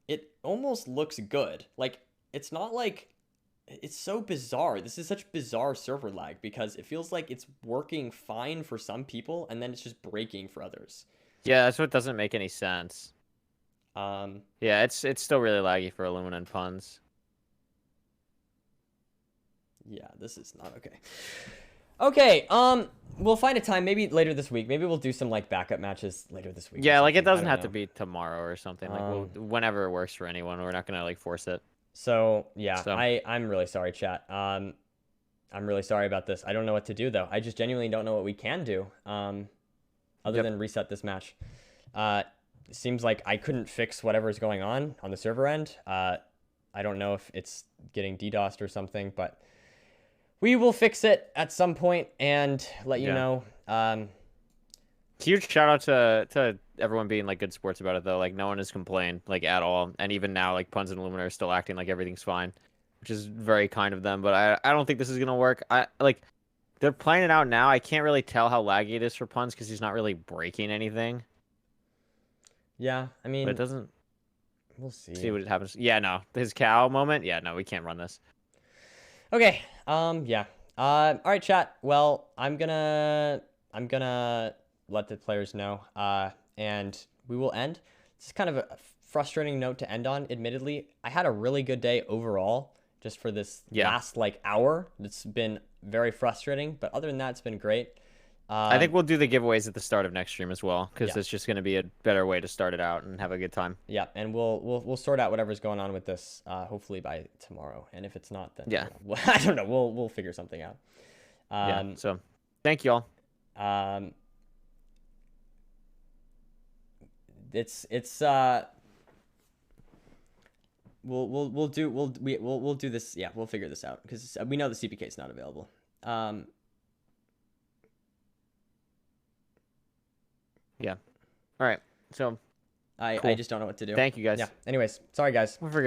it almost looks good. It's not it's so bizarre. This is such bizarre server lag because it feels like it's working fine for some people and then it's just breaking for others. Yeah, that's what doesn't make any sense. Yeah, it's still really laggy for Illumina and Puns. Yeah, this is not okay. Okay, we'll find a time maybe later this week. Maybe we'll do some backup matches later this week. Yeah, it doesn't have to be tomorrow or something. Whenever it works for anyone. We're not gonna force it. So yeah, I'm really sorry, chat. I'm really sorry about this. I don't know what to do though. I just genuinely don't know what we can do. Other than reset this match. It seems like I couldn't fix whatever's going on the server end. I don't know if it's getting DDoSed or something, but we will fix it at some point and let you know. Huge shout out to everyone being good sports about it though. No one has complained at all, and even now Puns and Illumina are still acting like everything's fine, which is very kind of them. But I don't think this is gonna work. They're playing it out now. I can't really tell how laggy it is for Puns because he's not really breaking anything. Yeah, I mean... But it doesn't... We'll see. See what happens. Yeah, no. His cow moment? Yeah, no, we can't run this. Okay, yeah. Alright, chat. Well, I'm gonna let the players know, and we will end. This is kind of a frustrating note to end on, admittedly. I had a really good day overall, just for this last, hour. It's been very frustrating, but other than that, it's been great. I think we'll do the giveaways at the start of next stream as well, because Yeah. it's just going to be a better way to start it out and have a good time. Yeah, and we'll sort out whatever's going on with this hopefully by tomorrow. And if it's not, then Yeah. I don't know. We'll figure something out. Yeah. So thank y'all. It's we'll do this. Yeah, we'll figure this out because we know the CPK is not available. Yeah. All right. So I cool. just don't know what to do. Thank you guys. Yeah. Anyways, sorry guys. We'll figure